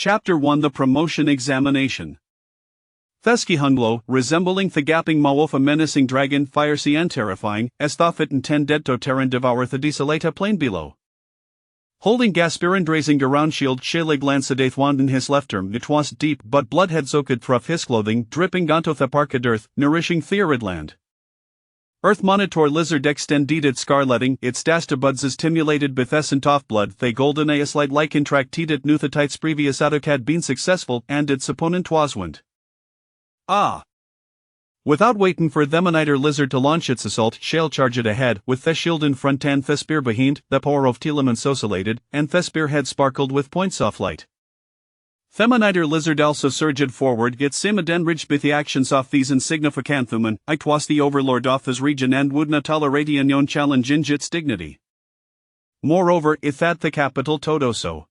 Chapter 1 The Promotion Examination. Theskihunglo, resembling the gaping maw of a menacing dragon, fiery and terrifying, as thofit and ten dead to terran devour the desolate plain below. Holding Gaspirin drazing around shield, Shalig lancedeth wand in his left arm, it was deep but blood had soaked through his clothing, dripping onto the parked earth, nourishing Theorid land. Earth monitor lizard extended scarletting, its dastabuds stimulated bethescent off blood, they golden aeslite like intracted nuthetites previous attack had been successful, and its opponent was wind. Without waiting for Themoniter lizard to launch its assault, Shale charged ahead, with the shield in front and the spear behind, the power of Telemann oscillated, and the spearhead sparkled with points of light. Themoniter lizard also surged forward, its simaden ridged with the actions of these insignificanthuman, it was the overlord of this region and would not tolerate a known challenge in its dignity. Moreover, it had the capital Todoso.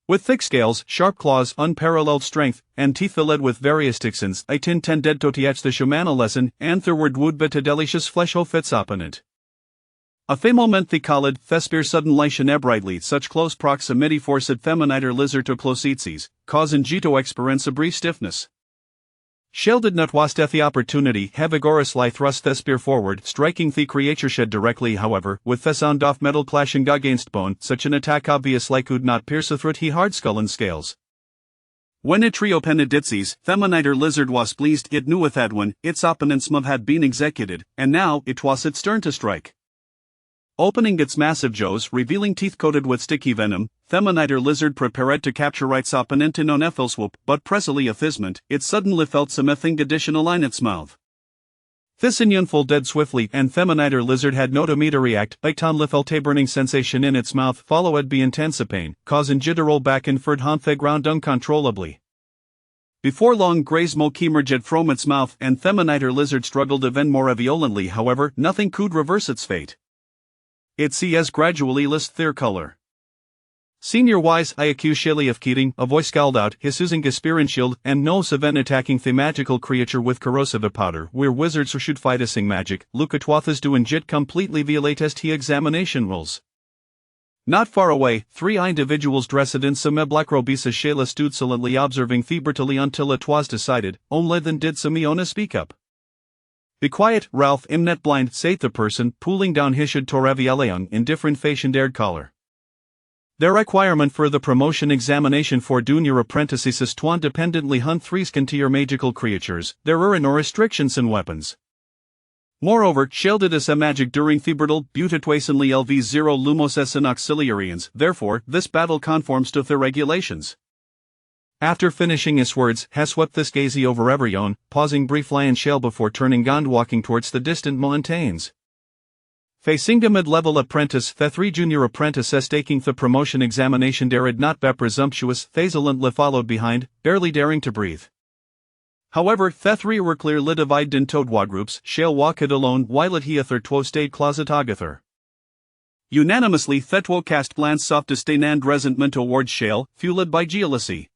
With thick scales, sharp claws, unparalleled strength, and teeth filled with various toxins, it intended to teach the Shumana lesson, and thirward would bet a delicious flesh of its opponent. A fe moment the called, Thespir sudden lichen ebrightly such close proximity forced Themoniter lizard to clositses, causing Gito experience a brief stiffness. Shale did not waste the opportunity, vigorously thrust Thespir forward, striking the creature shed directly however, with the sound of metal clashing against bone, such an attack obviously could not pierce through he hard skull and scales. When it trio peneditzes, Themoniter lizard was pleased, it knew with that one, its opponent's move had been executed, and now it was its turn to strike. Opening its massive jaws, revealing teeth coated with sticky venom, Themoniter lizard prepared to capture its opponent in an swoop, but presently a thisment, it suddenly felt something additional in its mouth. This unfolded swiftly, and Themoniter lizard had no time to react. A felt a burning sensation in its mouth, followed by intense pain, causing it to roll back and furred on the ground uncontrollably. Before long, grey smoke emerged from its mouth, and Themoniter lizard struggled even more violently. However, nothing could reverse its fate. It sees gradually lost their color. Senior wise, I accuse Shelley of cheating, a voice scowled out, his using a spear and shield, and no savant attacking the magical creature with corrosive powder, where wizards should fight using magic, Lucatwathas doing jit completely violatest he examination rules. Not far away, three individuals dressed in some black robisa Shayla stood silently observing Thebertily until it was decided, only then did Simeona speak up. Be quiet, Ralph, I'm not blind, said the person, pulling down his hood Toravialeung in different fashioned collar. The requirement for the promotion examination for junior apprentices is to independently hunt three scantier magical creatures, there are no restrictions in weapons. Moreover, shielded as a magic during Thebertal, Butitwasenly LV0 Lumos S and Auxiliarians, therefore, this battle conforms to the regulations. After finishing his words, he swept this gazy over Everion, pausing briefly in Shale before turning and walking towards the distant mountains. Facing a mid-level apprentice, the three junior apprentices taking the promotion examination dared not be presumptuous, Thazalently followed behind, barely daring to breathe. However, the three were clearly divided into two groups, Shale walked alone while he other two stayed closet together. Unanimously, the two cast glance of disdain and resentment towards Shale, fueled by jealousy.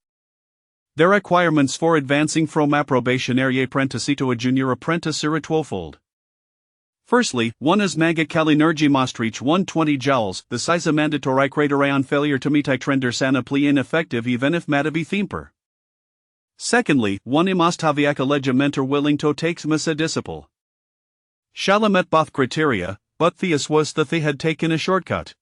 The requirements for advancing from a probationary apprentice to a junior apprentice are twofold. Firstly, one is Magicalinergy must reach 120 joules, the size of mandatory criteria on failure to meet trender sanapli ineffective even if matabi themper. Secondly, one must have a mentor willing to take missa disciple. Shala met both criteria, but Theus was that they had taken a shortcut.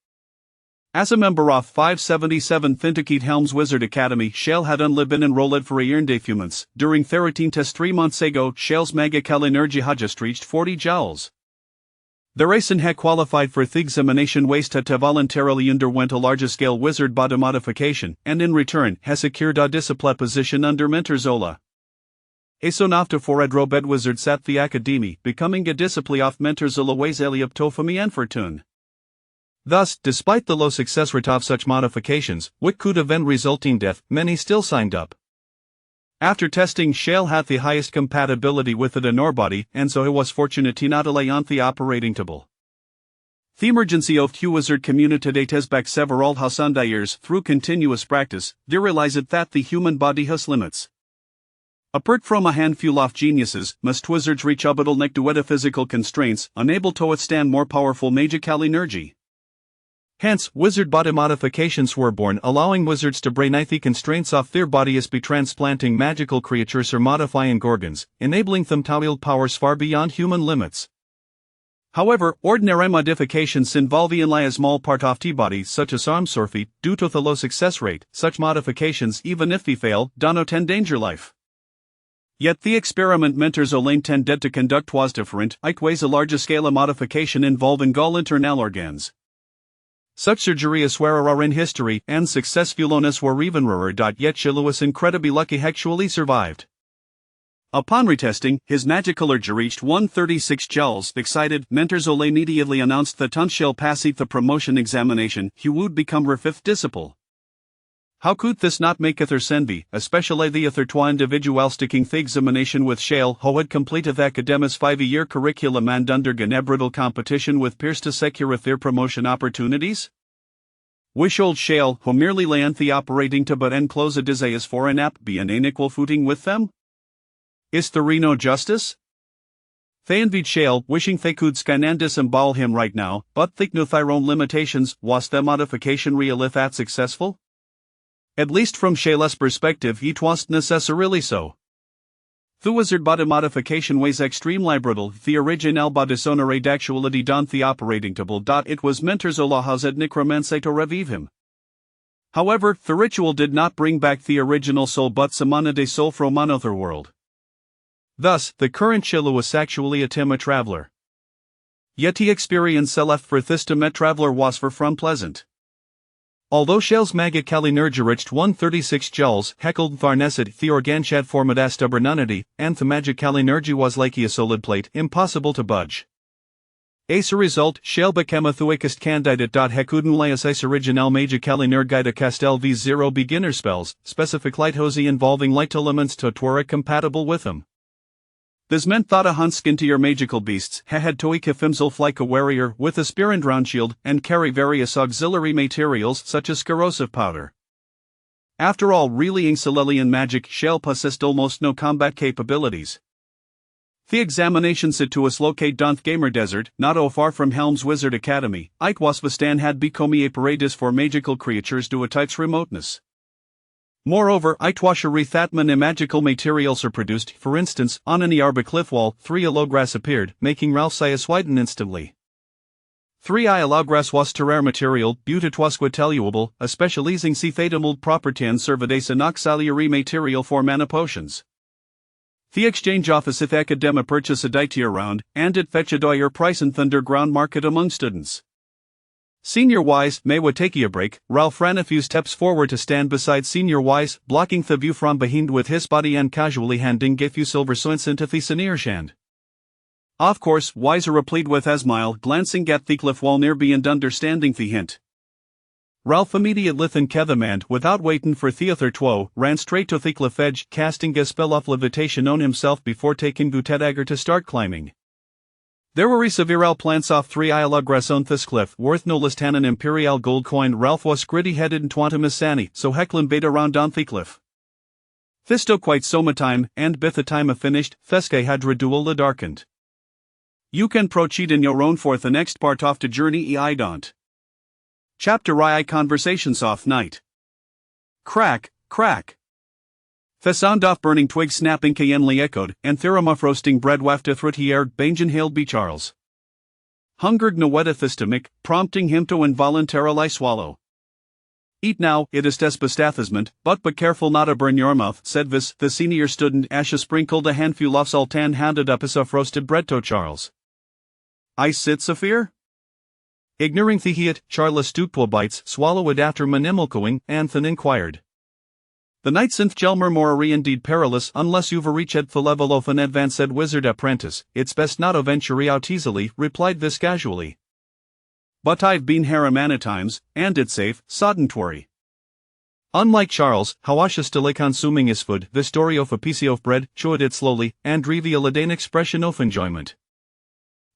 As a member of 577 Thintakete Helms Wizard Academy, Shale had only been enrolled for a year and a few months. During 13 test 3 months ago, Shale's Magicalinergy had just reached 40 joules. The Racing had qualified for the examination waste to voluntarily underwent a larger-scale wizard body modification, and in return, has secured a discipline position under Mentor Zola. Asonafta for Edrobed Wizard sat the Academy, becoming a discipline of Mentor Zola Wazeli of Tofami and Fortune. Thus, despite the low success rate of such modifications, which could have been resulting death, many still signed up. After testing, Shale had the highest compatibility with the Norbody, and so he was fortunate to not lay on the operating table. The emergency of the wizard community dates back several thousand years through continuous practice, they realized that the human body has limits. Apart from a handful of geniuses, most wizards reach orbital neck to physical constraints, unable to withstand more powerful magical energy. Hence, wizard body modifications were born, allowing wizards to break the constraints of their bodies by transplanting magical creatures or modifying gorgons, enabling them to wield powers far beyond human limits. However, ordinary modifications involve only a small part of the body, such as arms or feet. Due to the low success rate, such modifications, even if they fail, do not endanger life. Yet the experiment Mentors tended to conduct was different. It was a larger scale of modification involving all internal organs. Such surgeries were rare in history, and successful ones were even rarer. Yet Shell was incredibly lucky actually survived. Upon retesting, his magical urge reached 136 joules. Excited, Mentors immediately announced that Shell passed the promotion examination. He would become her fifth disciple. How could this not make her envy, especially the other two individuals taking the examination with Shell, who had completed the academy's 5-year curriculum and undergone a brutal competition with peers to secure their promotion opportunities? Wish old Shell, who merely lay on the operating table and close a desires for an app, be on an equal footing with them? Is there no justice? They envied Shell, wishing they could scan and disembowel him right now, but think no their own limitations. Was the modification real if that successful? At least from Shell's perspective, it wasn't necessarily so. The wizard body modification was extremely brutal. The original body sonorade actually done the operating table. It was Mentors Allah's necromancy to revive him. However, the ritual did not bring back the original soul but summoned a soul from another world. Thus, the current Shell was actually a timid traveler. Yet the experience left for this timid traveler was far from pleasant. Although Shell's magical energy reached 136 joules, heckled Varnesid, the organ had formed a stubbornity, and the magical energy was like a solid plate, impossible to budge. As a result, Shell became a weakest candidate. He couldn't lay as original magical energy to cast LV0 beginner spells, specific light hosey involving light elements to were compatible with them. This meant that a hunt into your magical beasts had to equip himself like a warrior with a spear and round shield and carry various auxiliary materials such as corrosive powder. After all, really in Celestian magic, Shell possessed almost no combat capabilities. The examination set to us locate Donth Gamer Desert, not far from Helm's Wizard Academy. It was Vastan had become a paradise for magical creatures due to its remoteness. Moreover, Itwasher Thatman and magical materials are produced. For instance, on an Iarba cliff wall, 3 allogras appeared, making Ralph Sias widen instantly. 3 allogras was terrare material, beautitwasquateluable, especially using cethatamuld property and servades and auxiliary material for mana potions. The exchange office if academa purchase a dite around, and it fetch a doyer price in Thunderground market among students. Senior Wise may we take a break. Ralph ran a few steps forward to stand beside Senior Wise, blocking the view from behind with his body and casually handing a few silver cents into the Senior's hand. Of course, Wise replied with a smile, glancing at the cliff wall nearby and understanding the hint. Ralph immediately thanked them and, without waiting for the other two, ran straight to the cliff edge, casting a spell of levitation on himself before taking Gutedagger to start climbing. There were several plants off 3 allogras on this cliff, worth no less than an imperial gold coin. Ralph was gritty-headed and twantum sani, so Hecklin bait around on the cliff. This took quite some time, and by the time finished, Theske had redual darkened. You can proceed in your own for the next part of the journey I don't. Chapter I Conversations off night. Crack, crack. The sound of burning twigs snapping cayenly echoed, and Theramuf roasting bread wafted through the air. Banjan hailed B. Charles. Hungered Noetta the stomach, prompting him to involuntarily swallow. Eat now, it is despastathasment, but be careful not to burn your mouth, said Vis. The senior student Asha sprinkled a handful of sultan handed up as of roasted bread to Charles. I sit Saphir? Ignoring the heat, Charles stooped bites, swallowed after manimulcoing, Anthan inquired. The night synth Gelmer Morari indeed perilous unless you've reached the level of an advanced wizard apprentice. It's best not to venture out easily, replied this casually. But I've been here a many times, and it's safe, sodn't worry. Unlike Charles, Hawasha still consuming his food, the story of a piece of bread, chewed it slowly, and revealed an expression of enjoyment.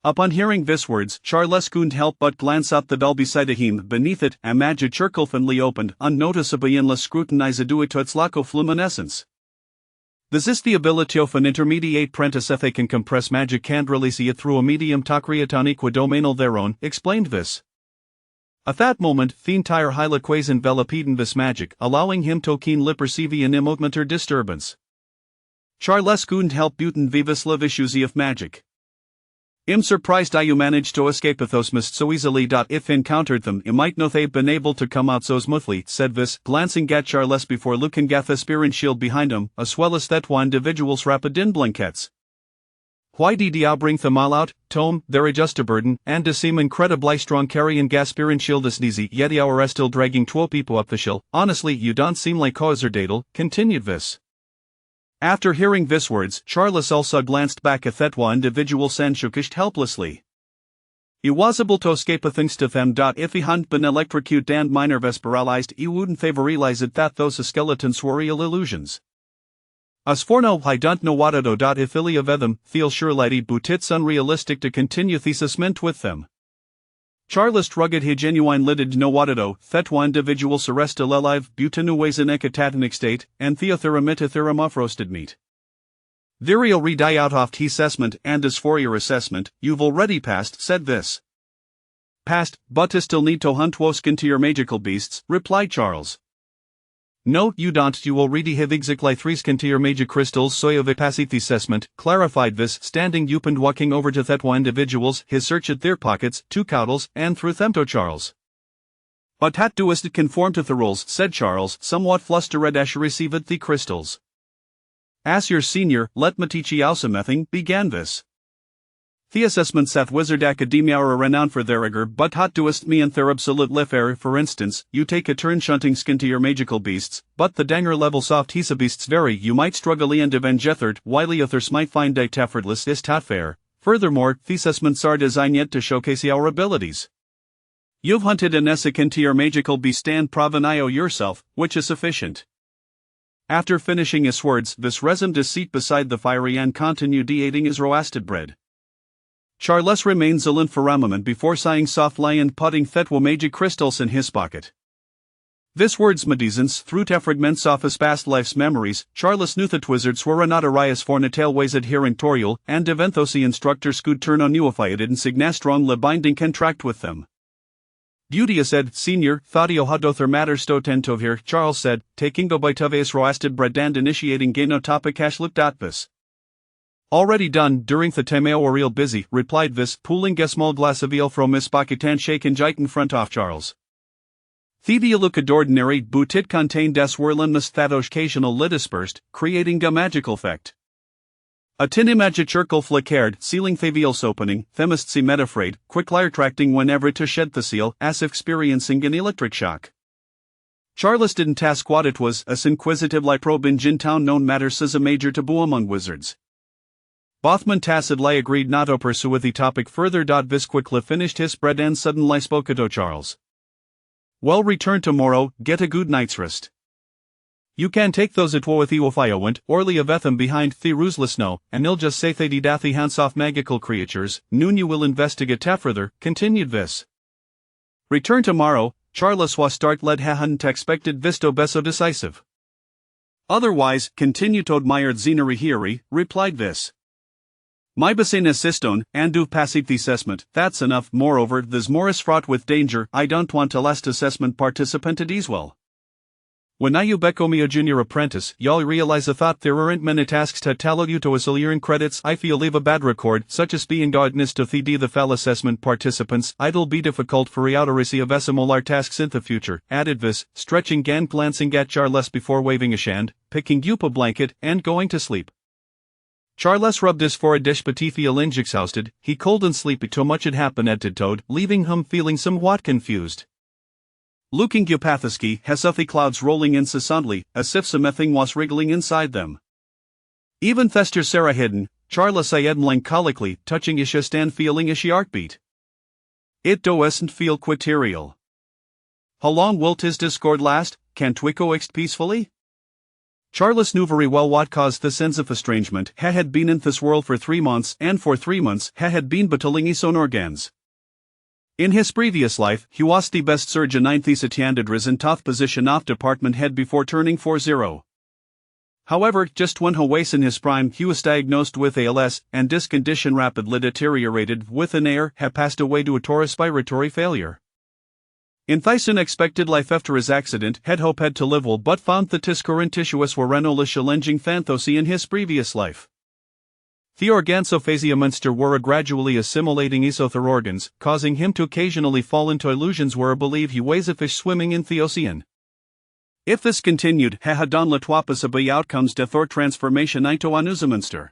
Upon hearing these words, Charles couldn't help but glance up the bell beside him. Beneath it, a magic circlefinly opened, unnoticeably unless scrutinized due to its lack of luminescence. This is the ability of an intermediate apprentice if they can compress magic and release it through a medium to create an equidomainal their own, explained this. At that moment, the entire hyla enveloped this magic, allowing him to keen perceive an emotemeter disturbance. Charles couldn't help buten vivus issues of magic. I'm surprised you managed to escape those mists so easily. If encountered them, you might not have been able to come out so smoothly, said Vis, glancing at Charles before looking at the spear and shield behind him, as well as that one individual's rapid blinkets. Why did you bring them all out, Tom? They're just a burden, and to seem incredibly strong carrying gas spear and shield is easy, yet you are still dragging 12 people up the hill. Honestly, you don't seem like Daedal, continued Vis. After hearing Vis' words, Charles also glanced back at that one individual and shookished helplessly. He was able to escape thanks to them. If he hadn't been electrocuted and minor paralyzed, he wouldn't have realized that those skeletons were real illusions. As for now, I don't know what to do. If any of them feel sure lady but it's unrealistic to continue thesis meant with them. Charles rugged he genuine lidded no what to do, that one individual arrested alive butanuways in ecatonic state, and theotheramitotherem off roasted meat. Therial re-die out oft he assessment, and as for your assessment, you've already passed, said this. Passed, but I still need to hunt wosk into your magical beasts, replied Charles. No, you don't, you already have exactly 3 skin to your magic crystals, so you have passed the assessment, clarified Vis, standing up and walking over to that one individuals, his search at their pockets, 2 caudals, and through them to Charles. But hat doest it conform to the rules, said Charles, somewhat flustered as she received the crystals. As your senior, let me teach ye something, began Vis. The assessments at Wizard Academia are renowned for their rigor, but hot doest me and their absolute lifair. For instance, you take a turn shunting skin to your magical beasts, but the danger level soft hisa beasts vary. You might struggle and evengetherd, while others might find a taffertless is tot fair. Furthermore, the assessments are designed yet to showcase our abilities. You've hunted an essican to your magical beast and provenio yourself, which is sufficient. After finishing his words, Vis resumed his seat beside the fiery and continued eating his roasted bread. Charles remained silent for a moment before sighing softly and putting Thetwa magic crystals in his pocket. This words medicines through fragments of his past life's memories. Charles knew that wizards were not arias for natalways adhering torial, and eventhosi instructors could turn on uified and signastron le binding contract with them. Duty said, Senior, Thadio hadother matters to tentov here, Charles said, taking go by Taveus roasted bread and initiating Gainotopic Ashlup. Already done, during the time I real busy, replied Vis, pulling a small glass of ale from his pocket and shaking in front of Charles. Thevia looked ordinary, but it contained a swirlingness that occasional lit dispersed, creating a magical effect. A tiny magic circle flickered, sealing Thaviel's opening, Themistsi metafrayed, quickly retracting whenever to shed the seal, as if experiencing an electric shock. Charles didn't ask what it was, as inquisitive like probe in Jintown known matters as a major taboo among wizards. Bothman tacitly agreed not to pursue the topic further. Vis quickly finished his bread and suddenly spoke to Charles. Well, return tomorrow, get a good night's rest. You can take those at war with Eofiowent, or Leavetham behind the Rusla snow, and he'll just say they dathi hands off magical creatures. Noon you will investigate further, continued Vis. Return tomorrow, Charles was start led hadn't expected Visto beso decisive. Otherwise, continued to admire Zinarihiri, replied Vis. My basin assistone, and do passive the assessment, that's enough. Moreover, this more is fraught with danger. I don't want a last assessment participant at Easwell. When you become me a junior apprentice, y'all realize I thought there aren't many tasks to tell you to in credits. I feel leave a bad record, such as being godness to the fel assessment participants. It'll be difficult for you to receive similar tasks in the future, added Vis, stretching and glancing at Charles before waving a hand, picking up a blanket, and going to sleep. Charles rubbed his forehead beneath the elingics housed. He cold and sleepy too much had happened at Toad, leaving him feeling somewhat confused. Looking Upathiski has the clouds rolling incessantly, as if something was wriggling inside them. Even Thester Sarah hidden, Charles said melancholically, touching his chest and feeling his heartbeat. It doesn't feel quiterial. How long wilt his discord last? Can't we coexist peacefully? Charles knew very well what caused the sense of estrangement. He had been in this world for 3 months, and for 3 months he had been battling his own organs. In his previous life, he was the best surgeon in the attended risen top position of department head before turning 40. However, just when he was in his prime, he was diagnosed with ALS, and this condition rapidly deteriorated. With an heir, he passed away due to respiratory failure. In this unexpected life after his accident, had hope had to live well but found that his currentituous warenola challenging fanthosi in his previous life. The organsophasia monster were gradually assimilating esother organs, causing him to occasionally fall into illusions where believe he weighs a fish swimming in the ocean. If this continued, Hahadon Latwapasabay outcomes death or transformation into Anusamonster.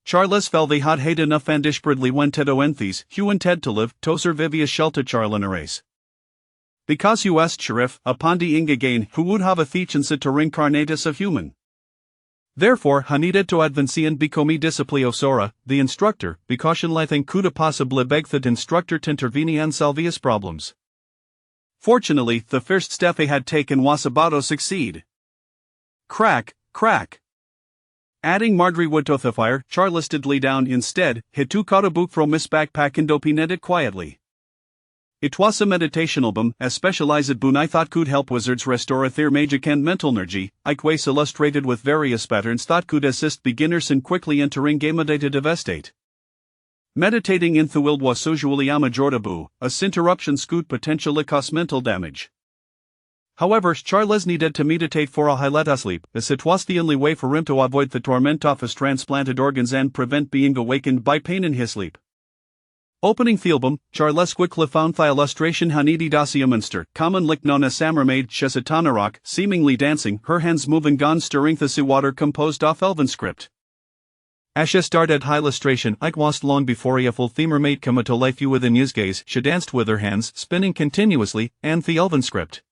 Charles fell the hot hate enough and ishbridly went to enthes, Hugh and Ted to live, toser vivia shelta charlanares. Because you asked Sheriff, upon the ingagain, who would have a thiechensa to reincarnatus of human. Therefore, Hanida to advancian becomi discipliosora, the instructor, because lithing kuda possibly beg the instructor to intervene on salvius problems. Fortunately, the first step he had taken was about to succeed. Crack, crack. Adding Marjorie wood to the fire, Charles did lay down instead, he took out a book from his backpack and opened it quietly. It was a meditation album, a specialized boon I thought could help wizards restore their magic and mental energy, ikways illustrated with various patterns that could assist beginners in quickly entering a meditative state. Meditating in the wild was usually a majordabu, as interruptions could potentially cause mental damage. However, Charles needed to meditate for a highlight sleep, as it was the only way for him to avoid the torment of his transplanted organs and prevent being awakened by pain in his sleep. Opening the album, Charles quickly found the illustration Hanidi Dacia Munster, commonly known as Samermaid Shesatanarak, seemingly dancing, her hands moving gone stirring the sea water composed of Elven script. Asha started illustration like was long before a full themer made come to life you within his gaze, she danced with her hands spinning continuously, and the Elven script.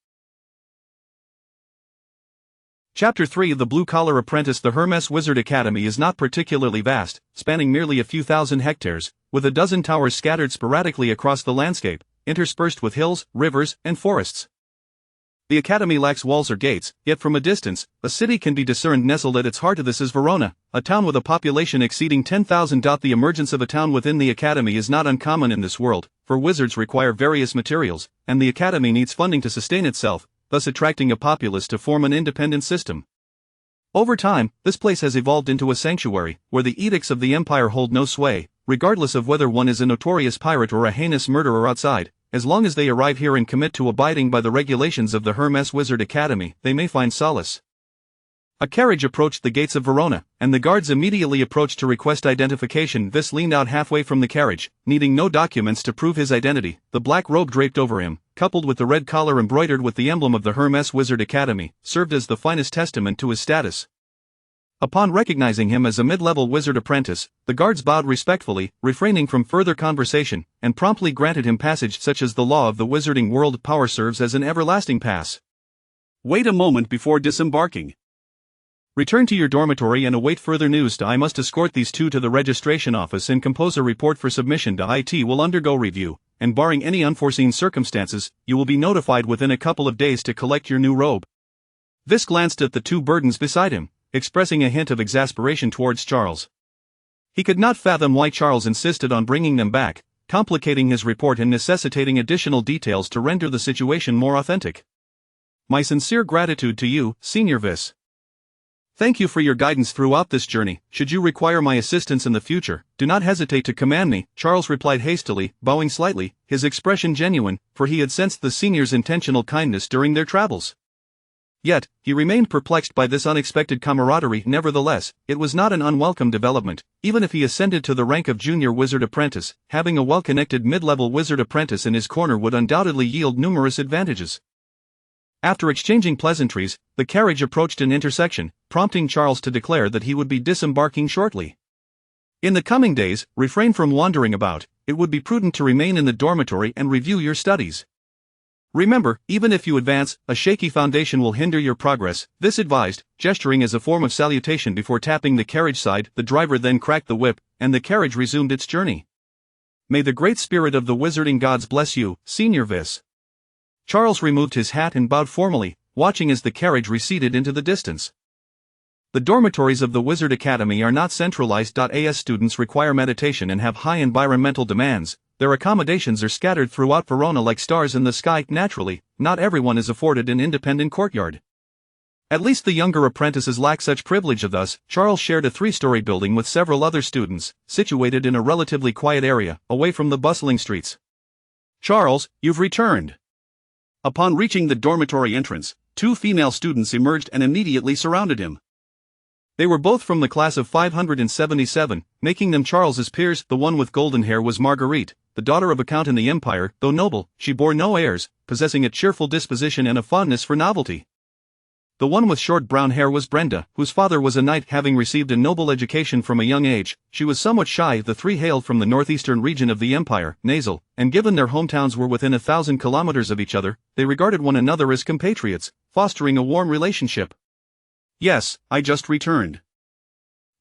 Chapter 3 The Blue-Collar Apprentice The Hermes Wizard Academy is not particularly vast, spanning merely a few thousand hectares, with a dozen towers scattered sporadically across the landscape, interspersed with hills, rivers, and forests. The academy lacks walls or gates, yet from a distance, a city can be discerned nestled at its heart. This is Verona, a town with a population exceeding 10,000. The emergence of a town within the academy is not uncommon in this world, for wizards require various materials, and the academy needs funding to sustain itself, thus attracting a populace to form an independent system. Over time, this place has evolved into a sanctuary, where the edicts of the empire hold no sway, regardless of whether one is a notorious pirate or a heinous murderer outside. As long as they arrive here and commit to abiding by the regulations of the Hermes Wizard Academy, they may find solace. A carriage approached the gates of Verona, and the guards immediately approached to request identification. This leaned out halfway from the carriage, needing no documents to prove his identity. The black robe draped over him, coupled with the red collar embroidered with the emblem of the Hermes Wizard Academy, served as the finest testament to his status. Upon recognizing him as a mid-level wizard apprentice, the guards bowed respectfully, refraining from further conversation, and promptly granted him passage, such as the law of the wizarding world power serves as an everlasting pass. Wait a moment before disembarking. Return to your dormitory and await further news. I must escort these two to the registration office and compose a report for submission to IT. Will undergo review, and barring any unforeseen circumstances, you will be notified within a couple of days to collect your new robe. This glanced at the two burdens beside him, expressing a hint of exasperation towards Charles. He could not fathom why Charles insisted on bringing them back, complicating his report and necessitating additional details to render the situation more authentic. My sincere gratitude to you, Senior Vis. Thank you for your guidance throughout this journey. Should you require my assistance in the future, do not hesitate to command me, Charles replied hastily, bowing slightly, his expression genuine, for he had sensed the senior's intentional kindness during their travels. Yet, he remained perplexed by this unexpected camaraderie. Nevertheless, it was not an unwelcome development. Even if he ascended to the rank of junior wizard apprentice, having a well-connected mid-level wizard apprentice in his corner would undoubtedly yield numerous advantages. After exchanging pleasantries, the carriage approached an intersection, prompting Charles to declare that he would be disembarking shortly. In the coming days, refrain from wandering about. It would be prudent to remain in the dormitory and review your studies. Remember, even if you advance, a shaky foundation will hinder your progress. This advised, gesturing as a form of salutation before tapping the carriage side. The driver then cracked the whip, and the carriage resumed its journey. May the great spirit of the wizarding gods bless you, Senior Vis. Charles removed his hat and bowed formally, watching as the carriage receded into the distance. The dormitories of the Wizard Academy are not centralized. As students require meditation and have high environmental demands, their accommodations are scattered throughout Verona like stars in the sky. Naturally, not everyone is afforded an independent courtyard. At least the younger apprentices lack such privilege. Thus, Charles shared a 3-story building with several other students, situated in a relatively quiet area, away from the bustling streets. Charles, you've returned. Upon reaching the dormitory entrance, two female students emerged and immediately surrounded him. They were both from the class of 577, making them Charles's peers. The one with golden hair was Marguerite, the daughter of a count in the empire. Though noble, she bore no airs, possessing a cheerful disposition and a fondness for novelty. The one with short brown hair was Brenda, whose father was a knight. Having received a noble education from a young age, she was somewhat shy. The three hailed from the northeastern region of the empire, nasal, and given their hometowns were within 1,000 kilometers of each other, they regarded one another as compatriots, fostering a warm relationship. "Yes, I just returned.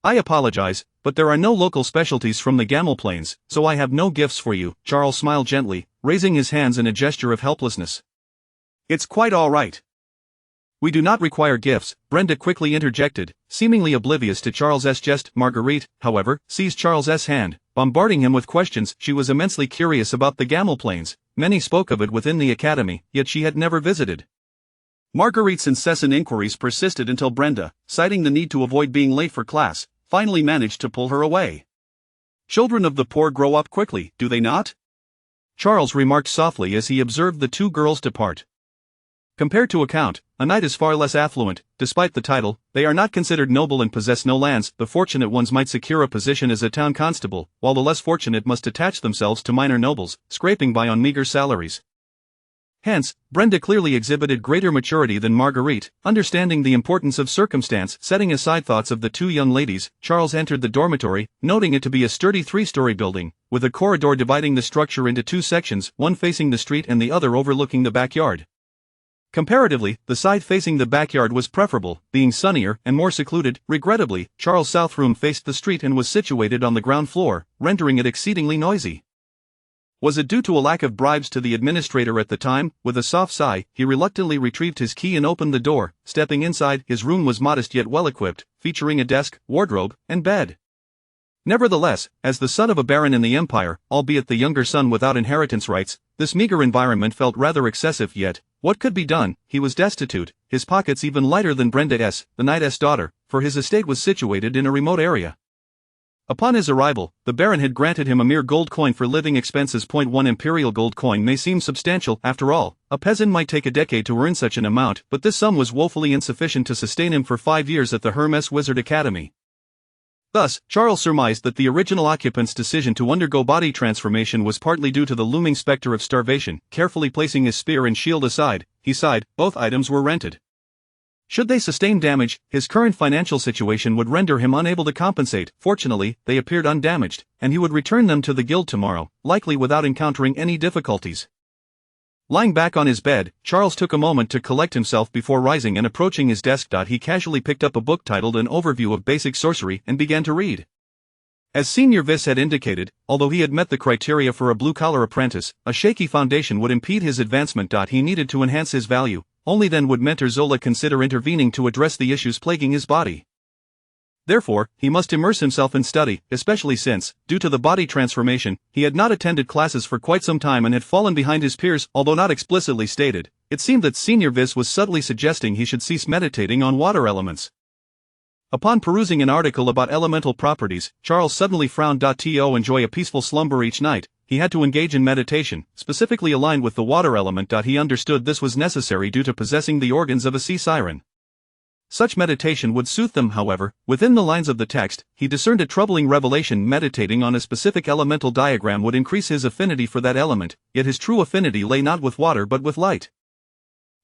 I apologize, but there are no local specialties from the Gamel Plains, so I have no gifts for you." Charles smiled gently, raising his hands in a gesture of helplessness. "It's quite all right. We do not require gifts," Brenda quickly interjected, seemingly oblivious to Charles's jest. Marguerite, however, seized Charles's hand, bombarding him with questions. She was immensely curious about the Gamel Plains. Many spoke of it within the academy, yet she had never visited. Marguerite's incessant inquiries persisted until Brenda, citing the need to avoid being late for class, finally managed to pull her away. "Children of the poor grow up quickly, do they not?" Charles remarked softly as he observed the two girls depart. Compared to a count, a knight is far less affluent. Despite the title, they are not considered noble and possess no lands. The fortunate ones might secure a position as a town constable, while the less fortunate must attach themselves to minor nobles, scraping by on meager salaries. Hence, Brenda clearly exhibited greater maturity than Marguerite, understanding the importance of circumstance. Setting aside thoughts of the two young ladies, Charles entered the dormitory, noting it to be a sturdy three-story building, with a corridor dividing the structure into two sections, one facing the street and the other overlooking the backyard. Comparatively, the side facing the backyard was preferable, being sunnier and more secluded. Regrettably, Charles' south room faced the street and was situated on the ground floor, rendering it exceedingly noisy. Was it due to a lack of bribes to the administrator at the time? With a soft sigh, he reluctantly retrieved his key and opened the door. Stepping inside, his room was modest yet well-equipped, featuring a desk, wardrobe, and bed. Nevertheless, as the son of a baron in the empire, albeit the younger son without inheritance rights, this meager environment felt rather excessive. Yet, what could be done? He was destitute, his pockets even lighter than Brenda's, the knight's daughter, for his estate was situated in a remote area. Upon his arrival, the baron had granted him a mere gold coin for living expenses. 1 imperial gold coin may seem substantial. After all, a peasant might take a decade to earn such an amount, but this sum was woefully insufficient to sustain him for 5 years at the Hermes Wizard Academy. Thus, Charles surmised that the original occupant's decision to undergo body transformation was partly due to the looming specter of starvation. Carefully placing his spear and shield aside, he sighed. Both items were rented. Should they sustain damage, his current financial situation would render him unable to compensate. Fortunately, they appeared undamaged, and he would return them to the guild tomorrow, likely without encountering any difficulties. Lying back on his bed, Charles took a moment to collect himself before rising and approaching his desk. He casually picked up a book titled An Overview of Basic Sorcery and began to read. As Senior Viss had indicated, although he had met the criteria for a blue-collar apprentice, a shaky foundation would impede his advancement. He needed to enhance his value. Only then would Mentor Zola consider intervening to address the issues plaguing his body. Therefore, he must immerse himself in study, especially since, due to the body transformation, he had not attended classes for quite some time and had fallen behind his peers. Although not explicitly stated, it seemed that Senior Viss was subtly suggesting he should cease meditating on water elements. Upon perusing an article about elemental properties, Charles suddenly frowned. To enjoy a peaceful slumber each night, he had to engage in meditation, specifically aligned with the water element. He understood this was necessary due to possessing the organs of a sea siren. Such meditation would soothe them. However, within the lines of the text, he discerned a troubling revelation. Meditating on a specific elemental diagram would increase his affinity for that element, yet his true affinity lay not with water but with light.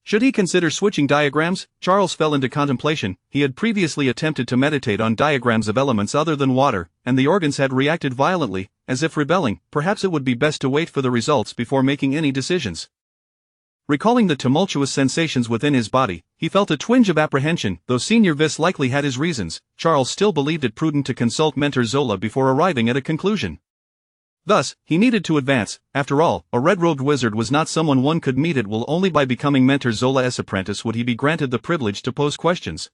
Should he consider switching diagrams? Charles fell into contemplation. He had previously attempted to meditate on diagrams of elements other than water, and the organs had reacted violently, as if rebelling. Perhaps it would be best to wait for the results before making any decisions. Recalling the tumultuous sensations within his body, he felt a twinge of apprehension. Though Senior Viss likely had his reasons, Charles still believed it prudent to consult Mentor Zola before arriving at a conclusion. Thus, he needed to advance. After all, a red-robed wizard was not someone one could meet at will. Only by becoming Mentor Zola's apprentice would he be granted the privilege to pose questions.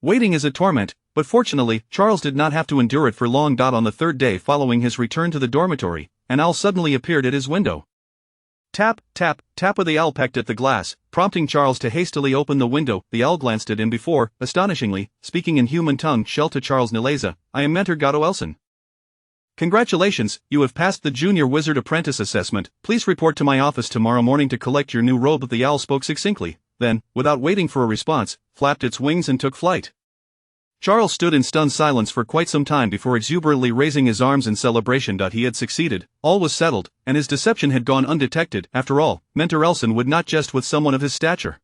Waiting is a torment, but fortunately, Charles did not have to endure it for long. On the third day following his return to the dormitory, an owl suddenly appeared at his window. Tap, tap, tap. The owl pecked at the glass, prompting Charles to hastily open the window. The owl glanced at him before, astonishingly, speaking in human tongue. Shell to Charles Nileza, I am Mentor Gato Elson. Congratulations, you have passed the Junior Wizard Apprentice Assessment. Please report to my office tomorrow morning to collect your new robe. The owl spoke succinctly, then, without waiting for a response, flapped its wings and took flight. Charles stood in stunned silence for quite some time before exuberantly raising his arms in celebration. He had succeeded, all was settled, and his deception had gone undetected. After all, Mentor Elson would not jest with someone of his stature.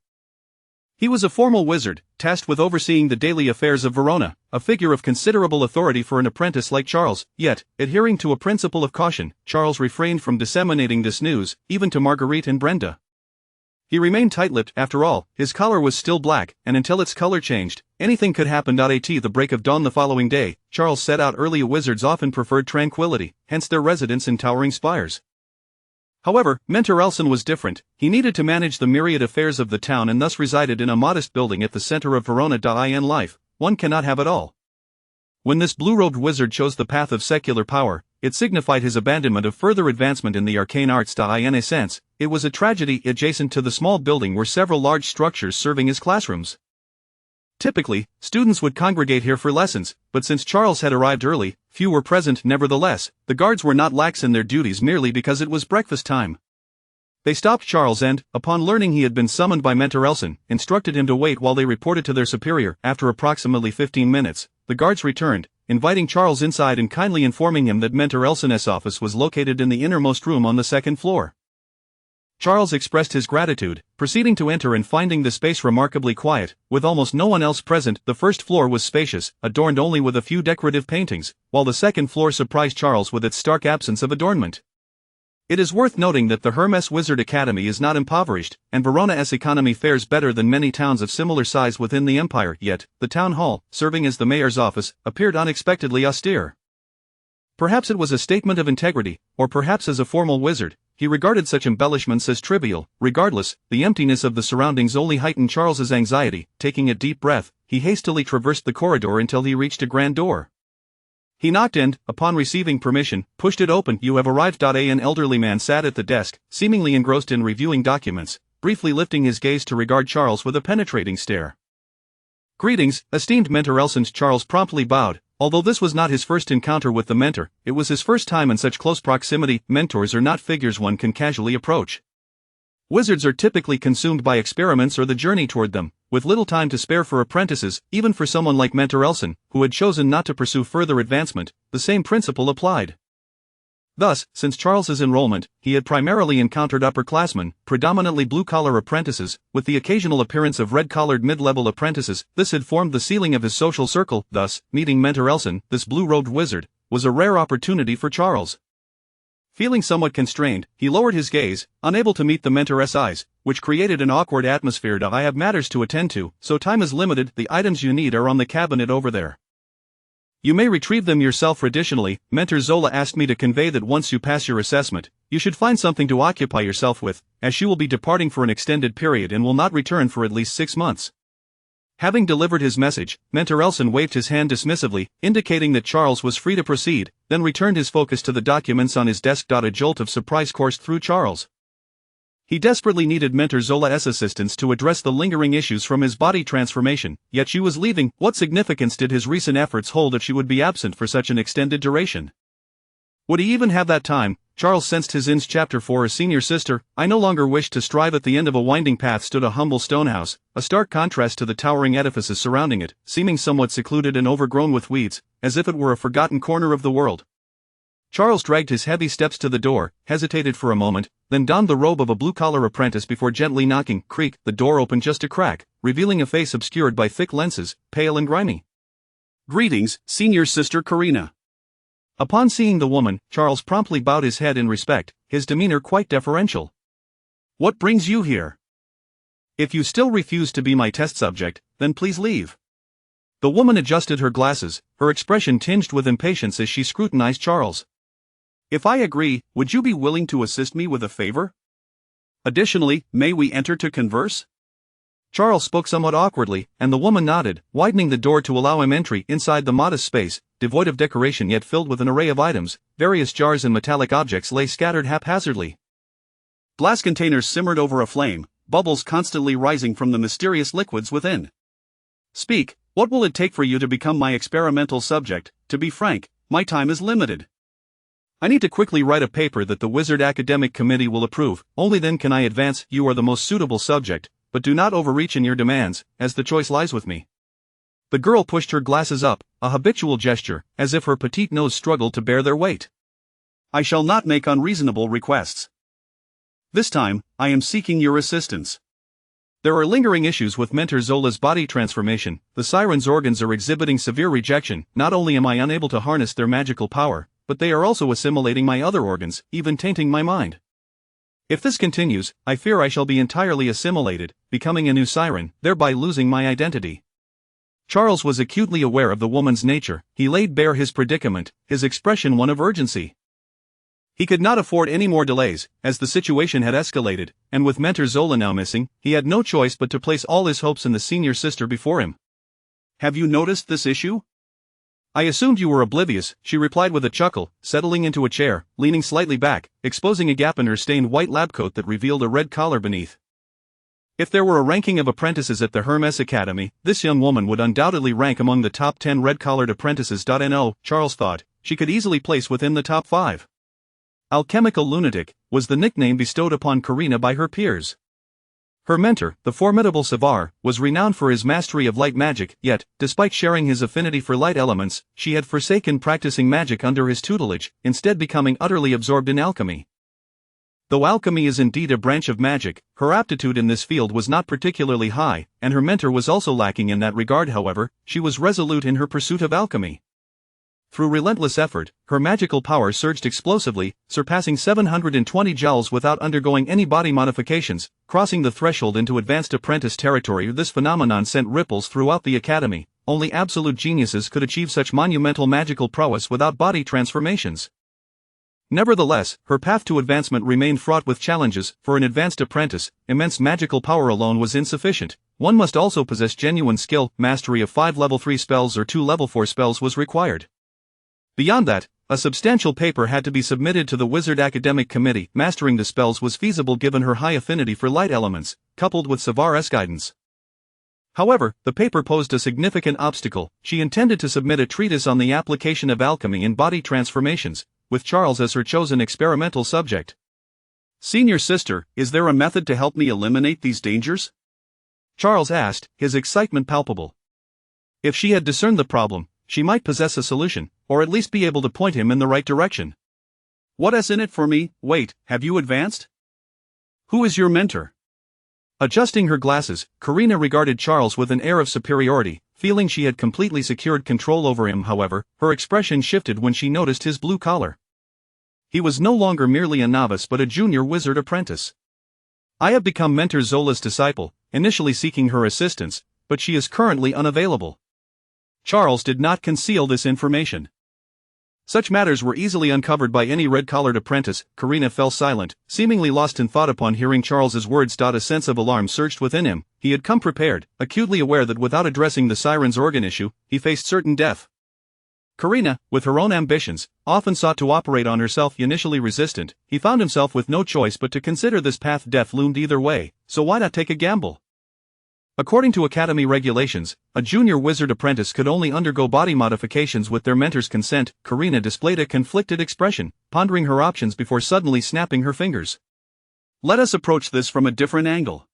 He was a formal wizard, tasked with overseeing the daily affairs of Verona, a figure of considerable authority for an apprentice like Charles, yet, adhering to a principle of caution, Charles refrained from disseminating this news, even to Marguerite and Brenda. He remained tight-lipped. After all, his collar was still black, and until its color changed, anything could happen. At the break of dawn the following day, Charles set out early. Wizards often preferred tranquility, hence their residence in towering spires. However, Mentor Elson was different. He needed to manage the myriad affairs of the town and thus resided in a modest building at the center of Verona. In life, one cannot have it all. When this blue-robed wizard chose the path of secular power, it signified his abandonment of further advancement in the arcane arts. In a sense, it was a tragedy. Adjacent to the small building were several large structures serving as classrooms. Typically, students would congregate here for lessons, but since Charles had arrived early, few were present. Nevertheless, the guards were not lax in their duties merely because it was breakfast time. They stopped Charles and, upon learning he had been summoned by Mentor Elson, instructed him to wait while they reported to their superior. After approximately 15 minutes, the guards returned, inviting Charles inside and kindly informing him that Mentor Elson's office was located in the innermost room on the second floor. Charles expressed his gratitude, proceeding to enter and finding the space remarkably quiet, with almost no one else present. The first floor was spacious, adorned only with a few decorative paintings, while the second floor surprised Charles with its stark absence of adornment. It is worth noting that the Hermes Wizard Academy is not impoverished, and Verona's economy fares better than many towns of similar size within the empire. Yet, the town hall, serving as the mayor's office, appeared unexpectedly austere. Perhaps it was a statement of integrity, or perhaps as a formal wizard, he regarded such embellishments as trivial. Regardless, the emptiness of the surroundings only heightened Charles's anxiety. Taking a deep breath, he hastily traversed the corridor until he reached a grand door. He knocked and, upon receiving permission, pushed it open. You have arrived. An elderly man sat at the desk, seemingly engrossed in reviewing documents, briefly lifting his gaze to regard Charles with a penetrating stare. Greetings, esteemed Mentor Elson. Charles promptly bowed. Although this was not his first encounter with the mentor, it was his first time in such close proximity. Mentors are not figures one can casually approach. Wizards are typically consumed by experiments or the journey toward them, with little time to spare for apprentices. Even for someone like Mentor Elson, who had chosen not to pursue further advancement, the same principle applied. Thus, since Charles's enrollment, he had primarily encountered upperclassmen, predominantly blue-collar apprentices, with the occasional appearance of red-collared mid-level apprentices. This had formed the ceiling of his social circle. Thus, meeting Mentor Elson, this blue-robed wizard, was a rare opportunity for Charles. Feeling somewhat constrained, he lowered his gaze, unable to meet the mentor's eyes, which created an awkward atmosphere. I have matters to attend to, so time is limited. The items you need are on the cabinet over there. You may retrieve them yourself. Additionally, Mentor Zola asked me to convey that once you pass your assessment, you should find something to occupy yourself with, as she will be departing for an extended period and will not return for at least 6 months. Having delivered his message, Mentor Elson waved his hand dismissively, indicating that Charles was free to proceed, then returned his focus to the documents on his desk. A jolt of surprise coursed through Charles. He desperately needed Mentor Zola's assistance to address the lingering issues from his body transformation, yet she was leaving. What significance did his recent efforts hold if she would be absent for such an extended duration? Would he even have that time? Charles sensed his ins. Chapter 4. A senior sister. I no longer wished to strive. At the end of a winding path stood a humble stone house, a stark contrast to the towering edifices surrounding it, seeming somewhat secluded and overgrown with weeds, as if it were a forgotten corner of the world. Charles dragged his heavy steps to the door, hesitated for a moment, then donned the robe of a blue-collar apprentice before gently knocking. Creak, the door opened just a crack, revealing a face obscured by thick lenses, pale and grimy. Greetings, senior sister Karina. Upon seeing the woman, Charles promptly bowed his head in respect, his demeanor quite deferential. What brings you here? If you still refuse to be my test subject, then please leave. The woman adjusted her glasses, her expression tinged with impatience as she scrutinized Charles. If I agree, would you be willing to assist me with a favor? Additionally, may we enter to converse? Charles spoke somewhat awkwardly, and the woman nodded, widening the door to allow him entry. Inside the modest space, devoid of decoration yet filled with an array of items, various jars and metallic objects lay scattered haphazardly. Glass containers simmered over a flame, bubbles constantly rising from the mysterious liquids within. Speak, what will it take for you to become my experimental subject? To be frank, my time is limited. I need to quickly write a paper that the Wizard Academic Committee will approve, only then can I advance. You are the most suitable subject, but do not overreach in your demands, as the choice lies with me. The girl pushed her glasses up, a habitual gesture, as if her petite nose struggled to bear their weight. I shall not make unreasonable requests. This time, I am seeking your assistance. There are lingering issues with Mentor Zola's body transformation. The siren's organs are exhibiting severe rejection. Not only am I unable to harness their magical power, but they are also assimilating my other organs, even tainting my mind. If this continues, I fear I shall be entirely assimilated, becoming a new siren, thereby losing my identity. Charles was acutely aware of the woman's nature. He laid bare his predicament, his expression one of urgency. He could not afford any more delays, as the situation had escalated, and with Mentor Zola now missing, he had no choice but to place all his hopes in the senior sister before him. Have you noticed this issue? I assumed you were oblivious, she replied with a chuckle, settling into a chair, leaning slightly back, exposing a gap in her stained white lab coat that revealed a red collar beneath. If there were a ranking of apprentices at the Hermes Academy, this young woman would undoubtedly rank among the top 10 red-collared apprentices. No, Charles thought, she could easily place within the top 5. Alchemical lunatic was the nickname bestowed upon Karina by her peers. Her mentor, the formidable Savar, was renowned for his mastery of light magic, yet, despite sharing his affinity for light elements, she had forsaken practicing magic under his tutelage, instead becoming utterly absorbed in alchemy. Though alchemy is indeed a branch of magic, her aptitude in this field was not particularly high, and her mentor was also lacking in that regard. However, she was resolute in her pursuit of alchemy. Through relentless effort, her magical power surged explosively, surpassing 720 joules without undergoing any body modifications, crossing the threshold into advanced apprentice territory. This phenomenon sent ripples throughout the academy. Only absolute geniuses could achieve such monumental magical prowess without body transformations. Nevertheless, her path to advancement remained fraught with challenges. For an advanced apprentice, immense magical power alone was insufficient. One must also possess genuine skill. Mastery of 5 level 3 spells or 2 level 4 spells was required. Beyond that, a substantial paper had to be submitted to the Wizard Academic Committee. Mastering the spells was feasible given her high affinity for light elements, coupled with Savar's guidance. However, the paper posed a significant obstacle. She intended to submit a treatise on the application of alchemy in body transformations, with Charles as her chosen experimental subject. Senior sister, is there a method to help me eliminate these dangers? Charles asked, his excitement palpable. If she had discerned the problem, she might possess a solution, or at least be able to point him in the right direction. What is in it for me? Wait, have you advanced? Who is your mentor? Adjusting her glasses, Karina regarded Charles with an air of superiority, feeling she had completely secured control over him. However, her expression shifted when she noticed his blue collar. He was no longer merely a novice but a junior wizard apprentice. I have become Mentor Zola's disciple, initially seeking her assistance, but she is currently unavailable. Charles did not conceal this information. Such matters were easily uncovered by any red-collared apprentice. Karina fell silent, seemingly lost in thought upon hearing Charles's words. A sense of alarm surged within him. He had come prepared, acutely aware that without addressing the siren's organ issue, he faced certain death. Karina, with her own ambitions, often sought to operate on herself. Initially resistant, he found himself with no choice but to consider this path. Death loomed either way, so why not take a gamble? According to Academy regulations, a junior wizard apprentice could only undergo body modifications with their mentor's consent. Karina displayed a conflicted expression, pondering her options before suddenly snapping her fingers. Let us approach this from a different angle.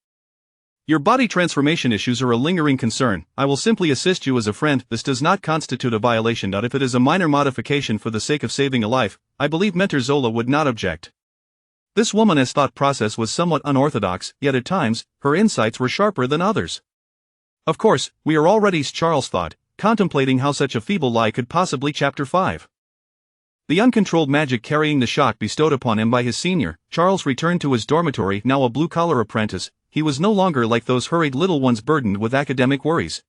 Your body transformation issues are a lingering concern. I will simply assist you as a friend. This does not constitute a violation. If it is a minor modification for the sake of saving a life, I believe Mentor Zola would not object. This woman's thought process was somewhat unorthodox, yet at times, her insights were sharper than others. Of course, we are already, Charles thought, contemplating how such a feeble lie could possibly. Chapter 5. The uncontrolled magic carrying the shock bestowed upon him by his senior, Charles returned to his dormitory. Now a blue-collar apprentice, he was no longer like those hurried little ones burdened with academic worries.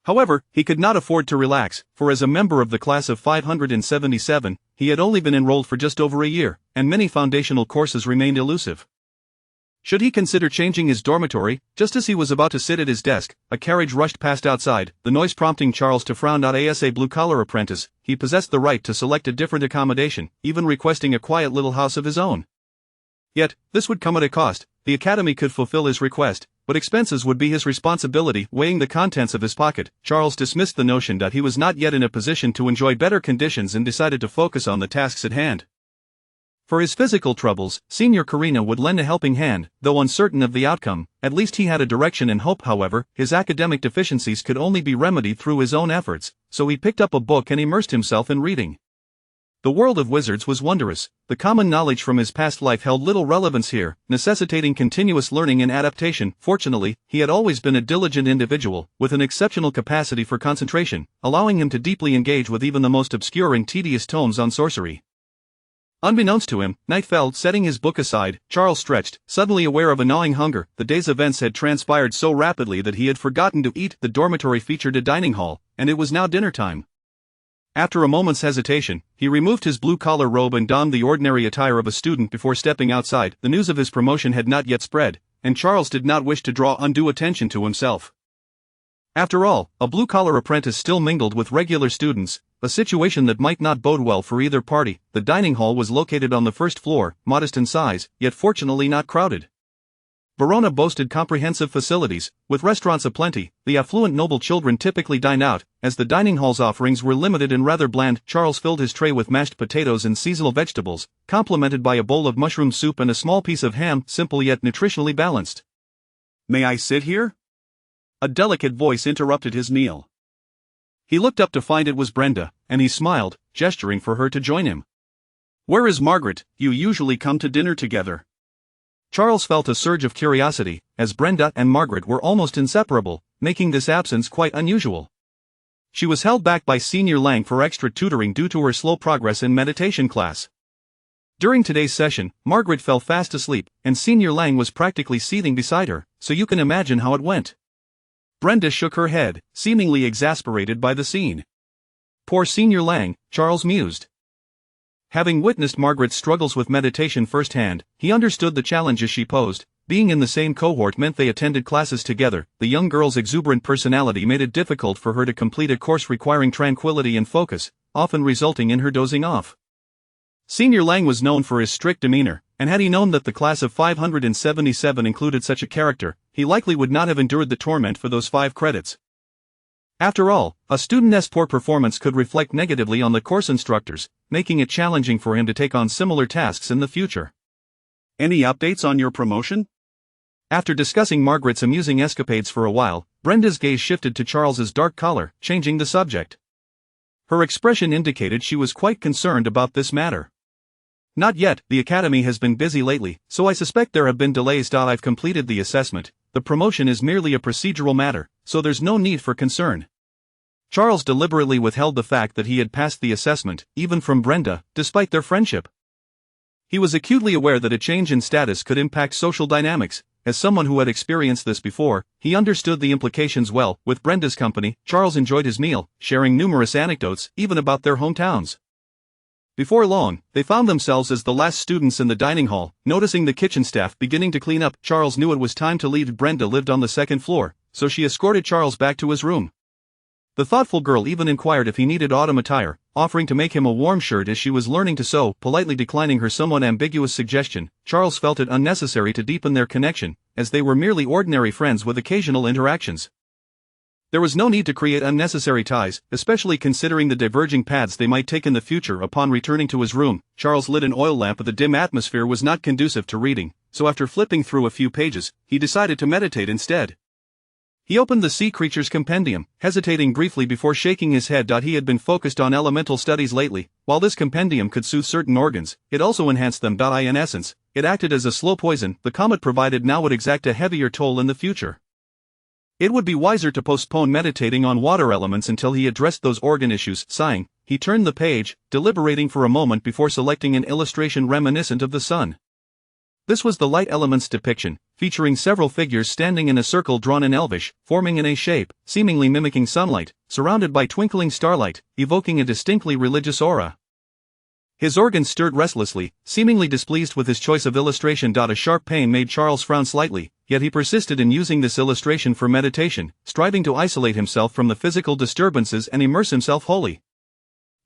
However, he could not afford to relax, for as a member of the class of 577, he had only been enrolled for just over a year, and many foundational courses remained elusive. Should he consider changing his dormitory? Just as he was about to sit at his desk, a carriage rushed past outside, the noise prompting Charles to frown. As a blue-collar apprentice, he possessed the right to select a different accommodation, even requesting a quiet little house of his own. Yet, this would come at a cost. The Academy could fulfill his request, but expenses would be his responsibility. Weighing the contents of his pocket, Charles dismissed the notion that he was not yet in a position to enjoy better conditions and decided to focus on the tasks at hand. For his physical troubles, Senior Karina would lend a helping hand, though uncertain of the outcome. At least he had a direction and hope. However, his academic deficiencies could only be remedied through his own efforts, so he picked up a book and immersed himself in reading. The world of wizards was wondrous. The common knowledge from his past life held little relevance here, necessitating continuous learning and adaptation. Fortunately, he had always been a diligent individual, with an exceptional capacity for concentration, allowing him to deeply engage with even the most obscure and tedious tomes on sorcery. Unbeknownst to him, night fell. Setting his book aside, Charles stretched, suddenly aware of a gnawing hunger. The day's events had transpired so rapidly that he had forgotten to eat. The dormitory featured a dining hall, and it was now dinner time. After a moment's hesitation, he removed his blue-collar robe and donned the ordinary attire of a student before stepping outside. The news of his promotion had not yet spread, and Charles did not wish to draw undue attention to himself. After all, a blue-collar apprentice still mingled with regular students, a situation that might not bode well for either party. The dining hall was located on the first floor, modest in size, yet fortunately not crowded. Verona boasted comprehensive facilities, with restaurants aplenty. The affluent noble children typically dined out, as the dining hall's offerings were limited and rather bland. Charles filled his tray with mashed potatoes and seasonal vegetables, complemented by a bowl of mushroom soup and a small piece of ham, simple yet nutritionally balanced. "May I sit here?" A delicate voice interrupted his meal. He looked up to find it was Brenda, and he smiled, gesturing for her to join him. "Where is Margaret? You usually come to dinner together." Charles felt a surge of curiosity, as Brenda and Margaret were almost inseparable, making this absence quite unusual. She was held back by Senior Lang for extra tutoring due to her slow progress in meditation class. During today's session, Margaret fell fast asleep, and Senior Lang was practically seething beside her, so you can imagine how it went. Brenda shook her head, seemingly exasperated by the scene. Poor Senior Lang, Charles mused. Having witnessed Margaret's struggles with meditation firsthand, he understood the challenges she posed. Being in the same cohort meant they attended classes together. The young girl's exuberant personality made it difficult for her to complete a course requiring tranquility and focus, often resulting in her dozing off. Senior Lang was known for his strict demeanor, and had he known that the class of 577 included such a character, he likely would not have endured the torment for those 5 credits. After all, a student's poor performance could reflect negatively on the course instructors, making it challenging for him to take on similar tasks in the future. "Any updates on your promotion?" After discussing Margaret's amusing escapades for a while, Brenda's gaze shifted to Charles's dark collar, changing the subject. Her expression indicated she was quite concerned about this matter. "Not yet. The Academy has been busy lately, so I suspect there have been delays. I've completed the assessment. The promotion is merely a procedural matter, so there's no need for concern." Charles deliberately withheld the fact that he had passed the assessment, even from Brenda, despite their friendship. He was acutely aware that a change in status could impact social dynamics. As someone who had experienced this before, he understood the implications well. With Brenda's company, Charles enjoyed his meal, sharing numerous anecdotes, even about their hometowns. Before long, they found themselves as the last students in the dining hall. Noticing the kitchen staff beginning to clean up, Charles knew it was time to leave. Brenda lived on the second floor, so she escorted Charles back to his room. The thoughtful girl even inquired if he needed autumn attire, offering to make him a warm shirt as she was learning to sew. Politely declining her somewhat ambiguous suggestion, Charles felt it unnecessary to deepen their connection, as they were merely ordinary friends with occasional interactions. There was no need to create unnecessary ties, especially considering the diverging paths they might take in the future. Upon returning to his room, Charles lit an oil lamp. The dim atmosphere was not conducive to reading, so after flipping through a few pages, he decided to meditate instead. He opened the Sea Creatures Compendium, hesitating briefly before shaking his head. He had been focused on elemental studies lately. While this compendium could soothe certain organs, it also enhanced them. In essence, it acted as a slow poison the comet provided now would exact a heavier toll in the future. It would be wiser to postpone meditating on water elements until he addressed those organ issues. Sighing, he turned the page, deliberating for a moment before selecting an illustration reminiscent of the sun. This was the light elements depiction, featuring several figures standing in a circle drawn in Elvish, forming an A shape, seemingly mimicking sunlight, surrounded by twinkling starlight, evoking a distinctly religious aura. His organs stirred restlessly, seemingly displeased with his choice of illustration. A sharp pain made Charles frown slightly, yet he persisted in using this illustration for meditation, striving to isolate himself from the physical disturbances and immerse himself wholly.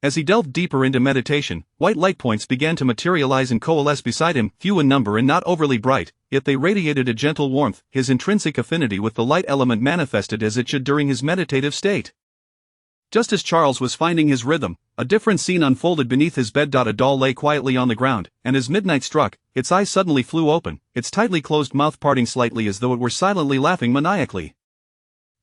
As he delved deeper into meditation, white light points began to materialize and coalesce beside him, few in number and not overly bright, yet they radiated a gentle warmth. His intrinsic affinity with the light element manifested as it should during his meditative state. Just as Charles was finding his rhythm, a different scene unfolded beneath his bed. A doll lay quietly on the ground, and as midnight struck, its eyes suddenly flew open, its tightly closed mouth parting slightly as though it were silently laughing maniacally.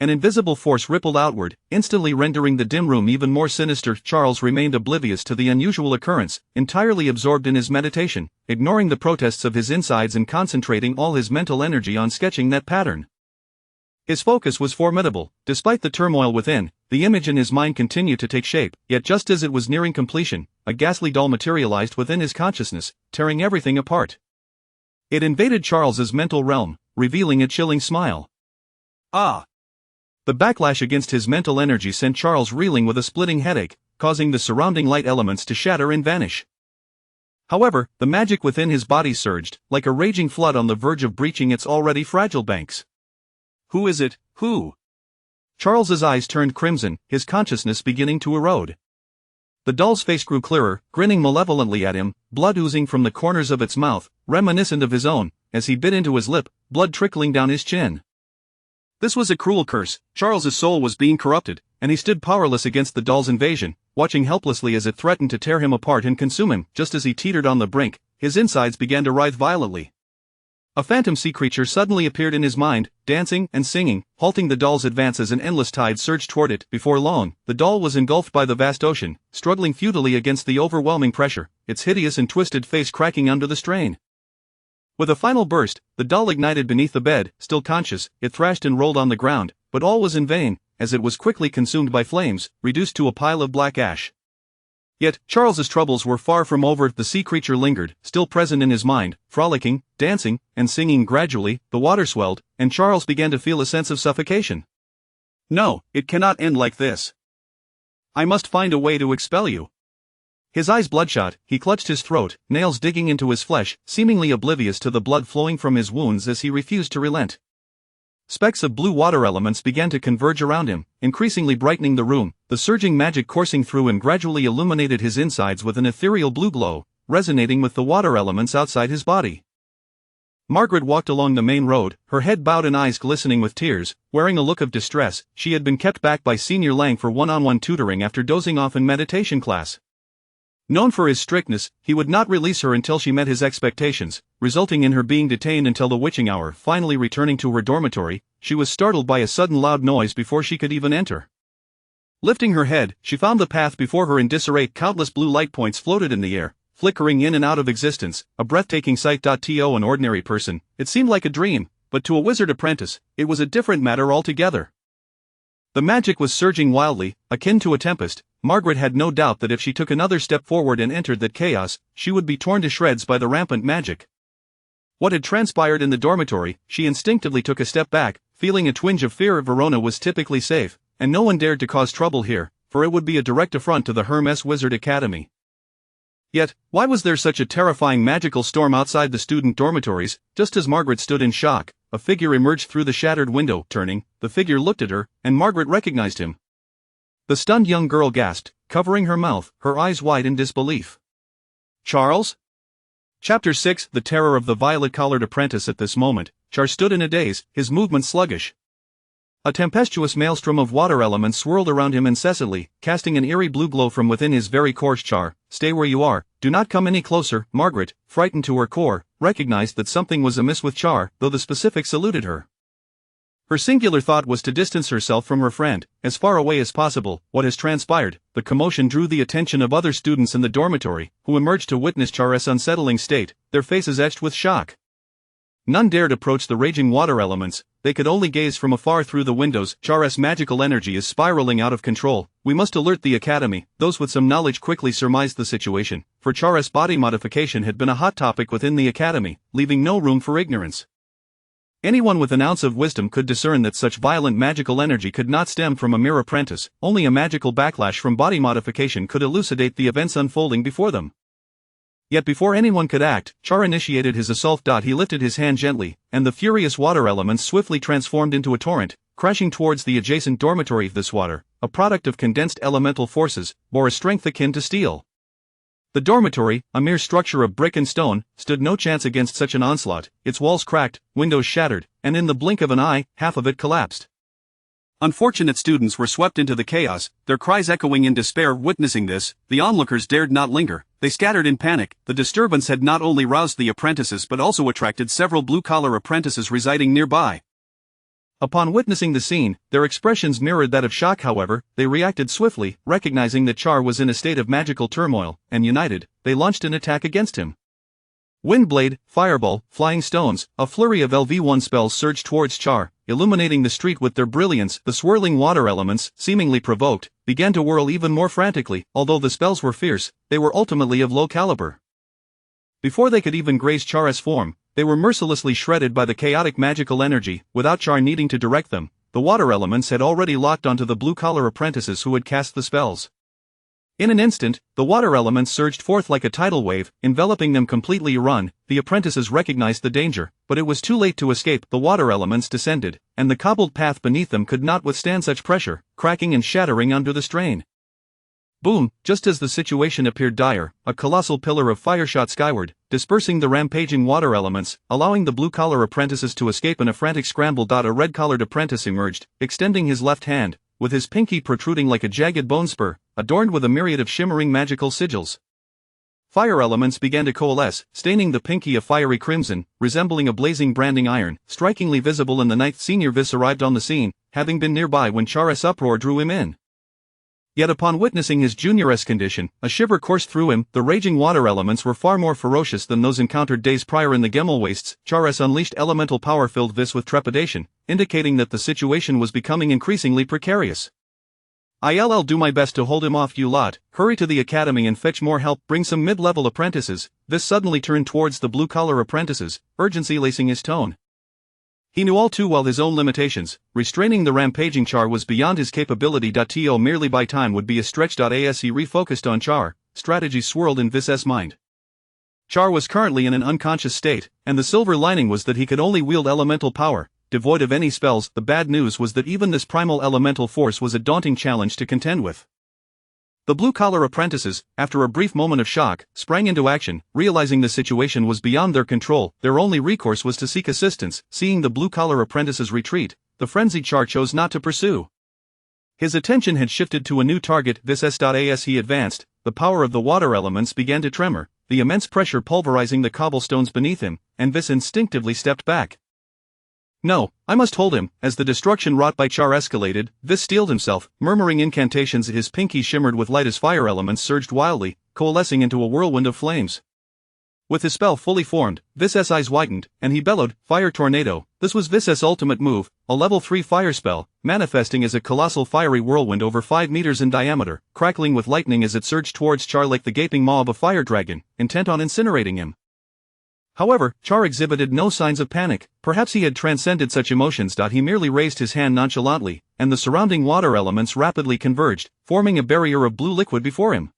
An invisible force rippled outward, instantly rendering the dim room even more sinister. Charles remained oblivious to the unusual occurrence, entirely absorbed in his meditation, ignoring the protests of his insides and concentrating all his mental energy on sketching that pattern. His focus was formidable. Despite the turmoil within, the image in his mind continued to take shape, yet just as it was nearing completion, a ghastly doll materialized within his consciousness, tearing everything apart. It invaded Charles's mental realm, revealing a chilling smile. Ah! The backlash against his mental energy sent Charles reeling with a splitting headache, causing the surrounding light elements to shatter and vanish. However, the magic within his body surged, like a raging flood on the verge of breaching its already fragile banks. Who is it? Who? Charles's eyes turned crimson, his consciousness beginning to erode. The doll's face grew clearer, grinning malevolently at him, blood oozing from the corners of its mouth, reminiscent of his own, as he bit into his lip, blood trickling down his chin. This was a cruel curse. Charles's soul was being corrupted, and he stood powerless against the doll's invasion, watching helplessly as it threatened to tear him apart and consume him. Just as he teetered on the brink, his insides began to writhe violently. A phantom sea creature suddenly appeared in his mind, dancing and singing, halting the doll's advance as an endless tide surged toward it. Before long, the doll was engulfed by the vast ocean, struggling futilely against the overwhelming pressure, its hideous and twisted face cracking under the strain. With a final burst, the doll ignited beneath the bed. Still conscious, it thrashed and rolled on the ground, but all was in vain, as it was quickly consumed by flames, reduced to a pile of black ash. Yet, Charles's troubles were far from over. The sea creature lingered, still present in his mind, frolicking, dancing, and singing. Gradually, the water swelled, and Charles began to feel a sense of suffocation. No, it cannot end like this. I must find a way to expel you. His eyes bloodshot, he clutched his throat, nails digging into his flesh, seemingly oblivious to the blood flowing from his wounds as he refused to relent. Specks of blue water elements began to converge around him, increasingly brightening the room. The surging magic coursing through him gradually illuminated his insides with an ethereal blue glow, resonating with the water elements outside his body. Margaret walked along the main road, her head bowed and eyes glistening with tears, wearing a look of distress. She had been kept back by Senior Lang for one-on-one tutoring after dozing off in meditation class. Known for his strictness, he would not release her until she met his expectations, resulting in her being detained until the witching hour. Finally returning to her dormitory, she was startled by a sudden loud noise before she could even enter. Lifting her head, she found the path before her in disarray. Countless blue light points floated in the air, flickering in and out of existence, a breathtaking sight. To an ordinary person, it seemed like a dream, but to a wizard apprentice, it was a different matter altogether. The magic was surging wildly, akin to a tempest. Margaret had no doubt that if she took another step forward and entered that chaos, she would be torn to shreds by the rampant magic. What had transpired in the dormitory, she instinctively took a step back, feeling a twinge of fear. Verona was typically safe, and no one dared to cause trouble here, for it would be a direct affront to the Hermes Wizard Academy. Yet, why was there such a terrifying magical storm outside the student dormitories? Just as Margaret stood in shock, a figure emerged through the shattered window. Turning, the figure looked at her, and Margaret recognized him. The stunned young girl gasped, covering her mouth, her eyes wide in disbelief. Charles? Chapter 6. The terror of the violet-collared apprentice. At this moment, Charles stood in a daze, his movements sluggish. A tempestuous maelstrom of water elements swirled around him incessantly, casting an eerie blue glow from within his very core. Char, stay where you are, do not come any closer. Margaret, frightened to her core, recognized that something was amiss with Char, though the specifics eluded her. Her singular thought was to distance herself from her friend, as far away as possible. What has transpired? The commotion drew the attention of other students in the dormitory, who emerged to witness Char's unsettling state, their faces etched with shock. None dared approach the raging water elements, they could only gaze from afar through the windows. Char's magical energy is spiraling out of control, we must alert the academy. Those with some knowledge quickly surmised the situation, for Char's body modification had been a hot topic within the academy, leaving no room for ignorance. Anyone with an ounce of wisdom could discern that such violent magical energy could not stem from a mere apprentice. Only a magical backlash from body modification could elucidate the events unfolding before them. Yet before anyone could act, Char initiated his assault. He lifted his hand gently, and the furious water elements swiftly transformed into a torrent, crashing towards the adjacent dormitory. This water, a product of condensed elemental forces, bore a strength akin to steel. The dormitory, a mere structure of brick and stone, stood no chance against such an onslaught. Its walls cracked, windows shattered, and in the blink of an eye, half of it collapsed. Unfortunate students were swept into the chaos, their cries echoing in despair. Witnessing this, the onlookers dared not linger. They scattered in panic. The disturbance had not only roused the apprentices but also attracted several blue-collar apprentices residing nearby. Upon witnessing the scene, their expressions mirrored that of shock. However, they reacted swiftly, recognizing that Char was in a state of magical turmoil, and united, they launched an attack against him. Windblade, Fireball, Flying Stones, a flurry of LV1 spells surged towards Char, illuminating the street with their brilliance. The swirling water elements, seemingly provoked, began to whirl even more frantically. Although the spells were fierce, they were ultimately of low caliber. Before they could even graze Char's form, they were mercilessly shredded by the chaotic magical energy. Without Char needing to direct them, the water elements had already locked onto the blue-collar apprentices who had cast the spells. In an instant, the water elements surged forth like a tidal wave, enveloping them completely. The apprentices recognized the danger, but it was too late to escape. The water elements descended, and the cobbled path beneath them could not withstand such pressure, cracking and shattering under the strain. Boom! Just as the situation appeared dire, a colossal pillar of fire shot skyward, dispersing the rampaging water elements, allowing the blue-collar apprentices to escape in a frantic scramble. A red-collared apprentice emerged, extending his left hand, with his pinky protruding like a jagged bone spur, adorned with a myriad of shimmering magical sigils. Fire elements began to coalesce, staining the pinky a fiery crimson, resembling a blazing branding iron, strikingly visible in the night. Senior Vis arrived on the scene, having been nearby when Char's uproar drew him in. Yet upon witnessing his junior's condition, a shiver coursed through him. The raging water elements were far more ferocious than those encountered days prior in the Gemmel Wastes. Char's unleashed elemental power filled Vis with trepidation, indicating that the situation was becoming increasingly precarious. "I'll do my best to hold him off. You lot, hurry to the academy and fetch more help. Bring some mid-level apprentices." Vis suddenly turned towards the blue-collar apprentices, urgency lacing his tone. He knew all too well his own limitations. Restraining the rampaging Char was beyond his capability. To merely buy time would be a stretch. As he refocused on Char, strategy swirled in Vis's mind. Char was currently in an unconscious state, and the silver lining was that he could only wield elemental power, devoid of any spells. The bad news was that even this primal elemental force was a daunting challenge to contend with. The blue-collar apprentices, after a brief moment of shock, sprang into action, realizing the situation was beyond their control. Their only recourse was to seek assistance. Seeing the blue-collar apprentices retreat, the frenzied Char chose not to pursue. His attention had shifted to a new target. As he advanced, the power of the water elements began to tremor, the immense pressure pulverizing the cobblestones beneath him, and Vis instinctively stepped back. "No, I must hold him." As the destruction wrought by Char escalated, Vis steeled himself, murmuring incantations. His pinky shimmered with light as fire elements surged wildly, coalescing into a whirlwind of flames. With his spell fully formed, Vis's eyes widened, and he bellowed, "Fire Tornado." This was Vis's ultimate move, a level 3 fire spell, manifesting as a colossal fiery whirlwind over 5 meters in diameter, crackling with lightning as it surged towards Char like the gaping maw of a fire dragon, intent on incinerating him. However, Char exhibited no signs of panic. Perhaps he had transcended such emotions. He merely raised his hand nonchalantly, and the surrounding water elements rapidly converged, forming a barrier of blue liquid before him.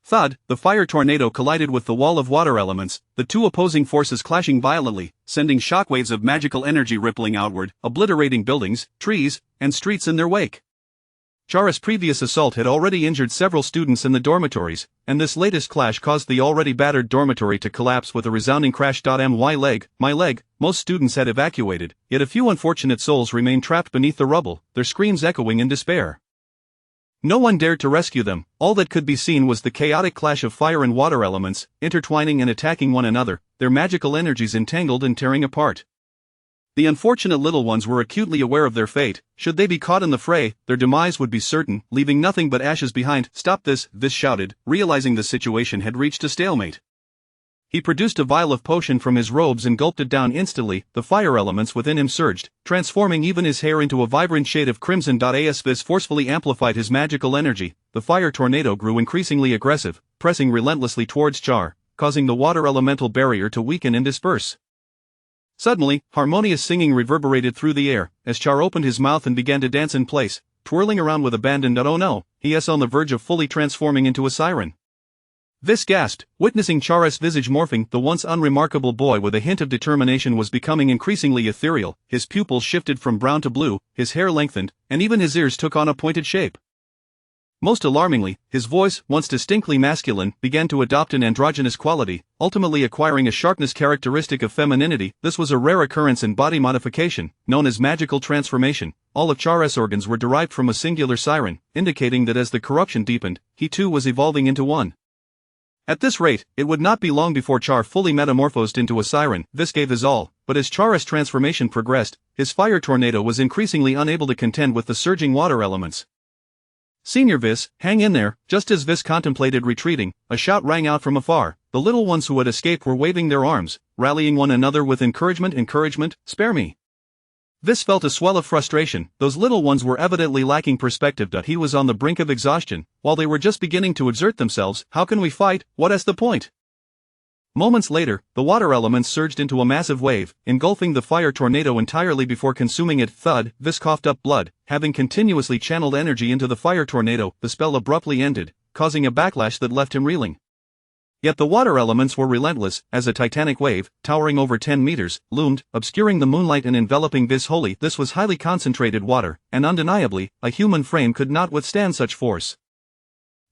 Thud, the fire tornado collided with the wall of water elements, the two opposing forces clashing violently, sending shockwaves of magical energy rippling outward, obliterating buildings, trees, and streets in their wake. Char's previous assault had already injured several students in the dormitories, and this latest clash caused the already battered dormitory to collapse with a resounding crash. My leg. Most students had evacuated, yet a few unfortunate souls remained trapped beneath the rubble, their screams echoing in despair. No one dared to rescue them. All that could be seen was the chaotic clash of fire and water elements, intertwining and attacking one another, their magical energies entangled and tearing apart. The unfortunate little ones were acutely aware of their fate. Should they be caught in the fray, their demise would be certain, leaving nothing but ashes behind. "Stop this," Vis shouted, realizing the situation had reached a stalemate. He produced a vial of potion from his robes and gulped it down. Instantly, the fire elements within him surged, transforming even his hair into a vibrant shade of crimson. As Vis forcefully amplified his magical energy, the fire tornado grew increasingly aggressive, pressing relentlessly towards Char, causing the water elemental barrier to weaken and disperse. Suddenly, harmonious singing reverberated through the air, as Char opened his mouth and began to dance in place, twirling around with abandon. "Oh no, he is on the verge of fully transforming into a siren." Vis gasped, witnessing Charas' visage morphing. The once unremarkable boy with a hint of determination was becoming increasingly ethereal. His pupils shifted from brown to blue, his hair lengthened, and even his ears took on a pointed shape. Most alarmingly, his voice, once distinctly masculine, began to adopt an androgynous quality, ultimately acquiring a sharpness characteristic of femininity. This was a rare occurrence in body modification, known as magical transformation. All of Charas' organs were derived from a singular siren, indicating that as the corruption deepened, he too was evolving into one. At this rate, it would not be long before Char fully metamorphosed into a siren. Vis gave his all, but as Charas' transformation progressed, his fire tornado was increasingly unable to contend with the surging water elements. "Senior Vis, hang in there." Just as Vis contemplated retreating, a shout rang out from afar. The little ones who had escaped were waving their arms, rallying one another with encouragement. "Encouragement, spare me." Vis felt a swell of frustration. Those little ones were evidently lacking perspective. He was on the brink of exhaustion, while they were just beginning to exert themselves. "How can we fight? What is the point?" Moments later, the water elements surged into a massive wave, engulfing the fire tornado entirely before consuming it. Thud. Vis coughed up blood. Having continuously channeled energy into the fire tornado, the spell abruptly ended, causing a backlash that left him reeling. Yet the water elements were relentless, as a titanic wave, towering over 10 meters, loomed, obscuring the moonlight and enveloping Vis wholly. This was highly concentrated water, and undeniably, a human frame could not withstand such force.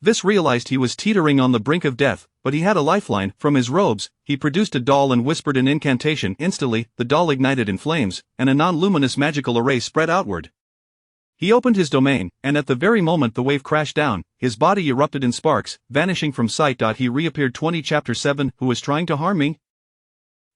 Vis realized he was teetering on the brink of death, but he had a lifeline. From his robes, he produced a doll and whispered an incantation. Instantly, the doll ignited in flames, and a non-luminous magical array spread outward. He opened his domain, and at the very moment the wave crashed down, his body erupted in sparks, vanishing from sight. He reappeared. Chapter 7. Who was trying to harm me?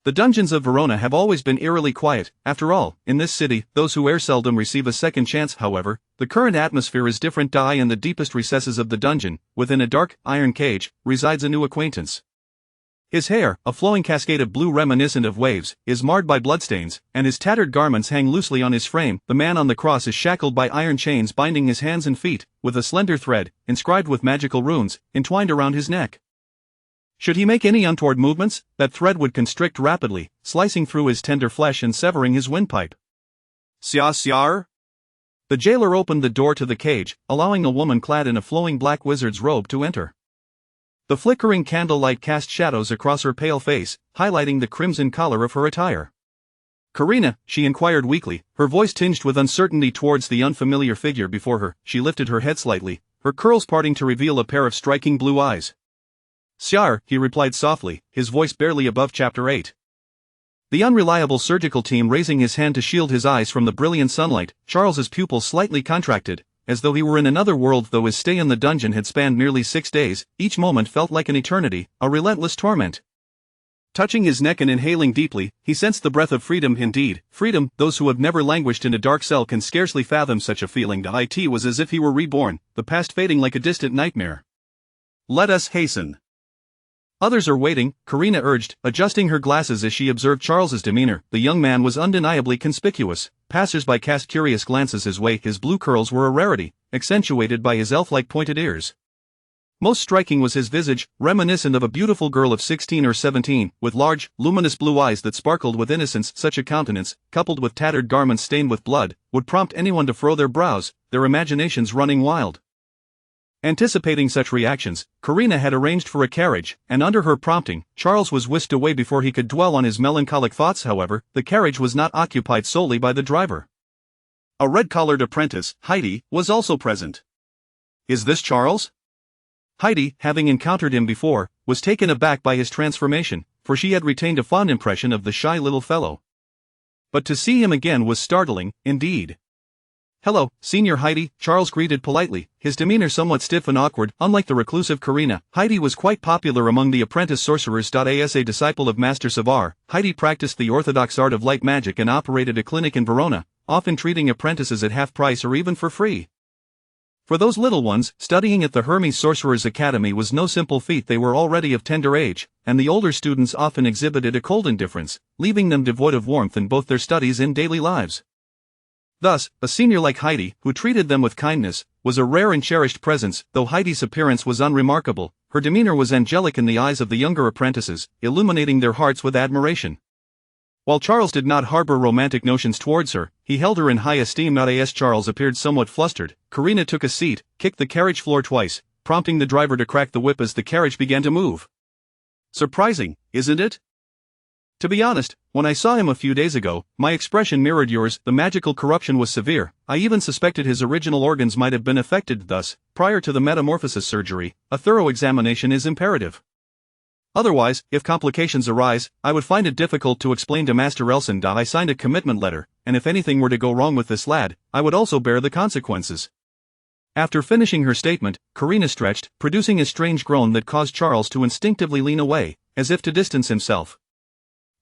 The dungeons of Verona have always been eerily quiet. After all, in this city, those who err seldom receive a second chance. However, the current atmosphere is different. In the deepest recesses of the dungeon, within a dark, iron cage, resides a new acquaintance. His hair, a flowing cascade of blue reminiscent of waves, is marred by bloodstains, and his tattered garments hang loosely on his frame. The man on the cross is shackled by iron chains binding his hands and feet, with a slender thread, inscribed with magical runes, entwined around his neck. Should he make any untoward movements, that thread would constrict rapidly, slicing through his tender flesh and severing his windpipe. "Siar?" The jailer opened the door to the cage, allowing a woman clad in a flowing black wizard's robe to enter. The flickering candlelight cast shadows across her pale face, highlighting the crimson color of her attire. "Karina," she inquired weakly, her voice tinged with uncertainty towards the unfamiliar figure before her. She lifted her head slightly, her curls parting to reveal a pair of striking blue eyes. "Siar," he replied softly, his voice barely above. Chapter 8. The unreliable surgical team raising his hand to shield his eyes from the brilliant sunlight, Charles's pupils slightly contracted, as though he were in another world. Though his stay in the dungeon had spanned merely 6 days, each moment felt like an eternity, a relentless torment. Touching his neck and inhaling deeply, he sensed the breath of freedom. Indeed, freedom. Those who have never languished in a dark cell can scarcely fathom such a feeling. It was as if he were reborn, the past fading like a distant nightmare. "Let us hasten." "Others are waiting," Karina urged, adjusting her glasses as she observed Charles's demeanor. The young man was undeniably conspicuous. Passers-by cast curious glances his way. His blue curls were a rarity, accentuated by his elf-like pointed ears. Most striking was his visage, reminiscent of a beautiful girl of 16 or 17, with large, luminous blue eyes that sparkled with innocence. Such a countenance, coupled with tattered garments stained with blood, would prompt anyone to furrow their brows, their imaginations running wild. Anticipating such reactions, Karina had arranged for a carriage, and under her prompting, Charles was whisked away before he could dwell on his melancholic thoughts. However, the carriage was not occupied solely by the driver. A red-collared apprentice, Heidi, was also present. "Is this Charles?" Heidi, having encountered him before, was taken aback by his transformation, for she had retained a fond impression of the shy little fellow. But to see him again was startling, indeed. "Hello, Senior Heidi," Charles greeted politely, his demeanor somewhat stiff and awkward. Unlike the reclusive Karina, Heidi was quite popular among the apprentice sorcerers. As a disciple of Master Savar, Heidi practiced the orthodox art of light magic and operated a clinic in Verona, often treating apprentices at half price or even for free. For those little ones, studying at the Hermes Sorcerers' Academy was no simple feat. They were already of tender age, and the older students often exhibited a cold indifference, leaving them devoid of warmth in both their studies and daily lives. Thus, a senior like Heidi, who treated them with kindness, was a rare and cherished presence. Though Heidi's appearance was unremarkable, her demeanor was angelic in the eyes of the younger apprentices, illuminating their hearts with admiration. While Charles did not harbor romantic notions towards her, he held her in high esteem. As Charles appeared somewhat flustered, Karina took a seat, kicked the carriage floor twice, prompting the driver to crack the whip as the carriage began to move. Surprising, isn't it? To be honest, when I saw him a few days ago, my expression mirrored yours. The magical corruption was severe. I even suspected his original organs might have been affected. Thus, prior to the metamorphosis surgery, a thorough examination is imperative. Otherwise, if complications arise, I would find it difficult to explain to Master Elson. I signed a commitment letter, and if anything were to go wrong with this lad, I would also bear the consequences. After finishing her statement, Karina stretched, producing a strange groan that caused Charles to instinctively lean away, as if to distance himself.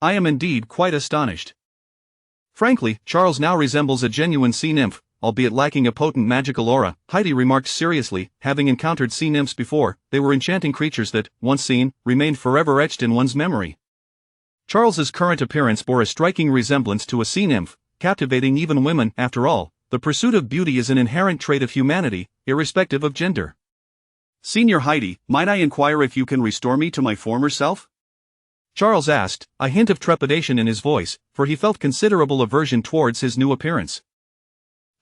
I am indeed quite astonished. Frankly, Charles now resembles a genuine sea nymph, albeit lacking a potent magical aura, Heidi remarked seriously. Having encountered sea nymphs before, they were enchanting creatures that, once seen, remained forever etched in one's memory. Charles's current appearance bore a striking resemblance to a sea nymph, captivating even women. After all, the pursuit of beauty is an inherent trait of humanity, irrespective of gender. Senior Heidi, might I inquire if you can restore me to my former self? Charles asked, a hint of trepidation in his voice, for he felt considerable aversion towards his new appearance.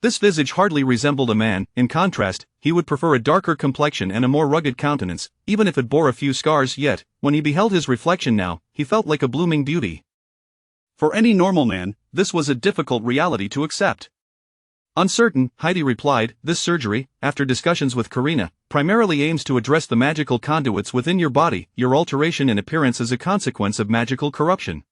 This visage hardly resembled a man. In contrast, he would prefer a darker complexion and a more rugged countenance, even if it bore a few scars. Yet, when he beheld his reflection now, he felt like a blooming beauty. For any normal man, this was a difficult reality to accept. Uncertain, Heidi replied, this surgery, after discussions with Karina, primarily aims to address the magical conduits within your body. Your alteration in appearance is a consequence of magical corruption.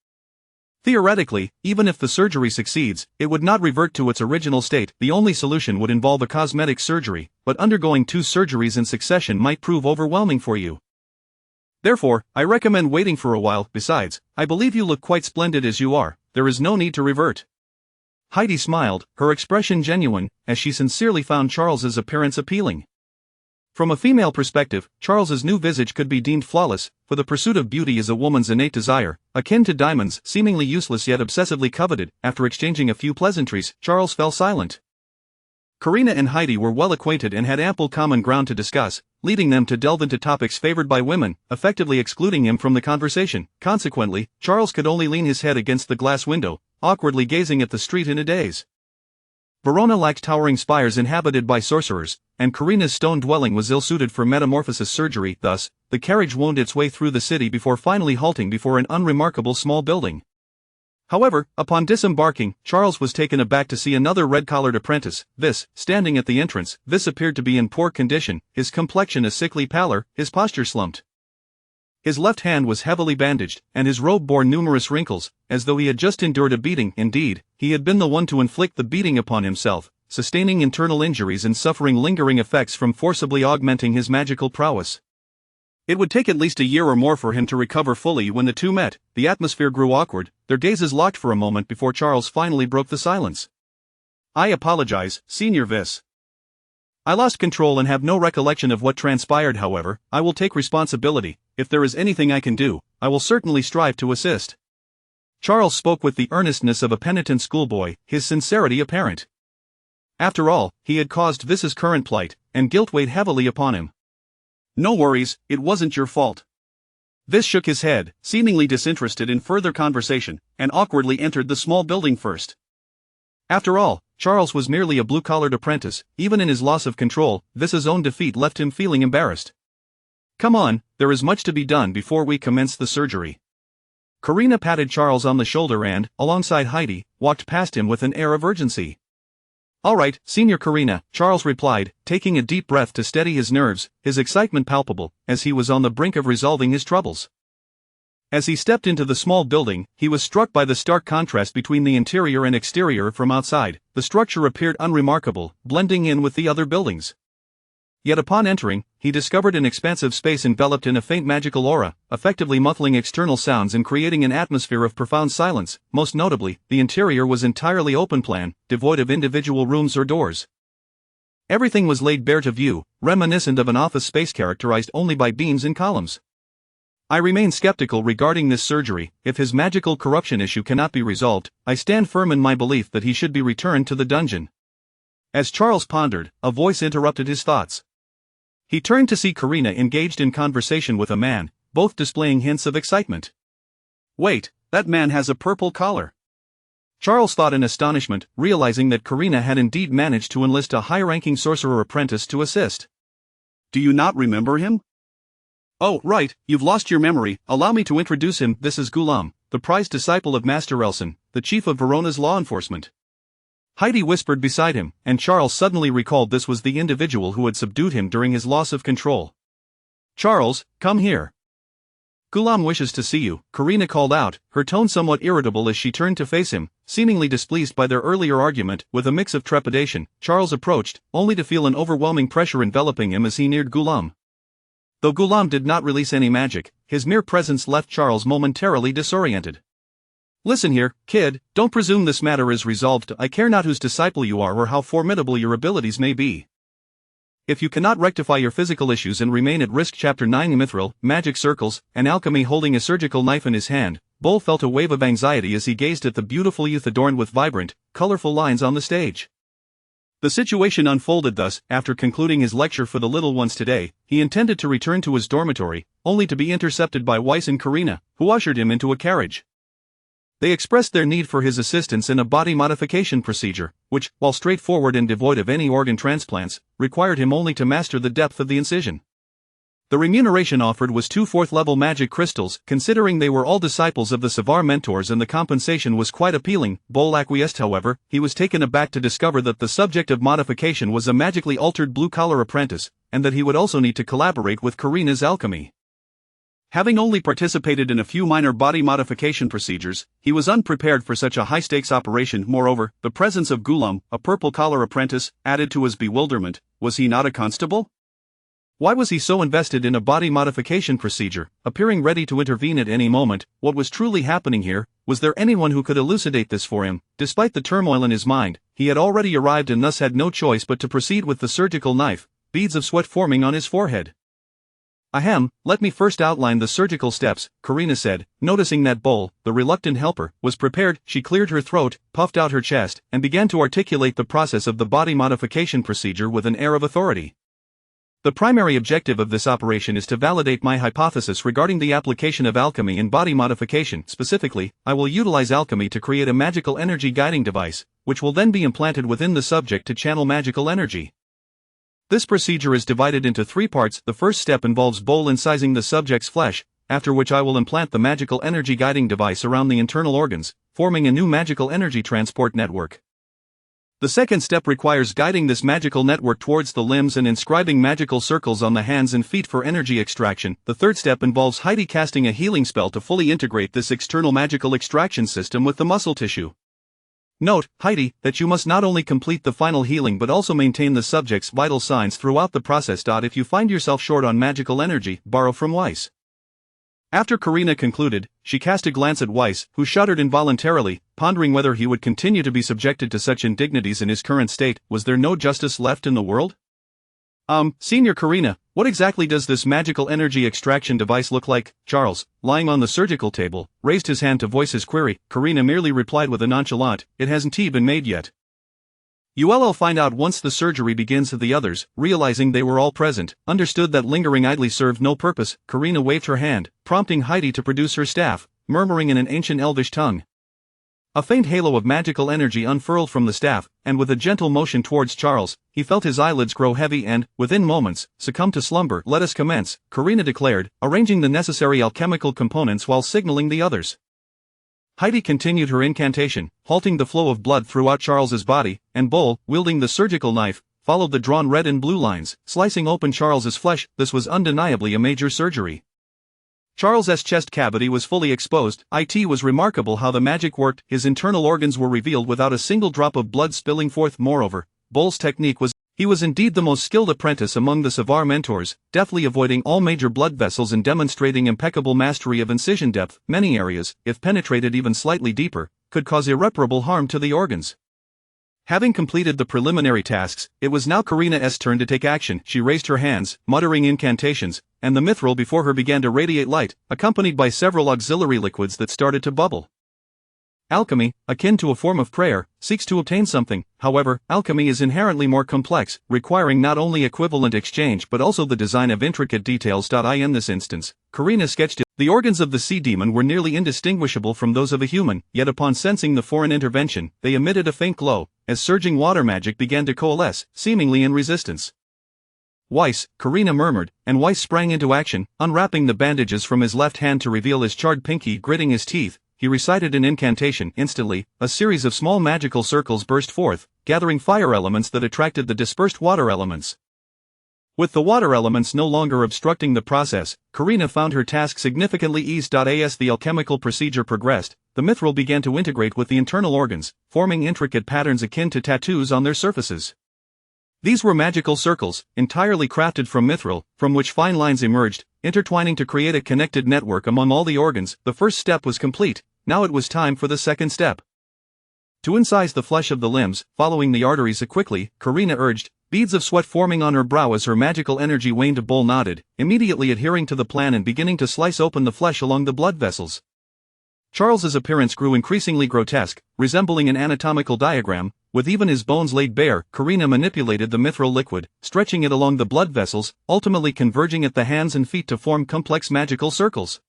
Theoretically, even if the surgery succeeds, it would not revert to its original state. The only solution would involve a cosmetic surgery, but undergoing 2 surgeries in succession might prove overwhelming for you. Therefore, I recommend waiting for a while. Besides, I believe you look quite splendid as you are. There is no need to revert. Heidi smiled, her expression genuine, as she sincerely found Charles's appearance appealing. From a female perspective, Charles's new visage could be deemed flawless, for the pursuit of beauty is a woman's innate desire, akin to diamonds, seemingly useless yet obsessively coveted. After exchanging a few pleasantries, Charles fell silent. Karina and Heidi were well acquainted and had ample common ground to discuss, leading them to delve into topics favored by women, effectively excluding him from the conversation. Consequently, Charles could only lean his head against the glass window, awkwardly gazing at the street in a daze. Verona lacked towering spires inhabited by sorcerers, and Karina's stone dwelling was ill-suited for metamorphosis surgery. Thus, the carriage wound its way through the city before finally halting before an unremarkable small building. However, upon disembarking, Charles was taken aback to see another red-collared apprentice. Standing at the entrance, appeared to be in poor condition, his complexion a sickly pallor, his posture slumped. His left hand was heavily bandaged, and his robe bore numerous wrinkles, as though he had just endured a beating. Indeed, he had been the one to inflict the beating upon himself, sustaining internal injuries and suffering lingering effects from forcibly augmenting his magical prowess. It would take at least a year or more for him to recover fully. When the two met, the atmosphere grew awkward, their gazes locked for a moment before Charles finally broke the silence. I apologize, Senior Vis. I lost control and have no recollection of what transpired. However, I will take responsibility. If there is anything I can do, I will certainly strive to assist. Charles spoke with the earnestness of a penitent schoolboy, his sincerity apparent. After all, he had caused Vis's current plight, and guilt weighed heavily upon him. No worries, it wasn't your fault. Vis shook his head, seemingly disinterested in further conversation, and awkwardly entered the small building first. After all, Charles was merely a blue-collared apprentice. Even in his loss of control, Vis's own defeat left him feeling embarrassed. Come on, there is much to be done before we commence the surgery. Karina patted Charles on the shoulder and, alongside Heidi, walked past him with an air of urgency. All right, Senior Karina, Charles replied, taking a deep breath to steady his nerves, his excitement palpable, as he was on the brink of resolving his troubles. As he stepped into the small building, he was struck by the stark contrast between the interior and exterior. From outside, the structure appeared unremarkable, blending in with the other buildings. Yet upon entering, he discovered an expansive space enveloped in a faint magical aura, effectively muffling external sounds and creating an atmosphere of profound silence. Most notably, the interior was entirely open-plan, devoid of individual rooms or doors. Everything was laid bare to view, reminiscent of an office space characterized only by beams and columns. I remain skeptical regarding this surgery. If his magical corruption issue cannot be resolved, I stand firm in my belief that he should be returned to the dungeon. As Charles pondered, a voice interrupted his thoughts. He turned to see Karina engaged in conversation with a man, both displaying hints of excitement. Wait, that man has a purple collar. Charles thought in astonishment, realizing that Karina had indeed managed to enlist a high-ranking sorcerer apprentice to assist. Do you not remember him? Oh, right, you've lost your memory. Allow me to introduce him. This is Gulam, the prized disciple of Master Elson, the chief of Verona's law enforcement. Heidi whispered beside him, and Charles suddenly recalled this was the individual who had subdued him during his loss of control. Charles, come here. Gulam wishes to see you, Karina called out, her tone somewhat irritable as she turned to face him, seemingly displeased by their earlier argument. With a mix of trepidation, Charles approached, only to feel an overwhelming pressure enveloping him as he neared Gulam. Though Gulam did not release any magic, his mere presence left Charles momentarily disoriented. Listen here, kid, don't presume this matter is resolved. I care not whose disciple you are or how formidable your abilities may be. If you cannot rectify your physical issues and remain at risk. Chapter 9 Mithril, Magic Circles, and Alchemy. Holding a surgical knife in his hand, Bull felt a wave of anxiety as he gazed at the beautiful youth adorned with vibrant, colorful lines on the stage. The situation unfolded thus. After concluding his lecture for the little ones today, he intended to return to his dormitory, only to be intercepted by Weiss and Karina, who ushered him into a carriage. They expressed their need for his assistance in a body modification procedure, which, while straightforward and devoid of any organ transplants, required him only to master the depth of the incision. The remuneration offered was 2 4th-level magic crystals. Considering they were all disciples of the Savar mentors, and the compensation was quite appealing. Bull acquiesced. However, he was taken aback to discover that the subject of modification was a magically altered blue-collar apprentice, and that he would also need to collaborate with Karina's alchemy. Having only participated in a few minor body modification procedures, he was unprepared for such a high-stakes operation. Moreover, the presence of Gulam, a purple-collar apprentice, added to his bewilderment. Was he not a constable? Why was he so invested in a body modification procedure, appearing ready to intervene at any moment? What was truly happening here? Was there anyone who could elucidate this for him? Despite the turmoil in his mind, he had already arrived and thus had no choice but to proceed with the surgical knife, beads of sweat forming on his forehead. Ahem, let me first outline the surgical steps, Karina said, noticing that Bull, the reluctant helper, was prepared. She cleared her throat, puffed out her chest, and began to articulate the process of the body modification procedure with an air of authority. The primary objective of this operation is to validate my hypothesis regarding the application of alchemy in body modification. Specifically, I will utilize alchemy to create a magical energy guiding device, which will then be implanted within the subject to channel magical energy. This procedure is divided into 3 parts. The first step involves Bull incising the subject's flesh, after which I will implant the magical energy guiding device around the internal organs, forming a new magical energy transport network. The second step requires guiding this magical network towards the limbs and inscribing magical circles on the hands and feet for energy extraction. The third step involves Heidi casting a healing spell to fully integrate this external magical extraction system with the muscle tissue. Note, Heidi, that you must not only complete the final healing but also maintain the subject's vital signs throughout the process. If you find yourself short on magical energy, borrow from Weiss. After Karina concluded, she cast a glance at Weiss, who shuddered involuntarily, pondering whether he would continue to be subjected to such indignities in his current state. Was there no justice left in the world? Senior Karina, what exactly does this magical energy extraction device look like? Charles, lying on the surgical table, raised his hand to voice his query. Karina merely replied with a nonchalant, "It hasn't been made yet. You'll find out once the surgery begins." The others, realizing they were all present, understood that lingering idly served no purpose. Karina waved her hand, prompting Heidi to produce her staff, murmuring in an ancient elvish tongue. A faint halo of magical energy unfurled from the staff, and with a gentle motion towards Charles, he felt his eyelids grow heavy and, within moments, succumb to slumber. "Let us commence," Karina declared, arranging the necessary alchemical components while signaling the others. Heidi continued her incantation, halting the flow of blood throughout Charles's body, and Bull, wielding the surgical knife, followed the drawn red and blue lines, slicing open Charles's flesh. This was undeniably a major surgery. Charles's chest cavity was fully exposed. It was remarkable how the magic worked. His internal organs were revealed without a single drop of blood spilling forth. Moreover, Bull's technique was he was indeed the most skilled apprentice among the Savar mentors, deftly avoiding all major blood vessels and demonstrating impeccable mastery of incision depth. Many areas, if penetrated even slightly deeper, could cause irreparable harm to the organs. Having completed the preliminary tasks, it was now Karina's turn to take action. She raised her hands, muttering incantations, and the mithril before her began to radiate light, accompanied by several auxiliary liquids that started to bubble. Alchemy, akin to a form of prayer, seeks to obtain something. However, alchemy is inherently more complex, requiring not only equivalent exchange but also the design of intricate details. In this instance, Karina sketched it. The organs of the sea demon were nearly indistinguishable from those of a human, yet upon sensing the foreign intervention, they emitted a faint glow, as surging water magic began to coalesce, seemingly in resistance. Weiss," Karina murmured, and Weiss sprang into action, unwrapping the bandages from his left hand to reveal his charred pinky. Gritting his teeth, he recited an incantation. Instantly, a series of small magical circles burst forth, gathering fire elements that attracted the dispersed water elements. With the water elements no longer obstructing the process, Karina found her task significantly eased. As the alchemical procedure progressed, the mithril began to integrate with the internal organs, forming intricate patterns akin to tattoos on their surfaces. These were magical circles, entirely crafted from mithril, from which fine lines emerged, intertwining to create a connected network among all the organs. The first step was complete, now it was time for the second step. To incise the flesh of the limbs, following the arteries quickly, Karina urged, beads of sweat forming on her brow as her magical energy waned. Bull nodded, immediately adhering to the plan and beginning to slice open the flesh along the blood vessels. Charles's appearance grew increasingly grotesque, resembling an anatomical diagram, with even his bones laid bare. Karina manipulated the mithril liquid, stretching it along the blood vessels, ultimately converging at the hands and feet to form complex magical circles.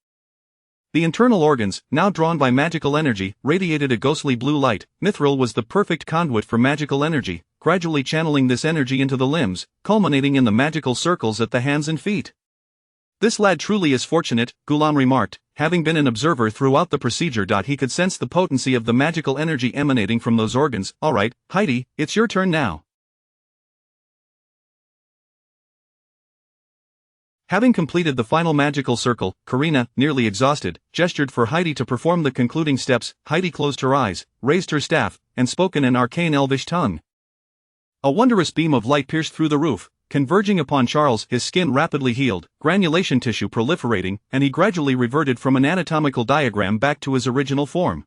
The internal organs, now drawn by magical energy, radiated a ghostly blue light. Mithril was the perfect conduit for magical energy, gradually channeling this energy into the limbs, culminating in the magical circles at the hands and feet. "This lad truly is fortunate," Ghulam remarked, having been an observer throughout the procedure. He could sense the potency of the magical energy emanating from those organs. "Alright, Heidi, it's your turn now." Having completed the final magical circle, Karina, nearly exhausted, gestured for Heidi to perform the concluding steps. Heidi closed her eyes, raised her staff, and spoke in an arcane elvish tongue. A wondrous beam of light pierced through the roof, converging upon Charles. His skin rapidly healed, granulation tissue proliferating, and he gradually reverted from an anatomical diagram back to his original form.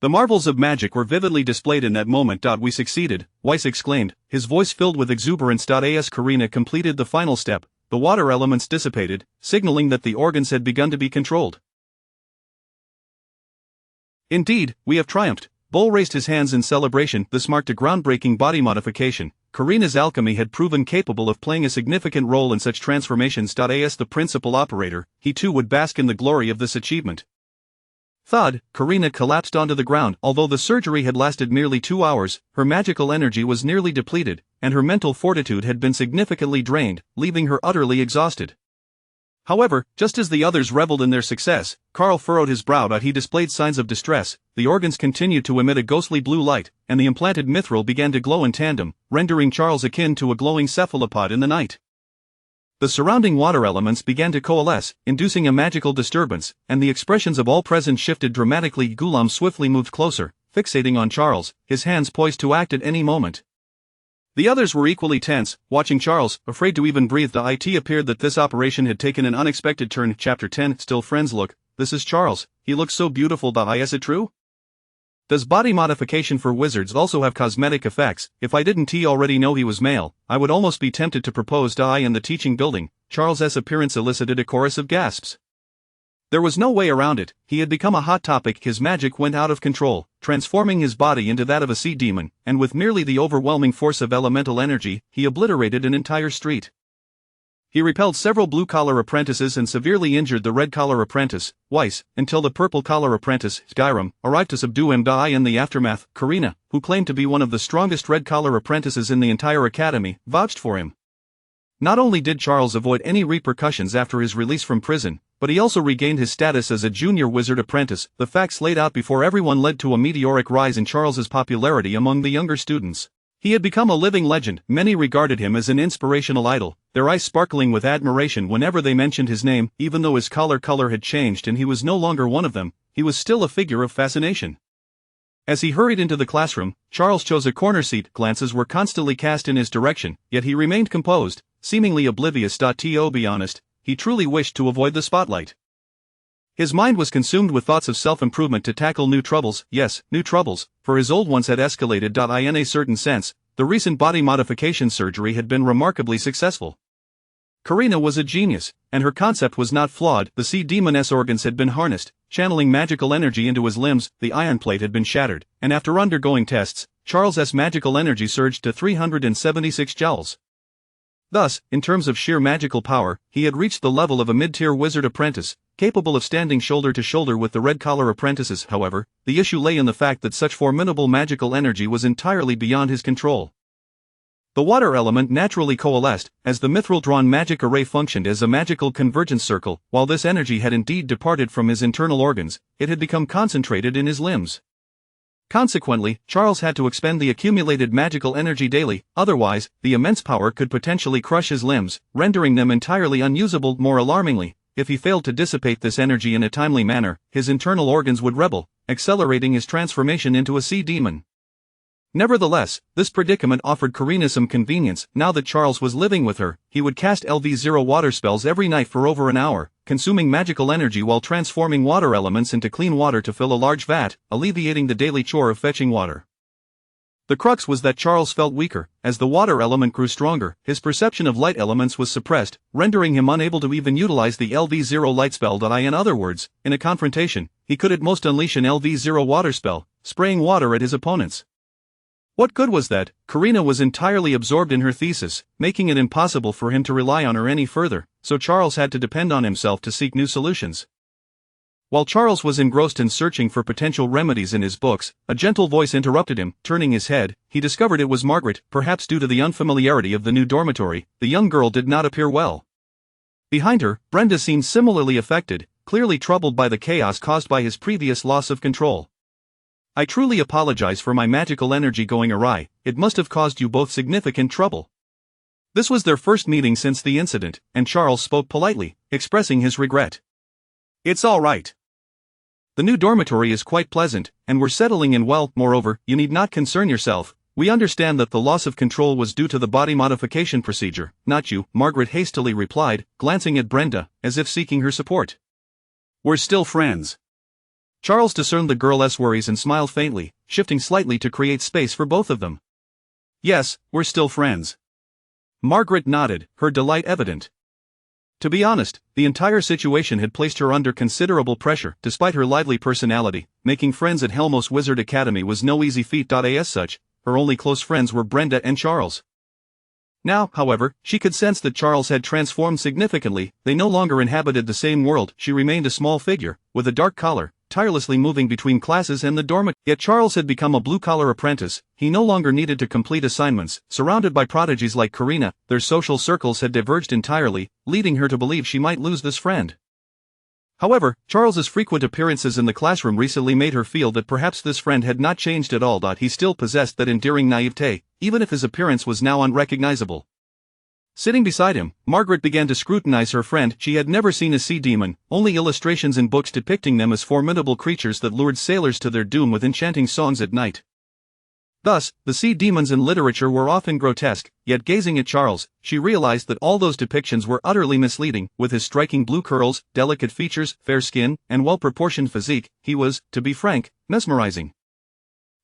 The marvels of magic were vividly displayed in that moment. "We succeeded," Weiss exclaimed, his voice filled with exuberance. As Karina completed the final step, the water elements dissipated, signaling that the organs had begun to be controlled. "Indeed, we have triumphed." Bull raised his hands in celebration. This marked a groundbreaking body modification. Karina's alchemy had proven capable of playing a significant role in such transformations. As the principal operator, he too would bask in the glory of this achievement. Thud, Karina collapsed onto the ground. Although the surgery had lasted nearly 2 hours, her magical energy was nearly depleted, and her mental fortitude had been significantly drained, leaving her utterly exhausted. However, just as the others reveled in their success, Carl furrowed his brow. He displayed signs of distress. The organs continued to emit a ghostly blue light, and the implanted mithril began to glow in tandem, rendering Charles akin to a glowing cephalopod in the night. The surrounding water elements began to coalesce, inducing a magical disturbance, and the expressions of all present shifted dramatically. Ghulam swiftly moved closer, fixating on Charles, his hands poised to act at any moment. The others were equally tense, watching Charles, afraid to even breathe. It appeared that this operation had taken an unexpected turn. Chapter 10. Still friends. Look, this is Charles, he looks so beautiful. Is it true? Does body modification for wizards also have cosmetic effects? If I didn't already know he was male, I would almost be tempted to propose. In the teaching building, Charles's appearance elicited a chorus of gasps. There was no way around it, he had become a hot topic. His magic went out of control, transforming his body into that of a sea demon, and with merely the overwhelming force of elemental energy, he obliterated an entire street. He repelled several blue-collar apprentices and severely injured the red-collar apprentice, Weiss, until the purple-collar apprentice, Skyrim, arrived to subdue him. In the aftermath, Karina, who claimed to be one of the strongest red-collar apprentices in the entire academy, vouched for him. Not only did Charles avoid any repercussions after his release from prison, but he also regained his status as a junior wizard apprentice. The facts laid out before everyone led to a meteoric rise in Charles's popularity among the younger students. He had become a living legend. Many regarded him as an inspirational idol, their eyes sparkling with admiration whenever they mentioned his name. Even though his collar had changed and he was no longer one of them, he was still a figure of fascination. As he hurried into the classroom, Charles chose a corner seat. Glances were constantly cast in his direction, yet he remained composed, seemingly oblivious. To be honest, he truly wished to avoid the spotlight. His mind was consumed with thoughts of self-improvement to tackle new troubles. Yes, new troubles, for his old ones had escalated. In a certain sense, the recent body modification surgery had been remarkably successful. Karina was a genius, and her concept was not flawed. The sea demoness organs had been harnessed, channeling magical energy into his limbs. The iron plate had been shattered, and after undergoing tests, Charles's magical energy surged to 376 joules. Thus, in terms of sheer magical power, he had reached the level of a mid-tier wizard apprentice, capable of standing shoulder to shoulder with the red-collar apprentices. However, the issue lay in the fact that such formidable magical energy was entirely beyond his control. The water element naturally coalesced, as the mithril-drawn magic array functioned as a magical convergence circle. While this energy had indeed departed from his internal organs, it had become concentrated in his limbs. Consequently, Charles had to expend the accumulated magical energy daily, otherwise, the immense power could potentially crush his limbs, rendering them entirely unusable. More alarmingly, if he failed to dissipate this energy in a timely manner, his internal organs would rebel, accelerating his transformation into a sea demon. Nevertheless, this predicament offered Karina some convenience. Now that Charles was living with her, he would cast LV0 water spells every night for over an hour, consuming magical energy while transforming water elements into clean water to fill a large vat, alleviating the daily chore of fetching water. The crux was that Charles felt weaker. As the water element grew stronger, his perception of light elements was suppressed, rendering him unable to even utilize the LV0 light spell. In other words, in a confrontation, he could at most unleash an LV0 water spell, spraying water at his opponents. What good was that? Karina was entirely absorbed in her thesis, making it impossible for him to rely on her any further, so Charles had to depend on himself to seek new solutions. While Charles was engrossed in searching for potential remedies in his books, a gentle voice interrupted him. Turning his head, he discovered it was Margaret. Perhaps due to the unfamiliarity of the new dormitory, the young girl did not appear well. Behind her, Brenda seemed similarly affected, clearly troubled by the chaos caused by his previous loss of control. I truly apologize for my magical energy going awry. It must have caused you both significant trouble. This was their first meeting since the incident, and Charles spoke politely, expressing his regret. It's all right. The new dormitory is quite pleasant, and we're settling in well. Moreover, you need not concern yourself. We understand that the loss of control was due to the body modification procedure, not you, Margaret hastily replied, glancing at Brenda, as if seeking her support. We're still friends. Charles discerned the girl's worries and smiled faintly, shifting slightly to create space for both of them. Yes, we're still friends. Margaret nodded, her delight evident. To be honest, the entire situation had placed her under considerable pressure. Despite her lively personality, making friends at Helmos Wizard Academy was no easy feat. As such, her only close friends were Brenda and Charles. Now, however, she could sense that Charles had transformed significantly. They no longer inhabited the same world. She remained a small figure, with a dark collar, tirelessly moving between classes and the dormitory. Yet Charles had become a blue-collar apprentice. He no longer needed to complete assignments. Surrounded by prodigies like Karina, their social circles had diverged entirely, leading her to believe she might lose this friend. However, Charles's frequent appearances in the classroom recently made her feel that perhaps this friend had not changed at all. He still possessed that endearing naivete, even if his appearance was now unrecognizable. Sitting beside him, Margaret began to scrutinize her friend. She had never seen a sea demon, only illustrations in books depicting them as formidable creatures that lured sailors to their doom with enchanting songs at night. Thus, the sea demons in literature were often grotesque, yet gazing at Charles, she realized that all those depictions were utterly misleading. With his striking blue curls, delicate features, fair skin, and well-proportioned physique, he was, to be frank, mesmerizing.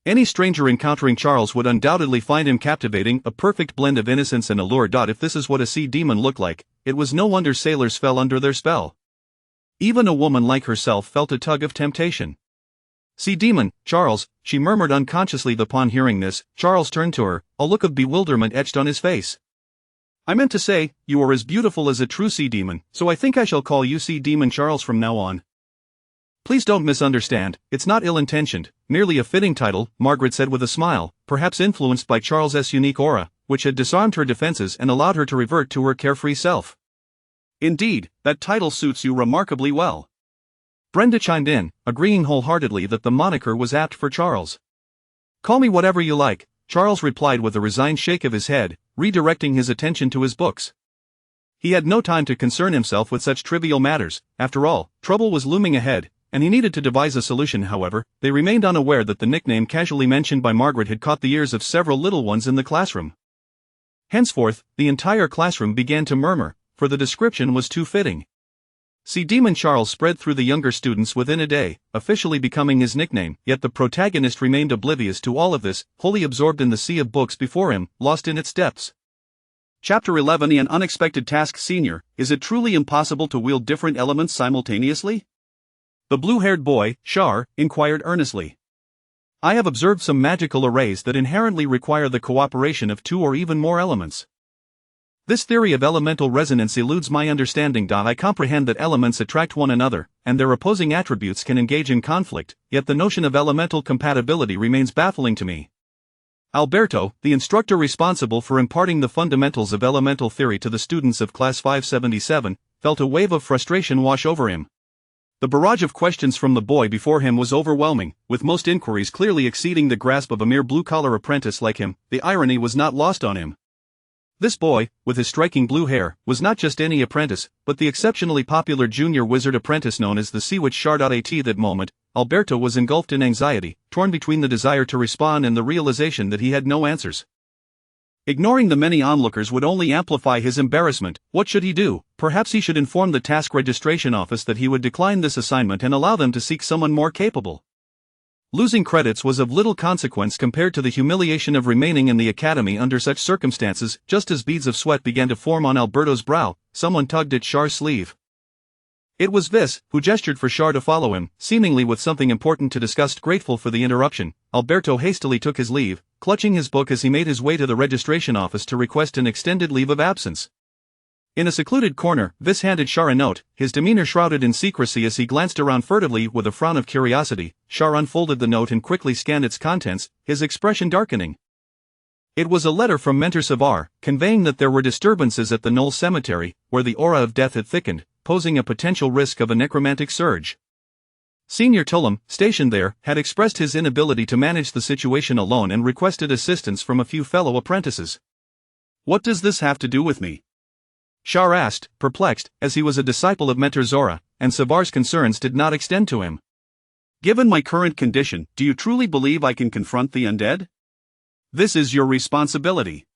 Any stranger encountering Charles would undoubtedly find him captivating, a perfect blend of innocence and allure. If this is what a sea demon looked like, it was no wonder sailors fell under their spell. Even a woman like herself felt a tug of temptation. Sea demon, Charles, she murmured unconsciously. Upon hearing this, Charles turned to her, a look of bewilderment etched on his face. I meant to say, you are as beautiful as a true sea demon, so I think I shall call you Sea Demon Charles from now on. Please don't misunderstand, it's not ill-intentioned, merely a fitting title, Margaret said with a smile, perhaps influenced by Charles's unique aura, which had disarmed her defenses and allowed her to revert to her carefree self. Indeed, that title suits you remarkably well. Brenda chimed in, agreeing wholeheartedly that the moniker was apt for Charles. Call me whatever you like, Charles replied with a resigned shake of his head, redirecting his attention to his books. He had no time to concern himself with such trivial matters. After all, trouble was looming ahead, and he needed to devise a solution. However, they remained unaware that the nickname casually mentioned by Margaret had caught the ears of several little ones in the classroom. Henceforth, the entire classroom began to murmur, for the description was too fitting. Sea Demon Charles spread through the younger students within a day, officially becoming his nickname. Yet the protagonist remained oblivious to all of this, wholly absorbed in the sea of books before him, lost in its depths. Chapter 11: An Unexpected Task. Senior, is it truly impossible to wield different elements simultaneously? The blue-haired boy, Shar, inquired earnestly. I have observed some magical arrays that inherently require the cooperation of two or even more elements. This theory of elemental resonance eludes my understanding. I comprehend that elements attract one another, and their opposing attributes can engage in conflict, yet the notion of elemental compatibility remains baffling to me. Alberto, the instructor responsible for imparting the fundamentals of elemental theory to the students of Class 577, felt a wave of frustration wash over him. The barrage of questions from the boy before him was overwhelming, with most inquiries clearly exceeding the grasp of a mere blue-collar apprentice like him. The irony was not lost on him. This boy, with his striking blue hair, was not just any apprentice, but the exceptionally popular junior wizard apprentice known as the Sea Witch Char.at. That moment, Alberto was engulfed in anxiety, torn between the desire to respond and the realization that he had no answers. Ignoring the many onlookers would only amplify his embarrassment. What should he do? Perhaps he should inform the task registration office that he would decline this assignment and allow them to seek someone more capable. Losing credits was of little consequence compared to the humiliation of remaining in the academy under such circumstances. Just as beads of sweat began to form on Alberto's brow, someone tugged at Char's sleeve. It was Vis, who gestured for Char to follow him, seemingly with something important to discuss. Grateful for the interruption, Alberto hastily took his leave, clutching his book as he made his way to the registration office to request an extended leave of absence. In a secluded corner, Vis handed Char a note, his demeanor shrouded in secrecy as he glanced around furtively with a frown of curiosity. Char unfolded the note and quickly scanned its contents, his expression darkening. It was a letter from Mentor Savar, conveying that there were disturbances at the Knoll Cemetery, where the aura of death had thickened, posing a potential risk of a necromantic surge. Senior Tullum, stationed there, had expressed his inability to manage the situation alone and requested assistance from a few fellow apprentices. "What does this have to do with me?" Char asked, perplexed, as he was a disciple of Mentor Zora, and Savar's concerns did not extend to him. "Given my current condition, do you truly believe I can confront the undead? This is your responsibility."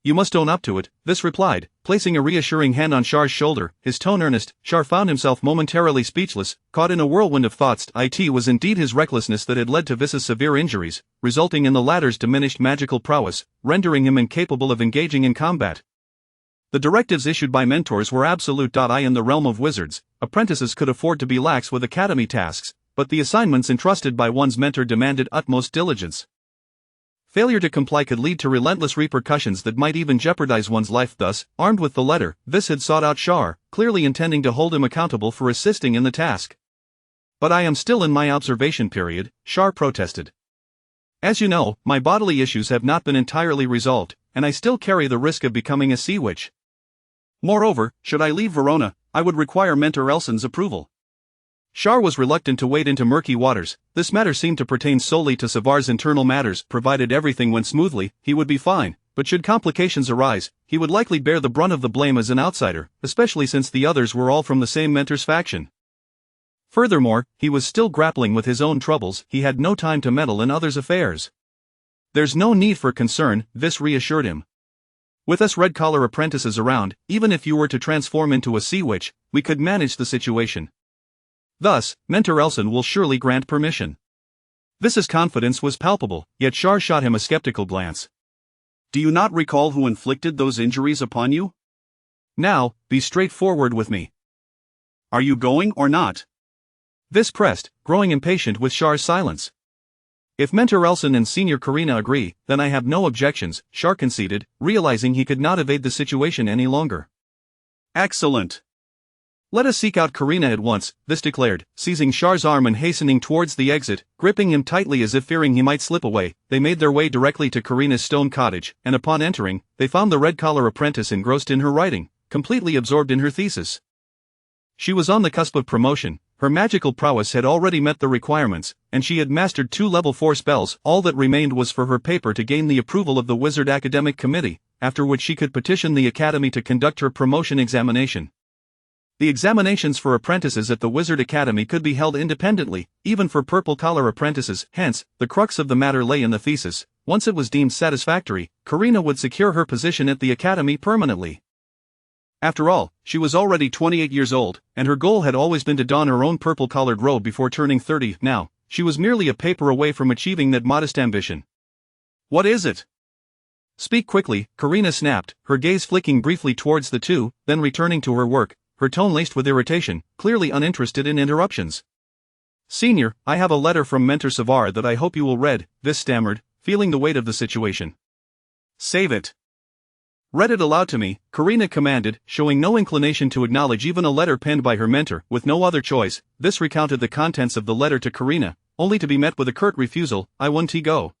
"You must own up to it," Vis replied, placing a reassuring hand on Char's shoulder, his tone earnest. Char found himself momentarily speechless, caught in a whirlwind of thoughts. It was indeed his recklessness that had led to Vis's severe injuries, resulting in the latter's diminished magical prowess, rendering him incapable of engaging in combat. The directives issued by mentors were absolute. In the realm of wizards, apprentices could afford to be lax with academy tasks, but the assignments entrusted by one's mentor demanded utmost diligence. Failure to comply could lead to relentless repercussions that might even jeopardize one's life. Thus, armed with the letter, Vis had sought out Char, clearly intending to hold him accountable for assisting in the task. "But I am still in my observation period," Char protested. "As you know, my bodily issues have not been entirely resolved, and I still carry the risk of becoming a sea witch. Moreover, should I leave Verona, I would require Mentor Elson's approval." Char was reluctant to wade into murky waters. This matter seemed to pertain solely to Savar's internal matters. Provided everything went smoothly, he would be fine, but should complications arise, he would likely bear the brunt of the blame as an outsider, especially since the others were all from the same mentor's faction. Furthermore, he was still grappling with his own troubles. He had no time to meddle in others' affairs. "There's no need for concern," Vis reassured him. "With us red-collar apprentices around, even if you were to transform into a sea witch, we could manage the situation. Thus, Mentor Elson will surely grant permission." Vis's confidence was palpable, yet Char shot him a skeptical glance. "Do you not recall who inflicted those injuries upon you? Now, be straightforward with me. Are you going or not?" Vis pressed, growing impatient with Char's silence. "If Mentor Elson and Senior Karina agree, then I have no objections," Char conceded, realizing he could not evade the situation any longer. "Excellent. Let us seek out Karina at once," Vis declared, seizing Char's arm and hastening towards the exit. Gripping him tightly as if fearing he might slip away, they made their way directly to Karina's stone cottage, and upon entering, they found the red-collar apprentice engrossed in her writing, completely absorbed in her thesis. She was on the cusp of promotion, her magical prowess had already met the requirements, and she had mastered 2 level 4 spells. All that remained was for her paper to gain the approval of the Wizard Academic Committee, after which she could petition the Academy to conduct her promotion examination. The examinations for apprentices at the Wizard Academy could be held independently, even for purple-collar apprentices. Hence, the crux of the matter lay in the thesis. Once it was deemed satisfactory, Karina would secure her position at the Academy permanently. After all, she was already 28 years old, and her goal had always been to don her own purple-collared robe before turning 30. Now, she was merely a paper away from achieving that modest ambition. "What is it?" "Speak quickly," Karina snapped, her gaze flicking briefly towards the two, then returning to her work, her tone laced with irritation, clearly uninterested in interruptions. "Senior, I have a letter from Mentor Savar that I hope you will read," Vis stammered, feeling the weight of the situation. "Save it. Read it aloud to me," Karina commanded, showing no inclination to acknowledge even a letter penned by her mentor. With no other choice, Vis recounted the contents of the letter to Karina, only to be met with a curt refusal. "I won't go."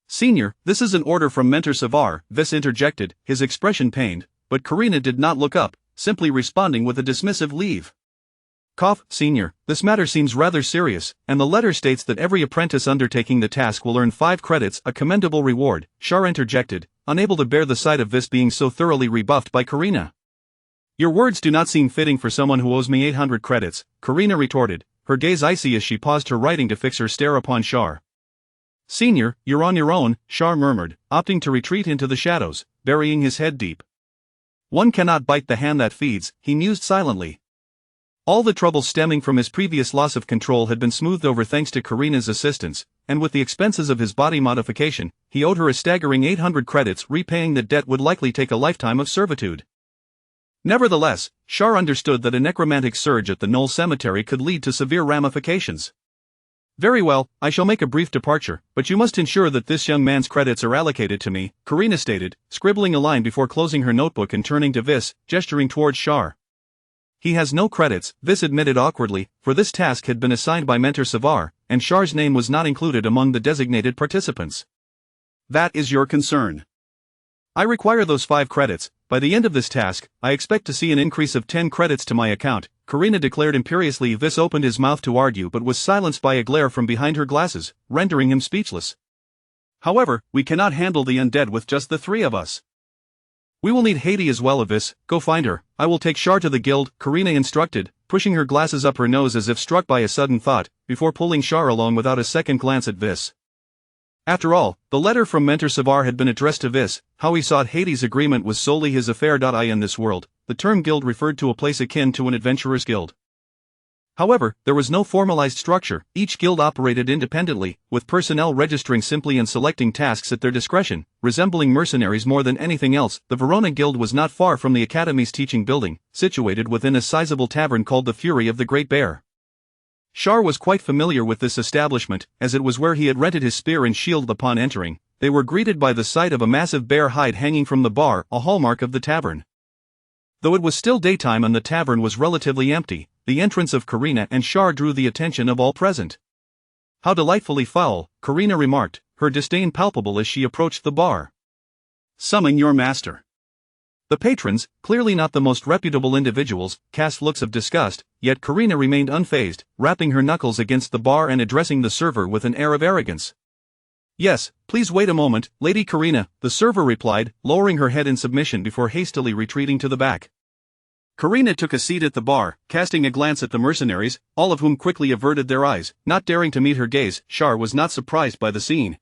Senior, this is an order from Mentor Savar, Vis interjected, his expression pained, but Karina did not look up, simply responding with a dismissive leave. Cough, Senior, this matter seems rather serious, and the letter states that every apprentice undertaking the task will earn 5 credits, a commendable reward, Shar interjected, unable to bear the sight of Vis being so thoroughly rebuffed by Karina. Your words do not seem fitting for someone who owes me 800 credits, Karina retorted, her gaze icy as she paused her writing to fix her stare upon Shar. Senior, you're on your own, Shar murmured, opting to retreat into the shadows, burying his head deep. One cannot bite the hand that feeds, he mused silently. All the trouble stemming from his previous loss of control had been smoothed over thanks to Karina's assistance, and with the expenses of his body modification, he owed her a staggering 800 credits. Repaying the debt would likely take a lifetime of servitude. Nevertheless, Shar understood that a necromantic surge at the Knoll Cemetery could lead to severe ramifications. Very well, I shall make a brief departure, but you must ensure that this young man's credits are allocated to me, Karina stated, scribbling a line before closing her notebook and turning to Vis, gesturing towards Shar. He has no credits, Vis admitted awkwardly, for this task had been assigned by Mentor Savar, and Shar's name was not included among the designated participants. That is your concern. I require those 5 credits. By the end of this task, I expect to see an increase of 10 credits to my account, Karina declared imperiously. Vis opened his mouth to argue but was silenced by a glare from behind her glasses, rendering him speechless. However, we cannot handle the undead with just the 3 of us. We will need Haiti as well. Vis, go find her. I will take Shar to the guild, Karina instructed, pushing her glasses up her nose as if struck by a sudden thought, before pulling Shar along without a second glance at Vis. After all, the letter from Mentor Savar had been addressed to Vis. How he sought Haiti's agreement was solely his affair. In this world, the term guild referred to a place akin to an adventurer's guild. However, there was no formalized structure, each guild operated independently, with personnel registering simply and selecting tasks at their discretion, resembling mercenaries more than anything else. The Verona Guild was not far from the Academy's teaching building, situated within a sizable tavern called the Fury of the Great Bear. Shar was quite familiar with this establishment, as it was where he had rented his spear and shield. Upon entering, they were greeted by the sight of a massive bear hide hanging from the bar, a hallmark of the tavern. Though it was still daytime and the tavern was relatively empty, the entrance of Karina and Shar drew the attention of all present. How delightfully foul, Karina remarked, her disdain palpable as she approached the bar. Summon your master. The patrons, clearly not the most reputable individuals, cast looks of disgust, yet Karina remained unfazed, rapping her knuckles against the bar and addressing the server with an air of arrogance. Yes, please wait a moment, Lady Karina, the server replied, lowering her head in submission before hastily retreating to the back. Karina took a seat at the bar, casting a glance at the mercenaries, all of whom quickly averted their eyes, not daring to meet her gaze. Shar was not surprised by the scene.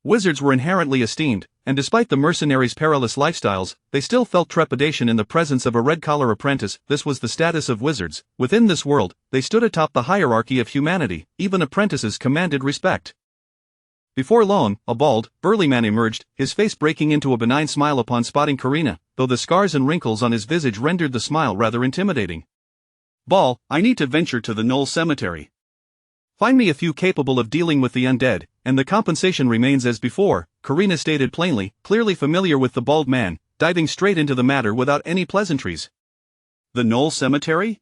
Wizards were inherently esteemed, and despite the mercenaries' perilous lifestyles, they still felt trepidation in the presence of a red-collar apprentice. This was the status of wizards. Within this world, they stood atop the hierarchy of humanity. Even apprentices commanded respect. Before long, a bald, burly man emerged, his face breaking into a benign smile upon spotting Karina, though the scars and wrinkles on his visage rendered the smile rather intimidating. Ball, I need to venture to the Knoll Cemetery. Find me a few capable of dealing with the undead, and the compensation remains as before, Karina stated plainly, clearly familiar with the bald man, diving straight into the matter without any pleasantries. The Knoll Cemetery?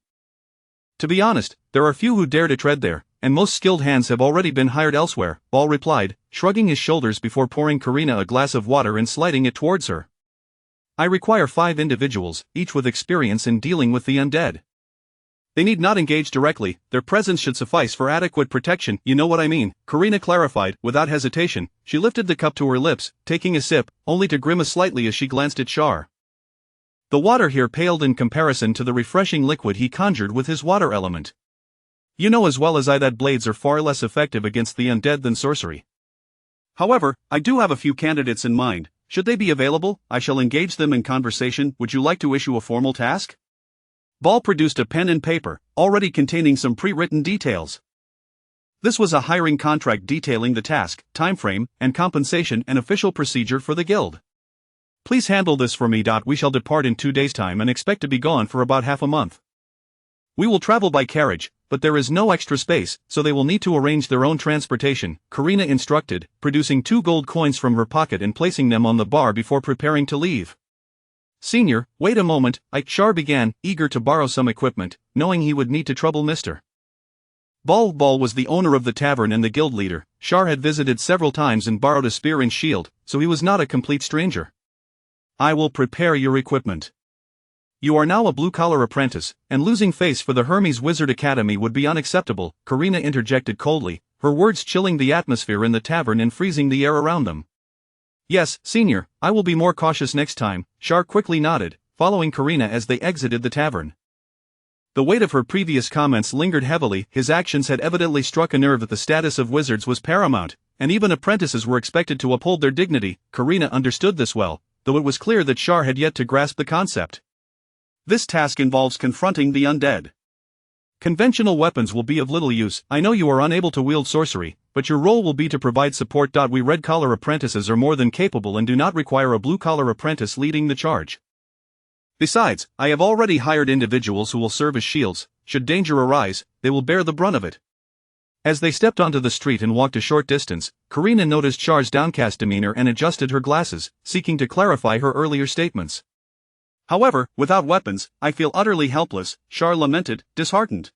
To be honest, there are few who dare to tread there, and most skilled hands have already been hired elsewhere, Ball replied, shrugging his shoulders before pouring Karina a glass of water and sliding it towards her. I require 5 individuals, each with experience in dealing with the undead. They need not engage directly, their presence should suffice for adequate protection. You know what I mean, Karina clarified, without hesitation. She lifted the cup to her lips, taking a sip, only to grimace slightly as she glanced at Shar. The water here paled in comparison to the refreshing liquid he conjured with his water element. You know as well as I that blades are far less effective against the undead than sorcery. However, I do have a few candidates in mind. Should they be available, I shall engage them in conversation. Would you like to issue a formal task? Ball produced a pen and paper, already containing some pre-written details. This was a hiring contract detailing the task, timeframe, and compensation and official procedure for the guild. Please handle this for me. We shall depart in 2 days' time and expect to be gone for about half a month. We will travel by carriage, but there is no extra space, so they will need to arrange their own transportation, Karina instructed, producing 2 gold coins from her pocket and placing them on the bar before preparing to leave. Senior, wait a moment, Shar began, eager to borrow some equipment, knowing he would need to trouble Mr. Bal was the owner of the tavern and the guild leader. Shar had visited several times and borrowed a spear and shield, so he was not a complete stranger. I will prepare your equipment. You are now a blue-collar apprentice, and losing face for the Hermes Wizard Academy would be unacceptable, Karina interjected coldly, her words chilling the atmosphere in the tavern and freezing the air around them. Yes, senior, I will be more cautious next time, Shar quickly nodded, following Karina as they exited the tavern. The weight of her previous comments lingered heavily. His actions had evidently struck a nerve that the status of wizards was paramount, and even apprentices were expected to uphold their dignity. Karina understood this well, though it was clear that Shar had yet to grasp the concept. This task involves confronting the undead. Conventional weapons will be of little use. I know you are unable to wield sorcery, but your role will be to provide support. We red-collar apprentices are more than capable and do not require a blue-collar apprentice leading the charge. Besides, I have already hired individuals who will serve as shields. Should danger arise, they will bear the brunt of it. As they stepped onto the street and walked a short distance, Karina noticed Shar's downcast demeanor and adjusted her glasses, seeking to clarify her earlier statements. However, without weapons, I feel utterly helpless, Shar lamented, disheartened.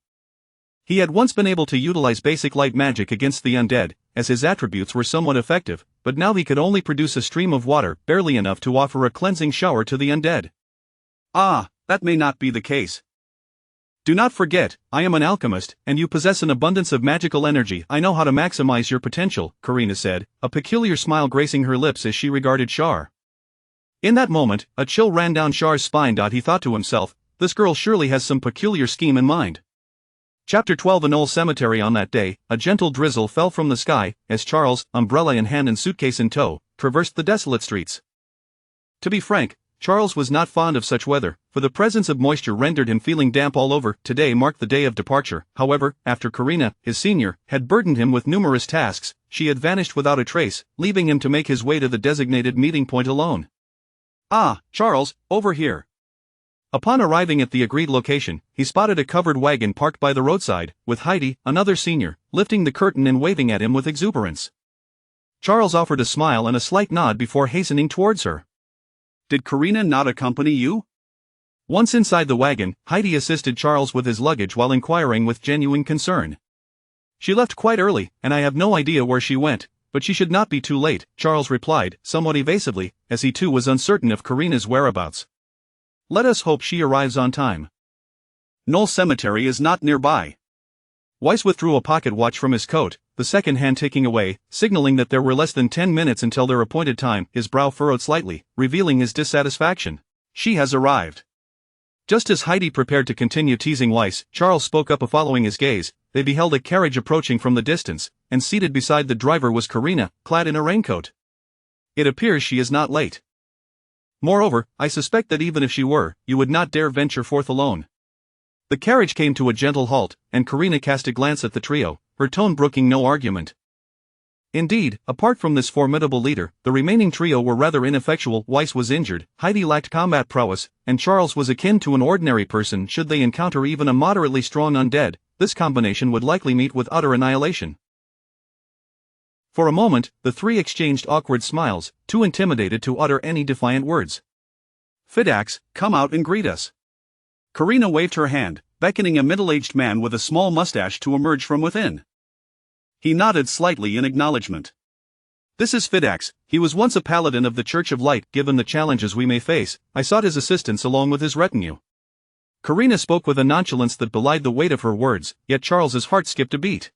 He had once been able to utilize basic light magic against the undead, as his attributes were somewhat effective, but now he could only produce a stream of water, barely enough to offer a cleansing shower to the undead. Ah, that may not be the case. Do not forget, I am an alchemist, and you possess an abundance of magical energy. I know how to maximize your potential, Karina said, a peculiar smile gracing her lips as she regarded Shar. In that moment, a chill ran down Shar's spine. He thought to himself, this girl surely has some peculiar scheme in mind. Chapter 12. In Old Cemetery. On that day, a gentle drizzle fell from the sky, as Charles, umbrella in hand and suitcase in tow, traversed the desolate streets. To be frank, Charles was not fond of such weather, for the presence of moisture rendered him feeling damp all over. Today marked the day of departure. However, after Karina, his senior, had burdened him with numerous tasks, she had vanished without a trace, leaving him to make his way to the designated meeting point alone. Ah, Charles, over here. Upon arriving at the agreed location, he spotted a covered wagon parked by the roadside, with Heidi, another senior, lifting the curtain and waving at him with exuberance. Charles offered a smile and a slight nod before hastening towards her. Did Karina not accompany you? Once inside the wagon, Heidi assisted Charles with his luggage while inquiring with genuine concern. She left quite early, and I have no idea where she went, but she should not be too late, Charles replied, somewhat evasively, as he too was uncertain of Karina's whereabouts. Let us hope she arrives on time. Knoll Cemetery is not nearby. Weiss withdrew a pocket watch from his coat, the second hand ticking away, signaling that there were less than 10 minutes until their appointed time. His brow furrowed slightly, revealing his dissatisfaction. She has arrived. Just as Heidi prepared to continue teasing Weiss, Charles spoke up. Following his gaze, they beheld a carriage approaching from the distance, and seated beside the driver was Karina, clad in a raincoat. It appears she is not late. Moreover, I suspect that even if she were, you would not dare venture forth alone. The carriage came to a gentle halt, and Karina cast a glance at the trio, her tone brooking no argument. Indeed, apart from this formidable leader, the remaining trio were rather ineffectual. Weiss was injured, Heidi lacked combat prowess, and Charles was akin to an ordinary person. Should they encounter even a moderately strong undead, this combination would likely meet with utter annihilation. For a moment, the three exchanged awkward smiles, too intimidated to utter any defiant words. Fidax, come out and greet us. Karina waved her hand, beckoning a middle-aged man with a small mustache to emerge from within. He nodded slightly in acknowledgement. This is Fidax. He was once a paladin of the Church of Light. Given the challenges we may face, I sought his assistance along with his retinue. Karina spoke with a nonchalance that belied the weight of her words, yet Charles's heart skipped a beat.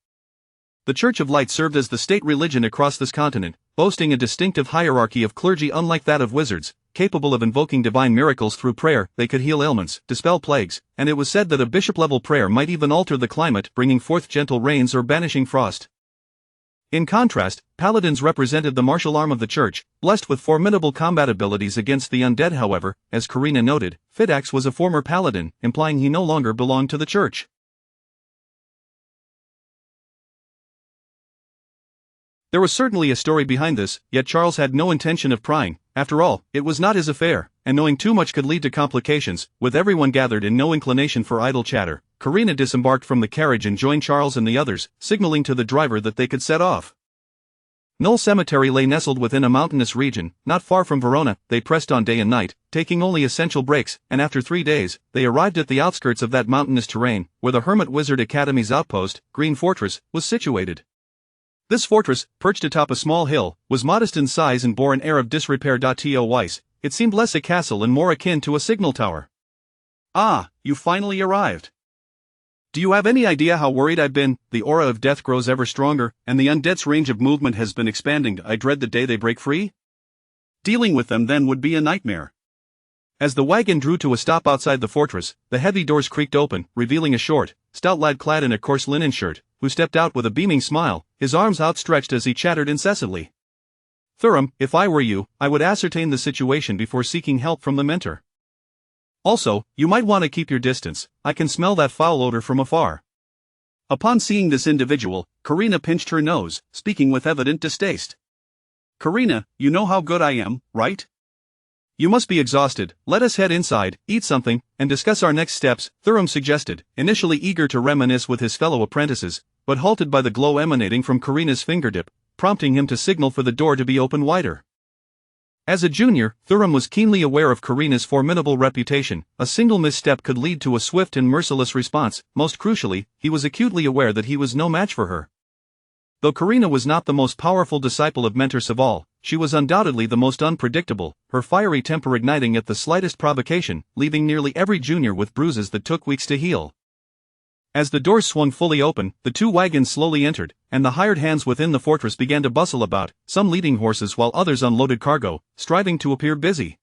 The Church of Light served as the state religion across this continent, boasting a distinctive hierarchy of clergy unlike that of wizards, capable of invoking divine miracles through prayer. They could heal ailments, dispel plagues, and it was said that a bishop-level prayer might even alter the climate, bringing forth gentle rains or banishing frost. In contrast, paladins represented the martial arm of the church, blessed with formidable combat abilities against the undead. However, as Karina noted, Fidax was a former paladin, implying he no longer belonged to the church. There was certainly a story behind this, yet Charles had no intention of prying. After all, it was not his affair, and knowing too much could lead to complications. With everyone gathered and no inclination for idle chatter, Karina disembarked from the carriage and joined Charles and the others, signaling to the driver that they could set off. Knoll Cemetery lay nestled within a mountainous region, not far from Verona. They pressed on day and night, taking only essential breaks, and after 3 days, they arrived at the outskirts of that mountainous terrain, where the Hermit Wizard Academy's outpost, Green Fortress, was situated. This fortress, perched atop a small hill, was modest in size and bore an air of disrepair. To Weiss, it seemed less a castle and more akin to a signal tower. "Ah, you finally arrived. Do you have any idea how worried I've been? The aura of death grows ever stronger, and the undead's range of movement has been expanding. I dread the day they break free. Dealing with them then would be a nightmare." As the wagon drew to a stop outside the fortress, the heavy doors creaked open, revealing a short, stout lad clad in a coarse linen shirt, who stepped out with a beaming smile, his arms outstretched as he chattered incessantly. "Thurum, if I were you, I would ascertain the situation before seeking help from the mentor. Also, you might want to keep your distance. I can smell that foul odor from afar." Upon seeing this individual, Karina pinched her nose, speaking with evident distaste. "Karina, you know how good I am, right? You must be exhausted. Let us head inside, eat something, and discuss our next steps," Thurum suggested, initially eager to reminisce with his fellow apprentices, but halted by the glow emanating from Karina's fingertip, prompting him to signal for the door to be opened wider. As a junior, Thurum was keenly aware of Karina's formidable reputation. A single misstep could lead to a swift and merciless response. Most crucially, he was acutely aware that he was no match for her. Though Karina was not the most powerful disciple of Mentor Saval, she was undoubtedly the most unpredictable, her fiery temper igniting at the slightest provocation, leaving nearly every junior with bruises that took weeks to heal. As the doors swung fully open, the 2 wagons slowly entered, and the hired hands within the fortress began to bustle about, some leading horses while others unloaded cargo, striving to appear busy.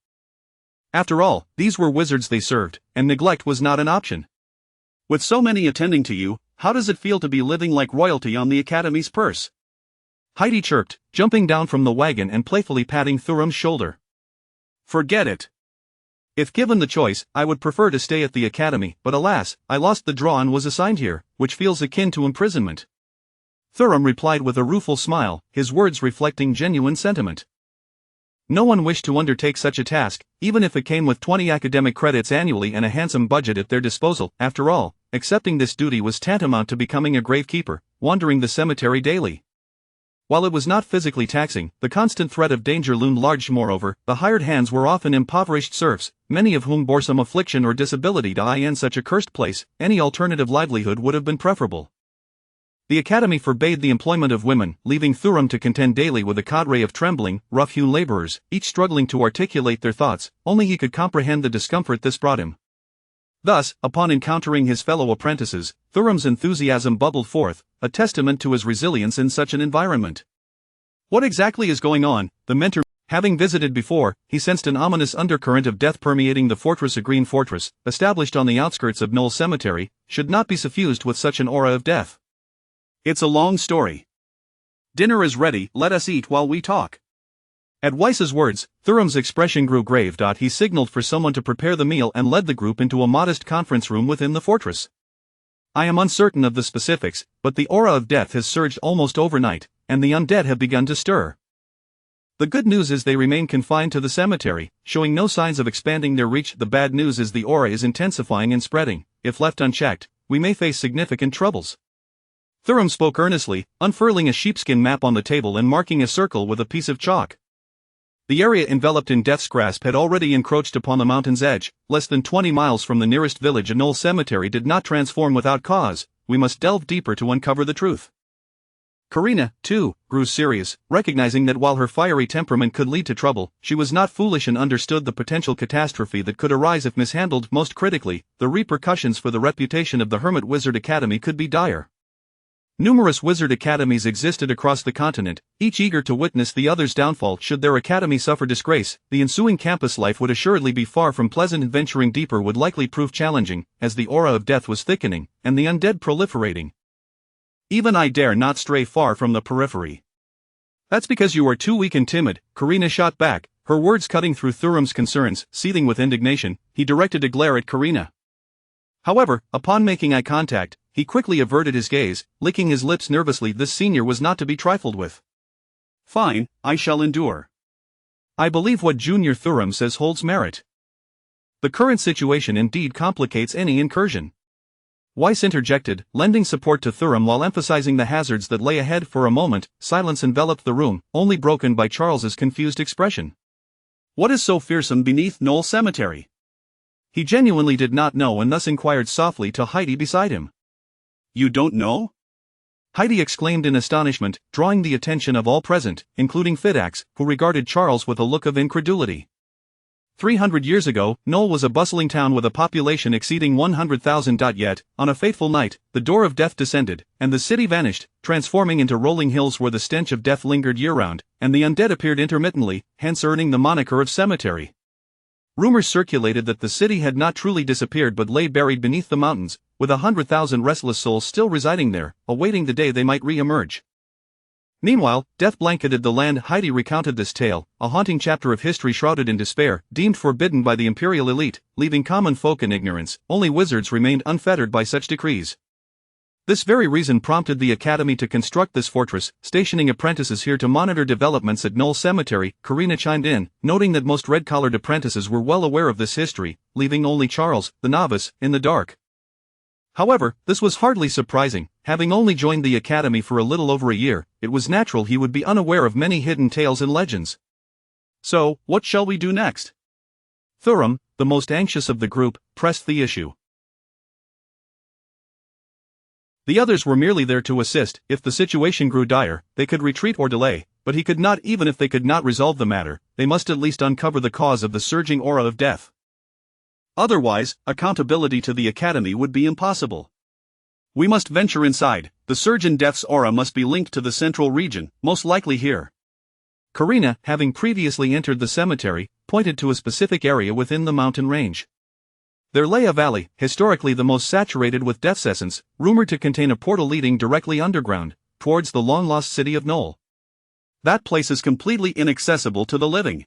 After all, these were wizards they served, and neglect was not an option. "With so many attending to you, how does it feel to be living like royalty on the Academy's purse?" Heidi chirped, jumping down from the wagon and playfully patting Thurum's shoulder. "Forget it. If given the choice, I would prefer to stay at the Academy, but alas, I lost the draw and was assigned here, which feels akin to imprisonment." Thurum replied with a rueful smile, his words reflecting genuine sentiment. No one wished to undertake such a task, even if it came with 20 academic credits annually and a handsome budget at their disposal. After all, accepting this duty was tantamount to becoming a gravekeeper, wandering the cemetery daily. While it was not physically taxing, the constant threat of danger loomed large. Moreover, the hired hands were often impoverished serfs, many of whom bore some affliction or disability. In such a cursed place, any alternative livelihood would have been preferable. The Academy forbade the employment of women, leaving Thurum to contend daily with a cadre of trembling, rough-hewn laborers, each struggling to articulate their thoughts. Only he could comprehend the discomfort this brought him. Thus, upon encountering his fellow apprentices, Thurum's enthusiasm bubbled forth, a testament to his resilience in such an environment. "What exactly is going on?" The mentor, having visited before, he sensed an ominous undercurrent of death permeating the fortress. A Green Fortress, established on the outskirts of Knoll Cemetery, should not be suffused with such an aura of death. "It's a long story. Dinner is ready, let us eat while we talk." At Weiss's words, Thurum's expression grew grave. He signaled for someone to prepare the meal and led the group into a modest conference room within the fortress. "I am uncertain of the specifics, but the aura of death has surged almost overnight, and the undead have begun to stir. The good news is they remain confined to the cemetery, showing no signs of expanding their reach. The bad news is the aura is intensifying and spreading. If left unchecked, we may face significant troubles." Thurum spoke earnestly, unfurling a sheepskin map on the table and marking a circle with a piece of chalk. The area enveloped in death's grasp had already encroached upon the mountain's edge. Less than 20 miles from the nearest village, a Knoll Cemetery did not transform without cause. We must delve deeper to uncover the truth. Karina, too, grew serious, recognizing that while her fiery temperament could lead to trouble, she was not foolish and understood the potential catastrophe that could arise if mishandled. Most critically, the repercussions for the reputation of the Hermit Wizard Academy could be dire. Numerous wizard academies existed across the continent, each eager to witness the other's downfall. Should their academy suffer disgrace, the ensuing campus life would assuredly be far from pleasant, and venturing deeper would likely prove challenging, as the aura of death was thickening, and the undead proliferating. "Even I dare not stray far from the periphery." "That's because you are too weak and timid," Karina shot back, her words cutting through Thurum's concerns. Seething with indignation, he directed a glare at Karina. However, upon making eye contact, he quickly averted his gaze, licking his lips nervously. This senior was not to be trifled with. "Fine, I shall endure. I believe what Junior Thurum says holds merit. The current situation indeed complicates any incursion. Weiss interjected, lending support to Thuram while emphasizing the hazards that lay ahead. For a moment, silence enveloped the room, only broken by Charles's confused expression. What is so fearsome beneath Knoll Cemetery? He genuinely did not know and thus inquired softly to Heidi beside him. You don't know? Heidi exclaimed in astonishment, drawing the attention of all present, including Fidax, who regarded Charles with a look of incredulity. 300 years ago, Knoll was a bustling town with a population exceeding 100,000. Yet, on a fateful night, the door of death descended, and the city vanished, transforming into rolling hills where the stench of death lingered year-round, and the undead appeared intermittently, hence earning the moniker of cemetery. Rumors circulated that the city had not truly disappeared but lay buried beneath the mountains, with 100,000 restless souls still residing there, awaiting the day they might re-emerge. Meanwhile, death blanketed the land. Heidi recounted this tale, a haunting chapter of history shrouded in despair, deemed forbidden by the imperial elite, leaving common folk in ignorance. Only wizards remained unfettered by such decrees. This very reason prompted the Academy to construct this fortress, stationing apprentices here to monitor developments at Knoll Cemetery. Karina chimed in, noting that most red-collared apprentices were well aware of this history, leaving only Charles, the novice, in the dark. However, this was hardly surprising. Having only joined the Academy for a little over a year, it was natural he would be unaware of many hidden tales and legends. So, what shall we do next? Thuram, the most anxious of the group, pressed the issue. The others were merely there to assist. If the situation grew dire, they could retreat or delay, but he could not. Even if they could not resolve the matter, they must at least uncover the cause of the surging aura of death. Otherwise, accountability to the Academy would be impossible. We must venture inside. The surge in death's aura must be linked to the central region, most likely here. Karina, having previously entered the cemetery, pointed to a specific area within the mountain range. There lay a valley, historically the most saturated with death's essence, rumored to contain a portal leading directly underground, towards the long-lost city of Knoll. That place is completely inaccessible to the living.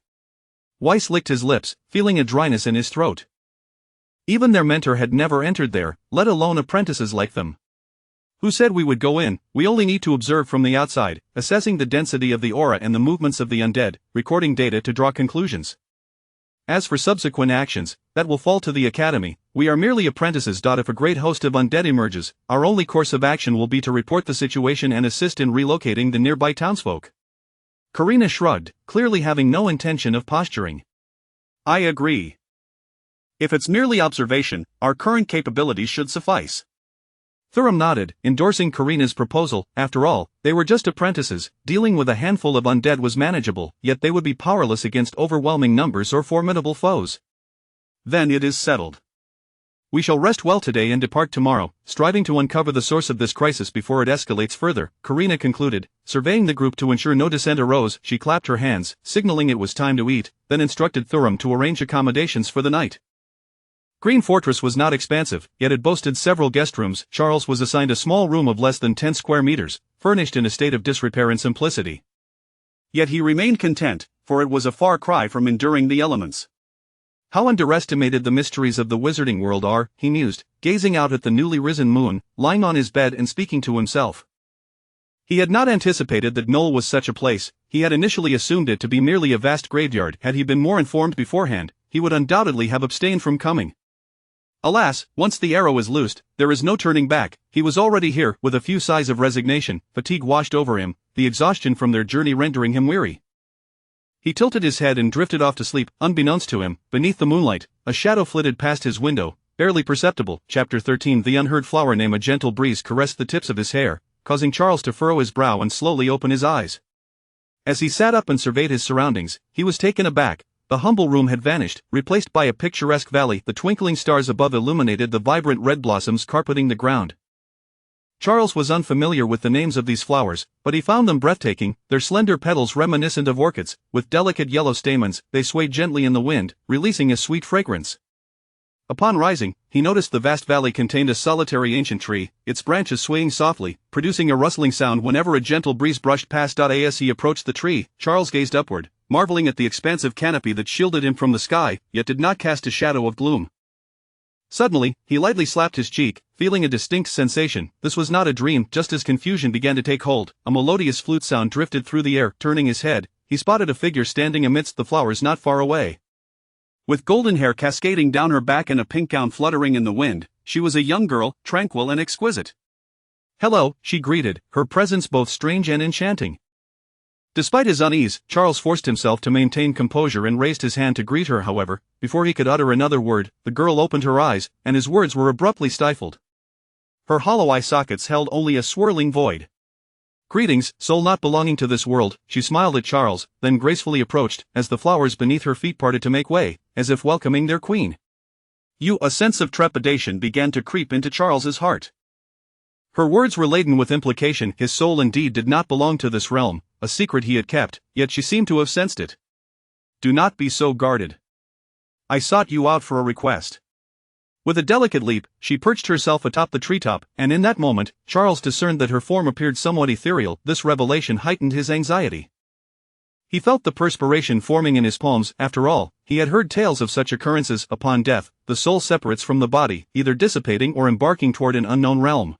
Weiss licked his lips, feeling a dryness in his throat. Even their mentor had never entered there, let alone apprentices like them. Who said we would go in? We only need to observe from the outside, assessing the density of the aura and the movements of the undead, recording data to draw conclusions. As for subsequent actions, that will fall to the Academy. We are merely apprentices. If a great host of undead emerges, our only course of action will be to report the situation and assist in relocating the nearby townsfolk. Karina shrugged, clearly having no intention of posturing. I agree. If it's merely observation, our current capabilities should suffice. Thuram nodded, endorsing Karina's proposal. After all, they were just apprentices. Dealing with a handful of undead was manageable, yet they would be powerless against overwhelming numbers or formidable foes. Then it is settled. We shall rest well today and depart tomorrow, striving to uncover the source of this crisis before it escalates further, Karina concluded, surveying the group to ensure no dissent arose. She clapped her hands, signaling it was time to eat, then instructed Thuram to arrange accommodations for the night. Green Fortress was not expansive, yet it boasted several guest rooms. Charles was assigned a small room of less than 10 square meters, furnished in a state of disrepair and simplicity. Yet he remained content, for it was a far cry from enduring the elements. How underestimated the mysteries of the wizarding world are, he mused, gazing out at the newly risen moon, lying on his bed and speaking to himself. He had not anticipated that Knoll was such a place. He had initially assumed it to be merely a vast graveyard. Had he been more informed beforehand, he would undoubtedly have abstained from coming. Alas, once the arrow is loosed, there is no turning back. He was already here. With a few sighs of resignation, fatigue washed over him, the exhaustion from their journey rendering him weary. He tilted his head and drifted off to sleep. Unbeknownst to him, beneath the moonlight, a shadow flitted past his window, barely perceptible. Chapter 13. The unheard flower name. A gentle breeze caressed the tips of his hair, causing Charles to furrow his brow and slowly open his eyes. As he sat up and surveyed his surroundings, he was taken aback. The humble room had vanished, replaced by a picturesque valley. The twinkling stars above illuminated the vibrant red blossoms carpeting the ground. Charles was unfamiliar with the names of these flowers, but he found them breathtaking, their slender petals reminiscent of orchids. With delicate yellow stamens, they swayed gently in the wind, releasing a sweet fragrance. Upon rising, he noticed the vast valley contained a solitary ancient tree, its branches swaying softly, producing a rustling sound whenever a gentle breeze brushed past. As he approached the tree, Charles gazed upward, marveling at the expansive canopy that shielded him from the sky, yet did not cast a shadow of gloom. Suddenly, he lightly slapped his cheek, feeling a distinct sensation. This was not a dream. Just as confusion began to take hold, a melodious flute sound drifted through the air. Turning his head, he spotted a figure standing amidst the flowers not far away. With golden hair cascading down her back and a pink gown fluttering in the wind, she was a young girl, tranquil and exquisite. "Hello," she greeted, her presence both strange and enchanting. Despite his unease, Charles forced himself to maintain composure and raised his hand to greet her. However, before he could utter another word, the girl opened her eyes, and his words were abruptly stifled. Her hollow eye sockets held only a swirling void. "Greetings, soul not belonging to this world," she smiled at Charles, then gracefully approached, as the flowers beneath her feet parted to make way, as if welcoming their queen. A sense of trepidation began to creep into Charles's heart. Her words were laden with implication. His soul indeed did not belong to this realm, a secret he had kept, yet she seemed to have sensed it. "Do not be so guarded. I sought you out for a request." With a delicate leap, she perched herself atop the treetop, and in that moment, Charles discerned that her form appeared somewhat ethereal. This revelation heightened his anxiety. He felt the perspiration forming in his palms. After all, he had heard tales of such occurrences. Upon death, the soul separates from the body, either dissipating or embarking toward an unknown realm.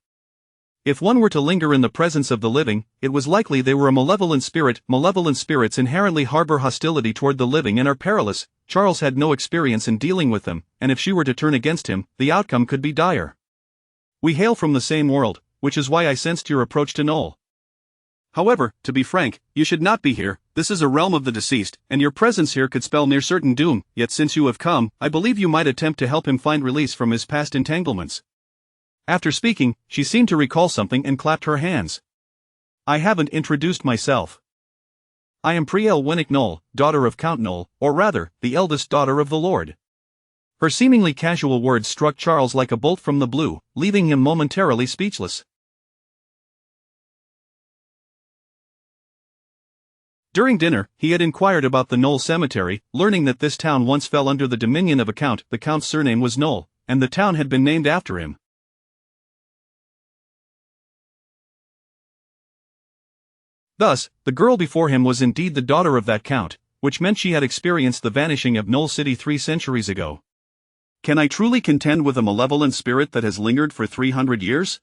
If one were to linger in the presence of the living, it was likely they were a malevolent spirit. Malevolent spirits inherently harbor hostility toward the living and are perilous. Charles had no experience in dealing with them, and if she were to turn against him, the outcome could be dire. "We hail from the same world, which is why I sensed your approach to Noel. However, to be frank, you should not be here. This is a realm of the deceased, and your presence here could spell near certain doom. Yet since you have come, I believe you might attempt to help him find release from his past entanglements." After speaking, she seemed to recall something and clapped her hands. "I haven't introduced myself. I am Priel Winnick Noel, daughter of Count Noel, or rather, the eldest daughter of the Lord." Her seemingly casual words struck Charles like a bolt from the blue, leaving him momentarily speechless. During dinner, he had inquired about the Noel cemetery, learning that this town once fell under the dominion of a count. The count's surname was Noel, and the town had been named after him. Thus, the girl before him was indeed the daughter of that count, which meant she had experienced the vanishing of Noel City 3 centuries ago. Can I truly contend with a malevolent spirit that has lingered for 300 years?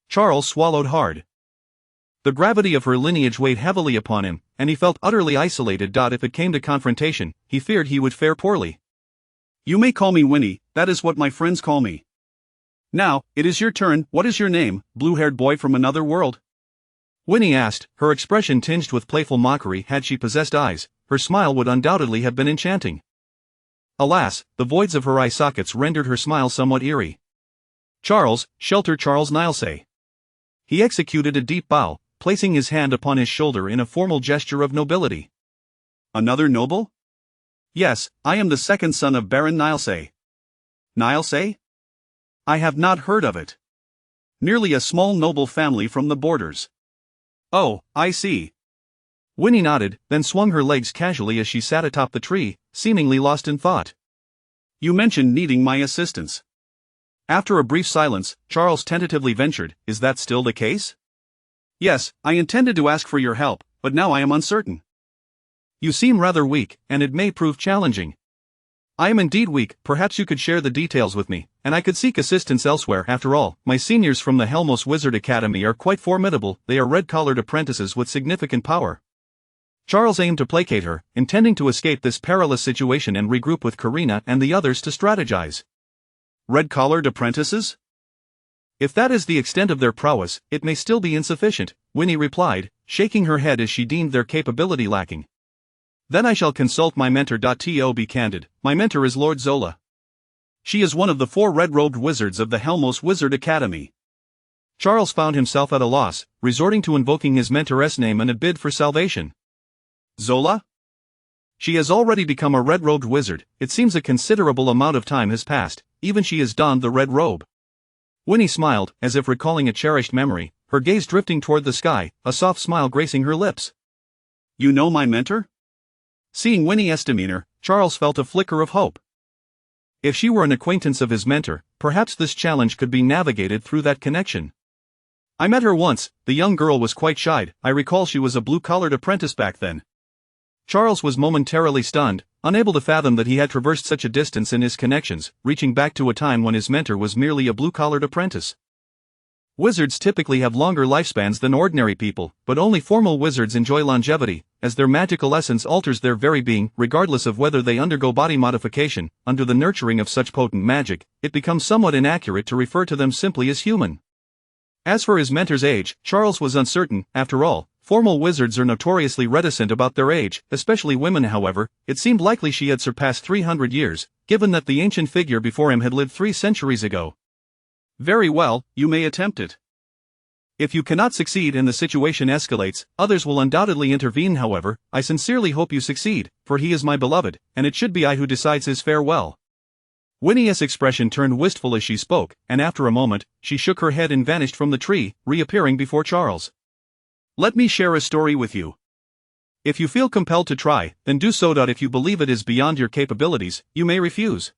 Charles swallowed hard. The gravity of her lineage weighed heavily upon him, and he felt utterly isolated. If it came to confrontation, he feared he would fare poorly. "You may call me Winnie, that is what my friends call me. Now, it is your turn. What is your name, blue-haired boy from another world?" Winnie asked, her expression tinged with playful mockery. Had she possessed eyes, her smile would undoubtedly have been enchanting. Alas, the voids of her eye sockets rendered her smile somewhat eerie. "Charles, Shelter Charles Nilesay." He executed a deep bow, placing his hand upon his shoulder in a formal gesture of nobility. "Another noble?" "Yes, I am the second son of Baron Nilesay." "Nilesay? I have not heard of it. Merely a small noble family from the borders." "Oh, I see." Winnie nodded, then swung her legs casually as she sat atop the tree, seemingly lost in thought. "You mentioned needing my assistance." After a brief silence, Charles tentatively ventured, "Is that still the case?" "Yes, I intended to ask for your help, but now I am uncertain." "You seem rather weak, and it may prove challenging." "I am indeed weak. Perhaps you could share the details with me, and I could seek assistance elsewhere. After all, my seniors from the Helmos Wizard Academy are quite formidable. They are red-collared apprentices with significant power." Charles aimed to placate her, intending to escape this perilous situation and regroup with Karina and the others to strategize. "Red-collared apprentices? If that is the extent of their prowess, it may still be insufficient," Winnie replied, shaking her head as she deemed their capability lacking. "Then I shall consult my mentor. To be candid, my mentor is Lord Zola. She is one of the 4 red-robed wizards of the Helmos Wizard Academy." Charles found himself at a loss, resorting to invoking his mentor's name in a bid for salvation. "Zola? She has already become a red-robed wizard. It seems a considerable amount of time has passed, even she has donned the red robe." Winnie smiled, as if recalling a cherished memory, her gaze drifting toward the sky, a soft smile gracing her lips. "You know my mentor?" Seeing Winnie's demeanor, Charles felt a flicker of hope. If she were an acquaintance of his mentor, perhaps this challenge could be navigated through that connection. "I met her once. The young girl was quite shy. I recall she was a blue-collared apprentice back then." Charles was momentarily stunned, unable to fathom that he had traversed such a distance in his connections, reaching back to a time when his mentor was merely a blue-collared apprentice. Wizards typically have longer lifespans than ordinary people, but only formal wizards enjoy longevity, as their magical essence alters their very being, regardless of whether they undergo body modification. Under the nurturing of such potent magic, it becomes somewhat inaccurate to refer to them simply as human. As for his mentor's age, Charles was uncertain. After all, formal wizards are notoriously reticent about their age, especially women. However, it seemed likely she had surpassed 300 years, given that the ancient figure before him had lived 3 centuries ago. Very well, you may attempt it. If you cannot succeed and the situation escalates, others will undoubtedly intervene. However, I sincerely hope you succeed, for he is my beloved, and it should be I who decides his farewell. Winnie's expression turned wistful as she spoke, and after a moment, she shook her head and vanished from the tree, reappearing before Charles. Let me share a story with you. If you feel compelled to try, then do so. If you believe it is beyond your capabilities, you may refuse.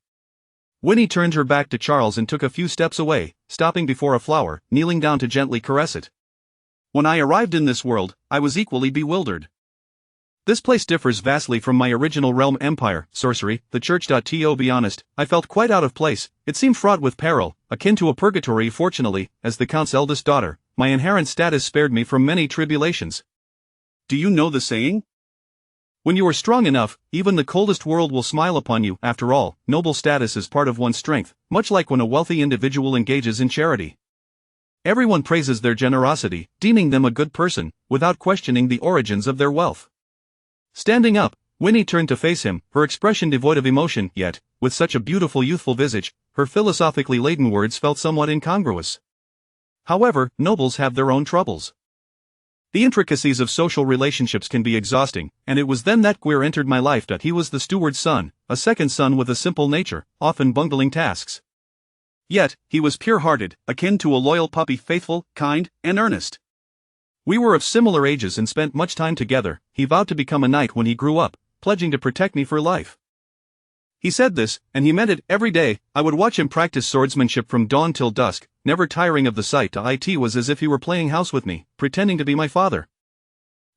Winnie turned her back to Charles and took a few steps away, stopping before a flower, kneeling down to gently caress it. When I arrived in this world, I was equally bewildered. This place differs vastly from my original realm empire, sorcery, the church. To be honest, I felt quite out of place. It seemed fraught with peril, akin to a purgatory. Fortunately, as the Count's eldest daughter, my inherent status spared me from many tribulations. Do you know the saying? When you are strong enough, even the coldest world will smile upon you. After all, noble status is part of one's strength, much like when a wealthy individual engages in charity. Everyone praises their generosity, deeming them a good person, without questioning the origins of their wealth. Standing up, Winnie turned to face him, her expression devoid of emotion, yet, with such a beautiful youthful visage, her philosophically laden words felt somewhat incongruous. However, nobles have their own troubles. The intricacies of social relationships can be exhausting, and it was then that Gwir entered my life. He was the steward's son, a second son with a simple nature, often bungling tasks. Yet, he was pure-hearted, akin to a loyal puppy, faithful, kind, and earnest. We were of similar ages and spent much time together. He vowed to become a knight when he grew up, pledging to protect me for life. He said this, and he meant it. Every day, I would watch him practice swordsmanship from dawn till dusk, never tiring of the sight. It was as if he were playing house with me, pretending to be my father.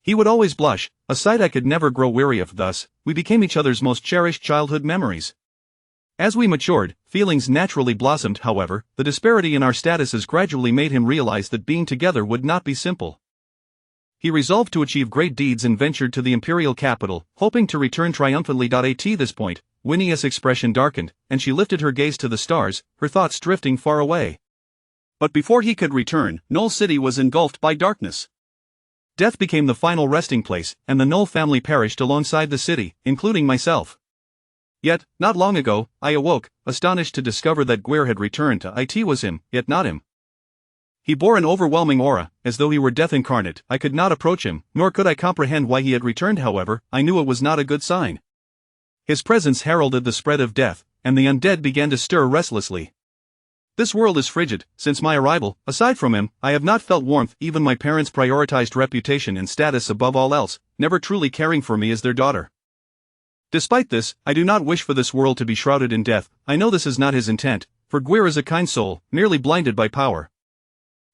He would always blush, a sight I could never grow weary of. Thus, we became each other's most cherished childhood memories. As we matured, feelings naturally blossomed. However, the disparity in our statuses gradually made him realize that being together would not be simple. He resolved to achieve great deeds and ventured to the imperial capital, hoping to return triumphantly. At this point, Winnie's expression darkened, and she lifted her gaze to the stars, her thoughts drifting far away. But before he could return, Knoll City was engulfed by darkness. Death became the final resting place, and the Knoll family perished alongside the city, including myself. Yet, not long ago, I awoke, astonished to discover that Gwir had returned. It was him, yet not him. He bore an overwhelming aura, as though he were death incarnate. I could not approach him, nor could I comprehend why he had returned. However, I knew it was not a good sign. His presence heralded the spread of death, and the undead began to stir restlessly. This world is frigid. Since my arrival, aside from him, I have not felt warmth. Even my parents prioritized reputation and status above all else, never truly caring for me as their daughter. Despite this, I do not wish for this world to be shrouded in death. I know this is not his intent, for Gwir is a kind soul, merely blinded by power.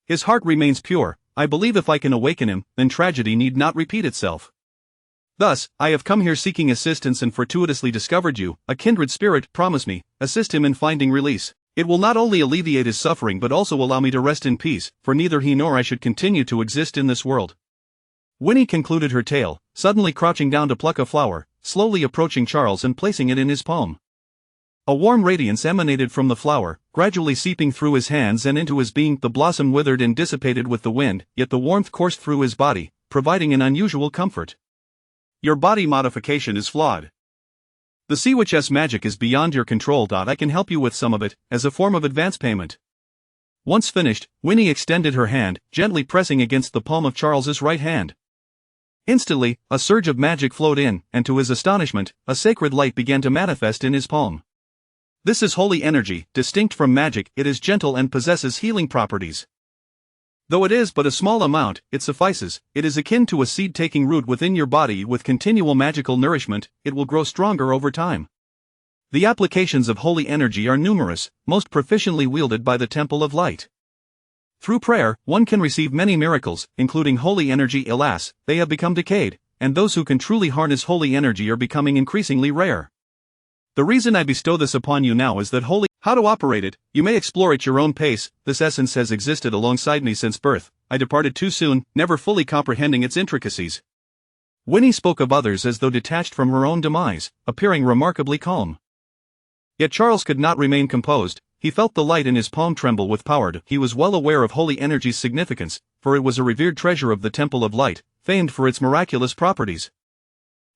His heart remains pure. I believe if I can awaken him, then tragedy need not repeat itself. Thus, I have come here seeking assistance and fortuitously discovered you, a kindred spirit. Promise me, assist him in finding release. It will not only alleviate his suffering but also allow me to rest in peace, for neither he nor I should continue to exist in this world. Winnie concluded her tale, suddenly crouching down to pluck a flower, slowly approaching Charles and placing it in his palm. A warm radiance emanated from the flower, gradually seeping through his hands and into his being. The blossom withered and dissipated with the wind, yet the warmth coursed through his body, providing an unusual comfort. Your body modification is flawed. The Sea Witch's magic is beyond your control. I can help you with some of it, as a form of advance payment. Once finished, Winnie extended her hand, gently pressing against the palm of Charles's right hand. Instantly, a surge of magic flowed in, and to his astonishment, a sacred light began to manifest in his palm. This is holy energy, distinct from magic. It is gentle and possesses healing properties. Though it is but a small amount, it suffices. It is akin to a seed taking root within your body. With continual magical nourishment, it will grow stronger over time. The applications of holy energy are numerous, most proficiently wielded by the Temple of Light. Through prayer, one can receive many miracles, including holy energy. Alas, they have become decayed, and those who can truly harness holy energy are becoming increasingly rare. The reason I bestow this upon you now is that holy. How to operate it, you may explore at your own pace. This essence has existed alongside me since birth. I departed too soon, never fully comprehending its intricacies. Winnie spoke of others as though detached from her own demise, appearing remarkably calm. Yet Charles could not remain composed. He felt the light in his palm tremble with power. He was well aware of holy energy's significance, for it was a revered treasure of the Temple of Light, famed for its miraculous properties.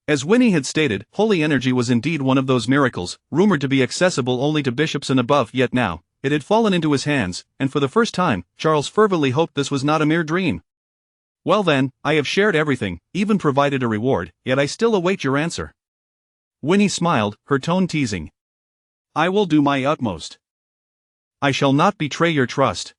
As Winnie had stated, holy energy was indeed one of those miracles, rumored to be accessible only to bishops and above, yet now, it had fallen into his hands, and for the first time, Charles fervently hoped this was not a mere dream. Well then, I have shared everything, even provided a reward, yet I still await your answer. Winnie smiled, her tone teasing. I will do my utmost. I shall not betray your trust.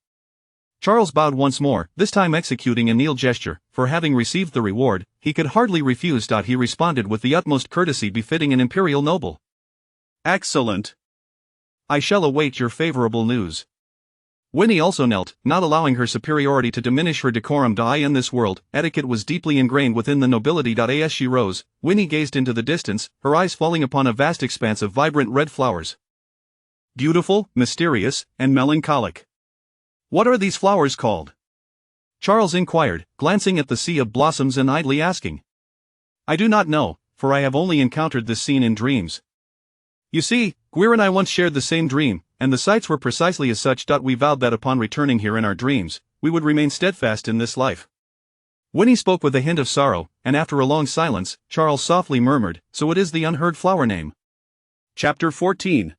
Charles bowed once more, this time executing a kneel gesture, for having received the reward, he could hardly refuse. He responded with the utmost courtesy befitting an imperial noble. Excellent. I shall await your favorable news. Winnie also knelt, not allowing her superiority to diminish her decorum. In this world, etiquette was deeply ingrained within the nobility. As she rose, Winnie gazed into the distance, her eyes falling upon a vast expanse of vibrant red flowers. Beautiful, mysterious, and melancholic. What are these flowers called? Charles inquired, glancing at the sea of blossoms and idly asking. I do not know, for I have only encountered this scene in dreams. You see, Gwir and I once shared the same dream, and the sights were precisely as such. We vowed that upon returning here in our dreams, we would remain steadfast in this life. Winnie spoke with a hint of sorrow, and after a long silence, Charles softly murmured, so it is the unheard flower name. Chapter 14.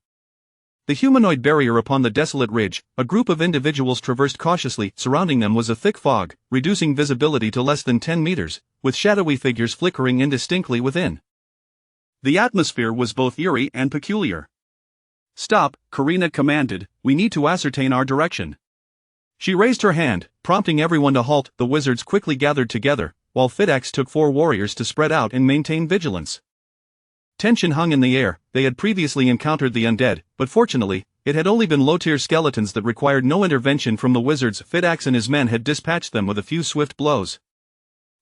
The humanoid barrier upon the desolate ridge, a group of individuals traversed cautiously. Surrounding them was a thick fog, reducing visibility to less than 10 meters, with shadowy figures flickering indistinctly within. The atmosphere was both eerie and peculiar. Stop, Karina commanded, we need to ascertain our direction. She raised her hand, prompting everyone to halt. The wizards quickly gathered together, while Fidax took 4 warriors to spread out and maintain vigilance. Tension hung in the air. They had previously encountered the undead, but fortunately, it had only been low-tier skeletons that required no intervention from the wizards. Fidax and his men had dispatched them with a few swift blows.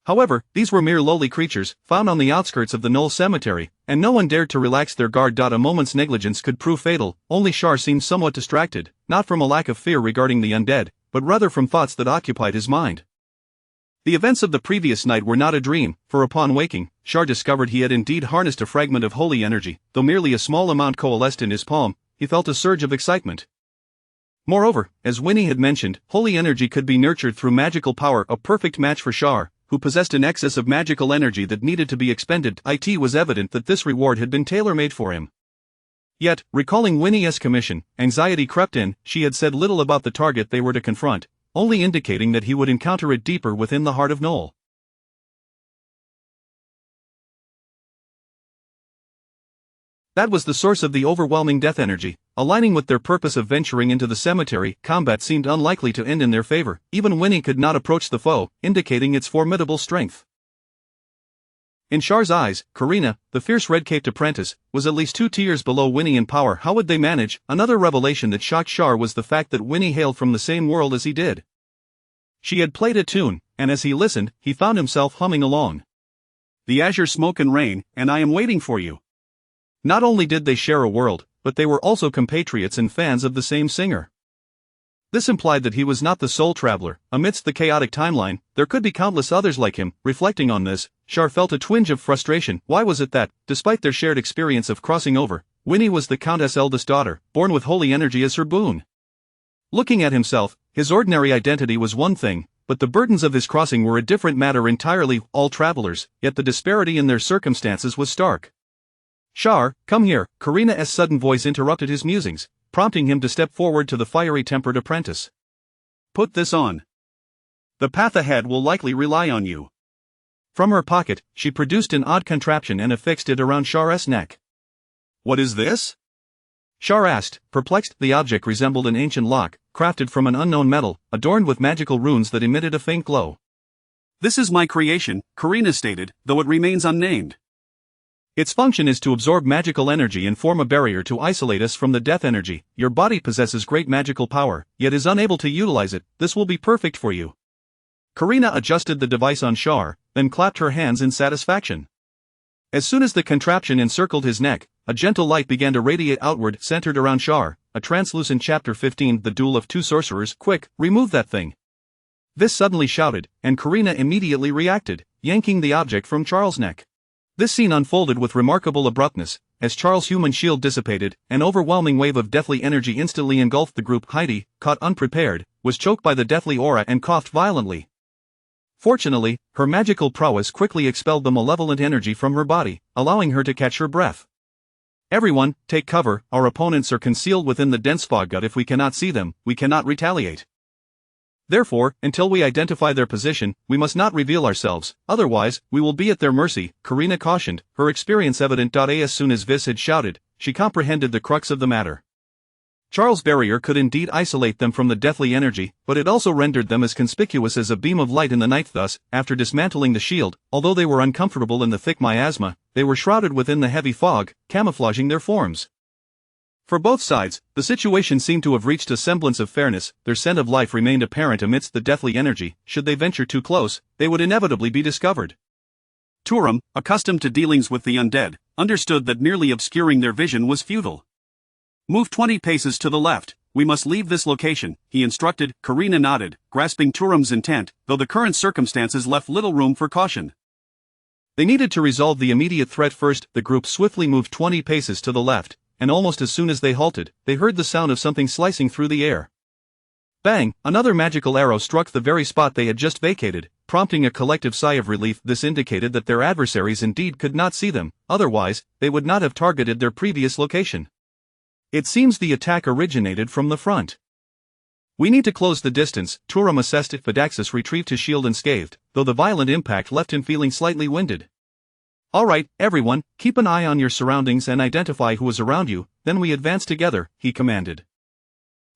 However, these were mere lowly creatures, found on the outskirts of the Knoll Cemetery, and no one dared to relax their guard. A moment's negligence could prove fatal. Only Shar seemed somewhat distracted, not from a lack of fear regarding the undead, but rather from thoughts that occupied his mind. The events of the previous night were not a dream, for upon waking, Shar discovered he had indeed harnessed a fragment of holy energy. Though merely a small amount coalesced in his palm, he felt a surge of excitement. Moreover, as Winnie had mentioned, holy energy could be nurtured through magical power, a perfect match for Shar, who possessed an excess of magical energy that needed to be expended. It was evident that this reward had been tailor-made for him. Yet, recalling Winnie's commission, anxiety crept in. She had said little about the target they were to confront, only indicating that he would encounter it deeper within the heart of Knoll. That was the source of the overwhelming death energy. Aligning with their purpose of venturing into the cemetery, combat seemed unlikely to end in their favor. Even Winnie could not approach the foe, indicating its formidable strength. In Shar's eyes, Karina, the fierce red-caped apprentice, was at least 2 tiers below Winnie in power. How would they manage? Another revelation that shocked Shar was the fact that Winnie hailed from the same world as he did. She had played a tune, and as he listened, he found himself humming along. The azure smoke and rain, and I am waiting for you. Not only did they share a world, but they were also compatriots and fans of the same singer. This implied that he was not the sole traveler. Amidst the chaotic timeline, there could be countless others like him. Reflecting on this, Shar felt a twinge of frustration. Why was it that, despite their shared experience of crossing over, Winnie was the Countess' eldest daughter, born with holy energy as her boon? Looking at himself, his ordinary identity was one thing, but the burdens of his crossing were a different matter entirely. All travelers, yet the disparity in their circumstances was stark. Shar, come here. Karina's sudden voice interrupted his musings, prompting him to step forward to the fiery-tempered apprentice. Put this on. The path ahead will likely rely on you. From her pocket, she produced an odd contraption and affixed it around Shar's neck. What is this? Shar asked, perplexed. The object resembled an ancient lock, crafted from an unknown metal, adorned with magical runes that emitted a faint glow. This is my creation, Karina stated, though it remains unnamed. Its function is to absorb magical energy and form a barrier to isolate us from the death energy. Your body possesses great magical power, yet is unable to utilize it. This will be perfect for you. Karina adjusted the device on Shar, then clapped her hands in satisfaction. As soon as the contraption encircled his neck, a gentle light began to radiate outward, centered around Char, a translucent. Chapter 15 The Duel of Two Sorcerers. Quick, remove that thing. Vis suddenly shouted, and Karina immediately reacted, yanking the object from Charles' neck. This scene unfolded with remarkable abruptness. As Charles' human shield dissipated, an overwhelming wave of deathly energy instantly engulfed the group. Heidi, caught unprepared, was choked by the deathly aura and coughed violently. Fortunately, her magical prowess quickly expelled the malevolent energy from her body, allowing her to catch her breath. Everyone, take cover, our opponents are concealed within the dense fog. If we cannot see them, we cannot retaliate. Therefore, until we identify their position, we must not reveal ourselves, otherwise, we will be at their mercy, Karina cautioned, her experience evident. As soon as Vis had shouted, she comprehended the crux of the matter. Charles' barrier could indeed isolate them from the deathly energy, but it also rendered them as conspicuous as a beam of light in the night. Thus, after dismantling the shield, although they were uncomfortable in the thick miasma, they were shrouded within the heavy fog, camouflaging their forms. For both sides, the situation seemed to have reached a semblance of fairness. Their scent of life remained apparent amidst the deathly energy. Should they venture too close, they would inevitably be discovered. Turam, accustomed to dealings with the undead, understood that merely obscuring their vision was futile. Move 20 paces to the left, we must leave this location, he instructed. Karina nodded, grasping Turam's intent, though the current circumstances left little room for caution. They needed to resolve the immediate threat first. The group swiftly moved 20 paces to the left, and almost as soon as they halted, they heard the sound of something slicing through the air. Bang! Another magical arrow struck the very spot they had just vacated, prompting a collective sigh of relief. This indicated that their adversaries indeed could not see them, otherwise, they would not have targeted their previous location. It seems the attack originated from the front. We need to close the distance, Turam assessed it. Fidaxis retrieved his shield unscathed, though the violent impact left him feeling slightly winded. Alright, everyone, keep an eye on your surroundings and identify who is around you, then we advance together, he commanded.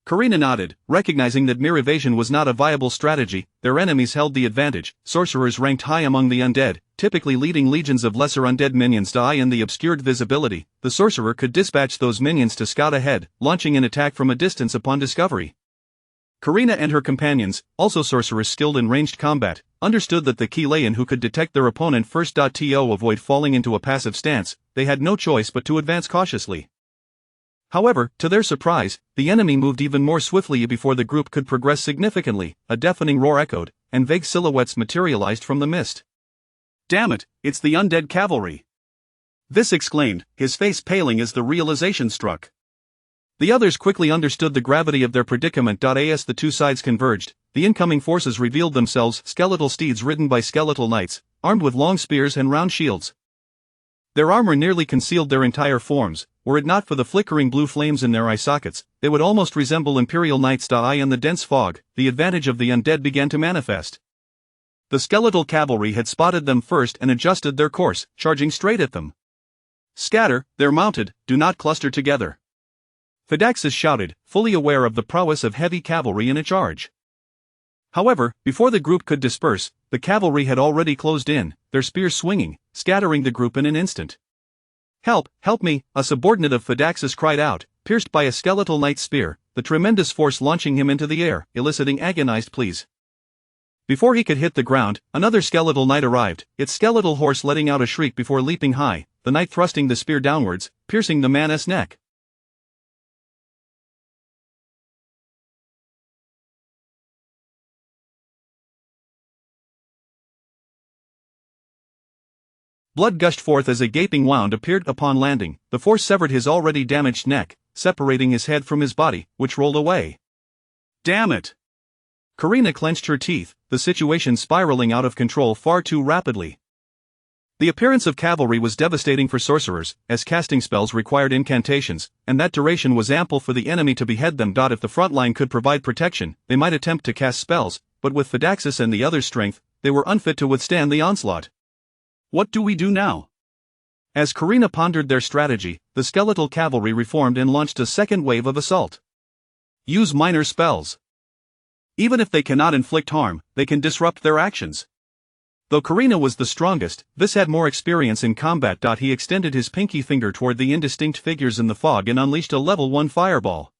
Karina nodded, recognizing that mere evasion was not a viable strategy. Their enemies held the advantage. Sorcerers ranked high among the undead, typically leading legions of lesser undead minions. In the obscured visibility, the sorcerer could dispatch those minions to scout ahead, launching an attack from a distance upon discovery. Karina and her companions, also sorcerers skilled in ranged combat, understood that the key lay in who could detect their opponent first. To avoid falling into a passive stance, they had no choice but to advance cautiously. However, to their surprise, the enemy moved even more swiftly. Before the group could progress significantly, a deafening roar echoed, and vague silhouettes materialized from the mist. Damn it, it's the undead cavalry! Vis exclaimed, his face paling as the realization struck. The others quickly understood the gravity of their predicament. As the two sides converged, the incoming forces revealed themselves, skeletal steeds ridden by skeletal knights, armed with long spears and round shields. Their armor nearly concealed their entire forms. Were it not for the flickering blue flames in their eye sockets, they would almost resemble Imperial Knights. In the dense fog, the advantage of the undead began to manifest. The skeletal cavalry had spotted them first and adjusted their course, charging straight at them. Scatter, they're mounted, do not cluster together. Fidaxis shouted, fully aware of the prowess of heavy cavalry in a charge. However, before the group could disperse, the cavalry had already closed in, their spears swinging, scattering the group in an instant. Help, help me, a subordinate of Fidaxis cried out, pierced by a skeletal knight's spear, the tremendous force launching him into the air, eliciting agonized pleas. Before he could hit the ground, another skeletal knight arrived, its skeletal horse letting out a shriek before leaping high, the knight thrusting the spear downwards, piercing the man's neck. Blood gushed forth as a gaping wound appeared upon landing. The force severed his already damaged neck, separating his head from his body, which rolled away. Damn it! Karina clenched her teeth, the situation spiraling out of control far too rapidly. The appearance of cavalry was devastating for sorcerers, as casting spells required incantations, and that duration was ample for the enemy to behead them. If the front line could provide protection, they might attempt to cast spells, but with Fidaxis and the others' strength, they were unfit to withstand the onslaught. What do we do now? As Karina pondered their strategy, the skeletal cavalry reformed and launched a second wave of assault. Use minor spells. Even if they cannot inflict harm, they can disrupt their actions. Though Karina was the strongest, Vis had more experience in combat. He extended his pinky finger toward the indistinct figures in the fog and unleashed a level 1 fireball.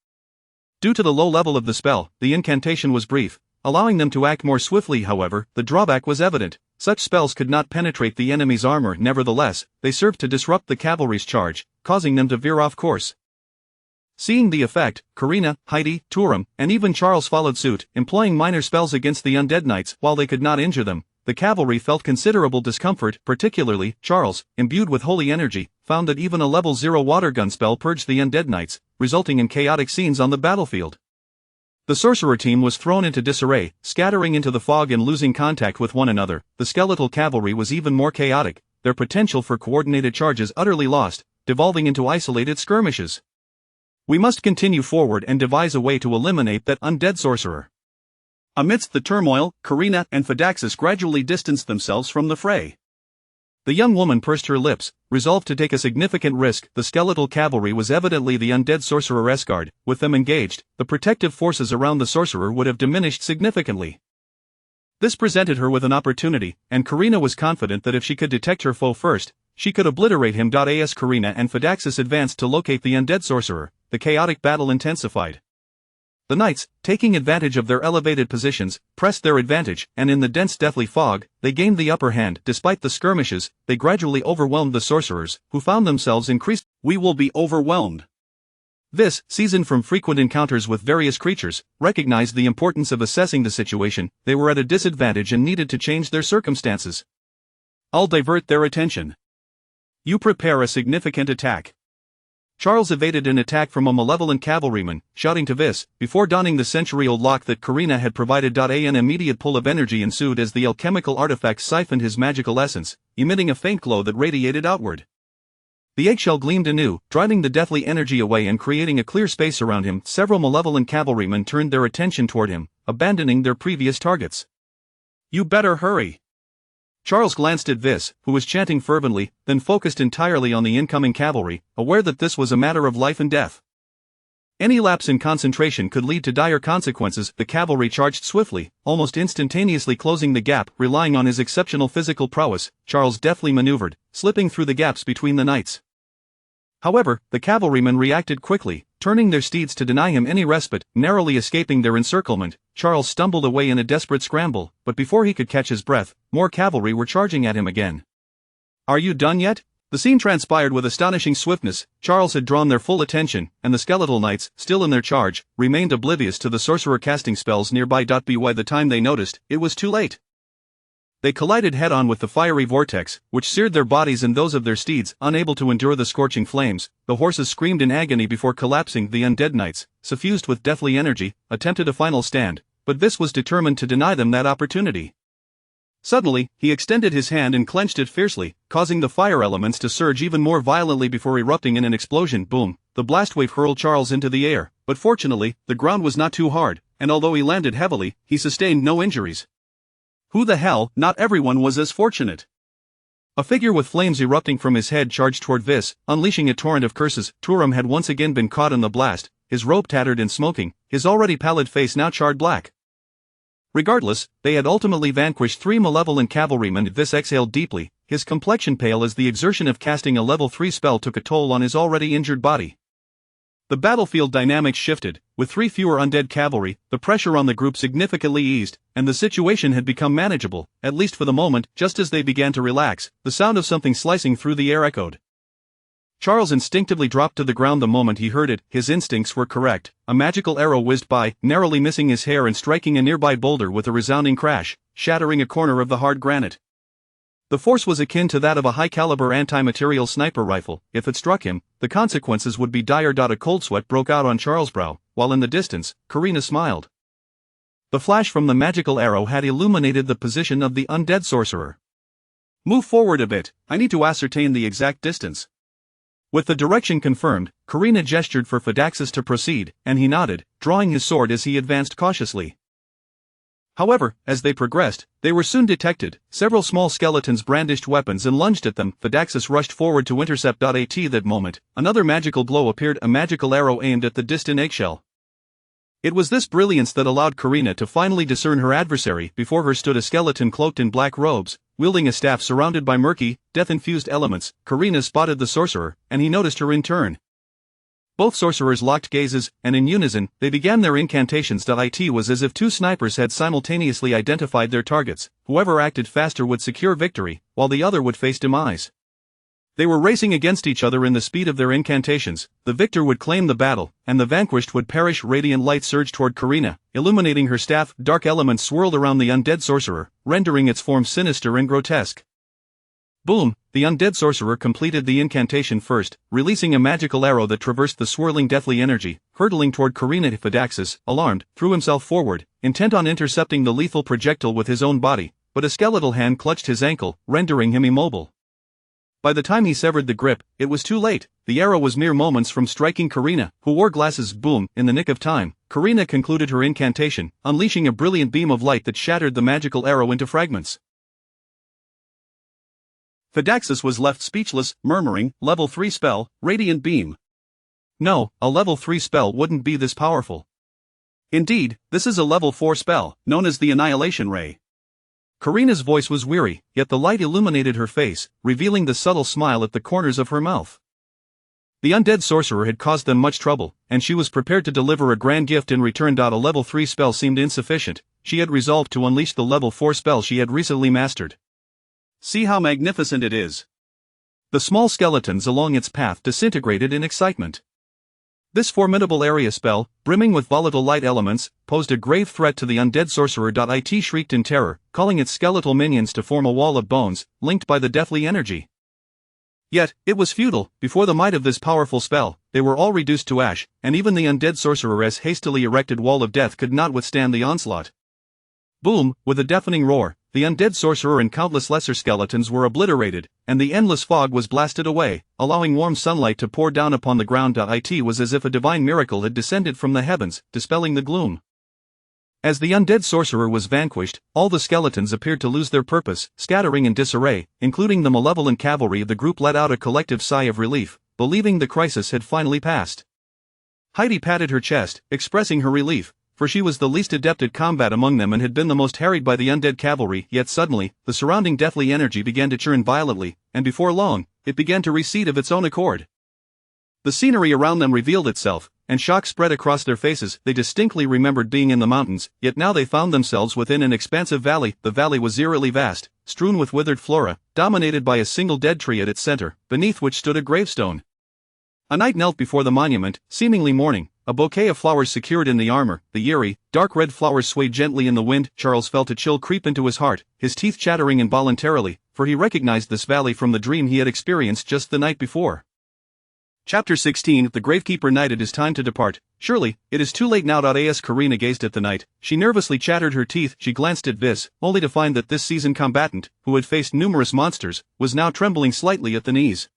Due to the low level of the spell, the incantation was brief, allowing them to act more swiftly. However, the drawback was evident. Such spells could not penetrate the enemy's armor. Nevertheless, they served to disrupt the cavalry's charge, causing them to veer off course. Seeing the effect, Karina, Heidi, Turam, and even Charles followed suit, employing minor spells against the undead knights. While they could not injure them, the cavalry felt considerable discomfort, particularly Charles, imbued with holy energy, found that even a level 0 water gun spell purged the undead knights, resulting in chaotic scenes on the battlefield. The sorcerer team was thrown into disarray, scattering into the fog and losing contact with one another. The skeletal cavalry was even more chaotic, their potential for coordinated charges utterly lost, devolving into isolated skirmishes. We must continue forward and devise a way to eliminate that undead sorcerer. Amidst the turmoil, Karina and Phaedaxus gradually distanced themselves from the fray. The young woman pursed her lips, resolved to take a significant risk. The skeletal cavalry was evidently the undead sorcerer Esgard. With them engaged, the protective forces around the sorcerer would have diminished significantly. This presented her with an opportunity, and Karina was confident that if she could detect her foe first, she could obliterate him. As Karina and Phaedaxus advanced to locate the undead sorcerer, the chaotic battle intensified. The knights, taking advantage of their elevated positions, pressed their advantage, and in the dense deathly fog, they gained the upper hand. Despite the skirmishes, they gradually overwhelmed the sorcerers, who found themselves increased. We will be overwhelmed. This, seasoned from frequent encounters with various creatures, recognized the importance of assessing the situation. They were at a disadvantage and needed to change their circumstances. I'll divert their attention. You prepare a significant attack. Charles evaded an attack from a malevolent cavalryman, shouting to Vis, before donning the century-old lock that Karina had provided. An immediate pull of energy ensued as the alchemical artifact siphoned his magical essence, emitting a faint glow that radiated outward. The eggshell gleamed anew, driving the deathly energy away and creating a clear space around him. Several malevolent cavalrymen turned their attention toward him, abandoning their previous targets. You better hurry. Charles glanced at Vis, who was chanting fervently, then focused entirely on the incoming cavalry, aware that this was a matter of life and death. Any lapse in concentration could lead to dire consequences. The cavalry charged swiftly, almost instantaneously closing the gap. Relying on his exceptional physical prowess, Charles deftly maneuvered, slipping through the gaps between the knights. However, the cavalrymen reacted quickly, turning their steeds to deny him any respite. Narrowly escaping their encirclement, Charles stumbled away in a desperate scramble, but before he could catch his breath, more cavalry were charging at him again. Are you done yet? The scene transpired with astonishing swiftness. Charles had drawn their full attention, and the skeletal knights, still in their charge, remained oblivious to the sorcerer casting spells nearby. By the time they noticed, it was too late. They collided head-on with the fiery vortex, which seared their bodies and those of their steeds. Unable to endure the scorching flames, the horses screamed in agony before collapsing. The undead knights, suffused with deathly energy, attempted a final stand, but Vis was determined to deny them that opportunity. Suddenly, he extended his hand and clenched it fiercely, causing the fire elements to surge even more violently before erupting in an explosion. Boom! The blast wave hurled Charles into the air, but fortunately, the ground was not too hard, and although he landed heavily, he sustained no injuries. Who the hell? Not everyone was as fortunate. A figure with flames erupting from his head charged toward Vis, unleashing a torrent of curses. Turam had once again been caught in the blast, his robe tattered and smoking, his already pallid face now charred black. Regardless, they had ultimately vanquished 3 malevolent cavalrymen. Vis exhaled deeply, his complexion pale as the exertion of casting a level 3 spell took a toll on his already injured body. The battlefield dynamics shifted. With 3 fewer undead cavalry, the pressure on the group significantly eased, and the situation had become manageable, at least for the moment. Just as they began to relax, the sound of something slicing through the air echoed. Charles instinctively dropped to the ground the moment he heard it. His instincts were correct. A magical arrow whizzed by, narrowly missing his hair and striking a nearby boulder with a resounding crash, shattering a corner of the hard granite. The force was akin to that of a high-caliber anti-material sniper rifle. If it struck him, the consequences would be dire. A cold sweat broke out on Charles' brow, while in the distance, Karina smiled. The flash from the magical arrow had illuminated the position of the undead sorcerer. Move forward a bit, I need to ascertain the exact distance. With the direction confirmed, Karina gestured for Phaedaxus to proceed, and he nodded, drawing his sword as he advanced cautiously. However, as they progressed, they were soon detected. Several small skeletons brandished weapons and lunged at them. Phaedaxus rushed forward to intercept. At that moment, another magical glow appeared, a magical arrow aimed at the distant eggshell. It was this brilliance that allowed Karina to finally discern her adversary. Before her stood a skeleton cloaked in black robes, wielding a staff surrounded by murky, death-infused elements. Karina spotted the sorcerer, and he noticed her in turn. Both sorcerers locked gazes, and in unison, they began their incantations. It was as if 2 snipers had simultaneously identified their targets. Whoever acted faster would secure victory, while the other would face demise. They were racing against each other in the speed of their incantations. The victor would claim the battle, and the vanquished would perish. Radiant light surged toward Karina, illuminating her staff. Dark elements swirled around the undead sorcerer, rendering its form sinister and grotesque. Boom! The undead sorcerer completed the incantation first, releasing a magical arrow that traversed the swirling deathly energy, hurtling toward Karina. Phaedaxus, alarmed, threw himself forward, intent on intercepting the lethal projectile with his own body, but a skeletal hand clutched his ankle, rendering him immobile. By the time he severed the grip, it was too late. The arrow was mere moments from striking Karina, who wore glasses. Boom! In the nick of time, Karina concluded her incantation, unleashing a brilliant beam of light that shattered the magical arrow into fragments. Phaedaxus was left speechless, murmuring, "Level 3 spell, Radiant Beam. No, a level 3 spell wouldn't be this powerful. Indeed, this is a level 4 spell, known as the Annihilation Ray." Karina's voice was weary, yet the light illuminated her face, revealing the subtle smile at the corners of her mouth. The undead sorcerer had caused them much trouble, and she was prepared to deliver a grand gift in return. A level 3 spell seemed insufficient. She had resolved to unleash the level 4 spell she had recently mastered. "See how magnificent it is." The small skeletons along its path disintegrated in excitement. This formidable area spell, brimming with volatile light elements, posed a grave threat to the undead sorcerer. It shrieked in terror, calling its skeletal minions to form a wall of bones, linked by the deathly energy. Yet, it was futile. Before the might of this powerful spell, they were all reduced to ash, and even the undead sorcerer's hastily erected wall of death could not withstand the onslaught. Boom! With a deafening roar, the undead sorcerer and countless lesser skeletons were obliterated, and the endless fog was blasted away, allowing warm sunlight to pour down upon the ground. It was as if a divine miracle had descended from the heavens, dispelling the gloom. As the undead sorcerer was vanquished, all the skeletons appeared to lose their purpose, scattering in disarray, including the malevolent cavalry. The group let out a collective sigh of relief, believing the crisis had finally passed. Heidi patted her chest, expressing her relief, for she was the least adept at combat among them and had been the most harried by the undead cavalry. Yet suddenly, the surrounding deathly energy began to churn violently, and before long, it began to recede of its own accord. The scenery around them revealed itself, and shock spread across their faces. They distinctly remembered being in the mountains, yet now they found themselves within an expansive valley. The valley was eerily vast, strewn with withered flora, dominated by a single dead tree at its center, beneath which stood a gravestone. A knight knelt before the monument, seemingly mourning, a bouquet of flowers secured in the armor. The eerie, dark red flowers swayed gently in the wind. Charles felt a chill creep into his heart, his teeth chattering involuntarily, for he recognized this valley from the dream he had experienced just the night before. Chapter 16. The Gravekeeper Knight. It is time to depart. Surely, it is too late now. As Karina gazed at the knight, she nervously chattered her teeth. She glanced at Vis, only to find that this seasoned combatant, who had faced numerous monsters, was now trembling slightly at the knees.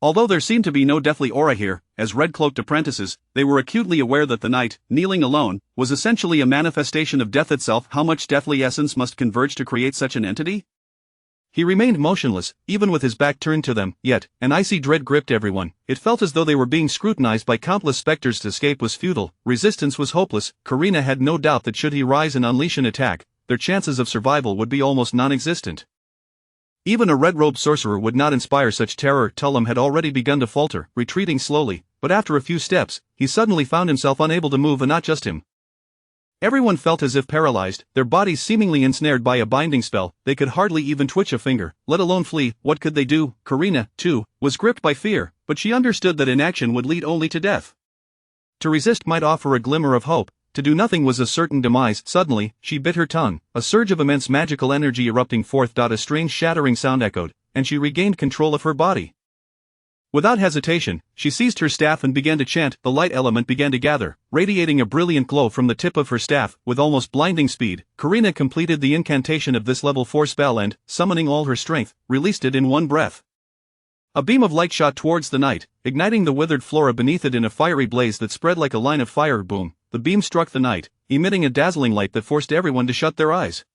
Although there seemed to be no deathly aura here, as red-cloaked apprentices, they were acutely aware that the knight, kneeling alone, was essentially a manifestation of death itself. How much deathly essence must converge to create such an entity? He remained motionless, even with his back turned to them, yet, an icy dread gripped everyone. It felt as though they were being scrutinized by countless specters. To escape was futile, resistance was hopeless. Karina had no doubt that should he rise and unleash an attack, their chances of survival would be almost non-existent. Even a red-robed sorcerer would not inspire such terror. Tullum had already begun to falter, retreating slowly, but after a few steps, he suddenly found himself unable to move, and not just him. Everyone felt as if paralyzed, their bodies seemingly ensnared by a binding spell. They could hardly even twitch a finger, let alone flee. What could they do? Karina, too, was gripped by fear, but she understood that inaction would lead only to death. To resist might offer a glimmer of hope, to do nothing was a certain demise. Suddenly, she bit her tongue, a surge of immense magical energy erupting forth. A strange shattering sound echoed, and she regained control of her body. Without hesitation, she seized her staff and began to chant. The light element began to gather, radiating a brilliant glow from the tip of her staff. With almost blinding speed, Karina completed the incantation of this level 4 spell and, summoning all her strength, released it in one breath. A beam of light shot towards the knight, igniting the withered flora beneath it in a fiery blaze that spread like a line of fire. Boom! The beam struck the knight, emitting a dazzling light that forced everyone to shut their eyes.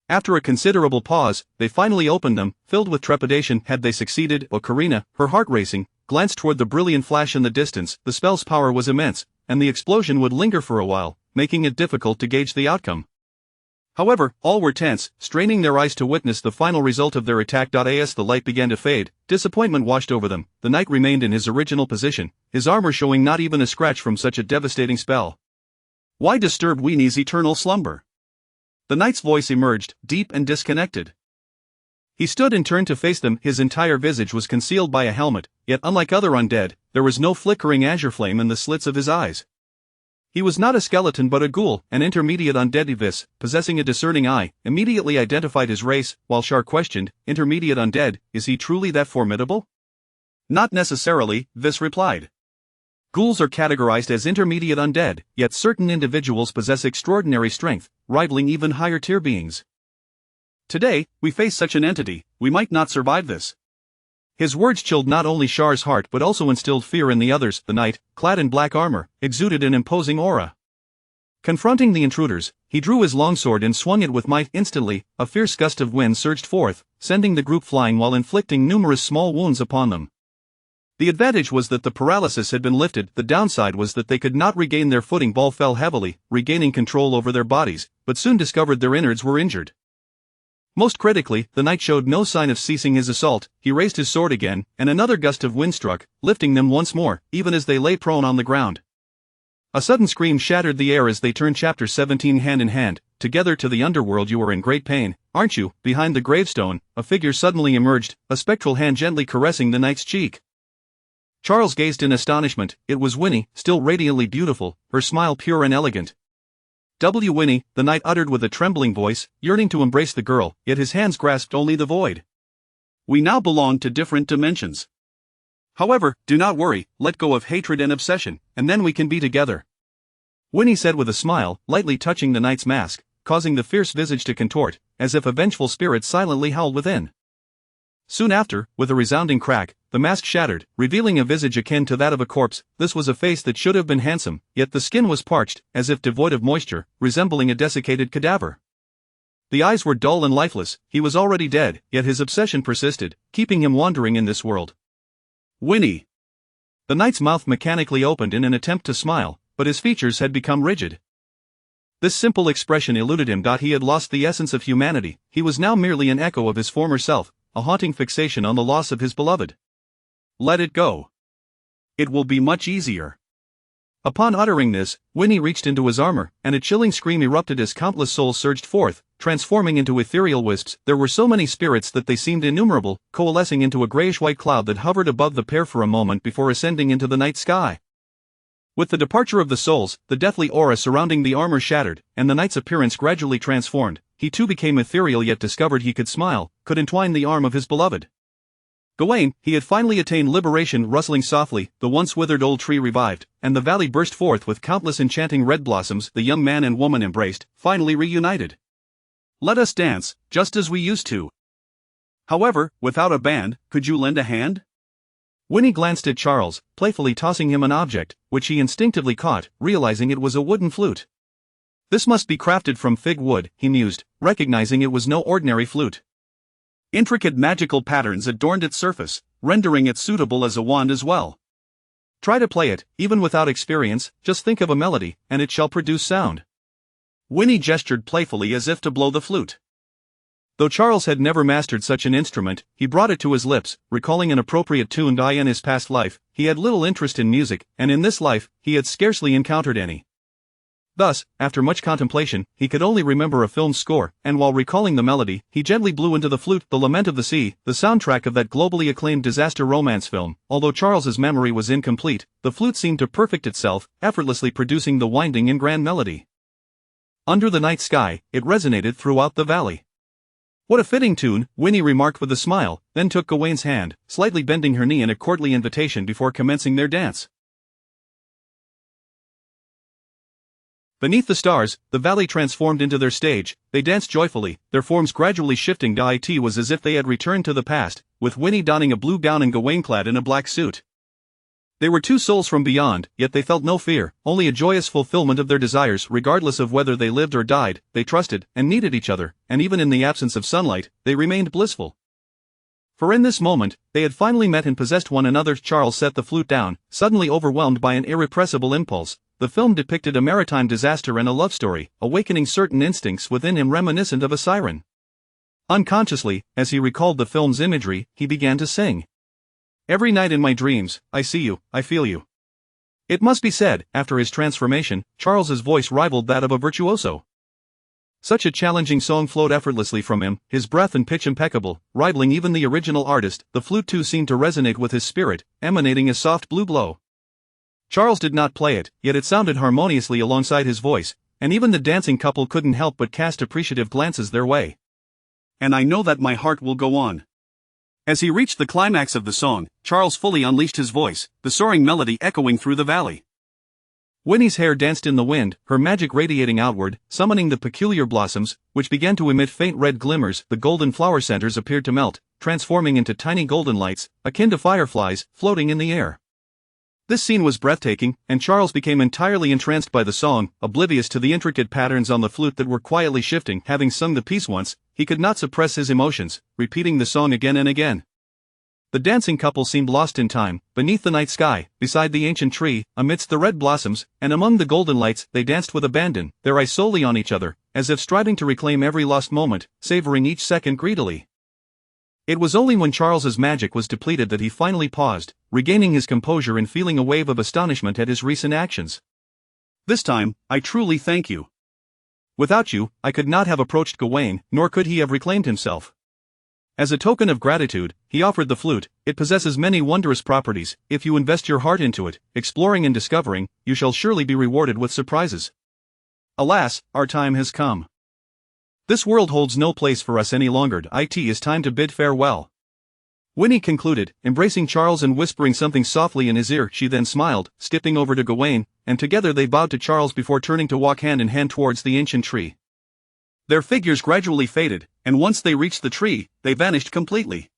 After a considerable pause, they finally opened them, filled with trepidation. Had they succeeded? But Karina, her heart racing, glanced toward the brilliant flash in the distance. The spell's power was immense, and the explosion would linger for a while, making it difficult to gauge the outcome. However, all were tense, straining their eyes to witness the final result of their attack. As the light began to fade, disappointment washed over them. The knight remained in his original position, his armor showing not even a scratch from such a devastating spell. Why disturb Weenie's eternal slumber? The knight's voice emerged, deep and disconnected. He stood and turned to face them. His entire visage was concealed by a helmet, yet unlike other undead, there was no flickering azure flame in the slits of his eyes. He was not a skeleton but a ghoul, an intermediate undead. Vis, possessing a discerning eye, immediately identified his race, while Shar questioned, "Intermediate undead, is he truly that formidable?" "Not necessarily," Vis replied. "Ghouls are categorized as intermediate undead, yet certain individuals possess extraordinary strength, rivaling even higher tier beings. Today, we face such an entity, we might not survive this." His words chilled not only Shar's heart but also instilled fear in the others. The knight, clad in black armor, exuded an imposing aura. Confronting the intruders, he drew his longsword and swung it with might. Instantly, a fierce gust of wind surged forth, sending the group flying while inflicting numerous small wounds upon them. The advantage was that the paralysis had been lifted, the downside was that they could not regain their footing. Ball fell heavily, regaining control over their bodies, but soon discovered their innards were injured. Most critically, the knight showed no sign of ceasing his assault. He raised his sword again, and another gust of wind struck, lifting them once more, even as they lay prone on the ground. A sudden scream shattered the air as they turned. Chapter 17. Hand in hand, together to the underworld. "You are in great pain, aren't you?" Behind the gravestone, a figure suddenly emerged, a spectral hand gently caressing the knight's cheek. Charles gazed in astonishment. It was Winnie, still radiantly beautiful, her smile pure and elegant. "Winnie," the knight uttered with a trembling voice, yearning to embrace the girl, yet his hands grasped only the void. "We now belong to different dimensions. However, do not worry, let go of hatred and obsession, and then we can be together," Winnie said with a smile, lightly touching the knight's mask, causing the fierce visage to contort, as if a vengeful spirit silently howled within. Soon after, with a resounding crack, the mask shattered, revealing a visage akin to that of a corpse. This was a face that should have been handsome, yet the skin was parched, as if devoid of moisture, resembling a desiccated cadaver. The eyes were dull and lifeless. He was already dead, yet his obsession persisted, keeping him wandering in this world. "Winnie!" The knight's mouth mechanically opened in an attempt to smile, but his features had become rigid. This simple expression eluded him. He had lost the essence of humanity. He was now merely an echo of his former self, a haunting fixation on the loss of his beloved. "Let it go. It will be much easier." Upon uttering this, Winnie reached into his armor, and a chilling scream erupted as countless souls surged forth, transforming into ethereal wisps. There were so many spirits that they seemed innumerable, coalescing into a grayish-white cloud that hovered above the pair for a moment before ascending into the night sky. With the departure of the souls, the deathly aura surrounding the armor shattered, and the knight's appearance gradually transformed. He too became ethereal, yet discovered he could smile, could entwine the arm of his beloved. Gawain, he had finally attained liberation. Rustling softly, the once withered old tree revived, and the valley burst forth with countless enchanting red blossoms. The young man and woman embraced, finally reunited. "Let us dance, just as we used to. However, without a band, could you lend a hand?" Winnie glanced at Charles, playfully tossing him an object, which he instinctively caught, realizing it was a wooden flute. "This must be crafted from fig wood," he mused, recognizing it was no ordinary flute. Intricate magical patterns adorned its surface, rendering it suitable as a wand as well. "Try to play it, even without experience, just think of a melody, and it shall produce sound." Winnie gestured playfully as if to blow the flute. Though Charles had never mastered such an instrument, he brought it to his lips, recalling an appropriate tune. In his past life, he had little interest in music, and in this life, he had scarcely encountered any. Thus, after much contemplation, he could only remember a film score, and while recalling the melody, he gently blew into the flute. The Lament of the Sea, the soundtrack of that globally acclaimed disaster romance film. Although Charles's memory was incomplete, the flute seemed to perfect itself, effortlessly producing the winding and grand melody. Under the night sky, it resonated throughout the valley. "What a fitting tune," Winnie remarked with a smile, then took Gawain's hand, slightly bending her knee in a courtly invitation before commencing their dance. Beneath the stars, the valley transformed into their stage. They danced joyfully, their forms gradually shifting. It was as if they had returned to the past, with Winnie donning a blue gown and Gawain clad in a black suit. They were two souls from beyond, yet they felt no fear, only a joyous fulfillment of their desires. Regardless of whether they lived or died, they trusted and needed each other, and even in the absence of sunlight, they remained blissful. For in this moment, they had finally met and possessed one another. Charles set the flute down, suddenly overwhelmed by an irrepressible impulse. The film depicted a maritime disaster and a love story, awakening certain instincts within him reminiscent of a siren. Unconsciously, as he recalled the film's imagery, he began to sing. "Every night in my dreams, I see you, I feel you." It must be said, after his transformation, Charles's voice rivaled that of a virtuoso. Such a challenging song flowed effortlessly from him, his breath and pitch impeccable, rivaling even the original artist. The flute too seemed to resonate with his spirit, emanating a soft blue glow. Charles did not play it, yet it sounded harmoniously alongside his voice, and even the dancing couple couldn't help but cast appreciative glances their way. "And I know that my heart will go on." As he reached the climax of the song, Charles fully unleashed his voice, the soaring melody echoing through the valley. Winnie's hair danced in the wind, her magic radiating outward, summoning the peculiar blossoms, which began to emit faint red glimmers. The golden flower centers appeared to melt, transforming into tiny golden lights, akin to fireflies, floating in the air. This scene was breathtaking, and Charles became entirely entranced by the song, oblivious to the intricate patterns on the flute that were quietly shifting. Having sung the piece once, he could not suppress his emotions, repeating the song again and again. The dancing couple seemed lost in time, beneath the night sky, beside the ancient tree, amidst the red blossoms, and among the golden lights. They danced with abandon, their eyes solely on each other, as if striving to reclaim every lost moment, savoring each second greedily. It was only when Charles's magic was depleted that he finally paused, regaining his composure and feeling a wave of astonishment at his recent actions. "This time, I truly thank you. Without you, I could not have approached Gawain, nor could he have reclaimed himself." As a token of gratitude, he offered the flute. "It possesses many wondrous properties. If you invest your heart into it, exploring and discovering, you shall surely be rewarded with surprises. Alas, our time has come. This world holds no place for us any longer. It is time to bid farewell." Winnie concluded, embracing Charles and whispering something softly in his ear. She then smiled, skipping over to Gawain, and together they bowed to Charles before turning to walk hand in hand towards the ancient tree. Their figures gradually faded, and once they reached the tree, they vanished completely.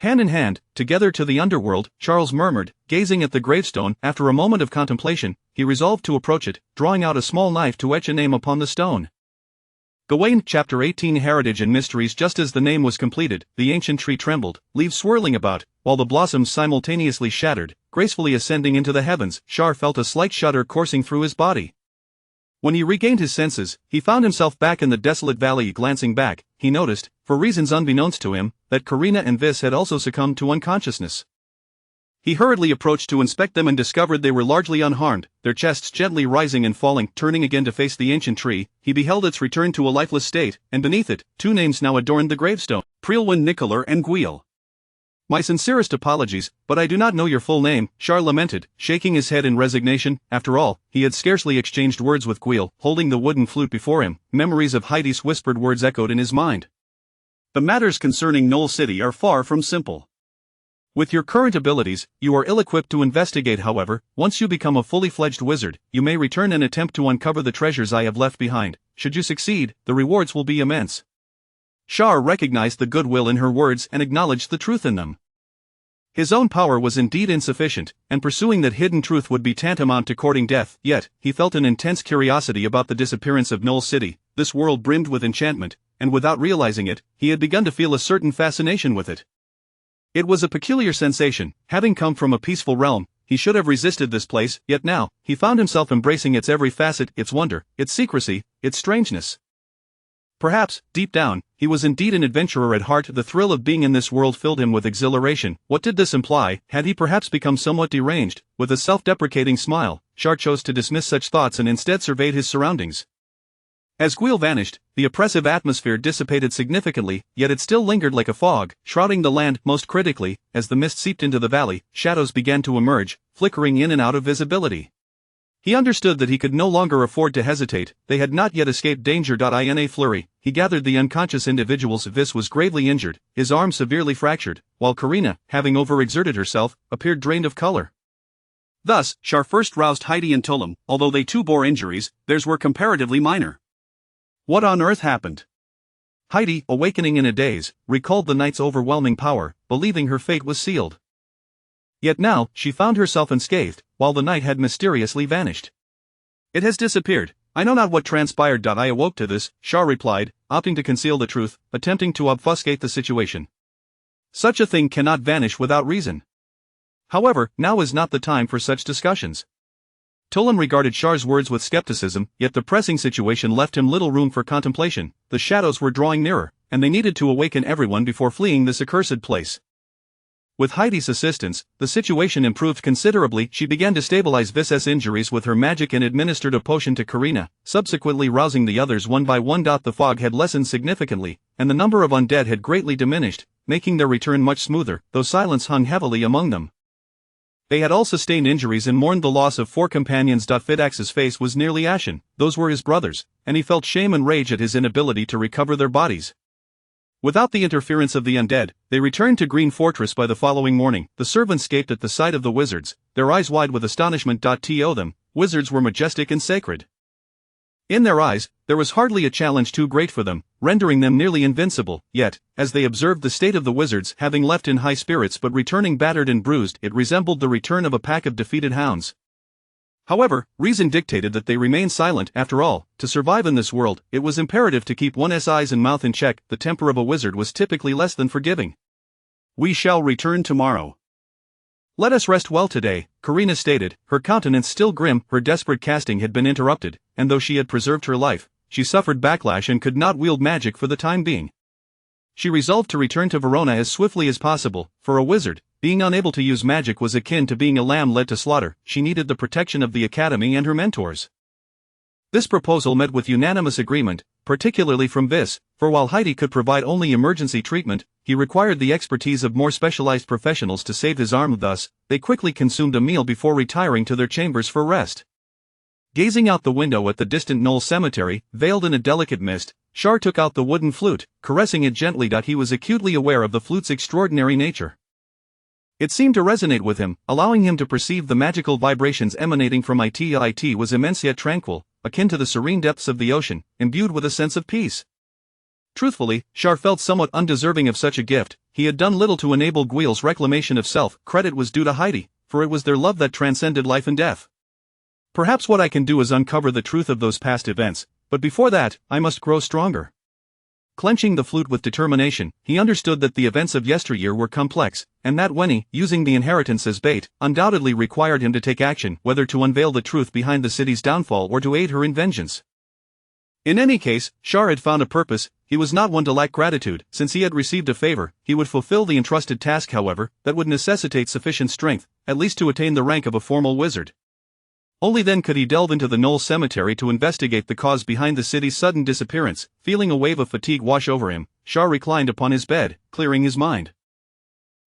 Hand in hand, together to the underworld, Charles murmured, gazing at the gravestone. After a moment of contemplation, he resolved to approach it, drawing out a small knife to etch a name upon the stone. Gawain, Chapter 18, Heritage and Mysteries. Just as the name was completed, the ancient tree trembled, leaves swirling about, while the blossoms simultaneously shattered, gracefully ascending into the heavens. Char felt a slight shudder coursing through his body. When he regained his senses, he found himself back in the desolate valley. Glancing back, he noticed, for reasons unbeknownst to him, that Karina and Vis had also succumbed to unconsciousness. He hurriedly approached to inspect them and discovered they were largely unharmed, their chests gently rising and falling. Turning again to face the ancient tree, he beheld its return to a lifeless state, and beneath it, two names now adorned the gravestone: Prilwyn Nicolor and Gwyll. "My sincerest apologies, but I do not know your full name," Char lamented, shaking his head in resignation. After all, he had scarcely exchanged words with Gwyll. Holding the wooden flute before him, memories of Heidi's whispered words echoed in his mind. "The matters concerning Knoll City are far from simple. With your current abilities, you are ill-equipped to investigate. However, once you become a fully fledged wizard, you may return and attempt to uncover the treasures I have left behind. Should you succeed, the rewards will be immense." Char recognized the goodwill in her words and acknowledged the truth in them. His own power was indeed insufficient, and pursuing that hidden truth would be tantamount to courting death. Yet, he felt an intense curiosity about the disappearance of Knoll City. This world brimmed with enchantment, and without realizing it, he had begun to feel a certain fascination with it. It was a peculiar sensation. Having come from a peaceful realm, he should have resisted this place, yet now, he found himself embracing its every facet, its wonder, its secrecy, its strangeness. Perhaps, deep down, he was indeed an adventurer at heart. The thrill of being in this world filled him with exhilaration. What did this imply? Had he perhaps become somewhat deranged? With a self-deprecating smile, Char chose to dismiss such thoughts and instead surveyed his surroundings. As Gwyll vanished, the oppressive atmosphere dissipated significantly, yet it still lingered like a fog, shrouding the land. Most critically, as the mist seeped into the valley, shadows began to emerge, flickering in and out of visibility. He understood that he could no longer afford to hesitate. They had not yet escaped danger. In a flurry, he gathered the unconscious individuals. Vis was gravely injured, his arm severely fractured, while Karina, having overexerted herself, appeared drained of color. Thus, Char first roused Heidi and Tullum. Although they too bore injuries, theirs were comparatively minor. What on earth happened? Heidi, awakening in a daze, recalled the knight's overwhelming power, believing her fate was sealed. Yet now, she found herself unscathed, while the knight had mysteriously vanished. "It has disappeared. I know not what transpired. I awoke to this," Char replied, opting to conceal the truth, attempting to obfuscate the situation. "Such a thing cannot vanish without reason. However, now is not the time for such discussions." Tullum regarded Char's words with skepticism, yet the pressing situation left him little room for contemplation. The shadows were drawing nearer, and they needed to awaken everyone before fleeing this accursed place. With Heidi's assistance, the situation improved considerably. She began to stabilize Vis's injuries with her magic and administered a potion to Karina, subsequently rousing the others one by one. The fog had lessened significantly, and the number of undead had greatly diminished, making their return much smoother, though silence hung heavily among them. They had all sustained injuries and mourned the loss of 4 companions. Fidax's face was nearly ashen. Those were his brothers, and he felt shame and rage at his inability to recover their bodies. Without the interference of the undead, they returned to Green Fortress by the following morning. The servants gaped at the sight of the wizards, their eyes wide with astonishment. To them, wizards were majestic and sacred. In their eyes, there was hardly a challenge too great for them, rendering them nearly invincible. Yet, as they observed the state of the wizards, having left in high spirits but returning battered and bruised, it resembled the return of a pack of defeated hounds. However, reason dictated that they remain silent. After all, to survive in this world, it was imperative to keep one's eyes and mouth in check. The temper of a wizard was typically less than forgiving. "We shall return tomorrow. Let us rest well today," Karina stated, her countenance still grim. Her desperate casting had been interrupted, and though she had preserved her life, she suffered backlash and could not wield magic for the time being. She resolved to return to Verona as swiftly as possible. For a wizard, being unable to use magic was akin to being a lamb led to slaughter. She needed the protection of the academy and her mentors. This proposal met with unanimous agreement, particularly from Vis, for while Heidi could provide only emergency treatment, he required the expertise of more specialized professionals to save his arm. Thus, they quickly consumed a meal before retiring to their chambers for rest. Gazing out the window at the distant Knoll Cemetery, veiled in a delicate mist, Shar took out the wooden flute, caressing it gently. He was acutely aware of the flute's extraordinary nature. It seemed to resonate with him, allowing him to perceive the magical vibrations emanating from it. It was immense yet tranquil, akin to the serene depths of the ocean, imbued with a sense of peace. Truthfully, Shar felt somewhat undeserving of such a gift. He had done little to enable Gweil's reclamation of self. Credit was due to Heidi, for it was their love that transcended life and death. "Perhaps what I can do is uncover the truth of those past events, but before that, I must grow stronger." Clenching the flute with determination, he understood that the events of yesteryear were complex, and that Weni, using the inheritance as bait, undoubtedly required him to take action, whether to unveil the truth behind the city's downfall or to aid her in vengeance. In any case, Shar had found a purpose. He was not one to lack gratitude. Since he had received a favor, he would fulfill the entrusted task. However, that would necessitate sufficient strength, at least to attain the rank of a formal wizard. Only then could he delve into the Knoll Cemetery to investigate the cause behind the city's sudden disappearance. Feeling a wave of fatigue wash over him, Shar reclined upon his bed, clearing his mind.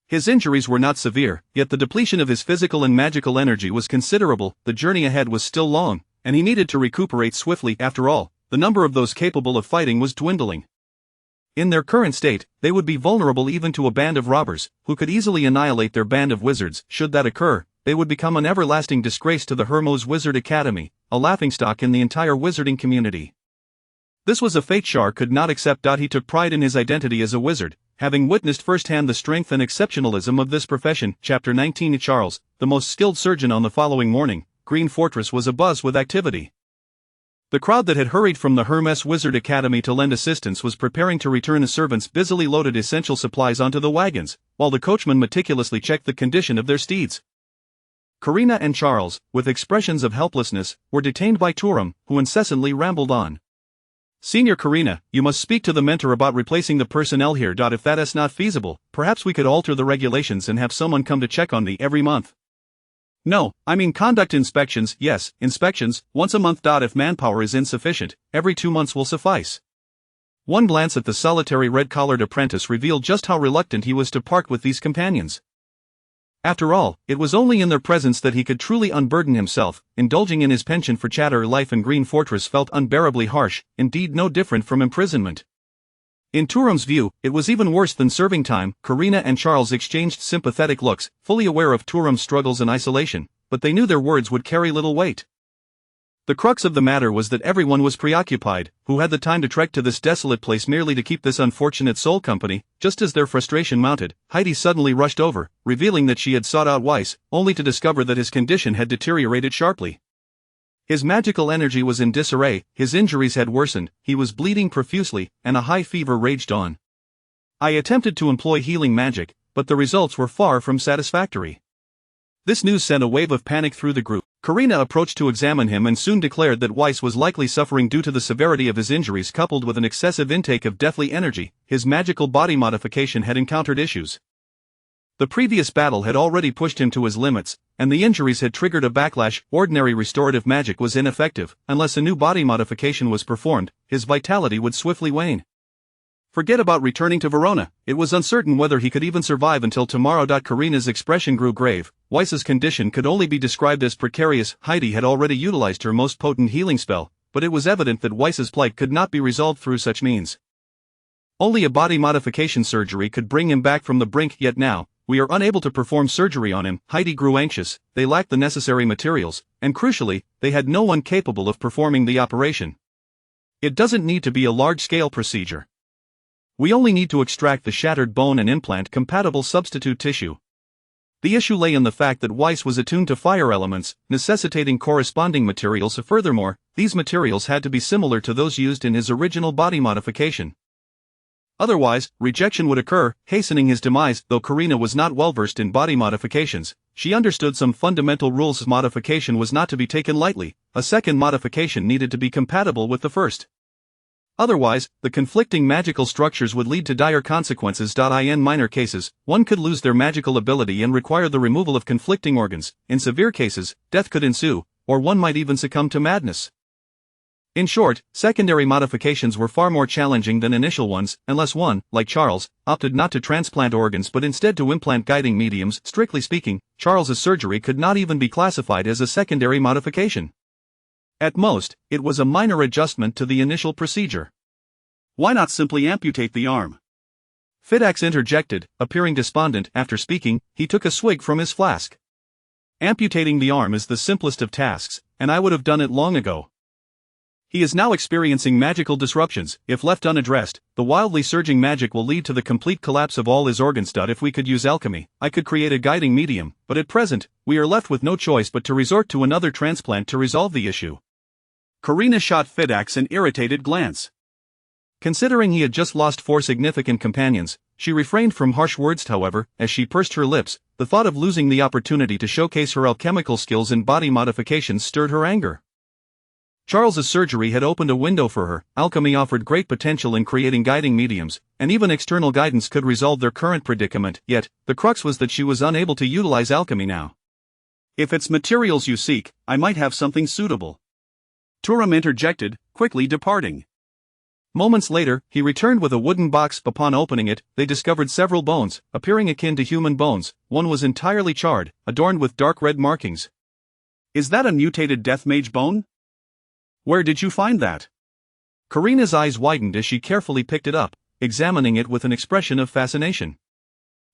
His injuries were not severe, yet the depletion of his physical and magical energy was considerable. The journey ahead was still long, and he needed to recuperate swiftly. After all, the number of those capable of fighting was dwindling. In their current state, they would be vulnerable even to a band of robbers, who could easily annihilate their band of wizards. Should that occur, they would become an everlasting disgrace to the Hermos Wizard Academy, a laughingstock in the entire wizarding community. This was a fate Shar could not accept. He took pride in his identity as a wizard, having witnessed firsthand the strength and exceptionalism of this profession. Chapter 19. Charles, the most skilled surgeon. On the following morning, Green Fortress was abuzz with activity. The crowd that had hurried from the Hermes Wizard Academy to lend assistance was preparing to return. The servants busily loaded essential supplies onto the wagons, while the coachman meticulously checked the condition of their steeds. Karina and Charles, with expressions of helplessness, were detained by Turam, who incessantly rambled on. "Senior Karina, you must speak to the mentor about replacing the personnel here. If that is not feasible, perhaps we could alter the regulations and have someone come to check on me every month." "No, I mean conduct inspections." "Yes, inspections, once a month. If manpower is insufficient, every 2 months will suffice." One glance at the solitary red-collared apprentice revealed just how reluctant he was to part with these companions. After all, it was only in their presence that he could truly unburden himself. Indulging in his penchant for chatter, life in Green Fortress felt unbearably harsh, indeed no different from imprisonment. In Turam's view, it was even worse than serving time. Karina and Charles exchanged sympathetic looks, fully aware of Turam's struggles and isolation, but they knew their words would carry little weight. The crux of the matter was that everyone was preoccupied. Who had the time to trek to this desolate place merely to keep this unfortunate soul company? Just as their frustration mounted, Heidi suddenly rushed over, revealing that she had sought out Weiss, only to discover that his condition had deteriorated sharply. His magical energy was in disarray, his injuries had worsened, he was bleeding profusely, and a high fever raged on. I attempted to employ healing magic, but the results were far from satisfactory. This news sent a wave of panic through the group. Karina approached to examine him and soon declared that Weiss was likely suffering due to the severity of his injuries coupled with an excessive intake of deathly energy. His magical body modification had encountered issues. The previous battle had already pushed him to his limits, and the injuries had triggered a backlash. Ordinary restorative magic was ineffective. Unless a new body modification was performed, his vitality would swiftly wane. Forget about returning to Verona. It was uncertain whether he could even survive until tomorrow. Karina's expression grew grave. Weiss's condition could only be described as precarious. Heidi had already utilized her most potent healing spell, but it was evident that Weiss's plight could not be resolved through such means. Only a body modification surgery could bring him back from the brink. Yet now, we are unable to perform surgery on him. Heidi grew anxious. They lacked the necessary materials, and crucially, they had no one capable of performing the operation. It doesn't need to be a large-scale procedure. We only need to extract the shattered bone and implant compatible substitute tissue. The issue lay in the fact that Weiss was attuned to fire elements, necessitating corresponding materials. Furthermore, these materials had to be similar to those used in his original body modification. Otherwise, rejection would occur, hastening his demise. Though Karina was not well versed in body modifications, she understood some fundamental rules. Modification was not to be taken lightly. A second modification needed to be compatible with the first. Otherwise, the conflicting magical structures would lead to dire consequences. In minor cases, one could lose their magical ability and require the removal of conflicting organs. In severe cases, death could ensue, or one might even succumb to madness. In short, secondary modifications were far more challenging than initial ones, unless one, like Charles, opted not to transplant organs but instead to implant guiding mediums. Strictly speaking, Charles's surgery could not even be classified as a secondary modification. At most, it was a minor adjustment to the initial procedure. Why not simply amputate the arm? Fidax interjected, appearing despondent. After speaking, he took a swig from his flask. Amputating the arm is the simplest of tasks, and I would have done it long ago. He is now experiencing magical disruptions. If left unaddressed, the wildly surging magic will lead to the complete collapse of all his organs. If we could use alchemy, I could create a guiding medium, but at present, we are left with no choice but to resort to another transplant to resolve the issue. Karina shot Fidax an irritated glance. Considering he had just lost 4 significant companions, she refrained from harsh words. However, as she pursed her lips, the thought of losing the opportunity to showcase her alchemical skills in body modifications stirred her anger. Charles's surgery had opened a window for her. Alchemy offered great potential in creating guiding mediums, and even external guidance could resolve their current predicament. Yet, the crux was that she was unable to utilize alchemy now. If it's materials you seek, I might have something suitable. Turam interjected, quickly departing. Moments later, he returned with a wooden box. Upon opening it, they discovered several bones, appearing akin to human bones. One was entirely charred, adorned with dark red markings. Is that a mutated death mage bone? Where did you find that? Karina's eyes widened as she carefully picked it up, examining it with an expression of fascination.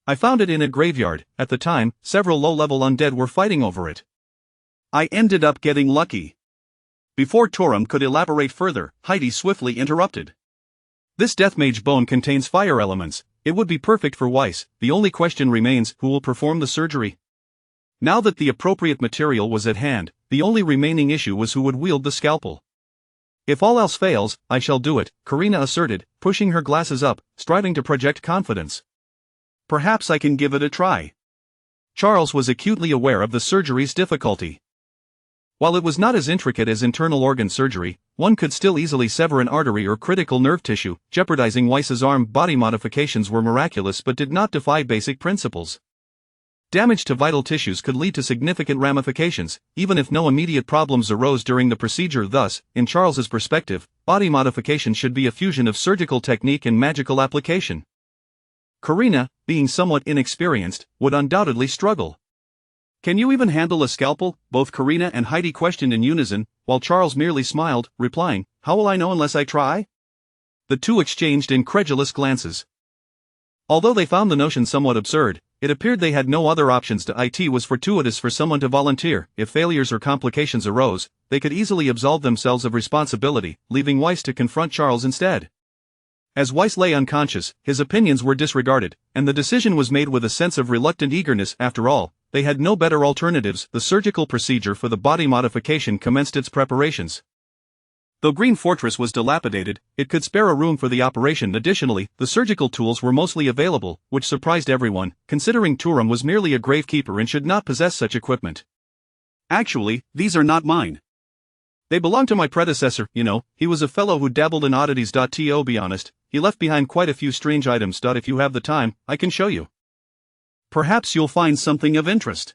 I found it in a graveyard. At the time, several low-level undead were fighting over it. I ended up getting lucky. Before Turam could elaborate further, Heidi swiftly interrupted. This deathmage bone contains fire elements. It would be perfect for Weiss. The only question remains, who will perform the surgery? Now that the appropriate material was at hand, the only remaining issue was who would wield the scalpel. If all else fails, I shall do it, Karina asserted, pushing her glasses up, striving to project confidence. Perhaps I can give it a try. Charles was acutely aware of the surgery's difficulty. While it was not as intricate as internal organ surgery, one could still easily sever an artery or critical nerve tissue, jeopardizing Weiss's arm. Body modifications were miraculous but did not defy basic principles. Damage to vital tissues could lead to significant ramifications, even if no immediate problems arose during the procedure. Thus, in Charles's perspective, body modification should be a fusion of surgical technique and magical application. Karina, being somewhat inexperienced, would undoubtedly struggle. Can you even handle a scalpel? Both Karina and Heidi questioned in unison, while Charles merely smiled, replying, How will I know unless I try? The two exchanged incredulous glances. Although they found the notion somewhat absurd, it appeared they had no other options. It was fortuitous for someone to volunteer. If failures or complications arose, they could easily absolve themselves of responsibility, leaving Weiss to confront Charles instead. As Weiss lay unconscious, his opinions were disregarded, and the decision was made with a sense of reluctant eagerness. After all, they had no better alternatives. The surgical procedure for the body modification commenced its preparations. Though Green Fortress was dilapidated, it could spare a room for the operation. Additionally, the surgical tools were mostly available, which surprised everyone, considering Turam was merely a gravekeeper and should not possess such equipment. Actually, these are not mine. They belong to my predecessor. He was a fellow who dabbled in oddities. To be honest, he left behind quite a few strange items. If you have the time, I can show you. Perhaps you'll find something of interest.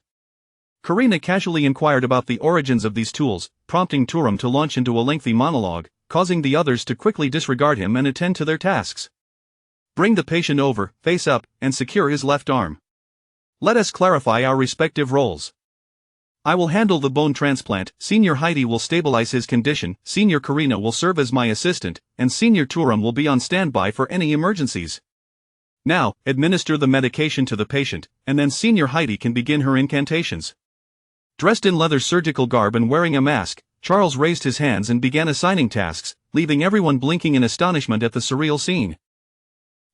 Karina casually inquired about the origins of these tools, prompting Turam to launch into a lengthy monologue, causing the others to quickly disregard him and attend to their tasks. Bring the patient over, face up, and secure his left arm. Let us clarify our respective roles. I will handle the bone transplant, Senior Heidi will stabilize his condition, Senior Karina will serve as my assistant, and Senior Turam will be on standby for any emergencies. Now, administer the medication to the patient, and then Senior Heidi can begin her incantations. Dressed in leather surgical garb and wearing a mask, Charles raised his hands and began assigning tasks, leaving everyone blinking in astonishment at the surreal scene.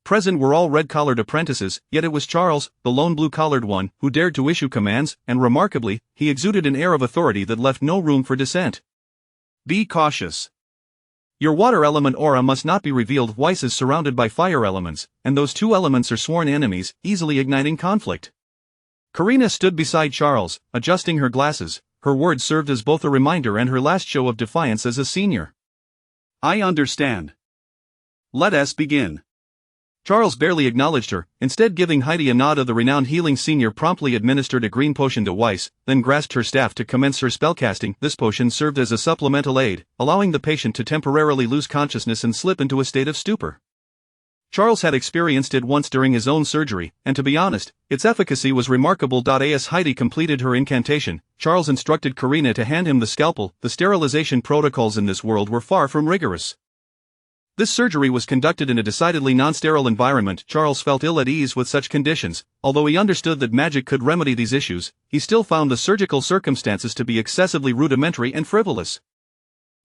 Present were all red-collared apprentices, yet it was Charles, the lone blue-collared one, who dared to issue commands, and remarkably, he exuded an air of authority that left no room for dissent. Be cautious. Your water element aura must not be revealed. Weiss is surrounded by fire elements, and those two elements are sworn enemies, easily igniting conflict. Karina stood beside Charles, adjusting her glasses. Her words served as both a reminder and her last show of defiance as a senior. I understand. Let us begin. Charles barely acknowledged her, instead giving Heidi a nod. The renowned healing senior promptly administered a green potion to Weiss, then grasped her staff to commence her spellcasting. This potion served as a supplemental aid, allowing the patient to temporarily lose consciousness and slip into a state of stupor. Charles had experienced it once during his own surgery, and to be honest, its efficacy was remarkable. As Heidi completed her incantation, Charles instructed Karina to hand him the scalpel. The sterilization protocols in this world were far from rigorous. This surgery was conducted in a decidedly non-sterile environment. Charles felt ill at ease with such conditions. Although he understood that magic could remedy these issues, he still found the surgical circumstances to be excessively rudimentary and frivolous.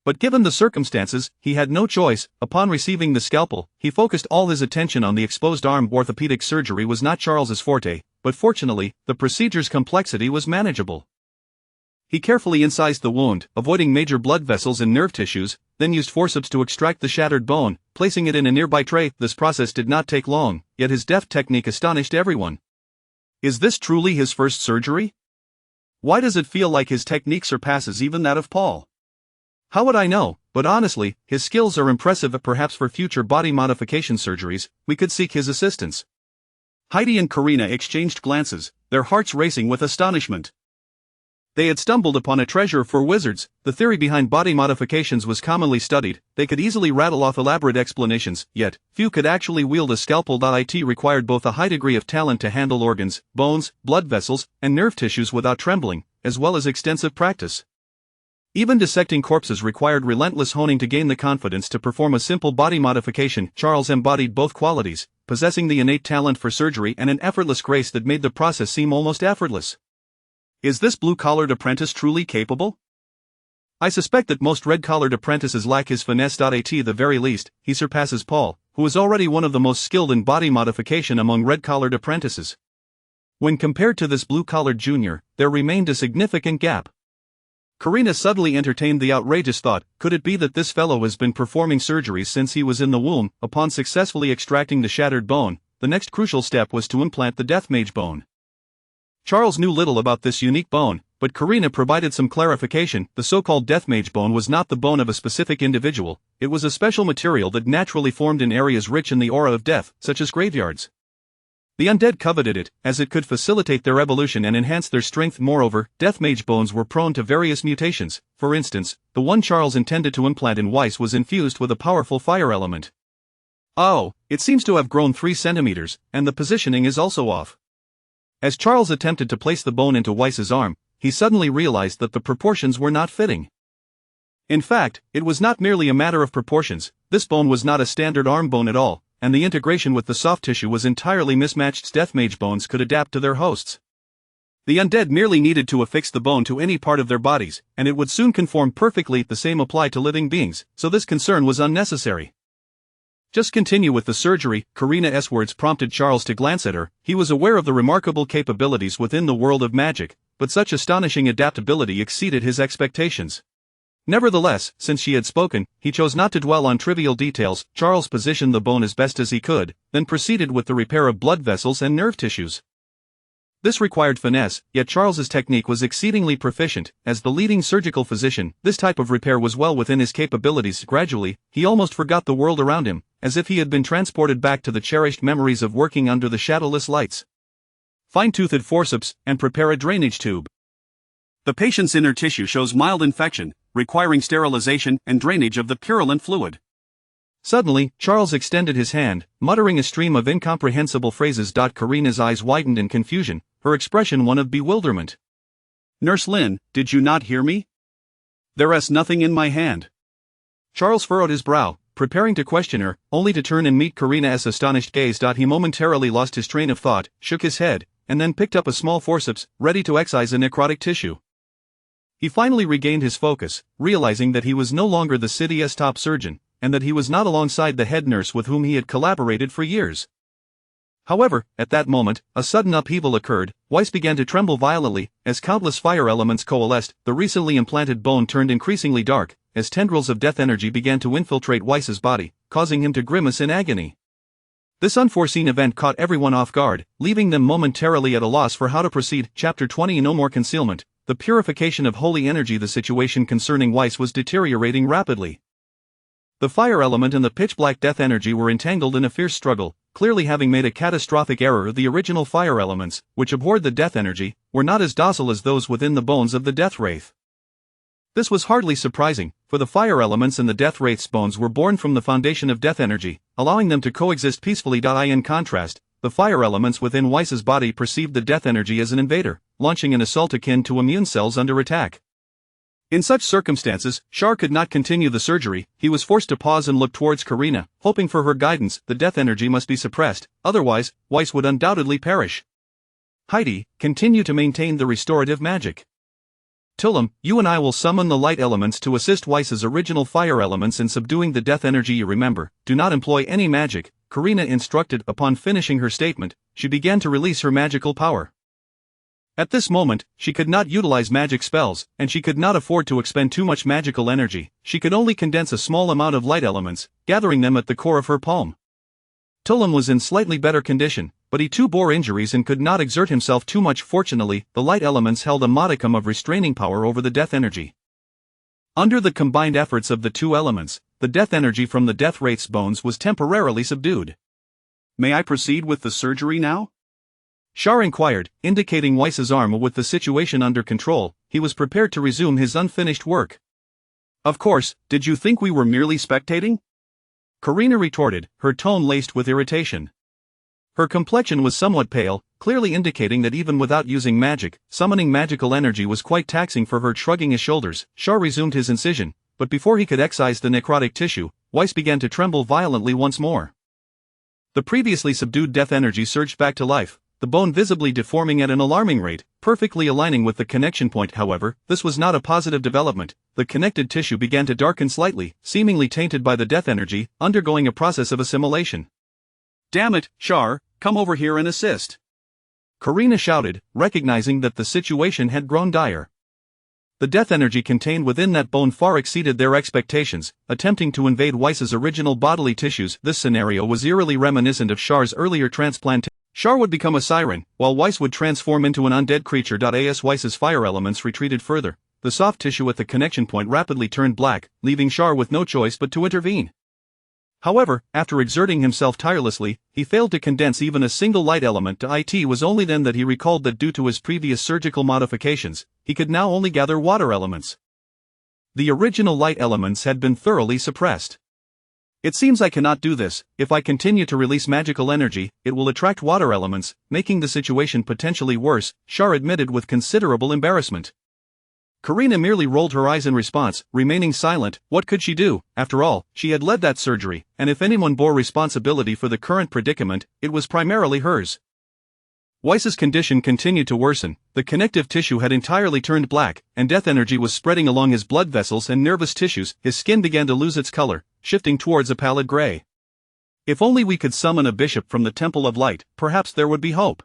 But given the circumstances, he had no choice. Upon receiving the scalpel, he focused all his attention on the exposed arm. Orthopedic surgery was not Charles's forte, but fortunately, the procedure's complexity was manageable. He carefully incised the wound, avoiding major blood vessels and nerve tissues, then used forceps to extract the shattered bone, placing it in a nearby tray. This process did not take long, yet his deft technique astonished everyone. Is this truly his first surgery? Why does it feel like his technique surpasses even that of Paul? How would I know? But honestly, his skills are impressive. Perhaps for future body modification surgeries, we could seek his assistance. Heidi and Karina exchanged glances, their hearts racing with astonishment. They had stumbled upon a treasure for wizards. The theory behind body modifications was commonly studied. They could easily rattle off elaborate explanations, yet few could actually wield a scalpel. It required both a high degree of talent to handle organs, bones, blood vessels, and nerve tissues without trembling, as well as extensive practice. Even dissecting corpses required relentless honing to gain the confidence to perform a simple body modification. Charles embodied both qualities, possessing the innate talent for surgery and an effortless grace that made the process seem almost effortless. Is this blue-collared apprentice truly capable? I suspect that most red-collared apprentices lack his finesse. At the very least, he surpasses Paul, who is already one of the most skilled in body modification among red-collared apprentices. When compared to this blue-collared junior, there remained a significant gap. Karina suddenly entertained the outrageous thought, could it be that this fellow has been performing surgeries since he was in the womb? Upon successfully extracting the shattered bone, the next crucial step was to implant the death mage bone. Charles knew little about this unique bone, but Karina provided some clarification. The so-called death mage bone was not the bone of a specific individual, it was a special material that naturally formed in areas rich in the aura of death, such as graveyards. The undead coveted it, as it could facilitate their evolution and enhance their strength. Moreover, death mage bones were prone to various mutations. For instance, the one Charles intended to implant in Weiss was infused with a powerful fire element. Oh, it seems to have grown 3 centimeters, and the positioning is also off. As Charles attempted to place the bone into Weiss's arm, he suddenly realized that the proportions were not fitting. In fact, it was not merely a matter of proportions. This bone was not a standard arm bone at all, and the integration with the soft tissue was entirely mismatched. Death mage bones could adapt to their hosts. The undead merely needed to affix the bone to any part of their bodies, and it would soon conform perfectly. The same applied to living beings, so this concern was unnecessary. Just continue with the surgery. Karina's words prompted Charles to glance at her. He was aware of the remarkable capabilities within the world of magic, but such astonishing adaptability exceeded his expectations. Nevertheless, since she had spoken, he chose not to dwell on trivial details. Charles positioned the bone as best as he could, then proceeded with the repair of blood vessels and nerve tissues. This required finesse, yet Charles's technique was exceedingly proficient. As the leading surgical physician, this type of repair was well within his capabilities. Gradually, he almost forgot the world around him, as if he had been transported back to the cherished memories of working under the shadowless lights. fine-toothed forceps, and prepare a drainage tube. The patient's inner tissue shows mild infection, requiring sterilization and drainage of the purulent fluid. Suddenly, Charles extended his hand, muttering a stream of incomprehensible phrases. Karina's eyes widened in confusion, her expression one of bewilderment. "Nurse Lin, did you not hear me? There's nothing in my hand." Charles furrowed his brow, preparing to question her, only to turn and meet Karina's astonished gaze. He momentarily lost his train of thought, shook his head, and then picked up a small forceps, ready to excise a necrotic tissue. He finally regained his focus, realizing that he was no longer the city's top surgeon, and that he was not alongside the head nurse with whom he had collaborated for years. However, at that moment, a sudden upheaval occurred. Weiss began to tremble violently, as countless fire elements coalesced. The recently implanted bone turned increasingly dark, as tendrils of death energy began to infiltrate Weiss's body, causing him to grimace in agony. This unforeseen event caught everyone off guard, leaving them momentarily at a loss for how to proceed. Chapter 20. No more concealment. The purification of holy energy. The situation concerning Weiss was deteriorating rapidly. The fire element and the pitch-black death energy were entangled in a fierce struggle, clearly having made a catastrophic error. The original fire elements, which abhorred the death energy, were not as docile as those within the bones of the death wraith. This was hardly surprising, for the fire elements and the death wraith's bones were born from the foundation of death energy, allowing them to coexist peacefully. In contrast, the fire elements within Weiss's body perceived the death energy as an invader, launching an assault akin to immune cells under attack. In such circumstances, Char could not continue the surgery. He was forced to pause and look towards Karina, hoping for her guidance. The death energy must be suppressed, otherwise, Weiss would undoubtedly perish. Heidi, continue to maintain the restorative magic. Tullum, you and I will summon the light elements to assist Weiss's original fire elements in subduing the death energy. Remember, do not employ any magic, Karina instructed. Upon finishing her statement, she began to release her magical power. At this moment, she could not utilize magic spells, and she could not afford to expend too much magical energy. She could only condense a small amount of light elements, gathering them at the core of her palm. Tullum was in slightly better condition, but he too bore injuries and could not exert himself too much. Fortunately, the light elements held a modicum of restraining power over the death energy. Under the combined efforts of the two elements, the death energy from the death wraith's bones was temporarily subdued. "May I proceed with the surgery now?" Char inquired, indicating Weiss's arm. With the situation under control, he was prepared to resume his unfinished work. "Of course, did you think we were merely spectating?" Karina retorted, her tone laced with irritation. Her complexion was somewhat pale, clearly indicating that even without using magic, summoning magical energy was quite taxing for her. Shrugging his shoulders, Char resumed his incision, but before he could excise the necrotic tissue, Weiss began to tremble violently once more. The previously subdued death energy surged back to life, the bone visibly deforming at an alarming rate, perfectly aligning with the connection point. However, this was not a positive development. The connected tissue began to darken slightly, seemingly tainted by the death energy, undergoing a process of assimilation. "Damn it, Char, come over here and assist!" Karina shouted, recognizing that the situation had grown dire. The death energy contained within that bone far exceeded their expectations, attempting to invade Weiss's original bodily tissues. This scenario was eerily reminiscent of Char's earlier transplantation. Char would become a siren, while Weiss would transform into an undead creature. As Weiss's fire elements retreated further, the soft tissue at the connection point rapidly turned black, leaving Char with no choice but to intervene. However, after exerting himself tirelessly, he failed to condense even a single light element. It was only then that he recalled that due to his previous surgical modifications, he could now only gather water elements. The original light elements had been thoroughly suppressed. "It seems I cannot do this. If I continue to release magical energy, it will attract water elements, making the situation potentially worse," Char admitted with considerable embarrassment. Karina merely rolled her eyes in response, remaining silent. What could she do? After all, she had led that surgery, and if anyone bore responsibility for the current predicament, it was primarily hers. Weiss's condition continued to worsen, the connective tissue had entirely turned black, and death energy was spreading along his blood vessels and nervous tissues. His skin began to lose its color, shifting towards a pallid gray. "If only we could summon a bishop from the Temple of Light, perhaps there would be hope.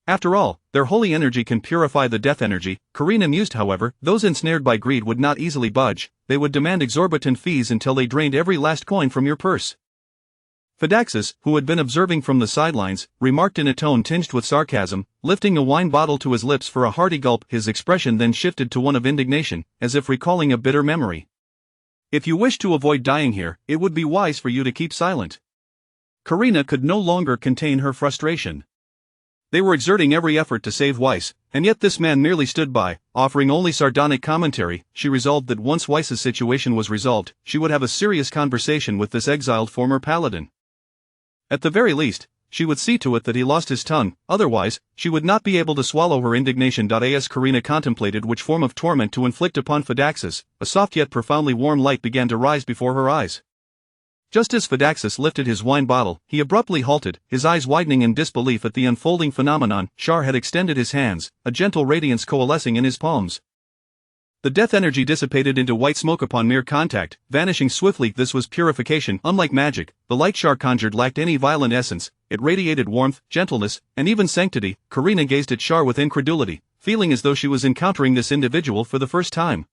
After all, their holy energy can purify the death energy." Karina mused. However, those ensnared by greed would not easily budge, they would demand exorbitant fees until they drained every last coin from your purse. Phaedaxus, who had been observing from the sidelines, remarked in a tone tinged with sarcasm, lifting a wine bottle to his lips for a hearty gulp. His expression then shifted to one of indignation, as if recalling a bitter memory. "If you wish to avoid dying here, it would be wise for you to keep silent." Karina could no longer contain her frustration. They were exerting every effort to save Weiss, and yet this man merely stood by, offering only sardonic commentary. She resolved that once Weiss's situation was resolved, she would have a serious conversation with this exiled former paladin. At the very least, she would see to it that he lost his tongue, otherwise, she would not be able to swallow her indignation. As Karina contemplated which form of torment to inflict upon Phaedaxus, a soft yet profoundly warm light began to rise before her eyes. Just as Phaedaxus lifted his wine bottle, he abruptly halted, his eyes widening in disbelief at the unfolding phenomenon. Char had extended his hands, a gentle radiance coalescing in his palms. The death energy dissipated into white smoke upon mere contact, vanishing swiftly. This was purification. Unlike magic, the light Char conjured lacked any violent essence, it radiated warmth, gentleness, and even sanctity. Karina gazed at Char with incredulity, feeling as though she was encountering this individual for the first time.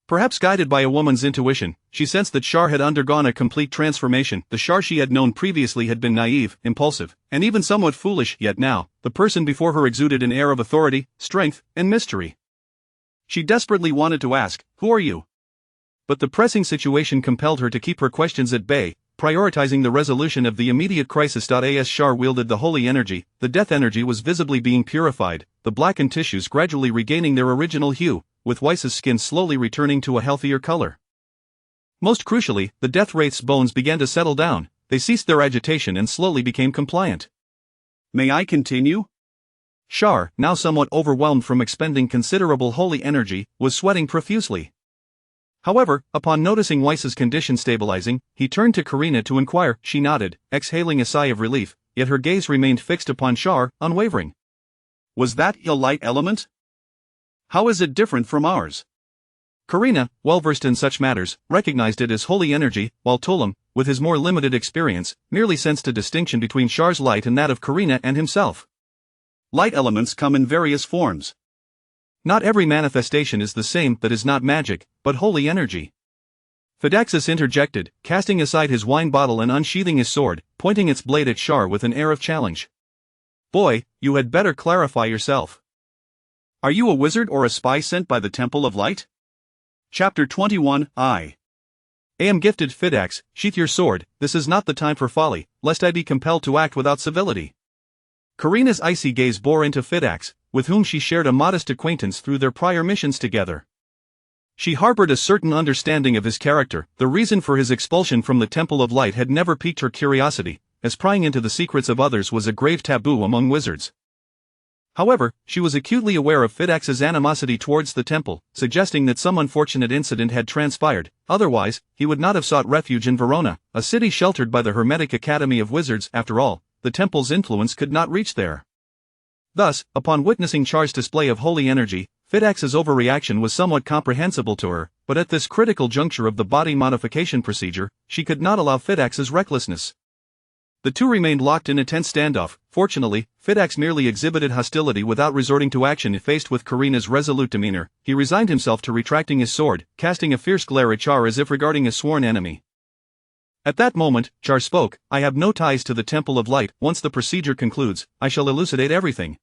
Perhaps guided by a woman's intuition, she sensed that Char had undergone a complete transformation. The Char she had known previously had been naive, impulsive, and even somewhat foolish, yet now, the person before her exuded an air of authority, strength, and mystery. She desperately wanted to ask, "Who are you?" But the pressing situation compelled her to keep her questions at bay, prioritizing the resolution of the immediate crisis. As Char wielded the holy energy, the death energy was visibly being purified, the blackened tissues gradually regaining their original hue, with Weiss's skin slowly returning to a healthier color. Most crucially, the death wraith's bones began to settle down, they ceased their agitation and slowly became compliant. "May I continue?" Char, now somewhat overwhelmed from expending considerable holy energy, was sweating profusely. However, upon noticing Weiss's condition stabilizing, he turned to Karina to inquire. She nodded, exhaling a sigh of relief, yet her gaze remained fixed upon Char, unwavering. "Was that a light element? How is it different from ours?" Karina, well versed in such matters, recognized it as holy energy, while Tullum, with his more limited experience, merely sensed a distinction between Char's light and that of Karina and himself. "Light elements come in various forms. Not every manifestation is the same. That is not magic, but holy energy." Phaedaxus interjected, casting aside his wine bottle and unsheathing his sword, pointing its blade at Char with an air of challenge. "Boy, you had better clarify yourself. Are you a wizard or a spy sent by the Temple of Light?" Chapter 21. I am gifted. Phaedax, sheath your sword, this is not the time for folly, lest I be compelled to act without civility. Karina's icy gaze bore into Phaedax, with whom she shared a modest acquaintance through their prior missions together. She harbored a certain understanding of his character. The reason for his expulsion from the Temple of Light had never piqued her curiosity, as prying into the secrets of others was a grave taboo among wizards. However, she was acutely aware of Phaedax's animosity towards the temple, suggesting that some unfortunate incident had transpired, otherwise, he would not have sought refuge in Verona, a city sheltered by the Hermetic Academy of Wizards. After all, the temple's influence could not reach there. Thus, upon witnessing Char's display of holy energy, Phaedax's overreaction was somewhat comprehensible to her, but at this critical juncture of the body modification procedure, she could not allow Phaedax's recklessness. The two remained locked in a tense standoff. Fortunately, Phaedax merely exhibited hostility without resorting to action. Faced with Karina's resolute demeanor, he resigned himself to retracting his sword, casting a fierce glare at Char as if regarding a sworn enemy. At that moment, Char spoke. "I have no ties to the Temple of Light. Once the procedure concludes, I shall elucidate everything."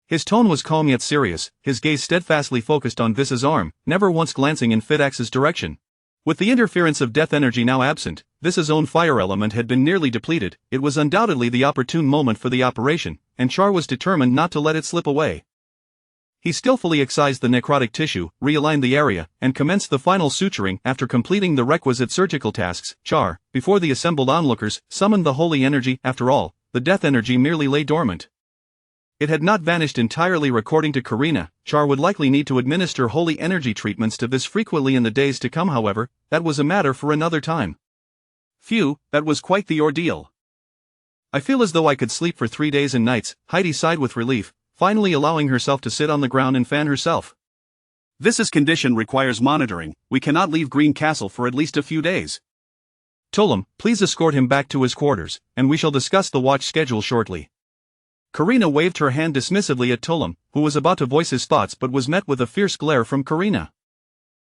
His tone was calm yet serious, his gaze steadfastly focused on Vissa's arm, never once glancing in Phaedax's direction. With the interference of death energy now absent, Vissa's own fire element had been nearly depleted. It was undoubtedly the opportune moment for the operation, and Char was determined not to let it slip away. He skillfully excised the necrotic tissue, realigned the area, and commenced the final suturing. After completing the requisite surgical tasks, Char, before the assembled onlookers, summoned the holy energy. After all, the death energy merely lay dormant. It had not vanished entirely. According to Karina, Char would likely need to administer holy energy treatments to this frequently in the days to come. However, that was a matter for another time. Phew, that was quite the ordeal. "I feel as though I could sleep for 3 days and nights," Heidi sighed with relief, finally allowing herself to sit on the ground and fan herself. "Vissa's condition requires monitoring. We cannot leave Green Castle for at least a few days. Tullum, please escort him back to his quarters, and we shall discuss the watch schedule shortly." Karina waved her hand dismissively at Tullum, who was about to voice his thoughts but was met with a fierce glare from Karina.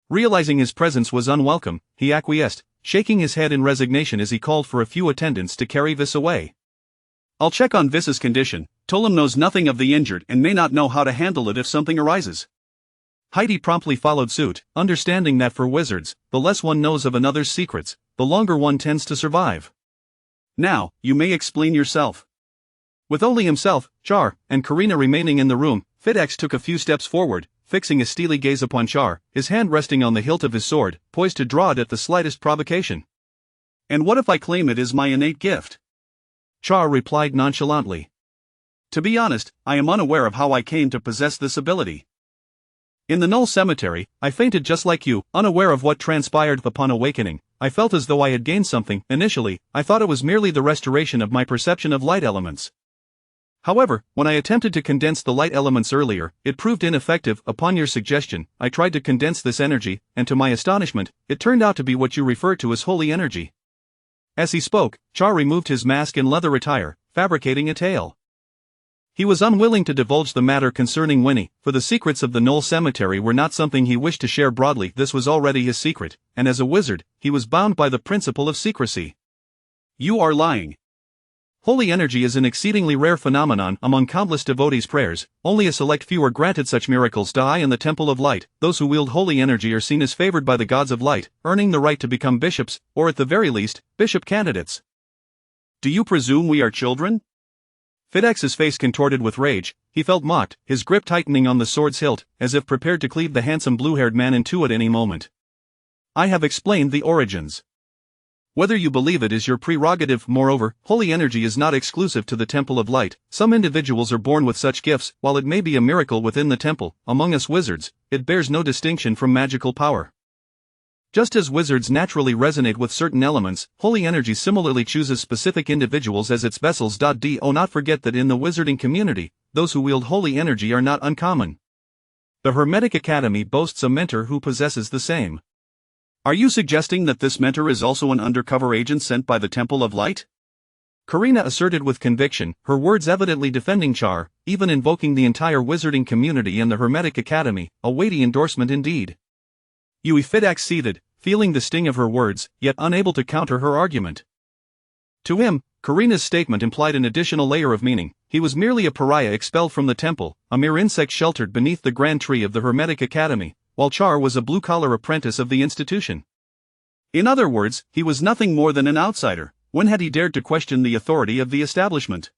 Realizing his presence was unwelcome, he acquiesced, shaking his head in resignation as he called for a few attendants to carry Viss away. "I'll check on Vissa's condition. Tullum knows nothing of the injured and may not know how to handle it if something arises." Heidi promptly followed suit, understanding that for wizards, the less one knows of another's secrets, the longer one tends to survive. "Now, you may explain yourself." With only himself, Char, and Karina remaining in the room, Fidex took a few steps forward, fixing a steely gaze upon Char, his hand resting on the hilt of his sword, poised to draw it at the slightest provocation. "And what if I claim it is my innate gift?" Char replied nonchalantly. "To be honest, I am unaware of how I came to possess this ability. In the Null Cemetery, I fainted just like you, unaware of what transpired upon awakening. I felt as though I had gained something. Initially, I thought it was merely the restoration of my perception of light elements. However, when I attempted to condense the light elements earlier, it proved ineffective. Upon your suggestion, I tried to condense this energy, and to my astonishment, it turned out to be what you refer to as holy energy." As he spoke, Char removed his mask and leather attire, fabricating a tale. He was unwilling to divulge the matter concerning Winnie, for the secrets of the Null Cemetery were not something he wished to share broadly. This was already his secret, and as a wizard, he was bound by the principle of secrecy. "You are lying. Holy energy is an exceedingly rare phenomenon among countless devotees' prayers. Only a select few are granted such miracles. Die in the Temple of Light. Those who wield holy energy are seen as favored by the gods of light, earning the right to become bishops, or at the very least, bishop candidates. Do you presume we are children?" Fidex's face contorted with rage. He felt mocked, his grip tightening on the sword's hilt, as if prepared to cleave the handsome blue-haired man in two at any moment. "I have explained the origins. Whether you believe it is your prerogative. Moreover, holy energy is not exclusive to the Temple of Light. Some individuals are born with such gifts. While it may be a miracle within the temple, among us wizards, it bears no distinction from magical power. Just as wizards naturally resonate with certain elements, holy energy similarly chooses specific individuals as its vessels. Do not forget that in the wizarding community, those who wield holy energy are not uncommon. The Hermetic Academy boasts a mentor who possesses the same." "Are you suggesting that this mentor is also an undercover agent sent by the Temple of Light?" Karina asserted with conviction, her words evidently defending Char, even invoking the entire wizarding community and the Hermetic Academy, a weighty endorsement indeed. Fidex seethed, feeling the sting of her words, yet unable to counter her argument. To him, Karina's statement implied an additional layer of meaning. He was merely a pariah expelled from the temple, a mere insect sheltered beneath the grand tree of the Hermetic Academy, while Char was a blue-collar apprentice of the institution. In other words, he was nothing more than an outsider. When had he dared to question the authority of the establishment?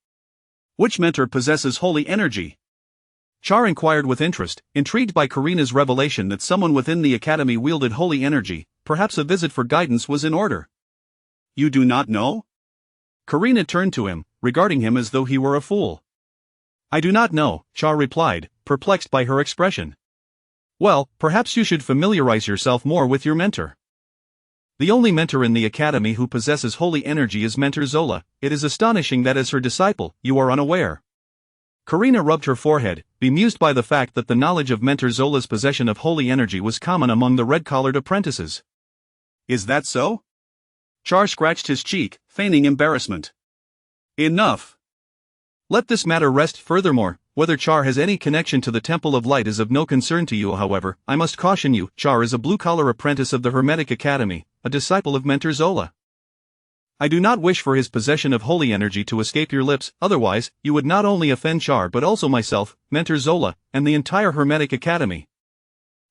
"Which mentor possesses holy energy?" Char inquired with interest, intrigued by Karina's revelation that someone within the academy wielded holy energy. Perhaps a visit for guidance was in order. "You do not know?" Karina turned to him, regarding him as though he were a fool. "I do not know," Char replied, perplexed by her expression. "Well, perhaps you should familiarize yourself more with your mentor. The only mentor in the academy who possesses holy energy is Mentor Zola. It is astonishing that as her disciple, you are unaware." Karina rubbed her forehead, bemused by the fact that the knowledge of Mentor Zola's possession of holy energy was common among the red-collared apprentices. "Is that so?" Char scratched his cheek, feigning embarrassment. "Enough. Let this matter rest. Furthermore, whether Char has any connection to the Temple of Light is of no concern to you. However, I must caution you, Char is a blue-collar apprentice of the Hermetic Academy, a disciple of Mentor Zola. I do not wish for his possession of holy energy to escape your lips, otherwise, you would not only offend Char but also myself, Mentor Zola, and the entire Hermetic Academy.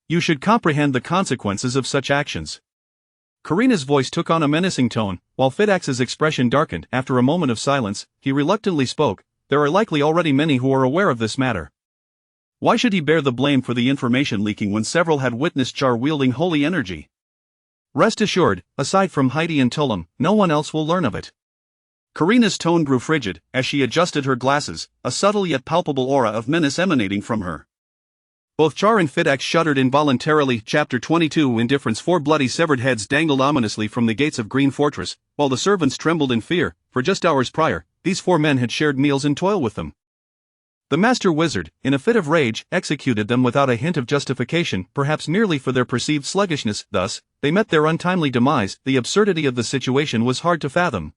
You should comprehend the consequences of such actions." Karina's voice took on a menacing tone, while Fidex's expression darkened. After a moment of silence, he reluctantly spoke. "There are likely already many who are aware of this matter. Why should he bear the blame for the information leaking when several had witnessed Char wielding holy energy? Rest assured, aside from Heidi and Tullum, no one else will learn of it." Karina's tone grew frigid, as she adjusted her glasses, a subtle yet palpable aura of menace emanating from her. Both Char and Fidex shuddered involuntarily. Chapter 22 Indifference. 4 bloody severed heads dangled ominously from the gates of Green Fortress, while the servants trembled in fear, for just hours prior, these 4 men had shared meals and toil with them. The master wizard, in a fit of rage, executed them without a hint of justification, perhaps merely for their perceived sluggishness. Thus, they met their untimely demise. The absurdity of the situation was hard to fathom.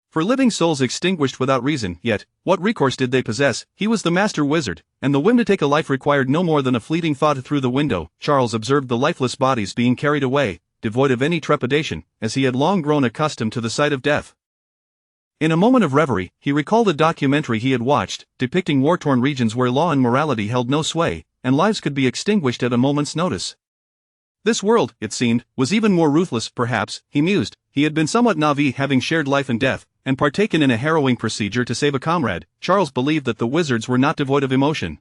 For living souls extinguished without reason, yet, what recourse did they possess? He was the master wizard, and the whim to take a life required no more than a fleeting thought. Through the window, Charles observed the lifeless bodies being carried away, devoid of any trepidation, as he had long grown accustomed to the sight of death. In a moment of reverie, he recalled a documentary he had watched, depicting war-torn regions where law and morality held no sway, and lives could be extinguished at a moment's notice. This world, it seemed, was even more ruthless. Perhaps, he mused, he had been somewhat naive, having shared life and death, and partaken in a harrowing procedure to save a comrade, Charles believed that the wizards were not devoid of emotion.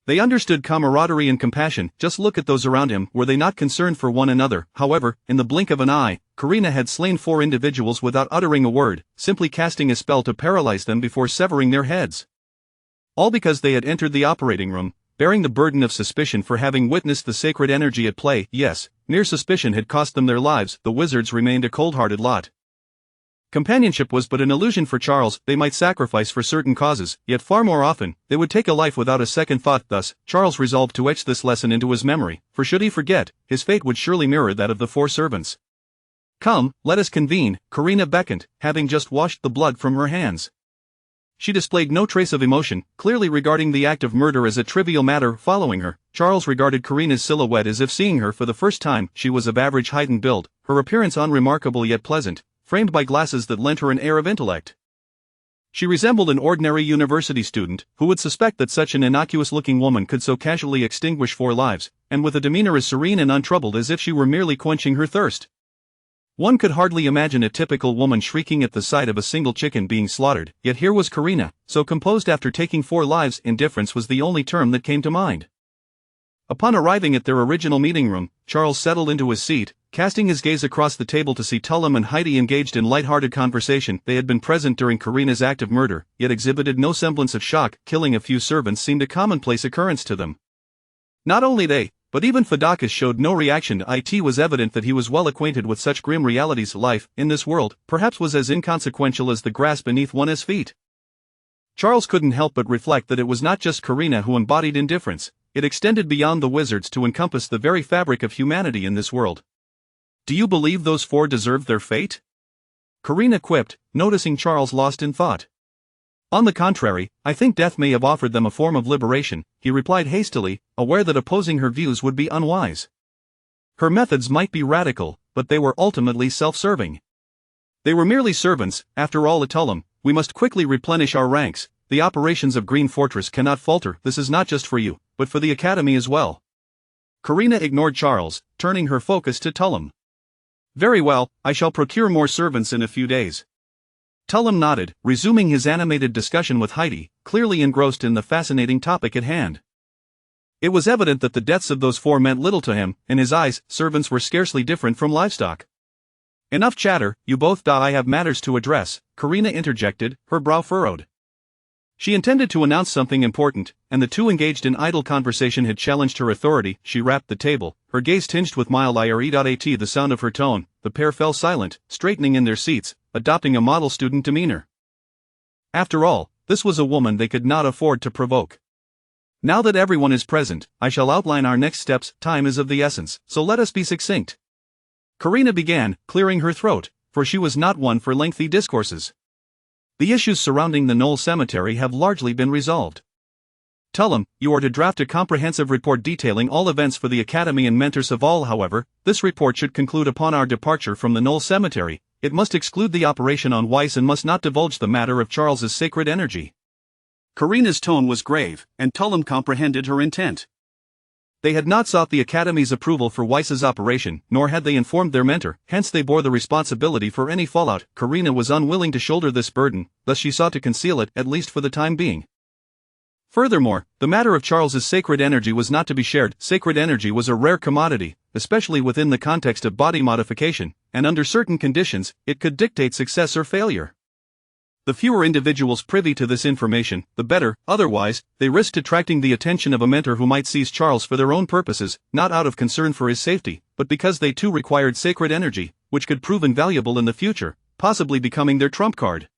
They understood camaraderie and compassion. Just look at those around him. Were they not concerned for one another? However, in the blink of an eye, Karina had slain 4 individuals without uttering a word, simply casting a spell to paralyze them before severing their heads. All because they had entered the operating room, bearing the burden of suspicion for having witnessed the sacred energy at play. Yes, mere suspicion had cost them their lives. The wizards remained a cold-hearted lot. Companionship was but an illusion for Charles. They might sacrifice for certain causes, yet far more often, they would take a life without a second thought. Thus, Charles resolved to etch this lesson into his memory, for should he forget, his fate would surely mirror that of the 4 servants. Come, let us convene, Karina beckoned, having just washed the blood from her hands. She displayed no trace of emotion, clearly regarding the act of murder as a trivial matter. Following her, Charles regarded Karina's silhouette as if seeing her for the first time. She was of average height and build, her appearance unremarkable yet pleasant, framed by glasses that lent her an air of intellect. She resembled an ordinary university student, who would suspect that such an innocuous-looking woman could so casually extinguish 4 lives, and with a demeanor as serene and untroubled as if she were merely quenching her thirst. One could hardly imagine a typical woman shrieking at the sight of a single chicken being slaughtered, yet here was Karina, so composed after taking 4 lives. Indifference was the only term that came to mind. Upon arriving at their original meeting room, Charles settled into his seat, casting his gaze across the table to see Tullum and Heidi engaged in light-hearted conversation. They had been present during Karina's act of murder, yet exhibited no semblance of shock. Killing a few servants seemed a commonplace occurrence to them. Not only they, but even Fadakis showed no reaction. It was evident that he was well acquainted with such grim realities. Life, in this world, perhaps was as inconsequential as the grass beneath one's feet. Charles couldn't help but reflect that it was not just Karina who embodied indifference, it extended beyond the wizards to encompass the very fabric of humanity in this world. Do you believe those 4 deserved their fate? Karina quipped, noticing Charles lost in thought. On the contrary, I think death may have offered them a form of liberation, he replied hastily, aware that opposing her views would be unwise. Her methods might be radical, but they were ultimately self-serving. They were merely servants. After all, Tullum, we must quickly replenish our ranks. The operations of Green Fortress cannot falter. This is not just for you, but for the Academy as well. Karina ignored Charles, turning her focus to Tullum. Very well, I shall procure more servants in a few days. Tullum nodded, resuming his animated discussion with Heidi, clearly engrossed in the fascinating topic at hand. It was evident that the deaths of those 4 meant little to him. In his eyes, servants were scarcely different from livestock. Enough chatter, you both. I have matters to address, Karina interjected, her brow furrowed. She intended to announce something important, and the 2 engaged in idle conversation had challenged her authority. She rapped the table, her gaze tinged with mild ire. At the sound of her tone, the pair fell silent, straightening in their seats, adopting a model student demeanor. After all, this was a woman they could not afford to provoke. Now that everyone is present, I shall outline our next steps. Time is of the essence, so let us be succinct. Karina began, clearing her throat, for she was not one for lengthy discourses. The issues surrounding the Knoll Cemetery have largely been resolved. Tullum, you are to draft a comprehensive report detailing all events for the Academy and Mentor Saval. However, this report should conclude upon our departure from the Knoll Cemetery. It must exclude the operation on Weiss and must not divulge the matter of Charles's sacred energy. Karina's tone was grave, and Tullum comprehended her intent. They had not sought the Academy's approval for Weiss's operation, nor had they informed their mentor, hence they bore the responsibility for any fallout. Karina was unwilling to shoulder this burden, thus she sought to conceal it, at least for the time being. Furthermore, the matter of Charles's sacred energy was not to be shared. Sacred energy was a rare commodity, especially within the context of body modification, and under certain conditions, it could dictate success or failure. The fewer individuals privy to this information, the better. Otherwise, they risked attracting the attention of a mentor who might seize Charles for their own purposes, not out of concern for his safety, but because they too required sacred energy, which could prove invaluable in the future, possibly becoming their trump card.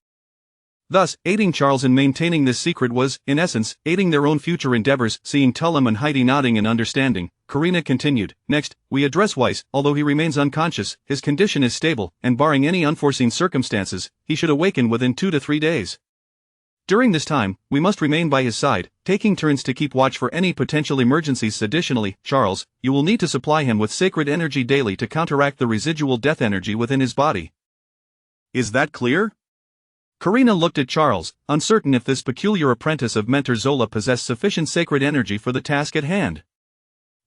Thus, aiding Charles in maintaining this secret was, in essence, aiding their own future endeavors. Seeing Tullum and Heidi nodding in understanding, Karina continued, next, we address Weiss. Although he remains unconscious, his condition is stable, and barring any unforeseen circumstances, he should awaken within 2 to 3 days. During this time, we must remain by his side, taking turns to keep watch for any potential emergencies. Additionally, Charles, you will need to supply him with sacred energy daily to counteract the residual death energy within his body. Is that clear? Karina looked at Charles, uncertain if this peculiar apprentice of Mentor Zola possessed sufficient sacred energy for the task at hand.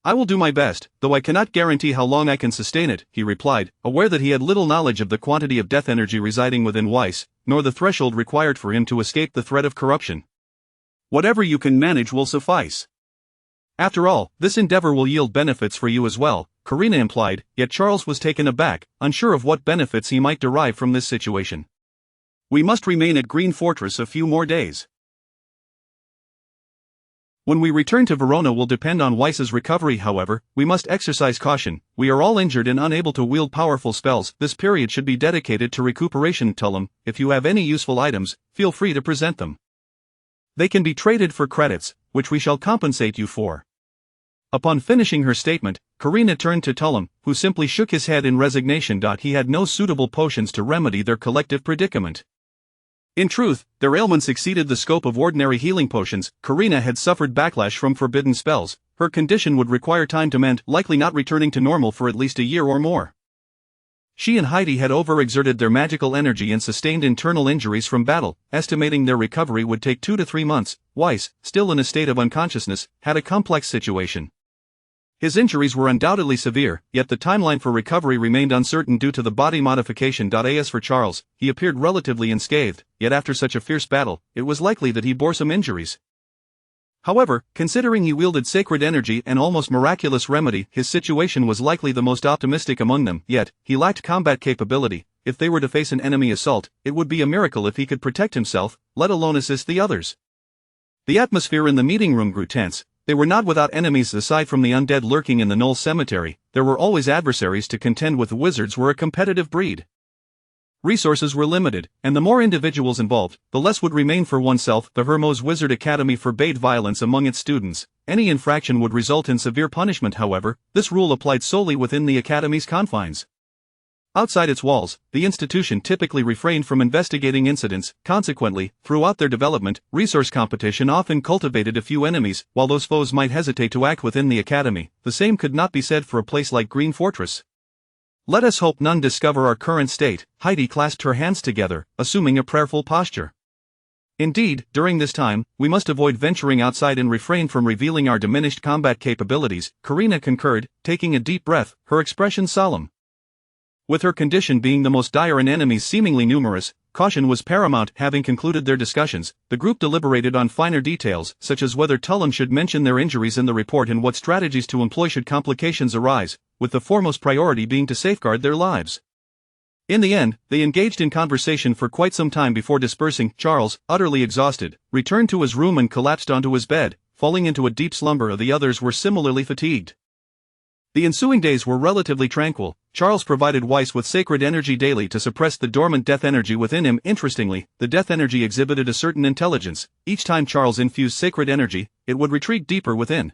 I will do my best, though I cannot guarantee how long I can sustain it, he replied, aware that he had little knowledge of the quantity of death energy residing within Weiss, nor the threshold required for him to escape the threat of corruption. Whatever you can manage will suffice. After all, this endeavor will yield benefits for you as well, Karina implied, yet Charles was taken aback, unsure of what benefits he might derive from this situation. We must remain at Green Fortress a few more days. When we return to Verona will depend on Weiss's recovery. However, we must exercise caution. We are all injured and unable to wield powerful spells. This period should be dedicated to recuperation. Tullum, if you have any useful items, feel free to present them. They can be traded for credits, which we shall compensate you for. Upon finishing her statement, Karina turned to Tullum, who simply shook his head in resignation. He had no suitable potions to remedy their collective predicament. In truth, their ailments exceeded the scope of ordinary healing potions. Karina had suffered backlash from forbidden spells. Her condition would require time to mend, likely not returning to normal for at least a year or more. She and Heidi had overexerted their magical energy and sustained internal injuries from battle, estimating their recovery would take 2 to 3 months. Weiss, still in a state of unconsciousness, had a complex situation. His injuries were undoubtedly severe, yet the timeline for recovery remained uncertain due to the body modification. As for Charles, he appeared relatively unscathed, yet after such a fierce battle, it was likely that he bore some injuries. However, considering he wielded sacred energy and almost miraculous remedy, his situation was likely the most optimistic among them. Yet, he lacked combat capability. If they were to face an enemy assault, it would be a miracle if he could protect himself, let alone assist the others. The atmosphere in the meeting room grew tense. They were not without enemies aside from the undead lurking in the Knoll Cemetery. There were always adversaries to contend with. The wizards were a competitive breed. Resources were limited, and the more individuals involved, the less would remain for oneself. The Hermos Wizard Academy forbade violence among its students. Any infraction would result in severe punishment. However, this rule applied solely within the academy's confines. Outside its walls, the institution typically refrained from investigating incidents. Consequently, throughout their development, resource competition often cultivated a few enemies. While those foes might hesitate to act within the academy, the same could not be said for a place like Green Fortress. Let us hope none discover our current state. Heidi clasped her hands together, assuming a prayerful posture. Indeed, during this time, we must avoid venturing outside and refrain from revealing our diminished combat capabilities. Karina concurred, taking a deep breath, her expression solemn. With her condition being the most dire and enemies seemingly numerous, caution was paramount. Having concluded their discussions, the group deliberated on finer details, such as whether Tullum should mention their injuries in the report and what strategies to employ should complications arise, with the foremost priority being to safeguard their lives. In the end, they engaged in conversation for quite some time before dispersing. Charles, utterly exhausted, returned to his room and collapsed onto his bed, falling into a deep slumber. The others were similarly fatigued. The ensuing days were relatively tranquil. Charles provided Weiss with sacred energy daily to suppress the dormant death energy within him. Interestingly, the death energy exhibited a certain intelligence. Each time Charles infused sacred energy, it would retreat deeper within.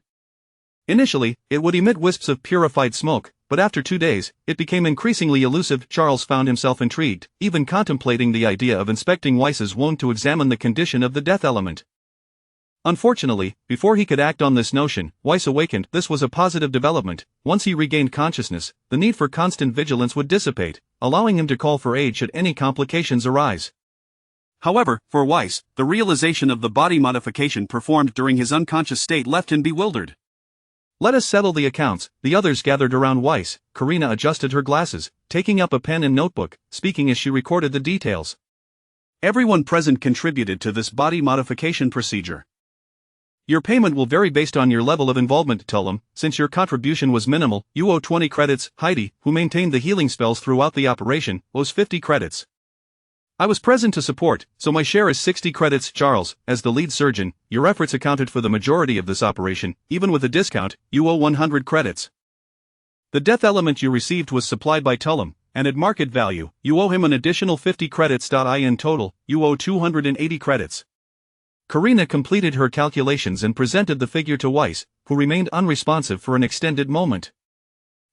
Initially, it would emit wisps of purified smoke, but after 2 days, it became increasingly elusive. Charles found himself intrigued, even contemplating the idea of inspecting Weiss's wound to examine the condition of the death element. Unfortunately, before he could act on this notion, Weiss awakened. This was a positive development. Once he regained consciousness, the need for constant vigilance would dissipate, allowing him to call for aid should any complications arise. However, for Weiss, the realization of the body modification performed during his unconscious state left him bewildered. Let us settle the accounts. The others gathered around Weiss. Karina adjusted her glasses, taking up a pen and notebook, speaking as she recorded the details. Everyone present contributed to this body modification procedure. Your payment will vary based on your level of involvement. Tullum, since your contribution was minimal, you owe 20 credits. Heidi, who maintained the healing spells throughout the operation, owes 50 credits. I was present to support, so my share is 60 credits. Charles, as the lead surgeon, your efforts accounted for the majority of this operation. Even with a discount, you owe 100 credits. The death element you received was supplied by Tullum, and at market value, you owe him an additional 50 credits. In total, you owe 280 credits. Karina completed her calculations and presented the figure to Weiss, who remained unresponsive for an extended moment.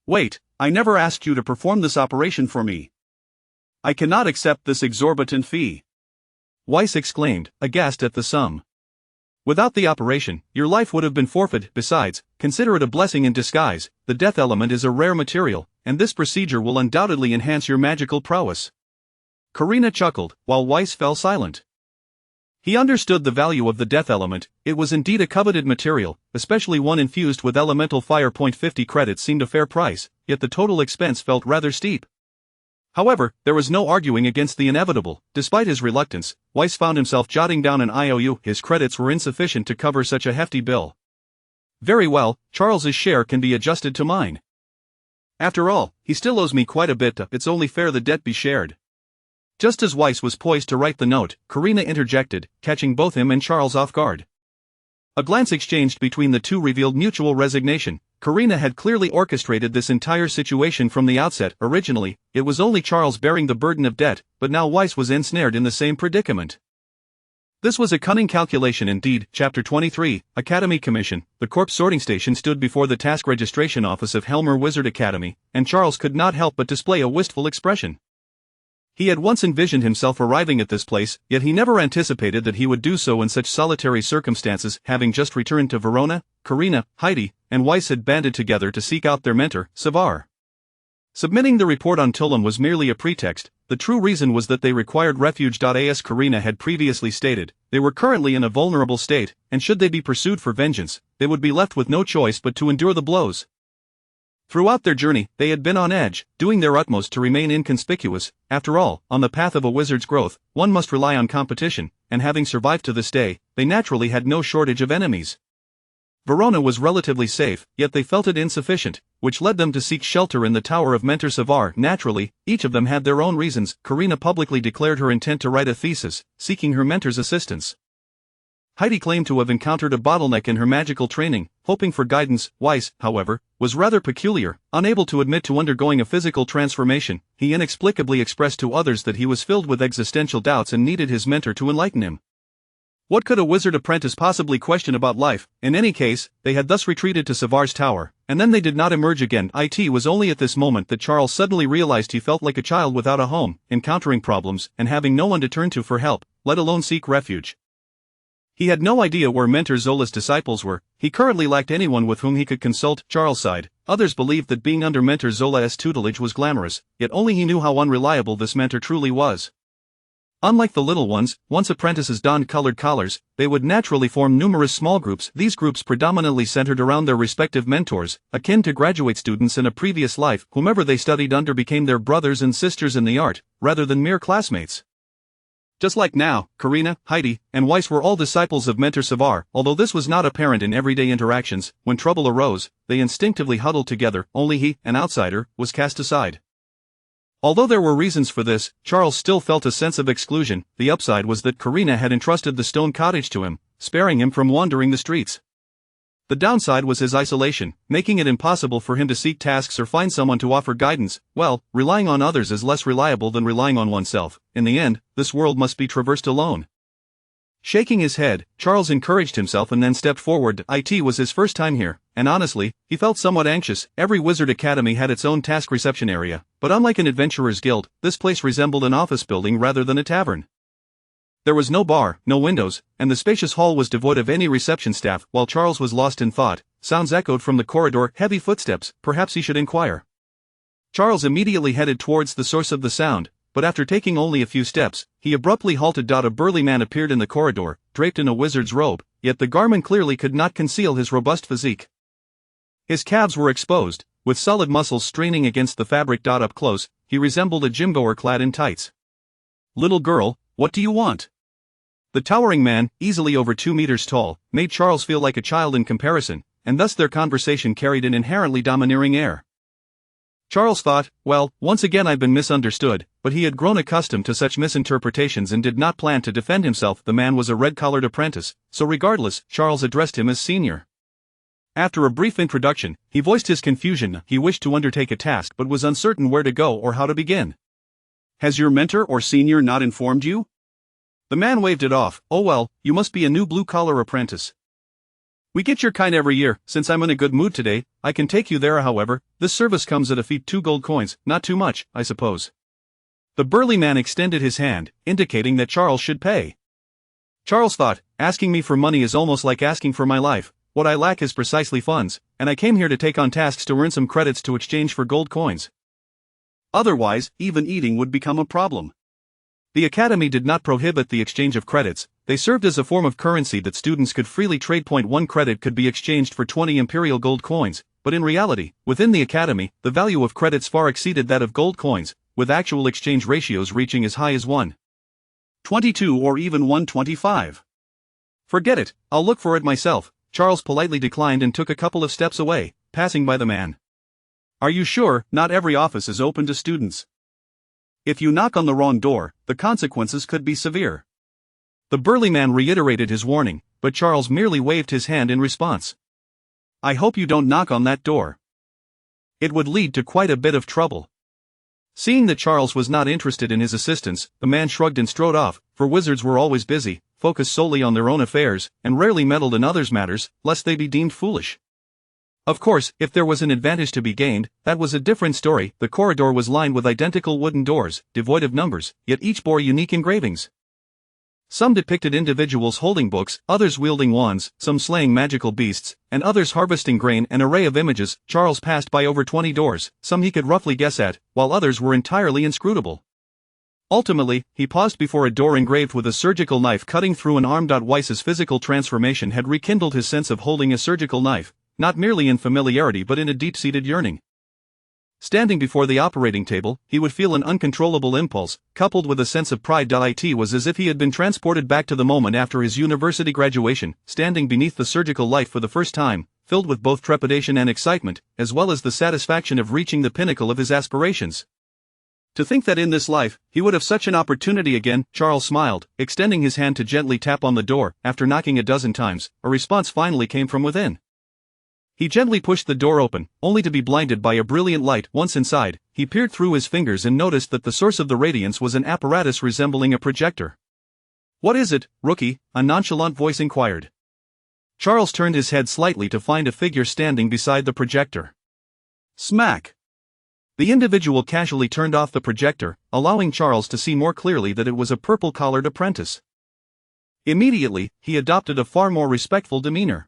Wait, I never asked you to perform this operation for me. I cannot accept this exorbitant fee. Weiss exclaimed, aghast at the sum. Without the operation, your life would have been forfeit. Besides, consider it a blessing in disguise. The death element is a rare material, and this procedure will undoubtedly enhance your magical prowess. Karina chuckled, while Weiss fell silent. He understood the value of the death element. It was indeed a coveted material, especially one infused with elemental fire. 50 credits seemed a fair price, yet the total expense felt rather steep. However, there was no arguing against the inevitable. Despite his reluctance, Weiss found himself jotting down an IOU. His credits were insufficient to cover such a hefty bill. Very well, Charles's share can be adjusted to mine. After all, he still owes me quite a bit. It's only fair the debt be shared. Just as Weiss was poised to write the note, Karina interjected, catching both him and Charles off guard. A glance exchanged between the two revealed mutual resignation. Karina had clearly orchestrated this entire situation from the outset. Originally, it was only Charles bearing the burden of debt, but now Weiss was ensnared in the same predicament. This was a cunning calculation indeed. Chapter 23, Academy Commission. The Corps sorting station stood before the task registration office of Helmer Wizard Academy, and Charles could not help but display a wistful expression. He had once envisioned himself arriving at this place, yet he never anticipated that he would do so in such solitary circumstances. Having just returned to Verona, Karina, Heidi, and Weiss had banded together to seek out their mentor, Savar. Submitting the report on Tullum was merely a pretext. The true reason was that they required refuge. As Karina had previously stated, they were currently in a vulnerable state, and should they be pursued for vengeance, they would be left with no choice but to endure the blows. Throughout their journey, they had been on edge, doing their utmost to remain inconspicuous. After all, on the path of a wizard's growth, one must rely on competition, and having survived to this day, they naturally had no shortage of enemies. Verona was relatively safe, yet they felt it insufficient, which led them to seek shelter in the tower of Mentor Savar. Naturally, each of them had their own reasons. Karina publicly declared her intent to write a thesis, seeking her mentor's assistance. Heidi claimed to have encountered a bottleneck in her magical training, hoping for guidance. Weiss, however, was rather peculiar. Unable to admit to undergoing a physical transformation, he inexplicably expressed to others that he was filled with existential doubts and needed his mentor to enlighten him. What could a wizard apprentice possibly question about life? In any case, they had thus retreated to Savar's tower, and then they did not emerge again. It was only at this moment that Charles suddenly realized he felt like a child without a home, encountering problems and having no one to turn to for help, let alone seek refuge. He had no idea where Mentor Zola's disciples were. He currently lacked anyone with whom he could consult. Charles sighed. Others believed that being under Mentor Zola's tutelage was glamorous, yet only he knew how unreliable this mentor truly was. Unlike the little ones, once apprentices donned colored collars, they would naturally form numerous small groups. These groups predominantly centered around their respective mentors, akin to graduate students in a previous life. Whomever they studied under became their brothers and sisters in the art, rather than mere classmates. Just like now, Karina, Heidi, and Weiss were all disciples of Mentor Savar. Although this was not apparent in everyday interactions, when trouble arose, they instinctively huddled together. Only he, an outsider, was cast aside. Although there were reasons for this, Charles still felt a sense of exclusion. The upside was that Karina had entrusted the stone cottage to him, sparing him from wandering the streets. The downside was his isolation, making it impossible for him to seek tasks or find someone to offer guidance. Well, relying on others is less reliable than relying on oneself. In the end, this world must be traversed alone. Shaking his head, Charles encouraged himself and then stepped forward. It was his first time here, and honestly, he felt somewhat anxious. Every wizard academy had its own task reception area, but unlike an adventurer's guild, this place resembled an office building rather than a tavern. There was no bar, no windows, and the spacious hall was devoid of any reception staff. While Charles was lost in thought, sounds echoed from the corridor. Heavy footsteps. Perhaps he should inquire. Charles immediately headed towards the source of the sound, but after taking only a few steps, he abruptly halted. A burly man appeared in the corridor, draped in a wizard's robe, yet the garment clearly could not conceal his robust physique. His calves were exposed, with solid muscles straining against the fabric. Up close, he resembled a gymgoer clad in tights. "Little girl, what do you want?" The towering man, easily over 2 meters tall, made Charles feel like a child in comparison, and thus their conversation carried an inherently domineering air. Charles thought, well, once again I've been misunderstood, but he had grown accustomed to such misinterpretations and did not plan to defend himself. The man was a red-collared apprentice, so regardless, Charles addressed him as senior. After a brief introduction, he voiced his confusion. He wished to undertake a task but was uncertain where to go or how to begin. "Has your mentor or senior not informed you?" The man waved it off. "Oh well, you must be a new blue-collar apprentice. We get your kind every year. Since I'm in a good mood today, I can take you there. However, this service comes at a fee, 2 gold coins, not too much, I suppose." The burly man extended his hand, indicating that Charles should pay. Charles thought, asking me for money is almost like asking for my life. What I lack is precisely funds, and I came here to take on tasks to earn some credits to exchange for gold coins. Otherwise, even eating would become a problem. The academy did not prohibit the exchange of credits, they served as a form of currency that students could freely trade. 1 credit could be exchanged for 20 imperial gold coins, but in reality, within the academy, the value of credits far exceeded that of gold coins, with actual exchange ratios reaching as high as 1:22 or even 1:25. Forget it, I'll look for it myself, Charles politely declined and took a couple of steps away, passing by the man. Are you sure not every office is open to students? If you knock on the wrong door, the consequences could be severe. The burly man reiterated his warning, but Charles merely waved his hand in response. I hope you don't knock on that door. It would lead to quite a bit of trouble. Seeing that Charles was not interested in his assistance, the man shrugged and strode off, for wizards were always busy, focused solely on their own affairs, and rarely meddled in others' matters, lest they be deemed foolish. Of course, if there was an advantage to be gained, that was a different story. The corridor was lined with identical wooden doors, devoid of numbers, yet each bore unique engravings. Some depicted individuals holding books, others wielding wands, some slaying magical beasts, and others harvesting grain. An array of images. Charles passed by over 20 doors, some he could roughly guess at, while others were entirely inscrutable. Ultimately, he paused before a door engraved with a surgical knife cutting through an arm. Weiss's physical transformation had rekindled his sense of holding a surgical knife, not merely in familiarity but in a deep-seated yearning. Standing before the operating table, he would feel an uncontrollable impulse, coupled with a sense of pride. It was as if he had been transported back to the moment after his university graduation, standing beneath the surgical light for the first time, filled with both trepidation and excitement, as well as the satisfaction of reaching the pinnacle of his aspirations. To think that in this life, he would have such an opportunity again. Charles smiled, extending his hand to gently tap on the door. After knocking a dozen times, a response finally came from within. He gently pushed the door open, only to be blinded by a brilliant light. Once inside, he peered through his fingers and noticed that the source of the radiance was an apparatus resembling a projector. What is it, rookie? A nonchalant voice inquired. Charles turned his head slightly to find a figure standing beside the projector. Smack! The individual casually turned off the projector, allowing Charles to see more clearly that it was a purple-collared apprentice. Immediately, he adopted a far more respectful demeanor.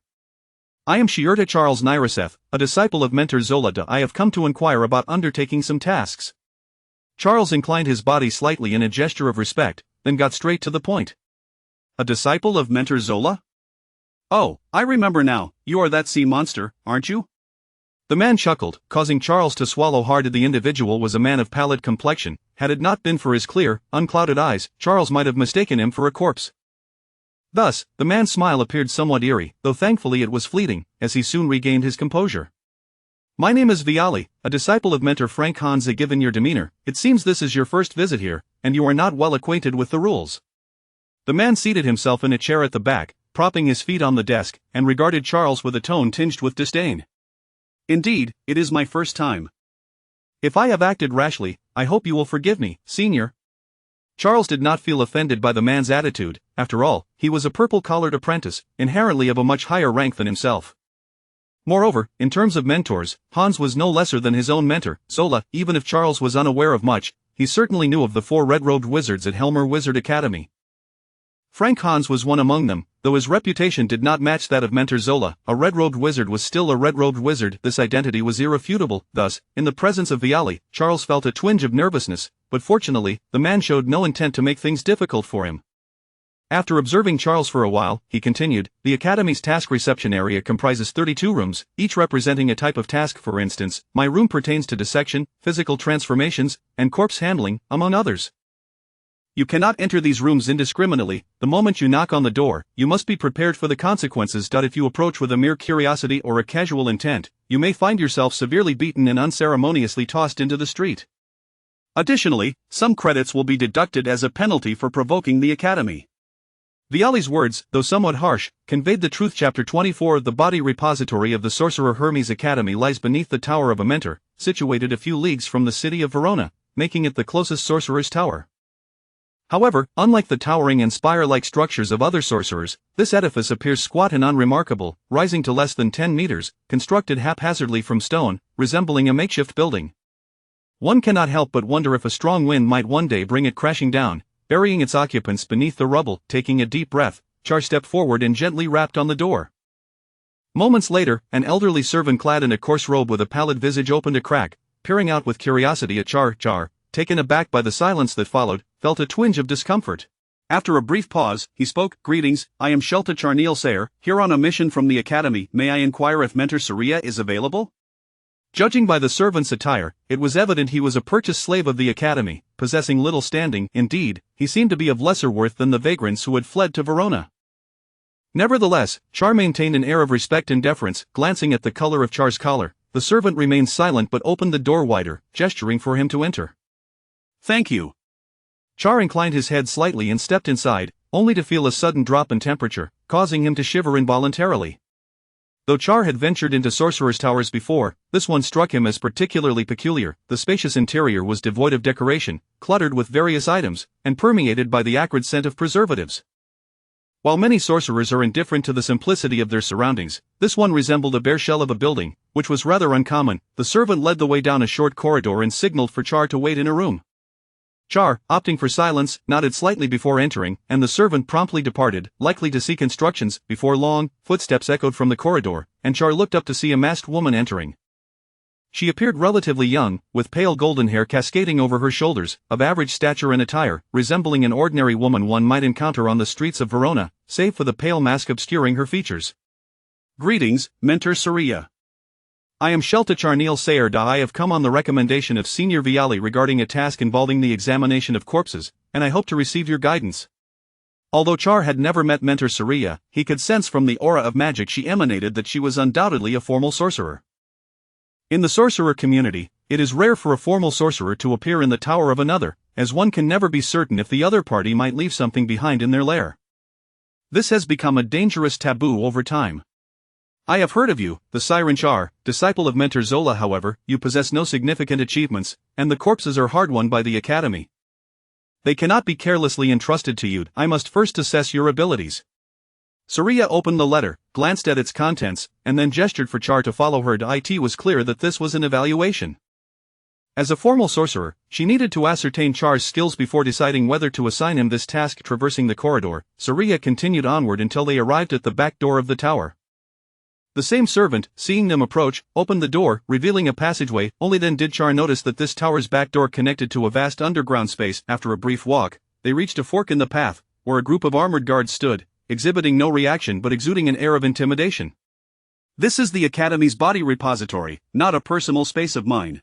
I am Shierta Charles Nyraseth, a disciple of Mentor Zola. I have come to inquire about undertaking some tasks. Charles inclined his body slightly in a gesture of respect, then got straight to the point. A disciple of Mentor Zola? Oh, I remember now, you are that sea monster, aren't you? The man chuckled, causing Charles to swallow hard. The individual was a man of pallid complexion. Had it not been for his clear, unclouded eyes, Charles might have mistaken him for a corpse. Thus, the man's smile appeared somewhat eerie, though thankfully it was fleeting, as he soon regained his composure. My name is Viali, a disciple of Mentor Frank Hanze. Given your demeanor, it seems this is your first visit here, and you are not well acquainted with the rules. The man seated himself in a chair at the back, propping his feet on the desk, and regarded Charles with a tone tinged with disdain. Indeed, it is my first time. If I have acted rashly, I hope you will forgive me, senior. Charles did not feel offended by the man's attitude. After all, he was a purple-collared apprentice, inherently of a much higher rank than himself. Moreover, in terms of mentors, Hans was no lesser than his own mentor, Zola. Even if Charles was unaware of much, he certainly knew of the 4 red-robed wizards at Helmer Wizard Academy. Frank Hans was one among them, though his reputation did not match that of Mentor Zola. A red-robed wizard was still a red-robed wizard. This identity was irrefutable. Thus, in the presence of Viali, Charles felt a twinge of nervousness, but fortunately, the man showed no intent to make things difficult for him. After observing Charles for a while, he continued, the Academy's task reception area comprises 32 rooms, each representing a type of task. For instance, my room pertains to dissection, physical transformations, and corpse handling, among others. You cannot enter these rooms indiscriminately. The moment you knock on the door, you must be prepared for the consequences. If you approach with a mere curiosity or a casual intent, you may find yourself severely beaten and unceremoniously tossed into the street. Additionally, some credits will be deducted as a penalty for provoking the Academy. Viali's words, though somewhat harsh, conveyed the truth. Chapter 24 of the body repository of the sorcerer Hermes Academy lies beneath the Tower of a Mentor, situated a few leagues from the city of Verona, making it the closest sorcerer's tower. However, unlike the towering and spire-like structures of other sorcerers, this edifice appears squat and unremarkable, rising to less than 10 meters, constructed haphazardly from stone, resembling a makeshift building. One cannot help but wonder if a strong wind might one day bring it crashing down, burying its occupants beneath the rubble. Taking a deep breath, Charles stepped forward and gently rapped on the door. Moments later, an elderly servant clad in a coarse robe with a pallid visage opened a crack, peering out with curiosity at Charles. Taken aback by the silence that followed, felt a twinge of discomfort. After a brief pause, he spoke, "Greetings, I am Shelta Charneil Sayer, here on a mission from the Academy. May I inquire if Mentor Saria is available?" Judging by the servant's attire, it was evident he was a purchased slave of the Academy, possessing little standing. Indeed, he seemed to be of lesser worth than the vagrants who had fled to Verona. Nevertheless, Char maintained an air of respect and deference. Glancing at the color of Char's collar, the servant remained silent but opened the door wider, gesturing for him to enter. "Thank you." Char inclined his head slightly and stepped inside, only to feel a sudden drop in temperature, causing him to shiver involuntarily. Though Char had ventured into sorcerer's towers before, this one struck him as particularly peculiar. The spacious interior was devoid of decoration, cluttered with various items, and permeated by the acrid scent of preservatives. While many sorcerers are indifferent to the simplicity of their surroundings, this one resembled a bare shell of a building, which was rather uncommon. The servant led the way down a short corridor and signaled for Char to wait in a room. Char, opting for silence, nodded slightly before entering, and the servant promptly departed, likely to seek instructions. Before long, footsteps echoed from the corridor, and Char looked up to see a masked woman entering. She appeared relatively young, with pale golden hair cascading over her shoulders, of average stature and attire, resembling an ordinary woman one might encounter on the streets of Verona, save for the pale mask obscuring her features. "Greetings, Mentor Saria. I am Shelta Charneil Sayer. I have come on the recommendation of Senior Viali regarding a task involving the examination of corpses, and I hope to receive your guidance." Although Char had never met Mentor Saria, he could sense from the aura of magic she emanated that she was undoubtedly a formal sorcerer. In the sorcerer community, it is rare for a formal sorcerer to appear in the tower of another, as one can never be certain if the other party might leave something behind in their lair. This has become a dangerous taboo over time. "I have heard of you, the Siren Char, disciple of Mentor Zola. However, you possess no significant achievements, and the corpses are hard-won by the Academy. They cannot be carelessly entrusted to you. I must first assess your abilities." Saria opened the letter, glanced at its contents, and then gestured for Char to follow her. It was clear that this was an evaluation. As a formal sorcerer, she needed to ascertain Char's skills before deciding whether to assign him this task. Traversing the corridor, Saria continued onward until they arrived at the back door of the tower. The same servant, seeing them approach, opened the door, revealing a passageway. Only then did Char notice that this tower's back door connected to a vast underground space. After a brief walk, they reached a fork in the path, where a group of armored guards stood, exhibiting no reaction but exuding an air of intimidation. "This is the Academy's body repository, not a personal space of mine.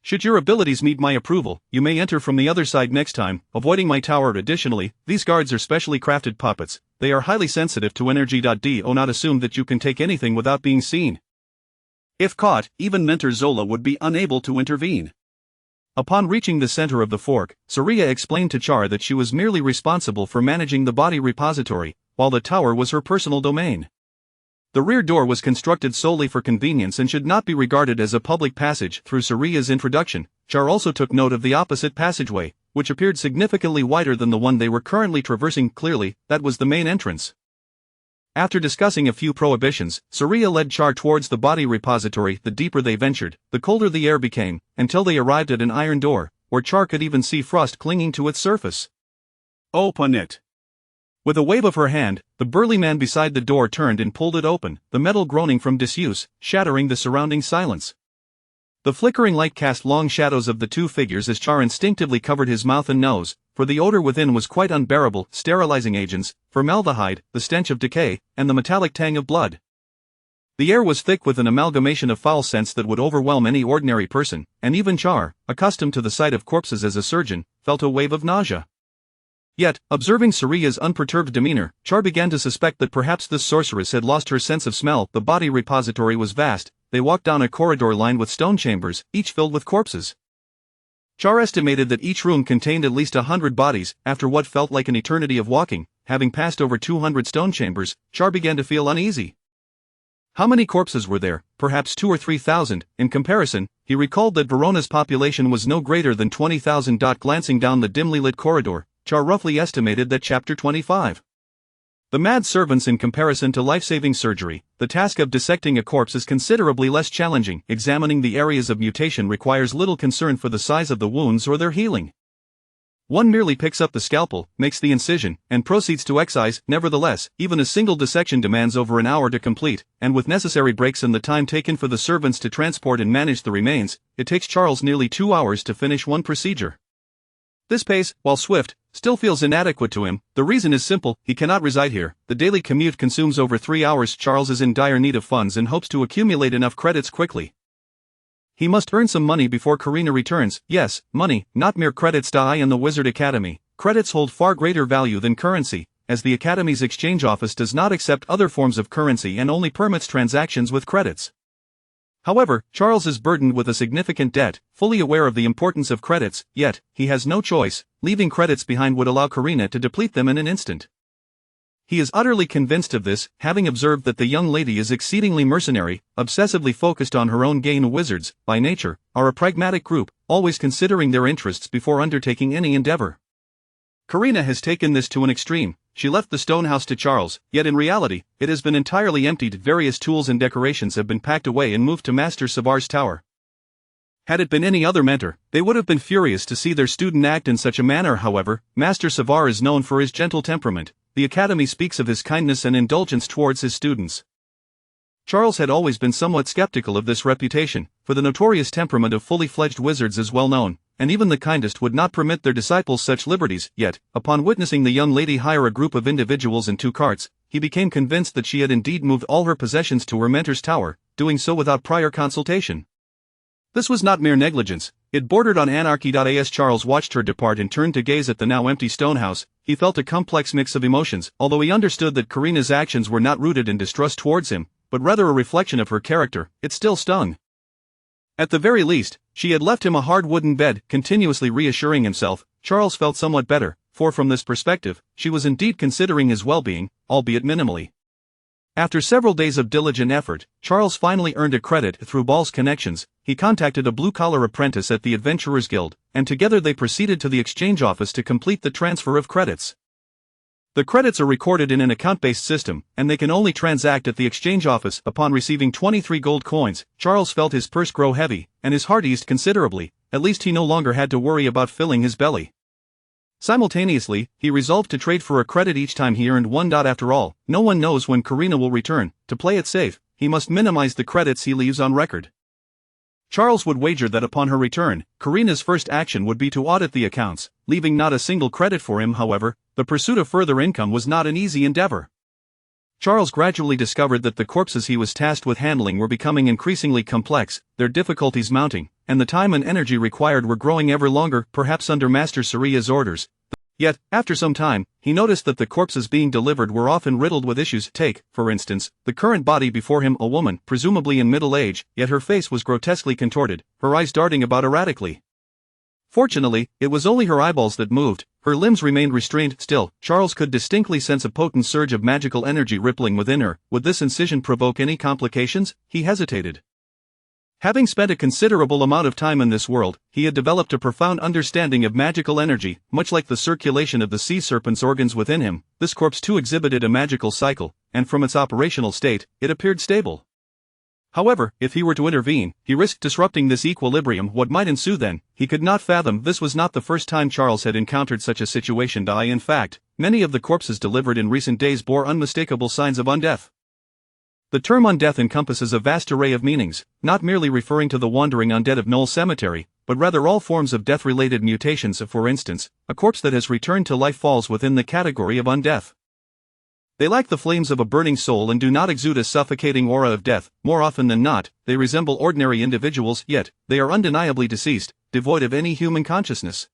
Should your abilities meet my approval, you may enter from the other side next time, avoiding my tower." Additionally, these guards are specially crafted puppets. They are highly sensitive to energy. Do not assume that you can take anything without being seen. If caught, even Mentor Zola would be unable to intervene. Upon reaching the center of the fork, Saria explained to Char that she was merely responsible for managing the body repository, while the tower was her personal domain. The rear door was constructed solely for convenience and should not be regarded as a public passage. Through Saria's introduction, Char also took note of the opposite passageway, which appeared significantly wider than the one they were currently traversing. Clearly, that was the main entrance. After discussing a few prohibitions, Saria led Char towards the body repository. The deeper they ventured, the colder the air became, until they arrived at an iron door, where Char could even see frost clinging to its surface. "Open it." With a wave of her hand, the burly man beside the door turned and pulled it open, the metal groaning from disuse, shattering the surrounding silence. The flickering light cast long shadows of the two figures as Char instinctively covered his mouth and nose, for the odor within was quite unbearable. Sterilizing agents, formaldehyde, the stench of decay, and the metallic tang of blood. The air was thick with an amalgamation of foul scents that would overwhelm any ordinary person, and even Char, accustomed to the sight of corpses as a surgeon, felt a wave of nausea. Yet, observing Saria's unperturbed demeanor, Char began to suspect that perhaps this sorceress had lost her sense of smell. The body repository was vast. They walked down a corridor lined with stone chambers, each filled with corpses. Char estimated that each room contained at least 100 bodies. After what felt like an eternity of walking, having passed over 200 stone chambers, Char began to feel uneasy. How many corpses were there? Perhaps 2,000 or 3,000. In comparison, he recalled that Verona's population was no greater than 20,000. Glancing down the dimly lit corridor, Char roughly estimated that Chapter 25. The mad servants. In comparison to life-saving surgery, the task of dissecting a corpse is considerably less challenging. Examining the areas of mutation requires little concern for the size of the wounds or their healing. One merely picks up the scalpel, makes the incision, and proceeds to excise. Nevertheless, even a single dissection demands over an hour to complete, and with necessary breaks in the time taken for the servants to transport and manage the remains, it takes Charles nearly 2 hours to finish one procedure. This pace, while swift, still feels inadequate to him. The reason is simple: he cannot reside here. The daily commute consumes over 3 hours. Charles is in dire need of funds and hopes to accumulate enough credits quickly. He must earn some money before Karina returns. Yes, money, not mere credits. In the Wizard Academy, credits hold far greater value than currency, as the Academy's exchange office does not accept other forms of currency and only permits transactions with credits. However, Charles is burdened with a significant debt, fully aware of the importance of credits, yet, he has no choice. Leaving credits behind would allow Karina to deplete them in an instant. He is utterly convinced of this, having observed that the young lady is exceedingly mercenary, obsessively focused on her own gain. Wizards, by nature, are a pragmatic group, always considering their interests before undertaking any endeavor. Karina has taken this to an extreme. She left the stone house to Charles, yet in reality, it has been entirely emptied. Various tools and decorations have been packed away and moved to Master Savar's tower. Had it been any other mentor, they would have been furious to see their student act in such a manner. However, Master Savar is known for his gentle temperament. The Academy speaks of his kindness and indulgence towards his students. Charles had always been somewhat skeptical of this reputation, for the notorious temperament of fully fledged wizards is well known, and even the kindest would not permit their disciples such liberties. Yet, upon witnessing the young lady hire a group of individuals in 2 carts, he became convinced that she had indeed moved all her possessions to her mentor's tower, doing so without prior consultation. This was not mere negligence, it bordered on anarchy. As Charles watched her depart and turned to gaze at the now empty stone house, he felt a complex mix of emotions. Although he understood that Karina's actions were not rooted in distrust towards him, but rather a reflection of her character, it still stung. At the very least, she had left him a hard wooden bed. Continuously reassuring himself, Charles felt somewhat better, for from this perspective, she was indeed considering his well-being, albeit minimally. After several days of diligent effort, Charles finally earned a credit through Ball's connections. He contacted a blue-collar apprentice at the Adventurers Guild, and together they proceeded to the exchange office to complete the transfer of credits. The credits are recorded in an account-based system, and they can only transact at the exchange office. Upon receiving 23 gold coins, Charles felt his purse grow heavy, and his heart eased considerably. At least he no longer had to worry about filling his belly. Simultaneously, he resolved to trade for a credit each time he earned one. After all, no one knows when Karina will return. To play it safe, he must minimize the credits he leaves on record. Charles would wager that upon her return, Karina's first action would be to audit the accounts, leaving not a single credit for him. However, the pursuit of further income was not an easy endeavor. Charles gradually discovered that the corpses he was tasked with handling were becoming increasingly complex, their difficulties mounting, and the time and energy required were growing ever longer, perhaps under Master Saria's orders. Yet, after some time, he noticed that the corpses being delivered were often riddled with issues. Take, for instance, the current body before him, a woman, presumably in middle age, yet her face was grotesquely contorted, her eyes darting about erratically. Fortunately, it was only her eyeballs that moved, her limbs remained restrained. Still, Charles could distinctly sense a potent surge of magical energy rippling within her. Would this incision provoke any complications? He hesitated. Having spent a considerable amount of time in this world, he had developed a profound understanding of magical energy. Much like the circulation of the sea serpent's organs within him, this corpse too exhibited a magical cycle, and from its operational state, it appeared stable. However, if he were to intervene, he risked disrupting this equilibrium. What might ensue then, he could not fathom. This was not the first time Charles had encountered such a situation. In fact, many of the corpses delivered in recent days bore unmistakable signs of undeath. The term undeath encompasses a vast array of meanings, not merely referring to the wandering undead of Knoll Cemetery, but rather all forms of death-related mutations. For instance, a corpse that has returned to life falls within the category of undeath. They lack the flames of a burning soul and do not exude a suffocating aura of death. More often than not, they resemble ordinary individuals, yet they are undeniably deceased, devoid of any human consciousness.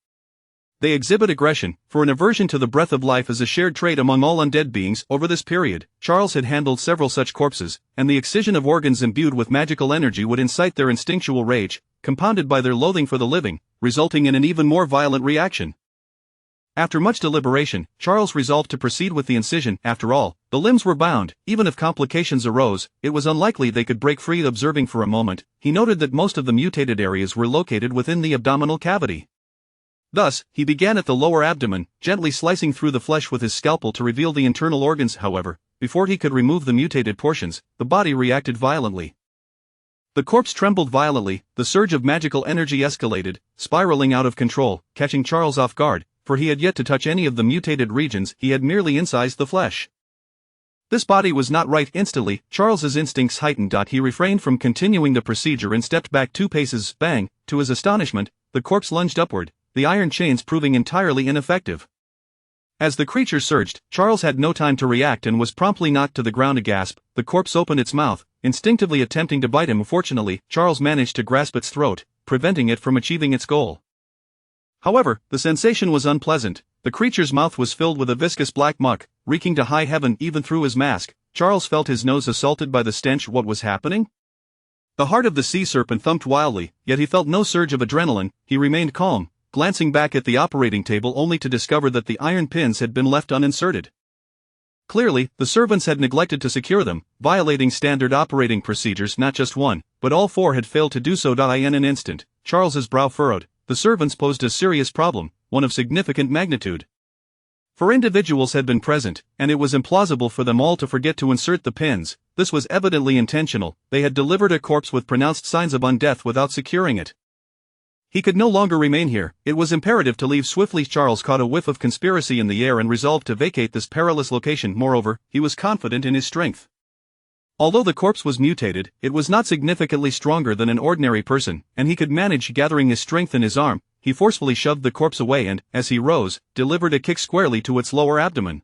They exhibit aggression, for an aversion to the breath of life is a shared trait among all undead beings. Over this period, Charles had handled several such corpses, and the excision of organs imbued with magical energy would incite their instinctual rage, compounded by their loathing for the living, resulting in an even more violent reaction. After much deliberation, Charles resolved to proceed with the incision. After all, the limbs were bound. Even if complications arose, it was unlikely they could break free. Observing for a moment, he noted that most of the mutated areas were located within the abdominal cavity. Thus, he began at the lower abdomen, gently slicing through the flesh with his scalpel to reveal the internal organs. However, before he could remove the mutated portions, the body reacted violently. The corpse trembled violently, the surge of magical energy escalated, spiraling out of control, catching Charles off guard, for he had yet to touch any of the mutated regions. He had merely incised the flesh. This body was not right. Instantly, Charles's instincts heightened. He refrained from continuing the procedure and stepped back 2 paces. Bang! To his astonishment, the corpse lunged upward, the iron chains proving entirely ineffective. As the creature surged, Charles had no time to react and was promptly knocked to the ground. A gasp, the corpse opened its mouth, instinctively attempting to bite him. Fortunately, Charles managed to grasp its throat, preventing it from achieving its goal. However, the sensation was unpleasant. The creature's mouth was filled with a viscous black muck, reeking to high heaven. Even through his mask, Charles felt his nose assaulted by the stench. What was happening? The heart of the sea serpent thumped wildly, yet he felt no surge of adrenaline. He remained calm, glancing back at the operating table only to discover that the iron pins had been left uninserted. Clearly, the servants had neglected to secure them, violating standard operating procedures. Not just one, but all four had failed to do so. In an instant, Charles's brow furrowed. The servants posed a serious problem, one of significant magnitude. 4 individuals had been present, and it was implausible for them all to forget to insert the pins. This was evidently intentional. They had delivered a corpse with pronounced signs of undeath without securing it. He could no longer remain here. It was imperative to leave swiftly. Charles caught a whiff of conspiracy in the air and resolved to vacate this perilous location. Moreover, he was confident in his strength. Although the corpse was mutated, it was not significantly stronger than an ordinary person, and he could manage. Gathering his strength in his arm, he forcefully shoved the corpse away and, as he rose, delivered a kick squarely to its lower abdomen.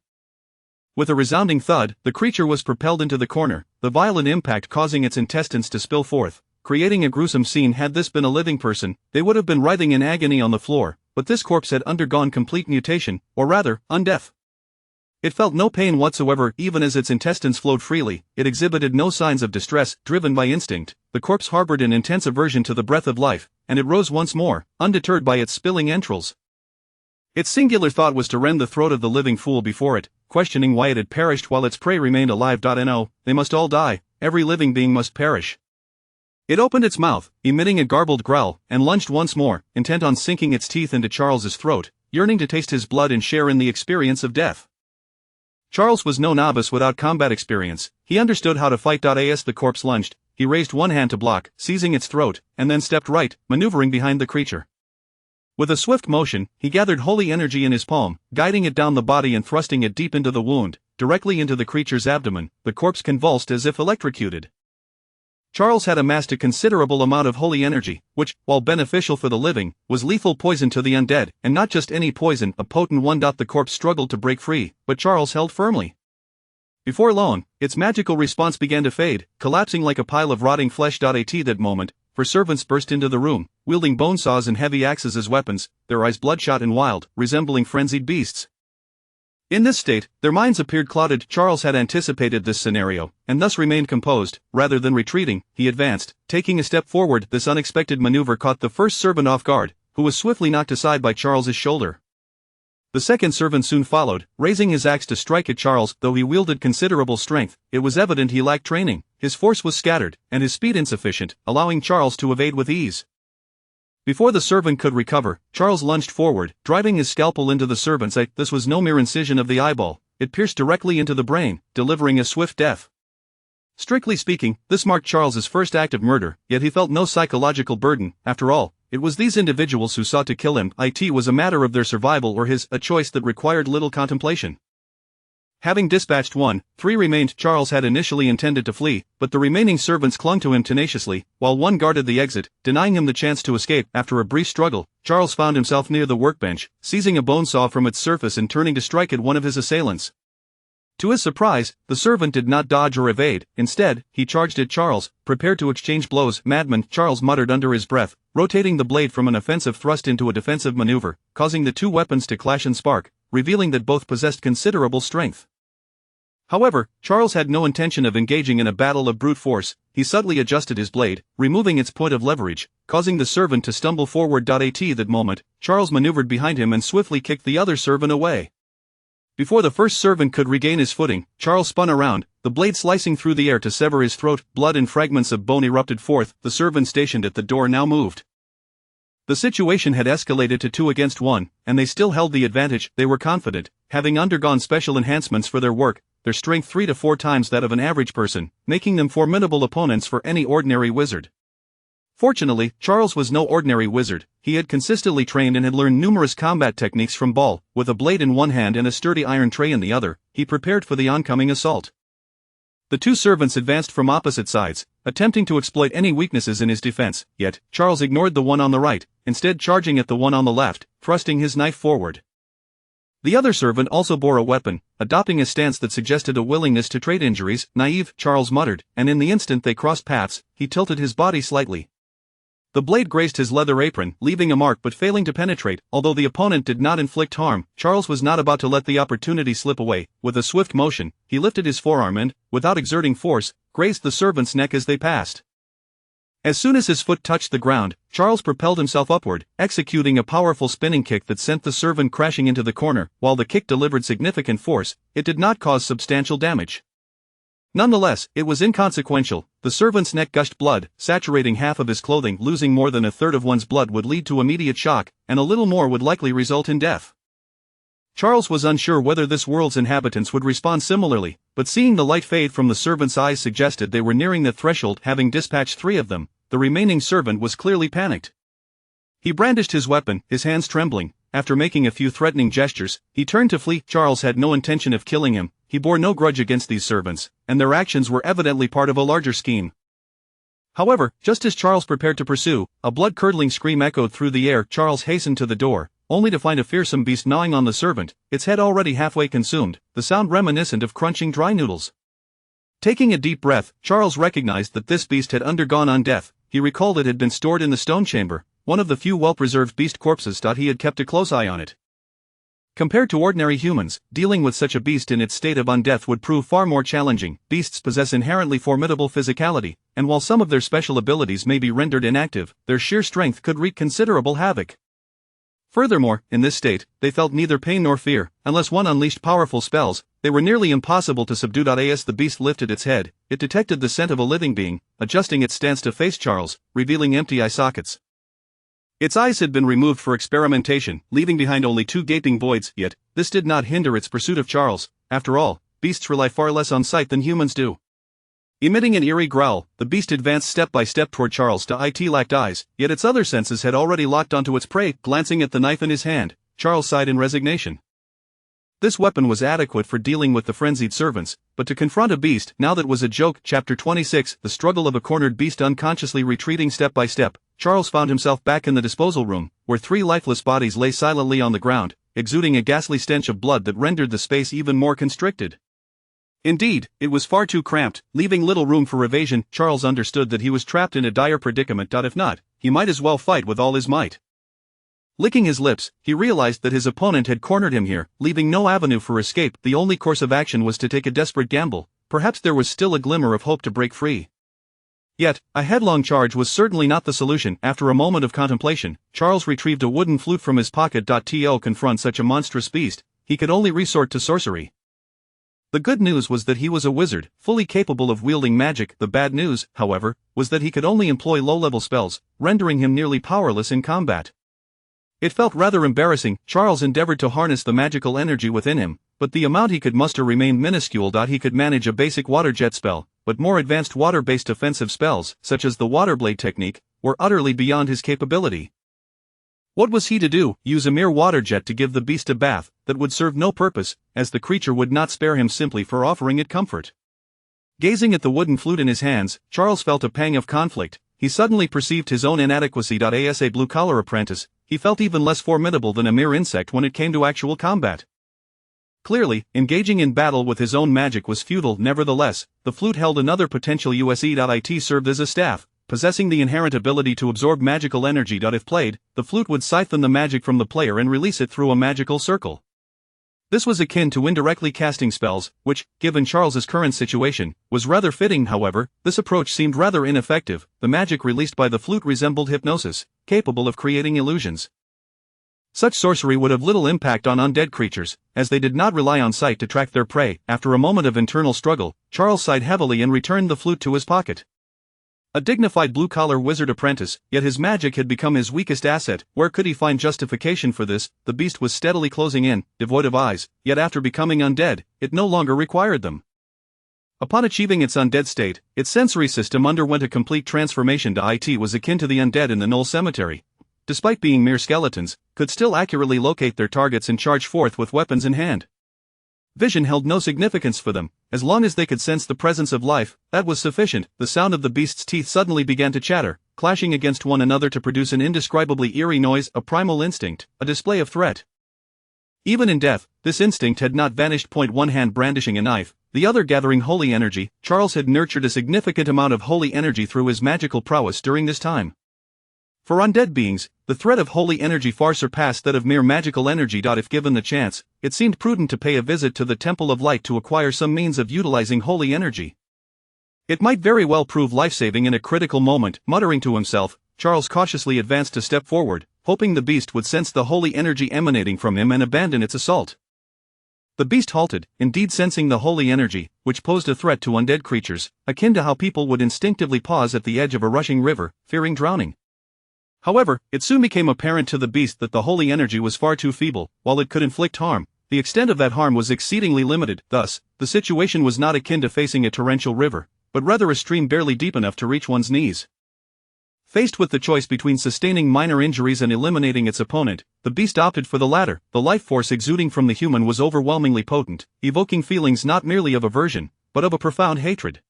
With a resounding thud, the creature was propelled into the corner, the violent impact causing its intestines to spill forth, creating a gruesome scene. Had this been a living person, they would have been writhing in agony on the floor, but this corpse had undergone complete mutation, or rather, undeath. It felt no pain whatsoever. Even as its intestines flowed freely, it exhibited no signs of distress. Driven by instinct, the corpse harbored an intense aversion to the breath of life, and it rose once more, undeterred by its spilling entrails. Its singular thought was to rend the throat of the living fool before it, questioning why it had perished while its prey remained alive. No, they must all die. Every living being must perish. It opened its mouth, emitting a garbled growl, and lunged once more, intent on sinking its teeth into Charles's throat, yearning to taste his blood and share in the experience of death. Charles was no novice without combat experience. He understood how to fight. As the corpse lunged, he raised one hand to block, seizing its throat, and then stepped right, maneuvering behind the creature. With a swift motion, he gathered holy energy in his palm, guiding it down the body and thrusting it deep into the wound, directly into the creature's abdomen. The corpse convulsed as if electrocuted. Charles had amassed a considerable amount of holy energy, which, while beneficial for the living, was lethal poison to the undead, and not just any poison, a potent one. The corpse struggled to break free, but Charles held firmly. Before long, its magical response began to fade, collapsing like a pile of rotting flesh. At that moment, 4 servants burst into the room, wielding bone saws and heavy axes as weapons, their eyes bloodshot and wild, resembling frenzied beasts. In this state, their minds appeared clouded. Charles had anticipated this scenario, and thus remained composed. Rather than retreating, he advanced, taking a step forward. This unexpected maneuver caught the first servant off guard, who was swiftly knocked aside by Charles's shoulder. The second servant soon followed, raising his axe to strike at Charles. Though he wielded considerable strength, it was evident he lacked training. His force was scattered, and his speed insufficient, allowing Charles to evade with ease. Before the servant could recover, Charles lunged forward, driving his scalpel into the servant's eye. This was no mere incision of the eyeball, it pierced directly into the brain, delivering a swift death. Strictly speaking, this marked Charles's first act of murder, yet he felt no psychological burden. After all, it was these individuals who sought to kill him. It was a matter of their survival or his, a choice that required little contemplation. Having dispatched 1, 3 remained. Charles had initially intended to flee, but the remaining servants clung to him tenaciously, while 1 guarded the exit, denying him the chance to escape. After a brief struggle, Charles found himself near the workbench, seizing a bone saw from its surface and turning to strike at one of his assailants. To his surprise, the servant did not dodge or evade. Instead, he charged at Charles, prepared to exchange blows. Madman, Charles muttered under his breath, rotating the blade from an offensive thrust into a defensive maneuver, causing the 2 weapons to clash and spark, revealing that both possessed considerable strength. However, Charles had no intention of engaging in a battle of brute force. He subtly adjusted his blade, removing its point of leverage, causing the servant to stumble forward. At that moment, Charles maneuvered behind him and swiftly kicked the other servant away. Before the first servant could regain his footing, Charles spun around, the blade slicing through the air to sever his throat. Blood and fragments of bone erupted forth. The servant stationed at the door now moved. The situation had escalated to 2 against 1, and they still held the advantage. They were confident, having undergone special enhancements for their work, their strength 3 to 4 times that of an average person, making them formidable opponents for any ordinary wizard. Fortunately, Charles was no ordinary wizard. He had consistently trained and had learned numerous combat techniques from Ball. With a blade in one hand and a sturdy iron tray in the other, he prepared for the oncoming assault. The two servants advanced from opposite sides, attempting to exploit any weaknesses in his defense, yet Charles ignored the one on the right, instead charging at the one on the left, thrusting his knife forward. The other servant also bore a weapon, adopting a stance that suggested a willingness to trade injuries. Naive, Charles muttered, and in the instant they crossed paths, he tilted his body slightly. The blade grazed his leather apron, leaving a mark but failing to penetrate. Although the opponent did not inflict harm, Charles was not about to let the opportunity slip away. With a swift motion, he lifted his forearm and, without exerting force, grazed the servant's neck as they passed. As soon as his foot touched the ground, Charles propelled himself upward, executing a powerful spinning kick that sent the servant crashing into the corner. While the kick delivered significant force, it did not cause substantial damage. Nonetheless, it was inconsequential. The servant's neck gushed blood, saturating half of his clothing. Losing more than a third of one's blood would lead to immediate shock, and a little more would likely result in death. Charles was unsure whether this world's inhabitants would respond similarly, but seeing the light fade from the servant's eyes suggested they were nearing the threshold. Having dispatched 3 of them, the remaining servant was clearly panicked. He brandished his weapon, his hands trembling. After making a few threatening gestures, he turned to flee. Charles had no intention of killing him. He bore no grudge against these servants, and their actions were evidently part of a larger scheme. However, just as Charles prepared to pursue, a blood-curdling scream echoed through the air. Charles hastened to the door, only to find a fearsome beast gnawing on the servant, its head already halfway consumed, the sound reminiscent of crunching dry noodles. Taking a deep breath, Charles recognized that this beast had undergone undeath. He recalled it had been stored in the stone chamber, one of the few well-preserved beast corpses. He had kept a close eye on it. Compared to ordinary humans, dealing with such a beast in its state of undeath would prove far more challenging. Beasts possess inherently formidable physicality, and while some of their special abilities may be rendered inactive, their sheer strength could wreak considerable havoc. Furthermore, in this state, they felt neither pain nor fear. Unless one unleashed powerful spells, they were nearly impossible to subdue. As the beast lifted its head, it detected the scent of a living being, adjusting its stance to face Charles, revealing empty eye sockets. Its eyes had been removed for experimentation, leaving behind only 2 gaping voids, yet this did not hinder its pursuit of Charles. After all, beasts rely far less on sight than humans do. Emitting an eerie growl, the beast advanced step by step toward Charles. It lacked eyes, yet its other senses had already locked onto its prey. Glancing at the knife in his hand, Charles sighed in resignation. This weapon was adequate for dealing with the frenzied servants, but to confront a beast, now that was a joke. Chapter 26, The Struggle of a Cornered Beast. Unconsciously retreating step by step, Charles found himself back in the disposal room, where 3 lifeless bodies lay silently on the ground, exuding a ghastly stench of blood that rendered the space even more constricted. Indeed, it was far too cramped, leaving little room for evasion. Charles understood that he was trapped in a dire predicament. If not, he might as well fight with all his might. Licking his lips, he realized that his opponent had cornered him here, leaving no avenue for escape. The only course of action was to take a desperate gamble. Perhaps there was still a glimmer of hope to break free. Yet, a headlong charge was certainly not the solution. After a moment of contemplation, Charles retrieved a wooden flute from his pocket. To confront such a monstrous beast, he could only resort to sorcery. The good news was that he was a wizard, fully capable of wielding magic. The bad news, however, was that he could only employ low-level spells, rendering him nearly powerless in combat. It felt rather embarrassing. Charles endeavored to harness the magical energy within him, but the amount he could muster remained minuscule. He could manage a basic water jet spell, but more advanced water-based offensive spells, such as the water blade technique, were utterly beyond his capability. What was he to do? Use a mere water jet to give the beast a bath? That would serve no purpose, as the creature would not spare him simply for offering it comfort. Gazing at the wooden flute in his hands, Charles felt a pang of conflict. He suddenly perceived his own inadequacy. As a blue-collar apprentice, he felt even less formidable than a mere insect when it came to actual combat. Clearly, engaging in battle with his own magic was futile. Nevertheless, the flute held another potential. It served as a staff, possessing the inherent ability to absorb magical energy. If played, the flute would siphon the magic from the player and release it through a magical circle. This was akin to indirectly casting spells, which, given Charles's current situation, was rather fitting. However, this approach seemed rather ineffective. The magic released by the flute resembled hypnosis, capable of creating illusions. Such sorcery would have little impact on undead creatures, as they did not rely on sight to track their prey. After a moment of internal struggle, Charles sighed heavily and returned the flute to his pocket. A dignified blue-collar wizard apprentice, yet his magic had become his weakest asset. Where could he find justification for this? The beast was steadily closing in, devoid of eyes, yet after becoming undead, it no longer required them. Upon achieving its undead state, its sensory system underwent a complete transformation. It was akin to the undead in the Knoll Cemetery. Despite being mere skeletons, could still accurately locate their targets and charge forth with weapons in hand. Vision held no significance for them. As long as they could sense the presence of life, that was sufficient. The sound of the beast's teeth suddenly began to chatter, clashing against one another to produce an indescribably eerie noise, a primal instinct, a display of threat. Even in death, this instinct had not vanished. One hand brandishing a knife, the other gathering holy energy. Charles had nurtured a significant amount of holy energy through his magical prowess during this time. For undead beings, the threat of holy energy far surpassed that of mere magical energy. If given the chance, it seemed prudent to pay a visit to the Temple of Light to acquire some means of utilizing holy energy. It might very well prove life-saving in a critical moment. Muttering to himself, Charles cautiously advanced a step forward, hoping the beast would sense the holy energy emanating from him and abandon its assault. The beast halted, indeed sensing the holy energy, which posed a threat to undead creatures, akin to how people would instinctively pause at the edge of a rushing river, fearing drowning. However, it soon became apparent to the beast that the holy energy was far too feeble. While it could inflict harm, the extent of that harm was exceedingly limited. Thus, the situation was not akin to facing a torrential river, but rather a stream barely deep enough to reach one's knees. Faced with the choice between sustaining minor injuries and eliminating its opponent, the beast opted for the latter. The life force exuding from the human was overwhelmingly potent, evoking feelings not merely of aversion, but of a profound hatred.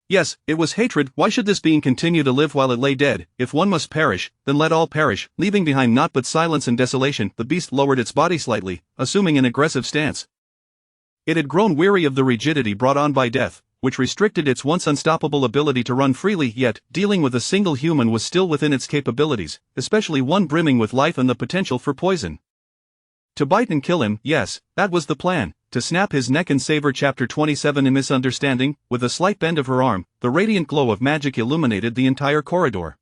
Yes, it was hatred. Why should this being continue to live while it lay dead? If one must perish, then let all perish, leaving behind naught but silence and desolation. The beast lowered its body slightly, assuming an aggressive stance. It had grown weary of the rigidity brought on by death, which restricted its once unstoppable ability to run freely. Yet, dealing with a single human was still within its capabilities, especially one brimming with life and the potential for poison. To bite and kill him, yes, that was the plan. To snap his neck and savor. Chapter 27. A misunderstanding. With a slight bend of her arm, the radiant glow of magic illuminated the entire corridor.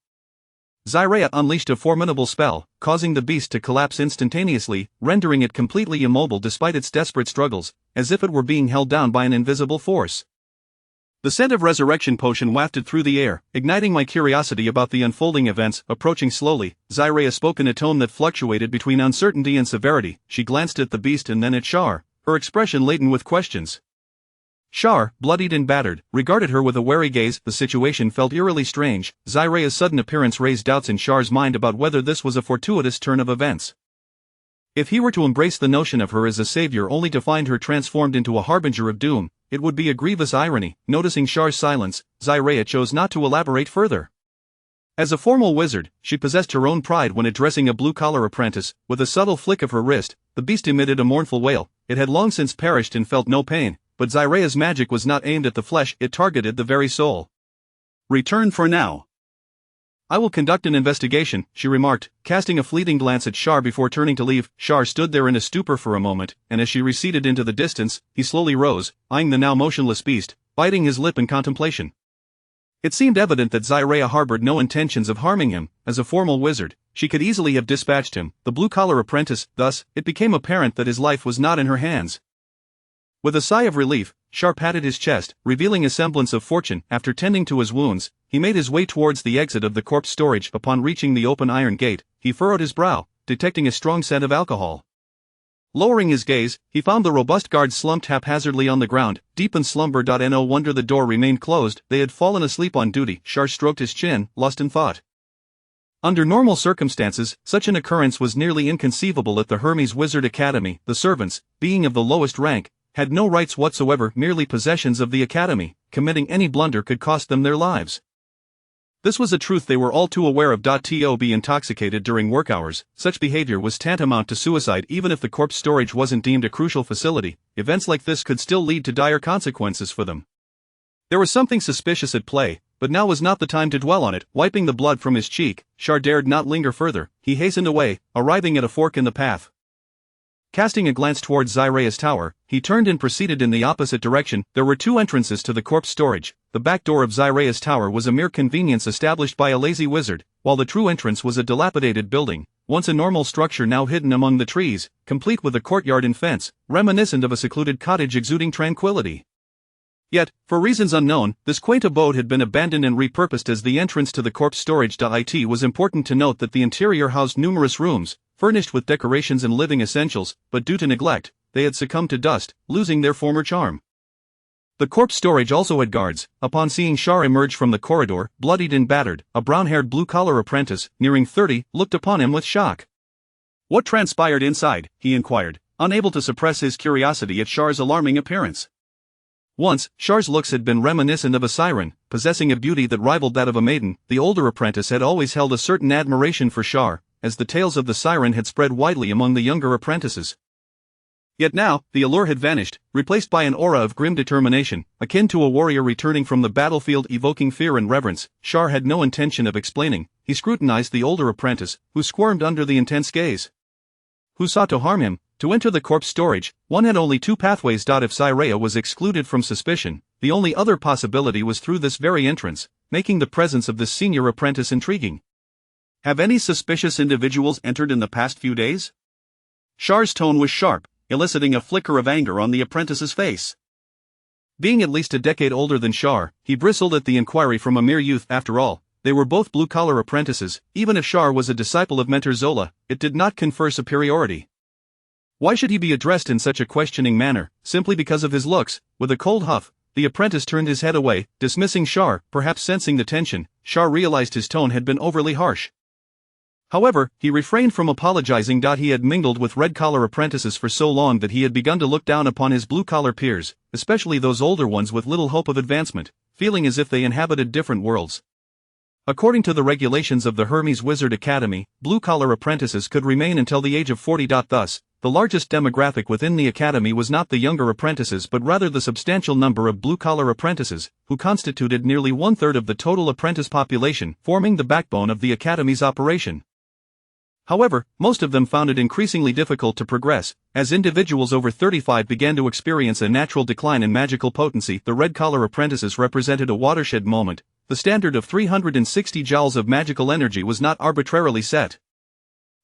Zyraya unleashed a formidable spell, causing the beast to collapse instantaneously, rendering it completely immobile despite its desperate struggles, as if it were being held down by an invisible force. The scent of resurrection potion wafted through the air, igniting my curiosity about the unfolding events. Approaching slowly, Zyraya spoke in a tone that fluctuated between uncertainty and severity. She glanced at the beast and then at Shar, her expression laden with questions. Shar, bloodied and battered, regarded her with a wary gaze. The situation felt eerily strange. Zyraya's sudden appearance raised doubts in Shar's mind about whether this was a fortuitous turn of events. If he were to embrace the notion of her as a savior only to find her transformed into a harbinger of doom, it would be a grievous irony. Noticing Shar's silence, Zyraya chose not to elaborate further. As a formal wizard, she possessed her own pride when addressing a blue-collar apprentice. With a subtle flick of her wrist, the beast emitted a mournful wail. It had long since perished and felt no pain, but Zyraya's magic was not aimed at the flesh, it targeted the very soul. Return for now. I will conduct an investigation, she remarked, casting a fleeting glance at Shar before turning to leave. Shar stood there in a stupor for a moment, and as she receded into the distance, he slowly rose, eyeing the now motionless beast, biting his lip in contemplation. It seemed evident that Zyraya harbored no intentions of harming him. As a formal wizard, she could easily have dispatched him, the blue-collar apprentice. Thus, it became apparent that his life was not in her hands. With a sigh of relief, Shar patted his chest, revealing a semblance of fortune. After tending to his wounds, he made his way towards the exit of the corpse storage. Upon reaching the open iron gate, he furrowed his brow, detecting a strong scent of alcohol. Lowering his gaze, he found the robust guards slumped haphazardly on the ground, deep in slumber. No wonder the door remained closed, they had fallen asleep on duty. Shar stroked his chin, lost in thought. Under normal circumstances, such an occurrence was nearly inconceivable at the Hermes Wizard Academy. The servants, being of the lowest rank, had no rights whatsoever, merely possessions of the academy. Committing any blunder could cost them their lives. This was a truth they were all too aware of. To be intoxicated during work hours, such behavior was tantamount to suicide. Even if the corpse storage wasn't deemed a crucial facility, events like this could still lead to dire consequences for them. There was something suspicious at play, but now was not the time to dwell on it. Wiping the blood from his cheek, Shar dared not linger further. He hastened away, arriving at a fork in the path. Casting a glance towards Zyraya's tower, he turned and proceeded in the opposite direction. There were two entrances to the corpse storage. The back door of Zyraya's tower was a mere convenience established by a lazy wizard, while the true entrance was a dilapidated building, once a normal structure now hidden among the trees, complete with a courtyard and fence, reminiscent of a secluded cottage exuding tranquility. Yet, for reasons unknown, this quaint abode had been abandoned and repurposed as the entrance to the corpse storage. It was important to note that the interior housed numerous rooms, furnished with decorations and living essentials, but due to neglect, they had succumbed to dust, losing their former charm. The corpse storage also had guards. Upon seeing Shar emerge from the corridor, bloodied and battered, a brown-haired blue-collar apprentice, nearing 30, looked upon him with shock. "What transpired inside?" he inquired, unable to suppress his curiosity at Char's alarming appearance. Once, Char's looks had been reminiscent of a siren, possessing a beauty that rivaled that of a maiden. The older apprentice had always held a certain admiration for Char, as the tales of the siren had spread widely among the younger apprentices. Yet now, the allure had vanished, replaced by an aura of grim determination, akin to a warrior returning from the battlefield evoking fear and reverence. Char had no intention of explaining. He scrutinized the older apprentice, who squirmed under the intense gaze. Who sought to harm him? To enter the corpse storage, one had only two pathways. If Cyrea was excluded from suspicion, the only other possibility was through this very entrance, making the presence of this senior apprentice intriguing. Have any suspicious individuals entered in the past few days? Char's tone was sharp, eliciting a flicker of anger on the apprentice's face. Being at least a decade older than Char, he bristled at the inquiry from a mere youth. After all, they were both blue-collar apprentices. Even if Char was a disciple of Mentor Zola, it did not confer superiority. Why should he be addressed in such a questioning manner, simply because of his looks? With a cold huff, the apprentice turned his head away, dismissing Char. Perhaps sensing the tension, Char realized his tone had been overly harsh. However, he refrained from apologizing. He had mingled with red-collar apprentices for so long that he had begun to look down upon his blue-collar peers, especially those older ones with little hope of advancement, feeling as if they inhabited different worlds. According to the regulations of the Hermes Wizard Academy, blue-collar apprentices could remain until the age of 40. Thus, the largest demographic within the academy was not the younger apprentices but rather the substantial number of blue-collar apprentices, who constituted nearly one-third of the total apprentice population, forming the backbone of the academy's operation. However, most of them found it increasingly difficult to progress, as individuals over 35 began to experience a natural decline in magical potency. The red-collar apprentices represented a watershed moment. The standard of 360 joules of magical energy was not arbitrarily set.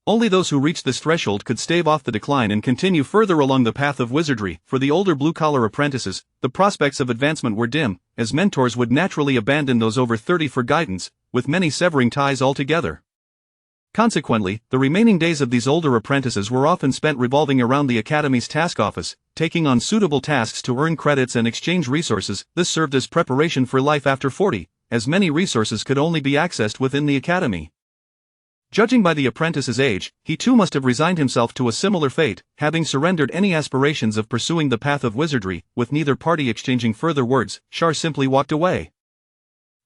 Only those who reached this threshold could stave off the decline and continue further along the path of wizardry. For the older blue-collar apprentices, the prospects of advancement were dim, as mentors would naturally abandon those over 30 for guidance, with many severing ties altogether. Consequently, the remaining days of these older apprentices were often spent revolving around the academy's task office, taking on suitable tasks to earn credits and exchange resources. This served as preparation for life after 40, as many resources could only be accessed within the academy. Judging by the apprentice's age, he too must have resigned himself to a similar fate, having surrendered any aspirations of pursuing the path of wizardry. With neither party exchanging further words, Char simply walked away.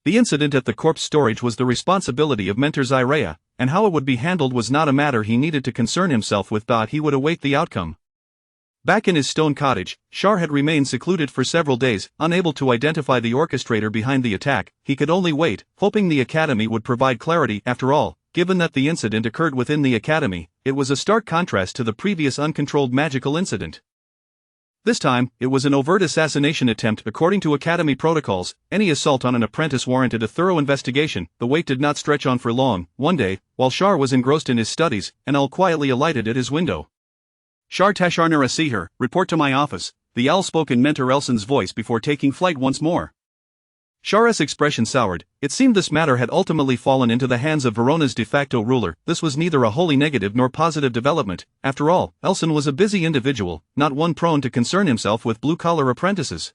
The incident at the corpse storage was the responsibility of Mentor Zyrea, and how it would be handled was not a matter he needed to concern himself with. He would await the outcome. Back in his stone cottage, Char had remained secluded for several days, unable to identify the orchestrator behind the attack. He could only wait, hoping the academy would provide clarity. After all, given that the incident occurred within the academy, it was a stark contrast to the previous uncontrolled magical incident. This time, it was an overt assassination attempt. According to academy protocols, any assault on an apprentice warranted a thorough investigation. The wait did not stretch on for long. One day, while Char was engrossed in his studies, an owl quietly alighted at his window. Char Tasharnara Seher, report to my office, the owl spoke in Mentor Elson's voice before taking flight once more. Char's expression soured. It seemed this matter had ultimately fallen into the hands of Verona's de facto ruler. This was neither a wholly negative nor positive development. After all, Elson was a busy individual, not one prone to concern himself with blue-collar apprentices.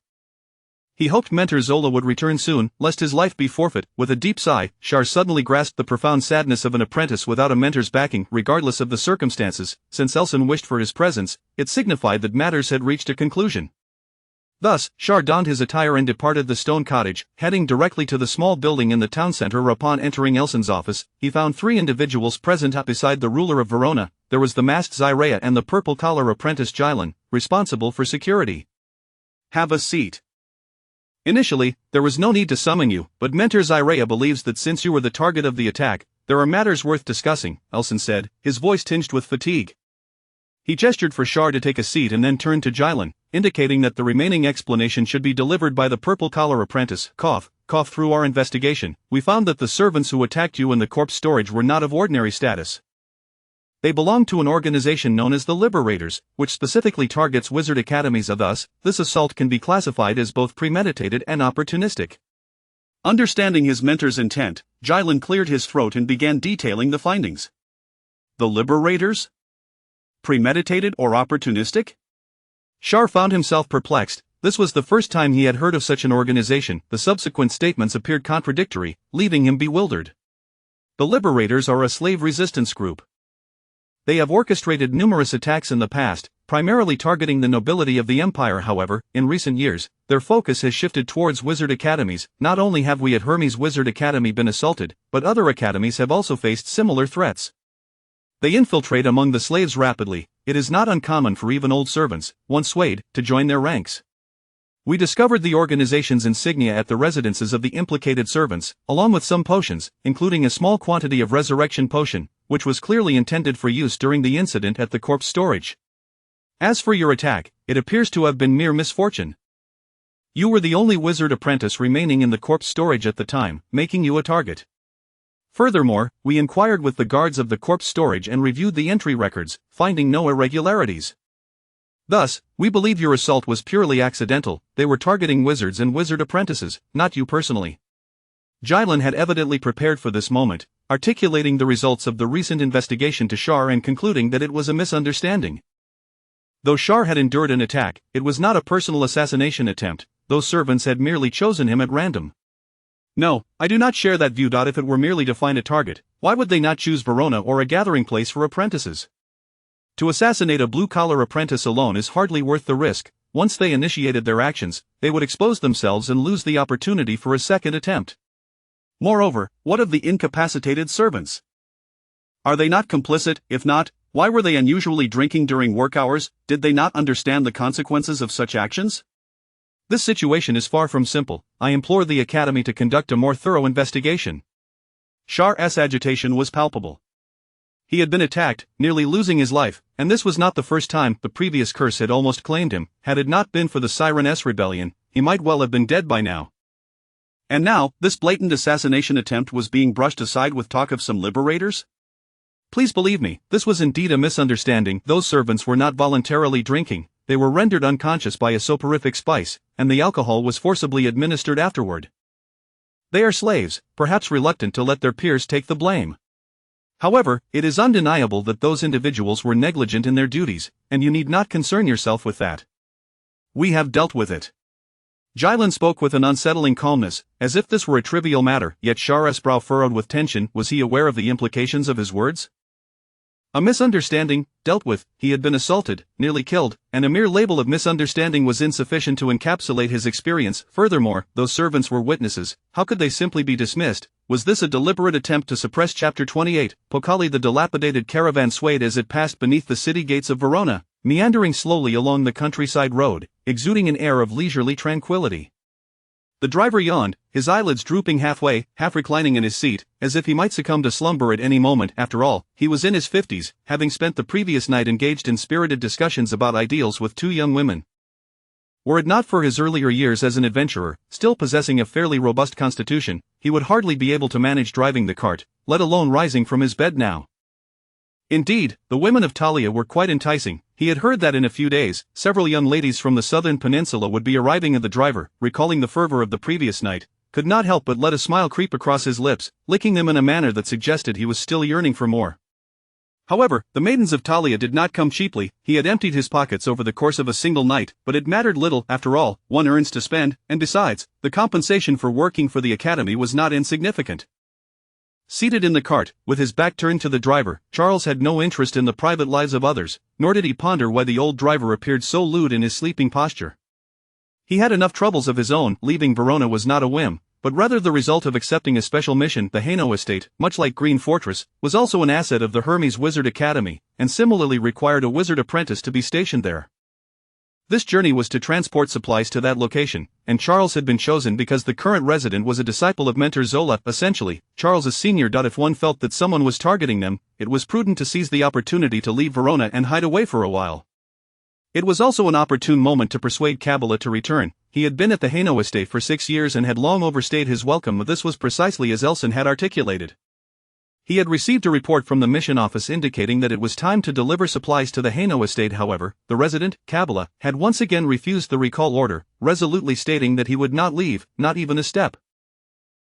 He hoped Mentor Zola would return soon, lest his life be forfeit. With a deep sigh, Char suddenly grasped the profound sadness of an apprentice without a mentor's backing. Regardless of the circumstances, since Elson wished for his presence, it signified that matters had reached a conclusion. Thus, Char donned his attire and departed the stone cottage, heading directly to the small building in the town center. Upon entering Elson's office, he found three individuals present. Beside the ruler of Verona, there was the masked Zyrea and the purple-collar apprentice Jylan, responsible for security. Have a seat. Initially, there was no need to summon you, but Mentor Zyrea believes that since you were the target of the attack, there are matters worth discussing, Elson said, his voice tinged with fatigue. He gestured for Char to take a seat and then turned to Jylan, indicating that the remaining explanation should be delivered by the purple-collar apprentice. Through our investigation, we found that the servants who attacked you in the corpse storage were not of ordinary status. They belonged to an organization known as the Liberators, which specifically targets wizard academies. Thus, this assault can be classified as both premeditated and opportunistic. Understanding his mentor's intent, Jylan cleared his throat and began detailing the findings. The Liberators? Premeditated or opportunistic? Char found himself perplexed. This was the first time he had heard of such an organization. The subsequent statements appeared contradictory, leaving him bewildered. The Liberators are a slave resistance group. They have orchestrated numerous attacks in the past, primarily targeting the nobility of the empire. However, in recent years, their focus has shifted towards wizard academies. Not only have we at Hermes Wizard Academy been assaulted, but other academies have also faced similar threats. They infiltrate among the slaves rapidly. It is not uncommon for even old servants, once swayed, to join their ranks. We discovered the organization's insignia at the residences of the implicated servants, along with some potions, including a small quantity of resurrection potion, which was clearly intended for use during the incident at the corpse storage. As for your attack, it appears to have been mere misfortune. You were the only wizard apprentice remaining in the corpse storage at the time, making you a target. Furthermore, we inquired with the guards of the corpse storage and reviewed the entry records, finding no irregularities. Thus, we believe your assault was purely accidental. They were targeting wizards and wizard apprentices, not you personally. Jylan had evidently prepared for this moment, articulating the results of the recent investigation to Shar and concluding that it was a misunderstanding. Though Shar had endured an attack, it was not a personal assassination attempt. Those servants had merely chosen him at random. No, I do not share that view. If it were merely to find a target, why would they not choose Verona or a gathering place for apprentices? To assassinate a blue-collar apprentice alone is hardly worth the risk. Once they initiated their actions, they would expose themselves and lose the opportunity for a second attempt. Moreover, what of the incapacitated servants? Are they not complicit? If not, why were they unusually drinking during work hours? Did they not understand the consequences of such actions? This situation is far from simple. I implore the Academy to conduct a more thorough investigation. Shar's agitation was palpable. He had been attacked, nearly losing his life, and this was not the first time. The previous curse had almost claimed him. Had it not been for the Siren S rebellion, he might well have been dead by now. And now, this blatant assassination attempt was being brushed aside with talk of some liberators? Please believe me, this was indeed a misunderstanding. Those servants were not voluntarily drinking. They were rendered unconscious by a soporific spice, and the alcohol was forcibly administered afterward. They are slaves, perhaps reluctant to let their peers take the blame. However, it is undeniable that those individuals were negligent in their duties, and you need not concern yourself with that. We have dealt with it. Jylan spoke with an unsettling calmness, as if this were a trivial matter, yet Shar's brow furrowed with tension. Was he aware of the implications of his words? A misunderstanding, dealt with. He had been assaulted, nearly killed, and a mere label of misunderstanding was insufficient to encapsulate his experience. Furthermore, those servants were witnesses. How could they simply be dismissed? Was this a deliberate attempt to suppress? Chapter 28. Pokali. The dilapidated caravan swayed as it passed beneath the city gates of Verona, meandering slowly along the countryside road, exuding an air of leisurely tranquility. The driver yawned, his eyelids drooping halfway, half reclining in his seat, as if he might succumb to slumber at any moment. After all, he was in his 50s, having spent the previous night engaged in spirited discussions about ideals with two young women. Were it not for his earlier years as an adventurer, still possessing a fairly robust constitution, he would hardly be able to manage driving the cart, let alone rising from his bed now. Indeed, the women of Talia were quite enticing. He had heard that in a few days, several young ladies from the southern peninsula would be arriving, and the driver, recalling the fervor of the previous night, could not help but let a smile creep across his lips, licking them in a manner that suggested he was still yearning for more. However, the maidens of Talia did not come cheaply. He had emptied his pockets over the course of a single night, but it mattered little. After all, one earns to spend, and besides, the compensation for working for the academy was not insignificant. Seated in the cart, with his back turned to the driver, Charles had no interest in the private lives of others, nor did he ponder why the old driver appeared so lewd in his sleeping posture. He had enough troubles of his own. Leaving Verona was not a whim, but rather the result of accepting a special mission. The Haino estate, much like Green Fortress, was also an asset of the Hermes Wizard Academy, and similarly required a wizard apprentice to be stationed there. This journey was to transport supplies to that location, and Charles had been chosen because the current resident was a disciple of Mentor Zola. Essentially, Charles's senior. If one felt that someone was targeting them, it was prudent to seize the opportunity to leave Verona and hide away for a while. It was also an opportune moment to persuade Kabbalah to return. He had been at the Haino estate for 6 years and had long overstayed his welcome. This was precisely as Elson had articulated. He had received a report from the mission office indicating that it was time to deliver supplies to the Haino estate. However, the resident, Kabbalah, had once again refused the recall order, resolutely stating that he would not leave, not even a step.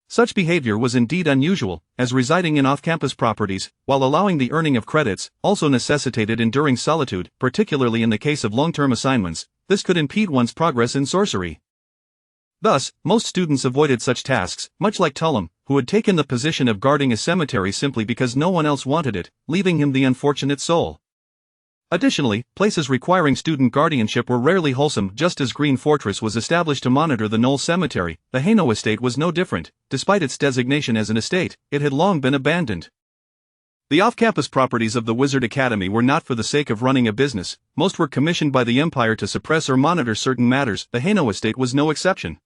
Such behavior was indeed unusual, as residing in off-campus properties, while allowing the earning of credits, also necessitated enduring solitude, particularly in the case of long-term assignments. This could impede one's progress in sorcery. Thus, most students avoided such tasks, much like Tullum, who had taken the position of guarding a cemetery simply because no one else wanted it, leaving him the unfortunate soul. Additionally, places requiring student guardianship were rarely wholesome. Just as Green Fortress was established to monitor the Knoll Cemetery, the Hainaut estate was no different. Despite its designation as an estate, it had long been abandoned. The off-campus properties of the Wizard Academy were not for the sake of running a business. Most were commissioned by the Empire to suppress or monitor certain matters. The Hainaut estate was no exception.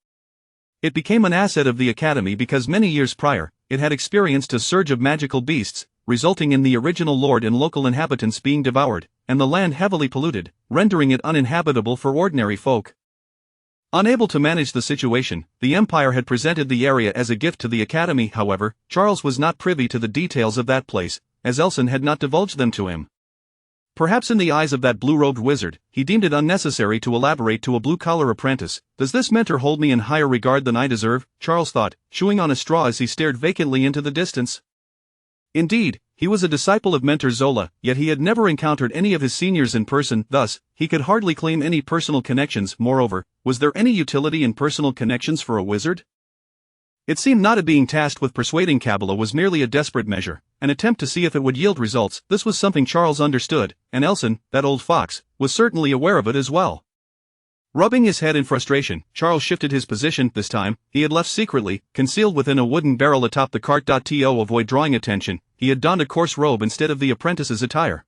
It became an asset of the Academy because many years prior, it had experienced a surge of magical beasts, resulting in the original lord and local inhabitants being devoured, and the land heavily polluted, rendering it uninhabitable for ordinary folk. Unable to manage the situation, the Empire had presented the area as a gift to the Academy. However, Charles was not privy to the details of that place, as Elson had not divulged them to him. Perhaps in the eyes of that blue-robed wizard, he deemed it unnecessary to elaborate to a blue-collar apprentice. Does this mentor hold me in higher regard than I deserve? Charles thought, chewing on a straw as he stared vacantly into the distance. Indeed, he was a disciple of Mentor Zola, yet he had never encountered any of his seniors in person. Thus, he could hardly claim any personal connections. Moreover, was there any utility in personal connections for a wizard? It seemed Nada being tasked with persuading Kabbalah was merely a desperate measure, an attempt to see if it would yield results. This was something Charles understood, and Elson, that old fox, was certainly aware of it as well. Rubbing his head in frustration, Charles shifted his position. This time, he had left secretly, concealed within a wooden barrel atop the cart. To avoid drawing attention, he had donned a coarse robe instead of the apprentice's attire.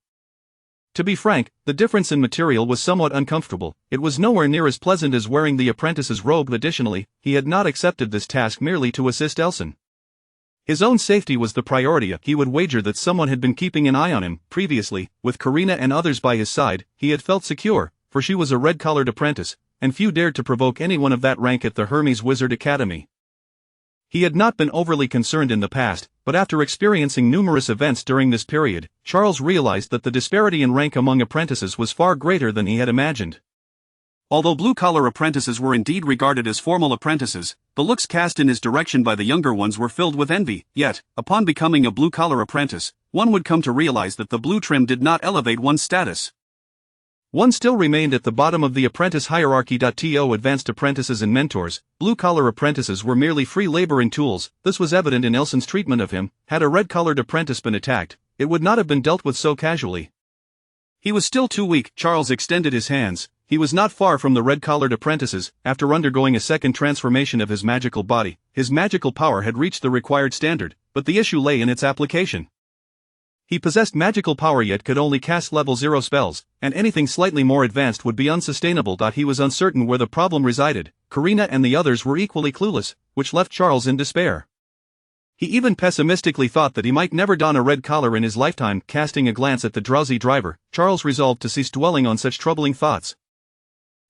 To be frank, the difference in material was somewhat uncomfortable. It was nowhere near as pleasant as wearing the apprentice's robe. Additionally, he had not accepted this task merely to assist Elson. His own safety was the priority. He would wager that someone had been keeping an eye on him. Previously, with Karina and others by his side, he had felt secure, for she was a red-collared apprentice, and few dared to provoke anyone of that rank at the Hermes Wizard Academy. He had not been overly concerned in the past, but after experiencing numerous events during this period, Charles realized that the disparity in rank among apprentices was far greater than he had imagined. Although blue-collar apprentices were indeed regarded as formal apprentices, the looks cast in his direction by the younger ones were filled with envy. Yet, upon becoming a blue-collar apprentice, one would come to realize that the blue trim did not elevate one's status. One still remained at the bottom of the apprentice hierarchy. To advanced apprentices and mentors, blue-collar apprentices were merely free laboring tools. This was evident in Elson's treatment of him. Had a red-collared apprentice been attacked, it would not have been dealt with so casually. He was still too weak. Charles extended his hands. He was not far from the red-collared apprentices. After undergoing a second transformation of his magical body, his magical power had reached the required standard, but the issue lay in its application. He possessed magical power yet could only cast level 0 spells, and anything slightly more advanced would be unsustainable. He was uncertain where the problem resided. Karina and the others were equally clueless, which left Charles in despair. He even pessimistically thought that he might never don a red collar in his lifetime. Casting a glance at the drowsy driver, Charles resolved to cease dwelling on such troubling thoughts.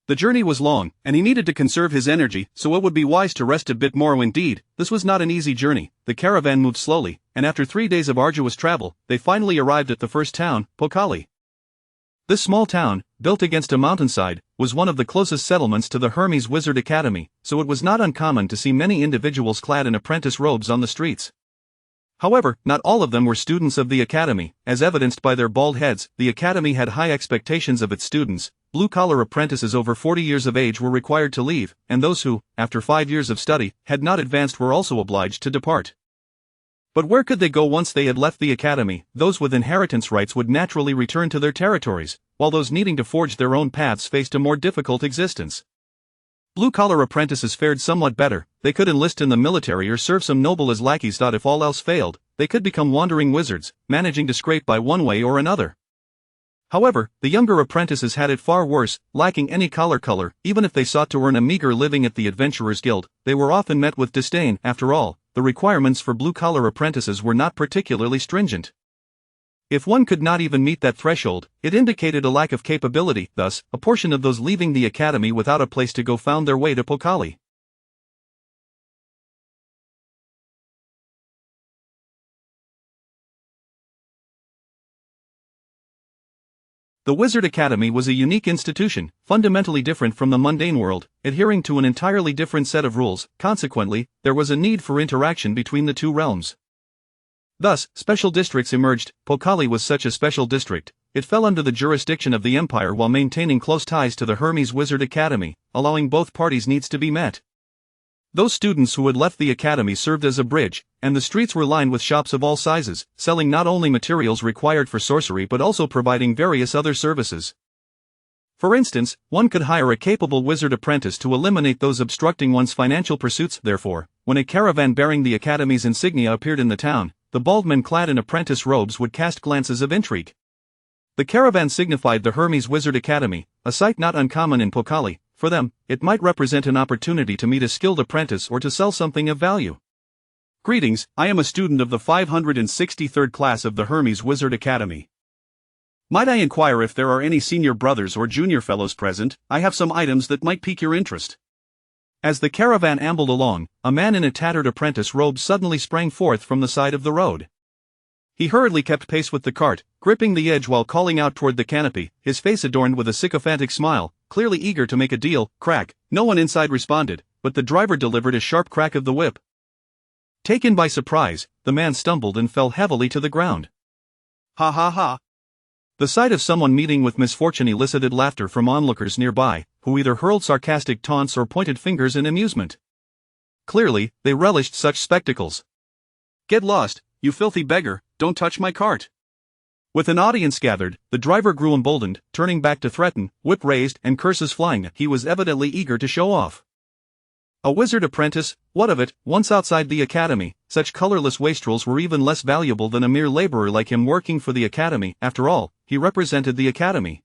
The journey was long, and he needed to conserve his energy, so it would be wise to rest a bit more. Indeed, this was not an easy journey. The caravan moved slowly, and after 3 days of arduous travel, they finally arrived at the first town, Pokali. This small town, built against a mountainside, was one of the closest settlements to the Hermes Wizard Academy, so it was not uncommon to see many individuals clad in apprentice robes on the streets. However, not all of them were students of the Academy, as evidenced by their bald heads. The Academy had high expectations of its students. Blue-collar apprentices over 40 years of age were required to leave, and those who, after 5 years of study, had not advanced were also obliged to depart. But where could they go once they had left the Academy? Those with inheritance rights would naturally return to their territories, while those needing to forge their own paths faced a more difficult existence. Blue-collar apprentices fared somewhat better. They could enlist in the military or serve some noble as lackeys. If all else failed, they could become wandering wizards, managing to scrape by one way or another. However, the younger apprentices had it far worse, lacking any color. Even if they sought to earn a meager living at the Adventurers Guild, they were often met with disdain. After all, the requirements for blue-collar apprentices were not particularly stringent. If one could not even meet that threshold, it indicated a lack of capability. Thus, a portion of those leaving the Academy without a place to go found their way to Pokali. The Wizard Academy was a unique institution, fundamentally different from the mundane world, adhering to an entirely different set of rules. Consequently, there was a need for interaction between the two realms. Thus, special districts emerged. Pokali was such a special district. It fell under the jurisdiction of the Empire while maintaining close ties to the Hermes Wizard Academy, allowing both parties' needs to be met. Those students who had left the academy served as a bridge, and the streets were lined with shops of all sizes, selling not only materials required for sorcery but also providing various other services. For instance, one could hire a capable wizard apprentice to eliminate those obstructing one's financial pursuits. Therefore, when a caravan bearing the academy's insignia appeared in the town, the bald men clad in apprentice robes would cast glances of intrigue. The caravan signified the Hermes Wizard Academy, a sight not uncommon in Pokali. For them, it might represent an opportunity to meet a skilled apprentice or to sell something of value. Greetings, I am a student of the 563rd class of the Hermes Wizard Academy. Might I inquire if there are any senior brothers or junior fellows present? I have some items that might pique your interest. As the caravan ambled along, a man in a tattered apprentice robe suddenly sprang forth from the side of the road. He hurriedly kept pace with the cart, gripping the edge while calling out toward the canopy, his face adorned with a sycophantic smile, clearly eager to make a deal. Crack! No one inside responded, but the driver delivered a sharp crack of the whip. Taken by surprise, the man stumbled and fell heavily to the ground. Ha ha ha! The sight of someone meeting with misfortune elicited laughter from onlookers nearby, who either hurled sarcastic taunts or pointed fingers in amusement. Clearly, they relished such spectacles. Get lost, you filthy beggar, don't touch my cart! With an audience gathered, the driver grew emboldened, turning back to threaten, whip raised and curses flying. He was evidently eager to show off. A wizard apprentice, what of it? Once outside the academy, such colorless wastrels were even less valuable than a mere laborer like him working for the academy. After all, he represented the academy.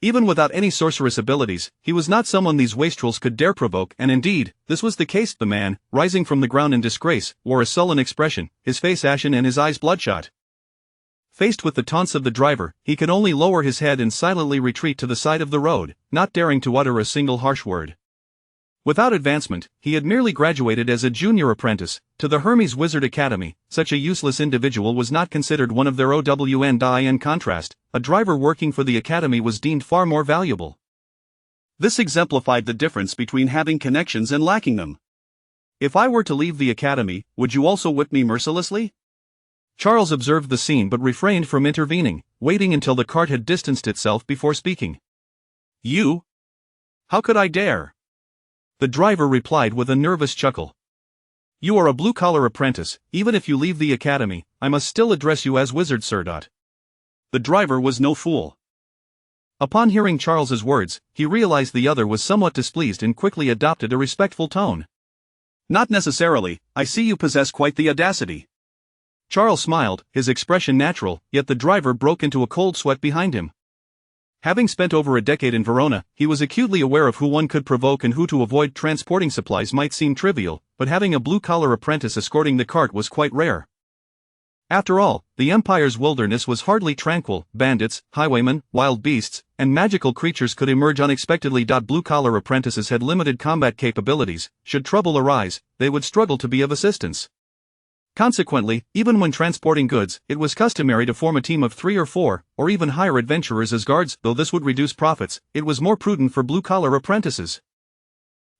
Even without any sorceress abilities, he was not someone these wastrels could dare provoke, and indeed, this was the case. The man, rising from the ground in disgrace, wore a sullen expression, his face ashen and his eyes bloodshot. Faced with the taunts of the driver, he could only lower his head and silently retreat to the side of the road, not daring to utter a single harsh word. Without advancement, he had merely graduated as a junior apprentice. To the Hermes Wizard Academy, such a useless individual was not considered one of their own. In contrast, a driver working for the academy was deemed far more valuable. This exemplified the difference between having connections and lacking them. If I were to leave the academy, would you also whip me mercilessly? Charles observed the scene but refrained from intervening, waiting until the cart had distanced itself before speaking. You? How could I dare? The driver replied with a nervous chuckle. You are a blue-collar apprentice. Even if you leave the academy, I must still address you as Wizard Sir. The driver was no fool. Upon hearing Charles's words, he realized the other was somewhat displeased and quickly adopted a respectful tone. Not necessarily, I see you possess quite the audacity. Charles smiled, his expression natural, yet the driver broke into a cold sweat behind him. Having spent over a decade in Verona, he was acutely aware of who one could provoke and who to avoid. Transporting supplies might seem trivial, but having a blue-collar apprentice escorting the cart was quite rare. After all, the Empire's wilderness was hardly tranquil. Bandits, highwaymen, wild beasts, and magical creatures could emerge unexpectedly. Blue-collar apprentices had limited combat capabilities. Should trouble arise, they would struggle to be of assistance. Consequently, even when transporting goods, it was customary to form a team of 3 or 4, or even hire adventurers as guards. Though this would reduce profits, it was more prudent for blue-collar apprentices.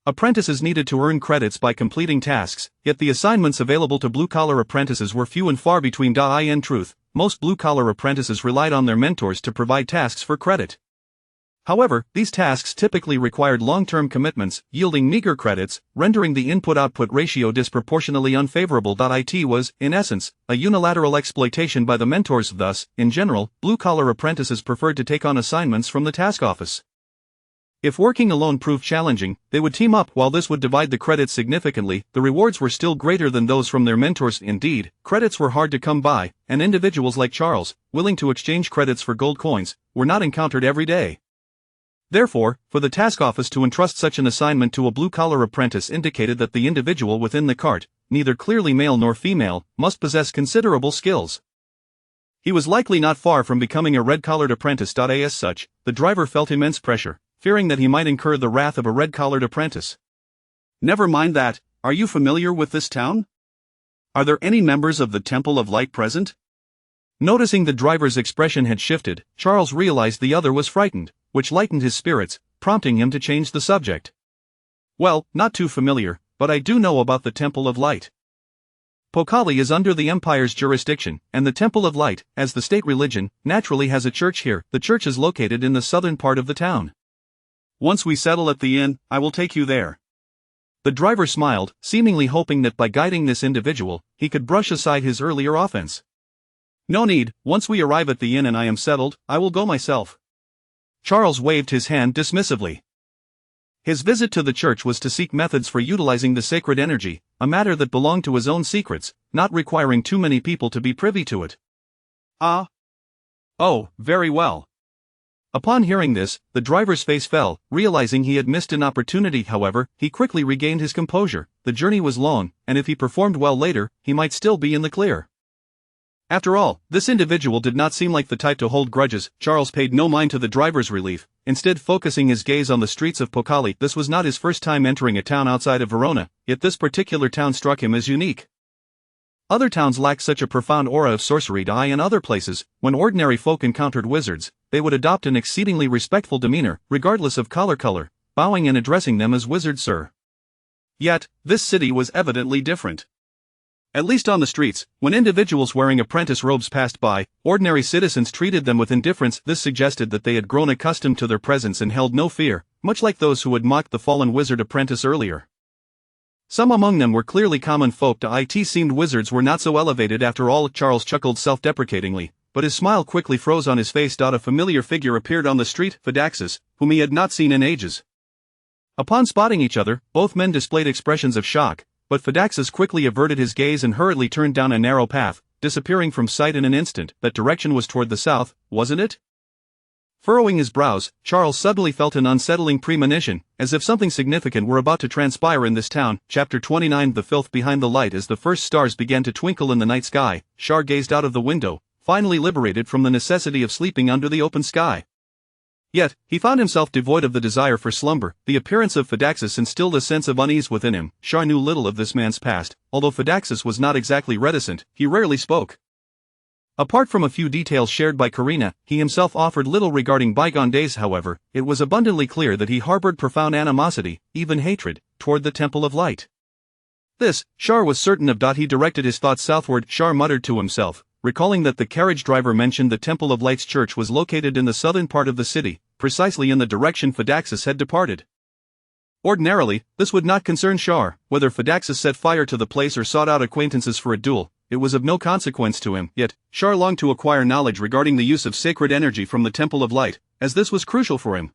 Apprentices needed to earn credits by completing tasks, yet the assignments available to blue-collar apprentices were few and far between. In truth, most blue-collar apprentices relied on their mentors to provide tasks for credit. However, these tasks typically required long-term commitments, yielding meager credits, rendering the input-output ratio disproportionately unfavorable. It was, in essence, a unilateral exploitation by the mentors. Thus, in general, blue-collar apprentices preferred to take on assignments from the task office. If working alone proved challenging, they would team up. While this would divide the credits significantly, the rewards were still greater than those from their mentors. Indeed, credits were hard to come by, and individuals like Charles, willing to exchange credits for gold coins, were not encountered every day. Therefore, for the task office to entrust such an assignment to a blue-collar apprentice indicated that the individual within the cart, neither clearly male nor female, must possess considerable skills. He was likely not far from becoming a red-collared apprentice. As such, the driver felt immense pressure, fearing that he might incur the wrath of a red-collared apprentice. Never mind that, are you familiar with this town? Are there any members of the Temple of Light present? Noticing the driver's expression had shifted, Charles realized the other was frightened, which lightened his spirits, prompting him to change the subject. Well, not too familiar, but I do know about the Temple of Light. Pokali is under the Empire's jurisdiction, and the Temple of Light, as the state religion, naturally has a church here. The church is located in the southern part of the town. Once we settle at the inn, I will take you there. The driver smiled, seemingly hoping that by guiding this individual, he could brush aside his earlier offense. No need, once we arrive at the inn and I am settled, I will go myself. Charles waved his hand dismissively. His visit to the church was to seek methods for utilizing the sacred energy, a matter that belonged to his own secrets, not requiring too many people to be privy to it. Ah. Oh, very well. Upon hearing this, the driver's face fell, realizing he had missed an opportunity. However, he quickly regained his composure. The journey was long, and if he performed well later, he might still be in the clear. After all, this individual did not seem like the type to hold grudges. Charles paid no mind to the driver's relief, instead focusing his gaze on the streets of Pokali. This was not his first time entering a town outside of Verona, yet this particular town struck him as unique. Other towns lacked such a profound aura of sorcery. In other places, when ordinary folk encountered wizards, they would adopt an exceedingly respectful demeanor, regardless of color, bowing and addressing them as "wizard sir." Yet, this city was evidently different. At least on the streets, when individuals wearing apprentice robes passed by, ordinary citizens treated them with indifference. This suggested that they had grown accustomed to their presence and held no fear, much like those who had mocked the fallen wizard apprentice earlier. Some among them were clearly common folk. It seemed wizards were not so elevated after all. Charles chuckled self-deprecatingly, but his smile quickly froze on his face. A familiar figure appeared on the street, Phaedaxus, whom he had not seen in ages. Upon spotting each other, both men displayed expressions of shock, but Phaedaxus quickly averted his gaze and hurriedly turned down a narrow path, disappearing from sight in an instant. That direction was toward the south, wasn't it? Furrowing his brows, Charles suddenly felt an unsettling premonition, as if something significant were about to transpire in this town. Chapter 29. The filth behind the light. As the first stars began to twinkle in the night sky, Char gazed out of the window, finally liberated from the necessity of sleeping under the open sky. Yet, he found himself devoid of the desire for slumber. The appearance of Phaedaxus instilled a sense of unease within him. Char knew little of this man's past. Although Phaedaxus was not exactly reticent, he rarely spoke. Apart from a few details shared by Karina, he himself offered little regarding bygone days. However, it was abundantly clear that he harbored profound animosity, even hatred, toward the Temple of Light. This, Char was certain of. He directed his thoughts southward. Char muttered to himself, recalling that the carriage driver mentioned the Temple of Light's church was located in the southern part of the city, precisely in the direction Phaedaxus had departed. Ordinarily, this would not concern Char. Whether Phaedaxus set fire to the place or sought out acquaintances for a duel, it was of no consequence to him. Yet, Char longed to acquire knowledge regarding the use of sacred energy from the Temple of Light, as this was crucial for him.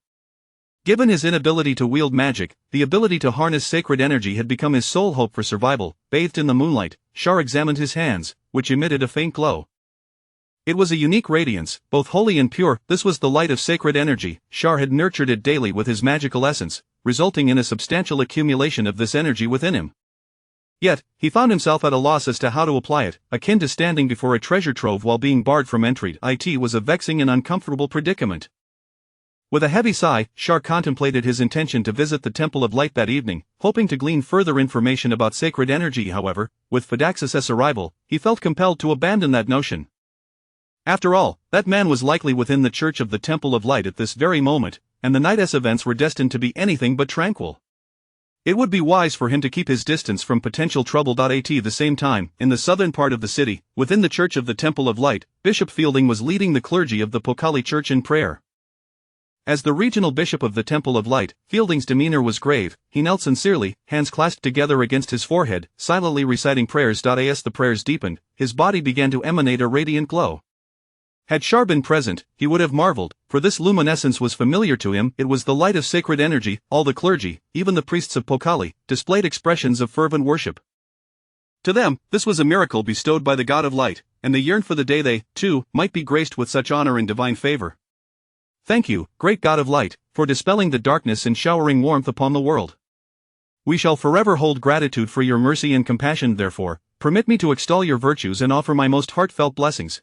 Given his inability to wield magic, the ability to harness sacred energy had become his sole hope for survival. Bathed in the moonlight, Char examined his hands, which emitted a faint glow. It was a unique radiance, both holy and pure. This was the light of sacred energy. Char had nurtured it daily with his magical essence, resulting in a substantial accumulation of this energy within him. Yet, he found himself at a loss as to how to apply it, akin to standing before a treasure trove while being barred from entry. It was a vexing and uncomfortable predicament. With a heavy sigh, Char contemplated his intention to visit the Temple of Light that evening, hoping to glean further information about sacred energy. However, with Phaedaxus' arrival, he felt compelled to abandon that notion. After all, that man was likely within the church of the Temple of Light at this very moment, and the night's events were destined to be anything but tranquil. It would be wise for him to keep his distance from potential trouble. At the same time, in the southern part of the city, within the church of the Temple of Light, Bishop Fielding was leading the clergy of the Pokali Church in prayer. As the regional bishop of the Temple of Light, Fielding's demeanor was grave. He knelt sincerely, hands clasped together against his forehead, silently reciting prayers. As the prayers deepened, his body began to emanate a radiant glow. Had Char been present, he would have marveled, for this luminescence was familiar to him. It was the light of sacred energy. All the clergy, even the priests of Pokali, displayed expressions of fervent worship. To them, this was a miracle bestowed by the God of Light, and they yearned for the day they, too, might be graced with such honor and divine favor. Thank you, great God of Light, for dispelling the darkness and showering warmth upon the world. We shall forever hold gratitude for your mercy and compassion. Therefore, permit me to extol your virtues and offer my most heartfelt blessings.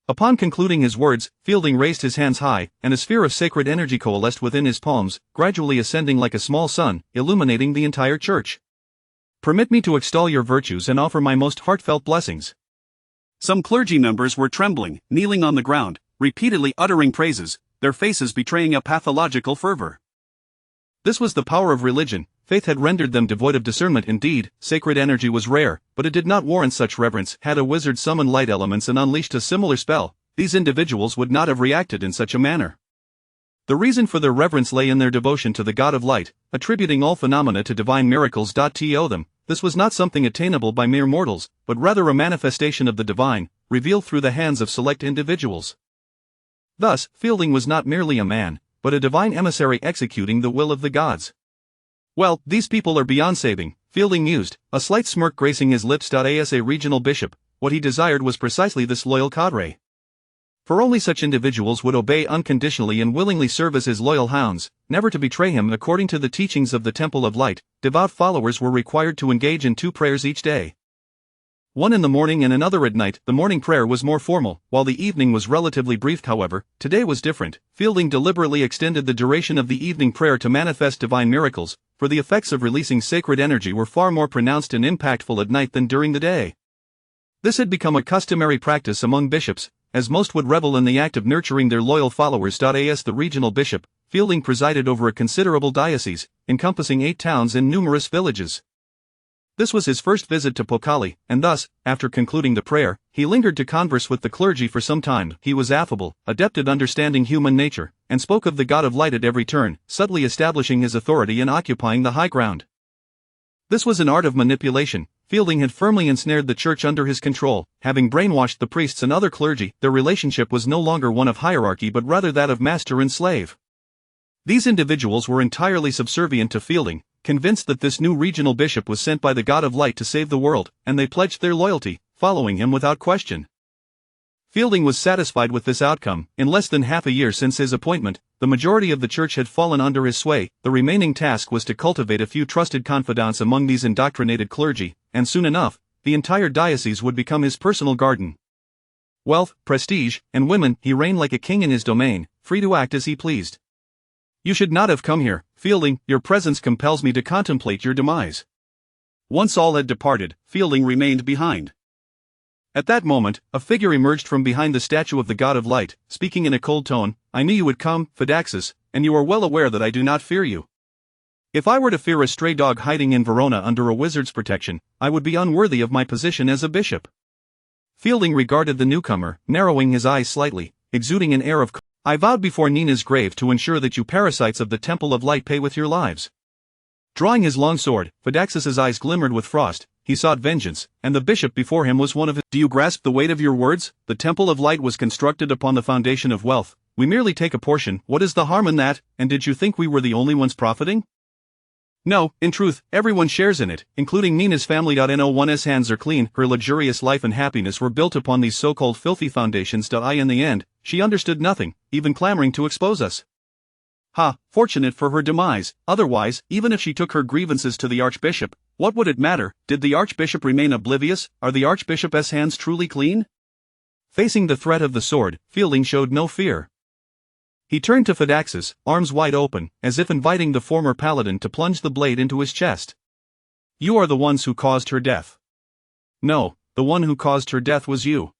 Upon concluding his words, Fielding raised his hands high, and a sphere of sacred energy coalesced within his palms, gradually ascending like a small sun, illuminating the entire church. Permit me to extol your virtues and offer my most heartfelt blessings. Some clergy members were trembling, kneeling on the ground, repeatedly uttering praises, their faces betraying a pathological fervor. This was the power of religion. Faith had rendered them devoid of discernment. Indeed, sacred energy was rare, but it did not warrant such reverence. Had a wizard summoned light elements and unleashed a similar spell, these individuals would not have reacted in such a manner. The reason for their reverence lay in their devotion to the God of light, attributing all phenomena to divine miracles. To them, this was not something attainable by mere mortals, but rather a manifestation of the divine, revealed through the hands of select individuals. Thus, Fielding was not merely a man, but a divine emissary executing the will of the gods. Well, these people are beyond saving, Fielding mused, a slight smirk gracing his lips. As a regional bishop, what he desired was precisely this loyal cadre. For only such individuals would obey unconditionally and willingly serve as his loyal hounds, never to betray him. According to the teachings of the Temple of Light, devout followers were required to engage in 2 prayers each day. One in the morning and another at night. The morning prayer was more formal, while the evening was relatively brief. However, today was different. Fielding deliberately extended the duration of the evening prayer to manifest divine miracles, for the effects of releasing sacred energy were far more pronounced and impactful at night than during the day. This had become a customary practice among bishops, as most would revel in the act of nurturing their loyal followers. As the regional bishop, Fielding presided over a considerable diocese, encompassing 8 towns and numerous villages. This was his first visit to Pokali, and thus, after concluding the prayer, he lingered to converse with the clergy for some time. He was affable, adept at understanding human nature, and spoke of the God of light at every turn, subtly establishing his authority and occupying the high ground. This was an art of manipulation. Fielding had firmly ensnared the church under his control, having brainwashed the priests and other clergy. Their relationship was no longer one of hierarchy but rather that of master and slave. These individuals were entirely subservient to Fielding, convinced that this new regional bishop was sent by the God of light to save the world, and they pledged their loyalty, following him without question. Fielding was satisfied with this outcome. In less than half a year since his appointment, the majority of the church had fallen under his sway. The remaining task was to cultivate a few trusted confidants among these indoctrinated clergy, and soon enough, the entire diocese would become his personal garden. Wealth, prestige, and women, he reigned like a king in his domain, free to act as he pleased. You should not have come here, Fielding. Your presence compels me to contemplate your demise. Once all had departed, Fielding remained behind. At that moment, a figure emerged from behind the statue of the God of Light, speaking in a cold tone. I knew you would come, Phaedaxus, and you are well aware that I do not fear you. If I were to fear a stray dog hiding in Verona under a wizard's protection, I would be unworthy of my position as a bishop. Fielding regarded the newcomer, narrowing his eyes slightly, exuding an air of I vowed before Nina's grave to ensure that you parasites of the Temple of Light pay with your lives. Drawing his long sword, Phaedaxus's eyes glimmered with frost. He sought vengeance, and the bishop before him was one of his. Do you grasp the weight of your words? The Temple of Light was constructed upon the foundation of wealth. We merely take a portion. What is the harm in that? And did you think we were the only ones profiting? No, in truth, everyone shares in it, including Nina's family. No one's hands are clean. Her luxurious life and happiness were built upon these so-called filthy foundations. In the end, she understood nothing, even clamoring to expose us. Ha, fortunate for her demise. Otherwise, even if she took her grievances to the archbishop, what would it matter? Did the archbishop remain oblivious? Are the archbishop's hands truly clean? Facing the threat of the sword, Fielding showed no fear. He turned to Phaedaxus, arms wide open, as if inviting the former paladin to plunge the blade into his chest. You are the ones who caused her death. No, the one who caused her death was you.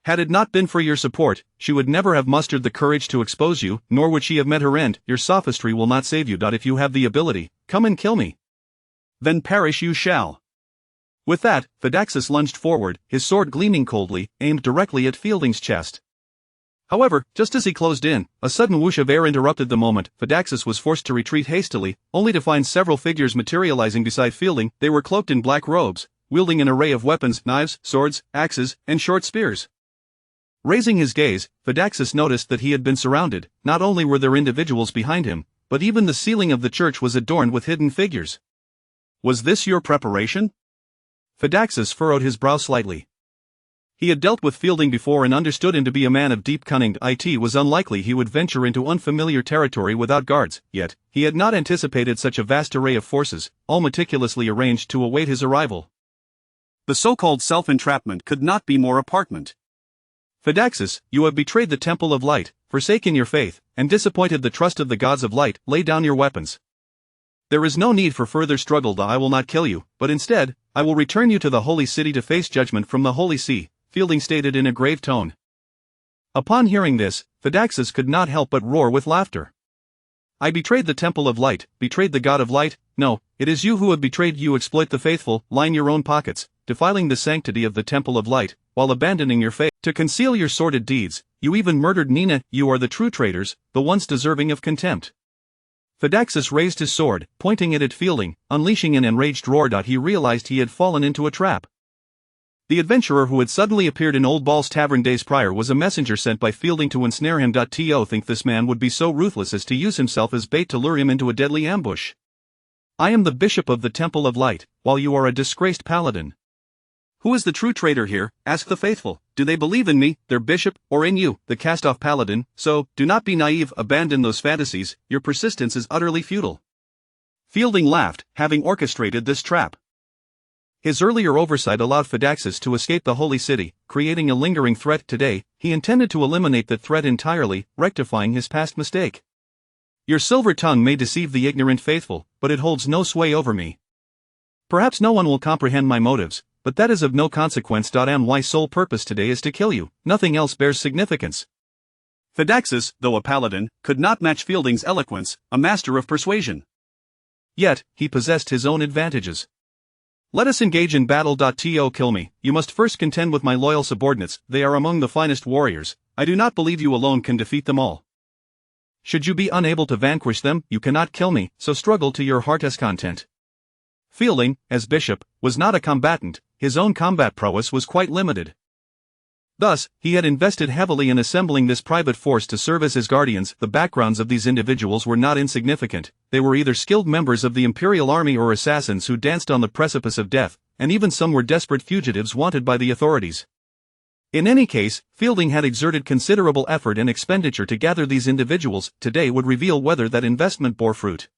Had it not been for your support, she would never have mustered the courage to expose you, nor would she have met her end. Your sophistry will not save you. If you have the ability, come and kill me. Then perish you shall. With that, Phaedaxus lunged forward, his sword gleaming coldly, aimed directly at Fielding's chest. However, just as he closed in, a sudden whoosh of air interrupted the moment. Phaedaxus was forced to retreat hastily, only to find several figures materializing beside Fielding. They were cloaked in black robes, wielding an array of weapons, knives, swords, axes, and short spears. Raising his gaze, Phaedaxus noticed that he had been surrounded. Not only were there individuals behind him, but even the ceiling of the church was adorned with hidden figures. Was this your preparation? Phaedaxus furrowed his brow slightly. He had dealt with Fielding before and understood him to be a man of deep cunning. It was unlikely he would venture into unfamiliar territory without guards, yet, he had not anticipated such a vast array of forces, all meticulously arranged to await his arrival. The so-called self-entrapment could not be more apparent. Phaedaxus, you have betrayed the Temple of Light, forsaken your faith, and disappointed the trust of the gods of light. Lay down your weapons. There is no need for further struggle. I will not kill you, but instead, I will return you to the holy city to face judgment from the holy see, Fielding stated in a grave tone. Upon hearing this, Phaedaxus could not help but roar with laughter. I betrayed the Temple of Light, betrayed the God of Light? No, it is you who have betrayed. You exploit the faithful, line your own pockets, defiling the sanctity of the Temple of Light, while abandoning your faith. To conceal your sordid deeds, You even murdered Nina. You are the true traitors, the ones deserving of contempt. Phaedaxus raised his sword, pointing it at Fielding, unleashing an enraged roar. He realized he had fallen into a trap. The adventurer who had suddenly appeared in Old Ball's Tavern days prior was a messenger sent by Fielding to ensnare him. To think this man would be so ruthless as to use himself as bait to lure him into a deadly ambush. I am the Bishop of the Temple of Light, while you are a disgraced paladin. Who is the true traitor here? Ask the faithful. Do they believe in me, their bishop, or in you, the cast-off paladin? So, do not be naive, abandon those fantasies, your persistence is utterly futile. Fielding laughed, having orchestrated this trap. His earlier oversight allowed Phaedaxus to escape the holy city, creating a lingering threat. Today, he intended to eliminate that threat entirely, rectifying his past mistake. Your silver tongue may deceive the ignorant faithful, but it holds no sway over me. Perhaps no one will comprehend my motives, but that is of no consequence. My sole purpose today is to kill you, nothing else bears significance. Phaedaxus, though a paladin, could not match Fielding's eloquence, a master of persuasion. Yet, he possessed his own advantages. Let us engage in battle. To kill me, you must first contend with my loyal subordinates. They are among the finest warriors. I do not believe you alone can defeat them all. Should you be unable to vanquish them, you cannot kill me, so struggle to your heart's content. Fielding, as bishop, was not a combatant. His own combat prowess was quite limited. Thus, he had invested heavily in assembling this private force to serve as his guardians. The backgrounds of these individuals were not insignificant. They were either skilled members of the imperial army or assassins who danced on the precipice of death, and even some were desperate fugitives wanted by the authorities. In any case, Fielding had exerted considerable effort and expenditure to gather these individuals. Today would reveal whether that investment bore fruit.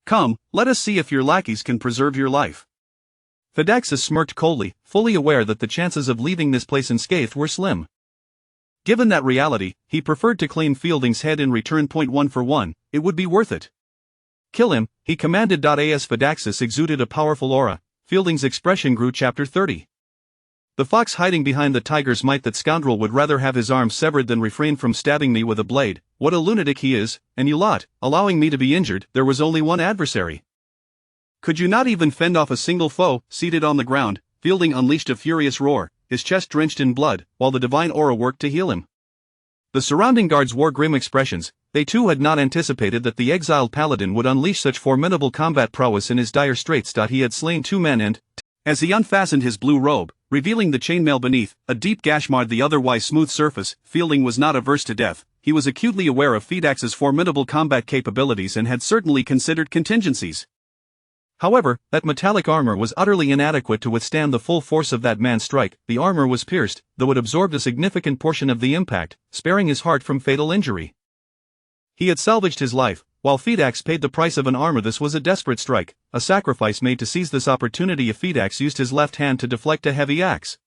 Come, let us see if your lackeys can preserve your life. Phaedaxus smirked coldly, fully aware that the chances of leaving this place unscathed were slim. Given that reality, he preferred to claim Fielding's head in return. 1 for 1, it would be worth it. Kill him, he commanded. As Phaedaxus exuded a powerful aura, Fielding's expression grew. Chapter 30. The fox hiding behind the tiger's might. That scoundrel would rather have his arm severed than refrain from stabbing me with a blade. What a lunatic he is, and you lot, allowing me to be injured. There was only one adversary. Could you not even fend off a single foe? Seated on the ground, Fielding unleashed a furious roar, his chest drenched in blood, while the divine aura worked to heal him. The surrounding guards wore grim expressions. They too had not anticipated that the exiled paladin would unleash such formidable combat prowess in his dire straits. He had slain 2 men and, as he unfastened his blue robe, revealing the chainmail beneath, a deep gash marred the otherwise smooth surface. Fielding was not averse to death. He was acutely aware of Phaedaxus' formidable combat capabilities and had certainly considered contingencies. However, that metallic armor was utterly inadequate to withstand the full force of that man's strike. The armor was pierced, though it absorbed a significant portion of the impact, sparing his heart from fatal injury. He had salvaged his life, while Phaedax paid the price of an armor. This was a desperate strike, a sacrifice made to seize this opportunity. Phaedax used his left hand to deflect a heavy axe.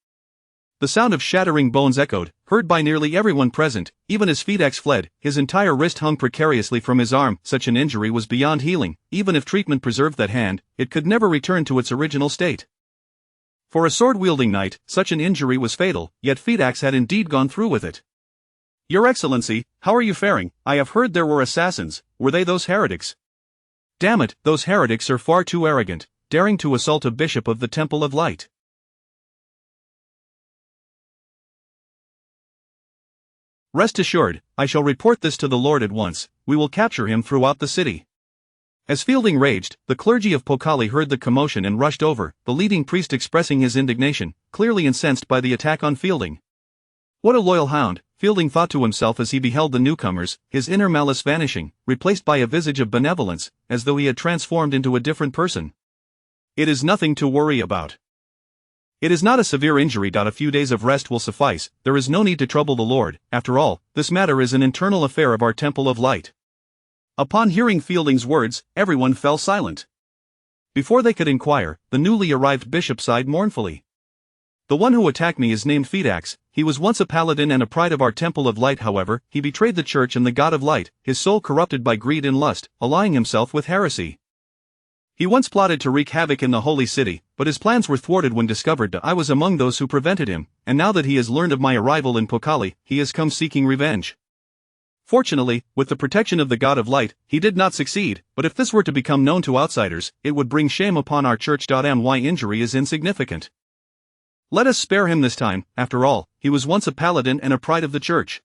The sound of shattering bones echoed, heard by nearly everyone present. Even as Phaedax fled, his entire wrist hung precariously from his arm. Such an injury was beyond healing. Even if treatment preserved that hand, it could never return to its original state. For a sword-wielding knight, such an injury was fatal, yet Phaedax had indeed gone through with it. Your Excellency, how are you faring? I have heard there were assassins. Were they those heretics? Damn it, those heretics are far too arrogant, daring to assault a bishop of the Temple of Light. Rest assured, I shall report this to the Lord at once. We will capture him throughout the city. As Fielding raged, the clergy of Pokali heard the commotion and rushed over, the leading priest expressing his indignation, clearly incensed by the attack on Fielding. What a loyal hound, Fielding thought to himself as he beheld the newcomers, his inner malice vanishing, replaced by a visage of benevolence, as though he had transformed into a different person. It is nothing to worry about. It is not a severe injury. A few days of rest will suffice. There is no need to trouble the Lord. After all, this matter is an internal affair of our Temple of Light. Upon hearing Fielding's words, everyone fell silent. Before they could inquire, the newly arrived bishop sighed mournfully. The one who attacked me is named Phaedax. He was once a paladin and a pride of our Temple of Light. However, he betrayed the church and the God of Light, his soul corrupted by greed and lust, allying himself with heresy. He once plotted to wreak havoc in the holy city, but his plans were thwarted when discovered. I was among those who prevented him, and now that he has learned of my arrival in Pokali, he has come seeking revenge. Fortunately, with the protection of the God of Light, he did not succeed, but if this were to become known to outsiders, it would bring shame upon our church. My injury is insignificant. Let us spare him this time. After all, he was once a paladin and a pride of the church.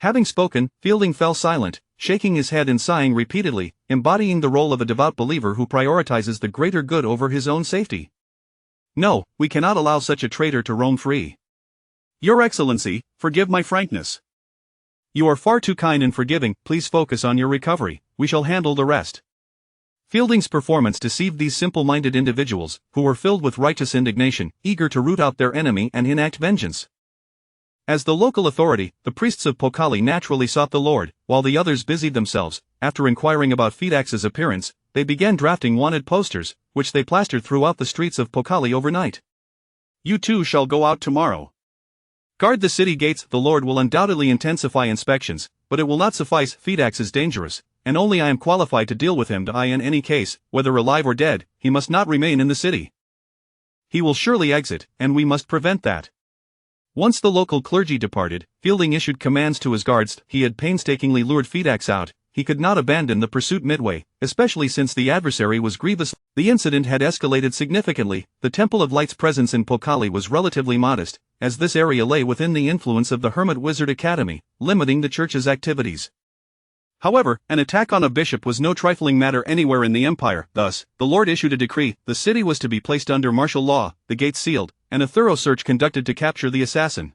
Having spoken, Fielding fell silent, shaking his head and sighing repeatedly, embodying the role of a devout believer who prioritizes the greater good over his own safety. No, we cannot allow such a traitor to roam free. Your Excellency, forgive my frankness. You are far too kind and forgiving, please focus on your recovery, we shall handle the rest. Fielding's performance deceived these simple-minded individuals, who were filled with righteous indignation, eager to root out their enemy and enact vengeance. As the local authority, the priests of Pokali naturally sought the Lord, while the others busied themselves. After inquiring about Fidax's appearance, they began drafting wanted posters, which they plastered throughout the streets of Pokali overnight. You too shall go out tomorrow. Guard the city gates. The Lord will undoubtedly intensify inspections, but it will not suffice. Fidax is dangerous, and only I am qualified to deal with him. In any case, whether alive or dead, he must not remain in the city. He will surely exit, and we must prevent that. Once the local clergy departed, Fielding issued commands to his guards. He had painstakingly lured Fidax out. He could not abandon the pursuit midway, especially since the adversary was grievous. The incident had escalated significantly. The Temple of Light's presence in Pokali was relatively modest, as this area lay within the influence of the Hermit Wizard Academy, limiting the church's activities. However, an attack on a bishop was no trifling matter anywhere in the empire. Thus, the Lord issued a decree. The city was to be placed under martial law, the gates sealed, and a thorough search conducted to capture the assassin.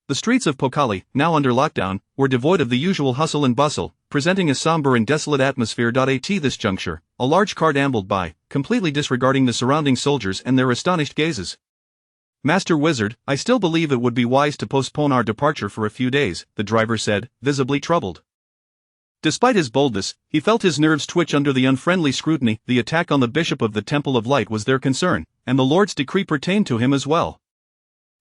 The streets of Pokali, now under lockdown, were devoid of the usual hustle and bustle, presenting a somber and desolate atmosphere. At this juncture, a large cart ambled by, completely disregarding the surrounding soldiers and their astonished gazes. Master Wizard, I still believe it would be wise to postpone our departure for a few days, the driver said, visibly troubled. Despite his boldness, he felt his nerves twitch under the unfriendly scrutiny. The attack on the Bishop of the Temple of Light was their concern, and the Lord's decree pertained to him as well.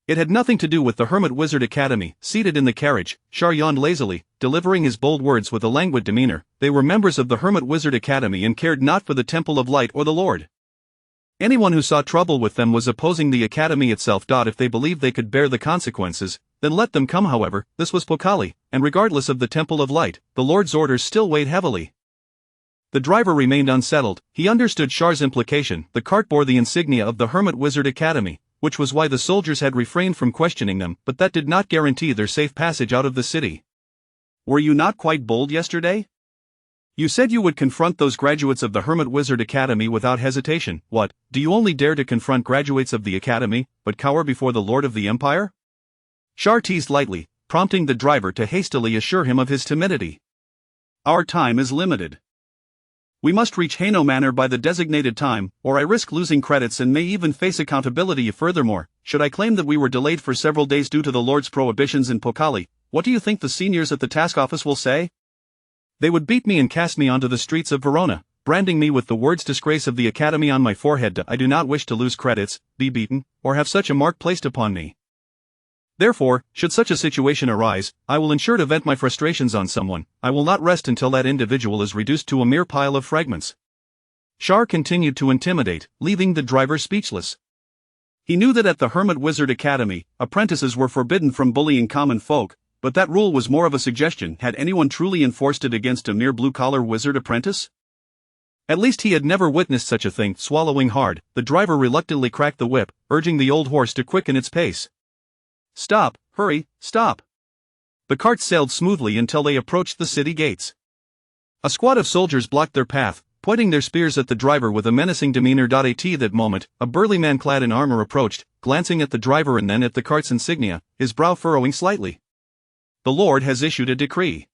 It had nothing to do with the Hermit Wizard Academy. Seated in the carriage, Shar yawned lazily, delivering his bold words with a languid demeanor. They were members of the Hermit Wizard Academy and cared not for the Temple of Light or the Lord. Anyone who saw trouble with them was opposing the Academy itself. If they believed they could bear the consequences, then let them come. However, this was Pokali, and regardless of the Temple of Light, the Lord's orders still weighed heavily. The driver remained unsettled. He understood Shar's implication. The cart bore the insignia of the Hermit Wizard Academy, which was why the soldiers had refrained from questioning them, but that did not guarantee their safe passage out of the city. Were you not quite bold yesterday? You said you would confront those graduates of the Hermit Wizard Academy without hesitation. What, do you only dare to confront graduates of the Academy, but cower before the Lord of the Empire? Shar teased lightly, prompting the driver to hastily assure him of his timidity. Our time is limited. We must reach Haino Manor by the designated time, or I risk losing credits and may even face accountability. Furthermore, should I claim that we were delayed for several days due to the Lord's prohibitions in Pokali, what do you think the seniors at the task office will say? They would beat me and cast me onto the streets of Verona, branding me with the words disgrace of the Academy on my forehead. I do not wish to lose credits, be beaten, or have such a mark placed upon me. Therefore, should such a situation arise, I will ensure to vent my frustrations on someone. I will not rest until that individual is reduced to a mere pile of fragments. Shar continued to intimidate, leaving the driver speechless. He knew that at the Hermit Wizard Academy, apprentices were forbidden from bullying common folk, but that rule was more of a suggestion. Had anyone truly enforced it against a mere blue-collar wizard apprentice? At least he had never witnessed such a thing. Swallowing hard, the driver reluctantly cracked the whip, urging the old horse to quicken its pace. Stop, hurry, stop. The cart sailed smoothly until they approached the city gates. A squad of soldiers blocked their path, pointing their spears at the driver with a menacing demeanor. At that moment, a burly man clad in armor approached, glancing at the driver and then at the cart's insignia, his brow furrowing slightly. The Lord has issued a decree.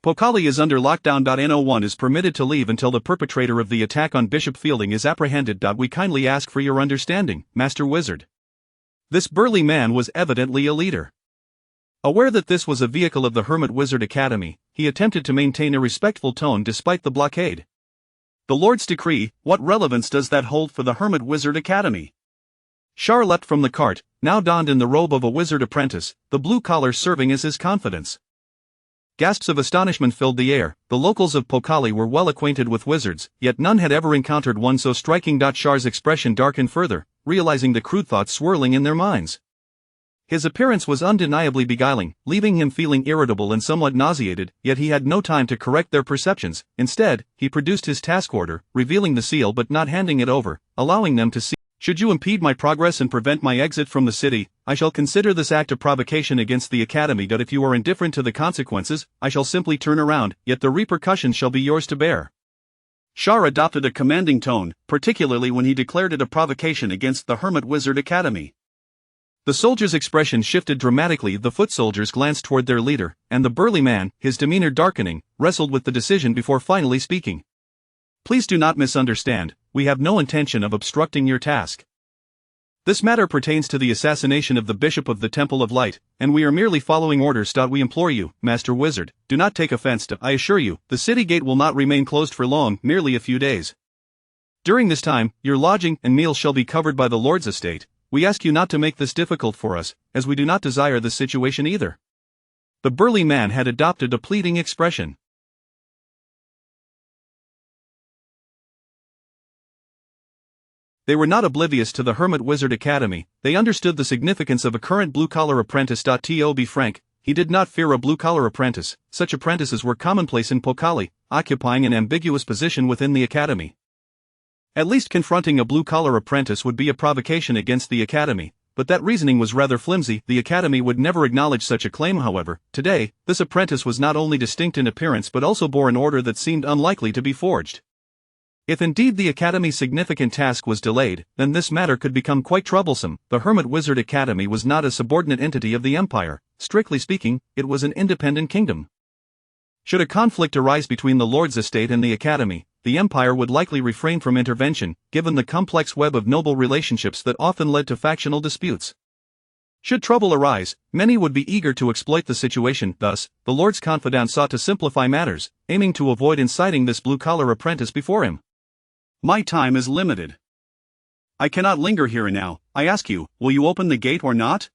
Pokali is under lockdown. No one is permitted to leave until the perpetrator of the attack on Bishop Fielding is apprehended. We kindly ask for your understanding, Master Wizard. This burly man was evidently a leader. Aware that this was a vehicle of the Hermit Wizard Academy, he attempted to maintain a respectful tone despite the blockade. The Lord's decree, what relevance does that hold for the Hermit Wizard Academy? Shar leapt from the cart, now donned in the robe of a wizard apprentice, the blue collar serving as his confidence. Gasps of astonishment filled the air. The locals of Pokali were well acquainted with wizards, yet none had ever encountered one so striking. Shar's expression darkened further, realizing the crude thoughts swirling in their minds. His appearance was undeniably beguiling, leaving him feeling irritable and somewhat nauseated, yet he had no time to correct their perceptions. Instead, he produced his task order, revealing the seal but not handing it over, allowing them to see. Should you impede my progress and prevent my exit from the city, I shall consider this act a provocation against the Academy. If you are indifferent to the consequences, I shall simply turn around, yet the repercussions shall be yours to bear. Char adopted a commanding tone, particularly when he declared it a provocation against the Hermit Wizard Academy. The soldiers' expression shifted dramatically. The foot soldiers glanced toward their leader, and the burly man, his demeanor darkening, wrestled with the decision before finally speaking. Please do not misunderstand, we have no intention of obstructing your task. This matter pertains to the assassination of the Bishop of the Temple of Light, and we are merely following orders. We implore you, Master Wizard, do not take offense to. I assure you, the city gate will not remain closed for long, merely a few days. During this time, your lodging and meals shall be covered by the Lord's estate. We ask you not to make this difficult for us, as we do not desire this situation either. The burly man had adopted a pleading expression. They were not oblivious to the Hermit Wizard Academy. They understood the significance of a current blue-collar apprentice. To be frank, he did not fear a blue-collar apprentice. Such apprentices were commonplace in Pokali, occupying an ambiguous position within the Academy. At least confronting a blue-collar apprentice would be a provocation against the Academy, but that reasoning was rather flimsy. The Academy would never acknowledge such a claim. However, today, this apprentice was not only distinct in appearance but also bore an order that seemed unlikely to be forged. If indeed the Academy's significant task was delayed, then this matter could become quite troublesome. The Hermit Wizard Academy was not a subordinate entity of the Empire. Strictly speaking, it was an independent kingdom. Should a conflict arise between the Lord's estate and the Academy, the Empire would likely refrain from intervention, given the complex web of noble relationships that often led to factional disputes. Should trouble arise, many would be eager to exploit the situation. Thus, the Lord's confidant sought to simplify matters, aiming to avoid inciting this blue-collar apprentice before him. My time is limited. I cannot linger here and now. I ask you, will you open the gate or not?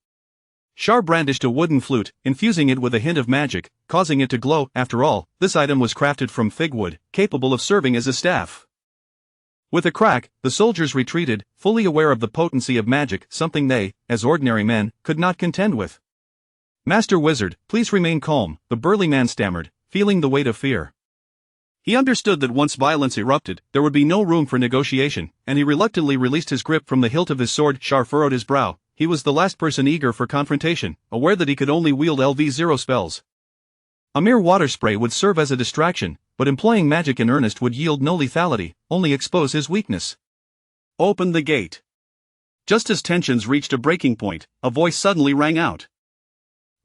Char brandished a wooden flute, infusing it with a hint of magic, causing it to glow. After all, this item was crafted from fig wood, capable of serving as a staff. With a crack, the soldiers retreated, fully aware of the potency of magic, something they, as ordinary men, could not contend with. Master Wizard, please remain calm, the burly man stammered, feeling the weight of fear. He understood that once violence erupted, there would be no room for negotiation, and he reluctantly released his grip from the hilt of his sword. Char furrowed his brow. He was the last person eager for confrontation, aware that he could only wield LV0 spells. A mere water spray would serve as a distraction, but employing magic in earnest would yield no lethality, only expose his weakness. Open the gate. Just as tensions reached a breaking point, a voice suddenly rang out.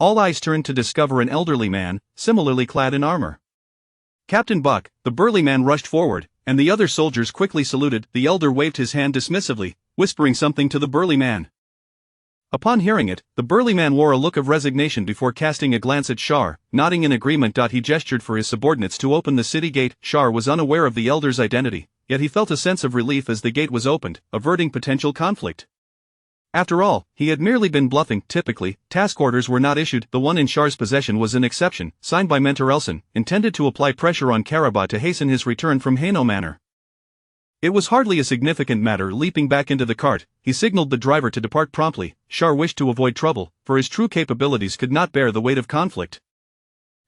All eyes turned to discover an elderly man, similarly clad in armor. Captain Buck, the burly man rushed forward, and the other soldiers quickly saluted. The elder waved his hand dismissively, whispering something to the burly man. Upon hearing it, the burly man wore a look of resignation before casting a glance at Char, nodding in agreement. He gestured for his subordinates to open the city gate. Char was unaware of the elder's identity, yet he felt a sense of relief as the gate was opened, averting potential conflict. After all, he had merely been bluffing. Typically, task orders were not issued. The one in Char's possession was an exception, signed by Mentor Elson, intended to apply pressure on Karabah to hasten his return from Haino Manor. It was hardly a significant matter. Leaping back into the cart, he signaled the driver to depart promptly. Char wished to avoid trouble, for his true capabilities could not bear the weight of conflict.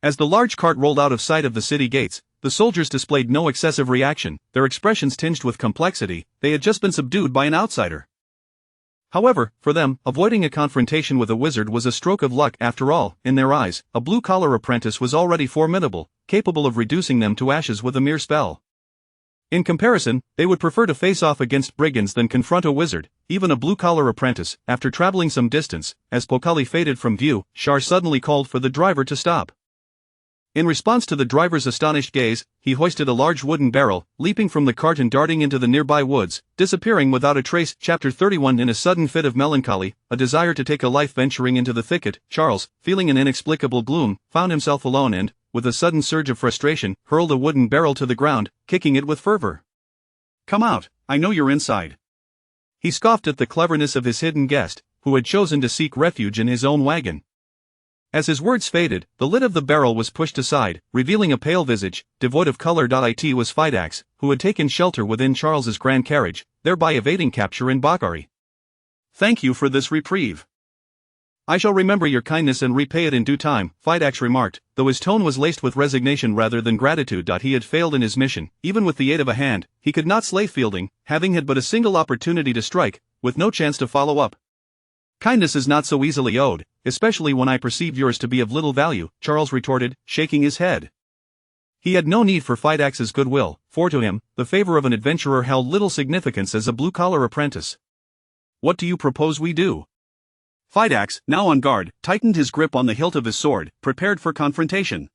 As the large cart rolled out of sight of the city gates, the soldiers displayed no excessive reaction, their expressions tinged with complexity. They had just been subdued by an outsider. However, for them, avoiding a confrontation with a wizard was a stroke of luck. After all, in their eyes, a blue-collar apprentice was already formidable, capable of reducing them to ashes with a mere spell. In comparison, they would prefer to face off against brigands than confront a wizard, even a blue-collar apprentice. After traveling some distance, as Pokali faded from view, Char suddenly called for the driver to stop. In response to the driver's astonished gaze, he hoisted a large wooden barrel, leaping from the cart and darting into the nearby woods, disappearing without a trace. Chapter 31. In a sudden fit of melancholy, a desire to take a life venturing into the thicket, Charles, feeling an inexplicable gloom, found himself alone and, with a sudden surge of frustration, hurled a wooden barrel to the ground, kicking it with fervor. Come out, I know you're inside. He scoffed at the cleverness of his hidden guest, who had chosen to seek refuge in his own wagon. As his words faded, the lid of the barrel was pushed aside, revealing a pale visage, devoid of color. It was Fidax, who had taken shelter within Charles's grand carriage, thereby evading capture in Bakari. Thank you for this reprieve. I shall remember your kindness and repay it in due time, Fidax remarked, though his tone was laced with resignation rather than gratitude. He had failed in his mission. Even with the aid of a hand, he could not slay Fielding, having had but a single opportunity to strike, with no chance to follow up. Kindness is not so easily owed, especially when I perceive yours to be of little value, Charles retorted, shaking his head. He had no need for Fidax's goodwill, for to him, the favor of an adventurer held little significance as a blue-collar apprentice. What do you propose we do? Fidax, now on guard, tightened his grip on the hilt of his sword, prepared for confrontation.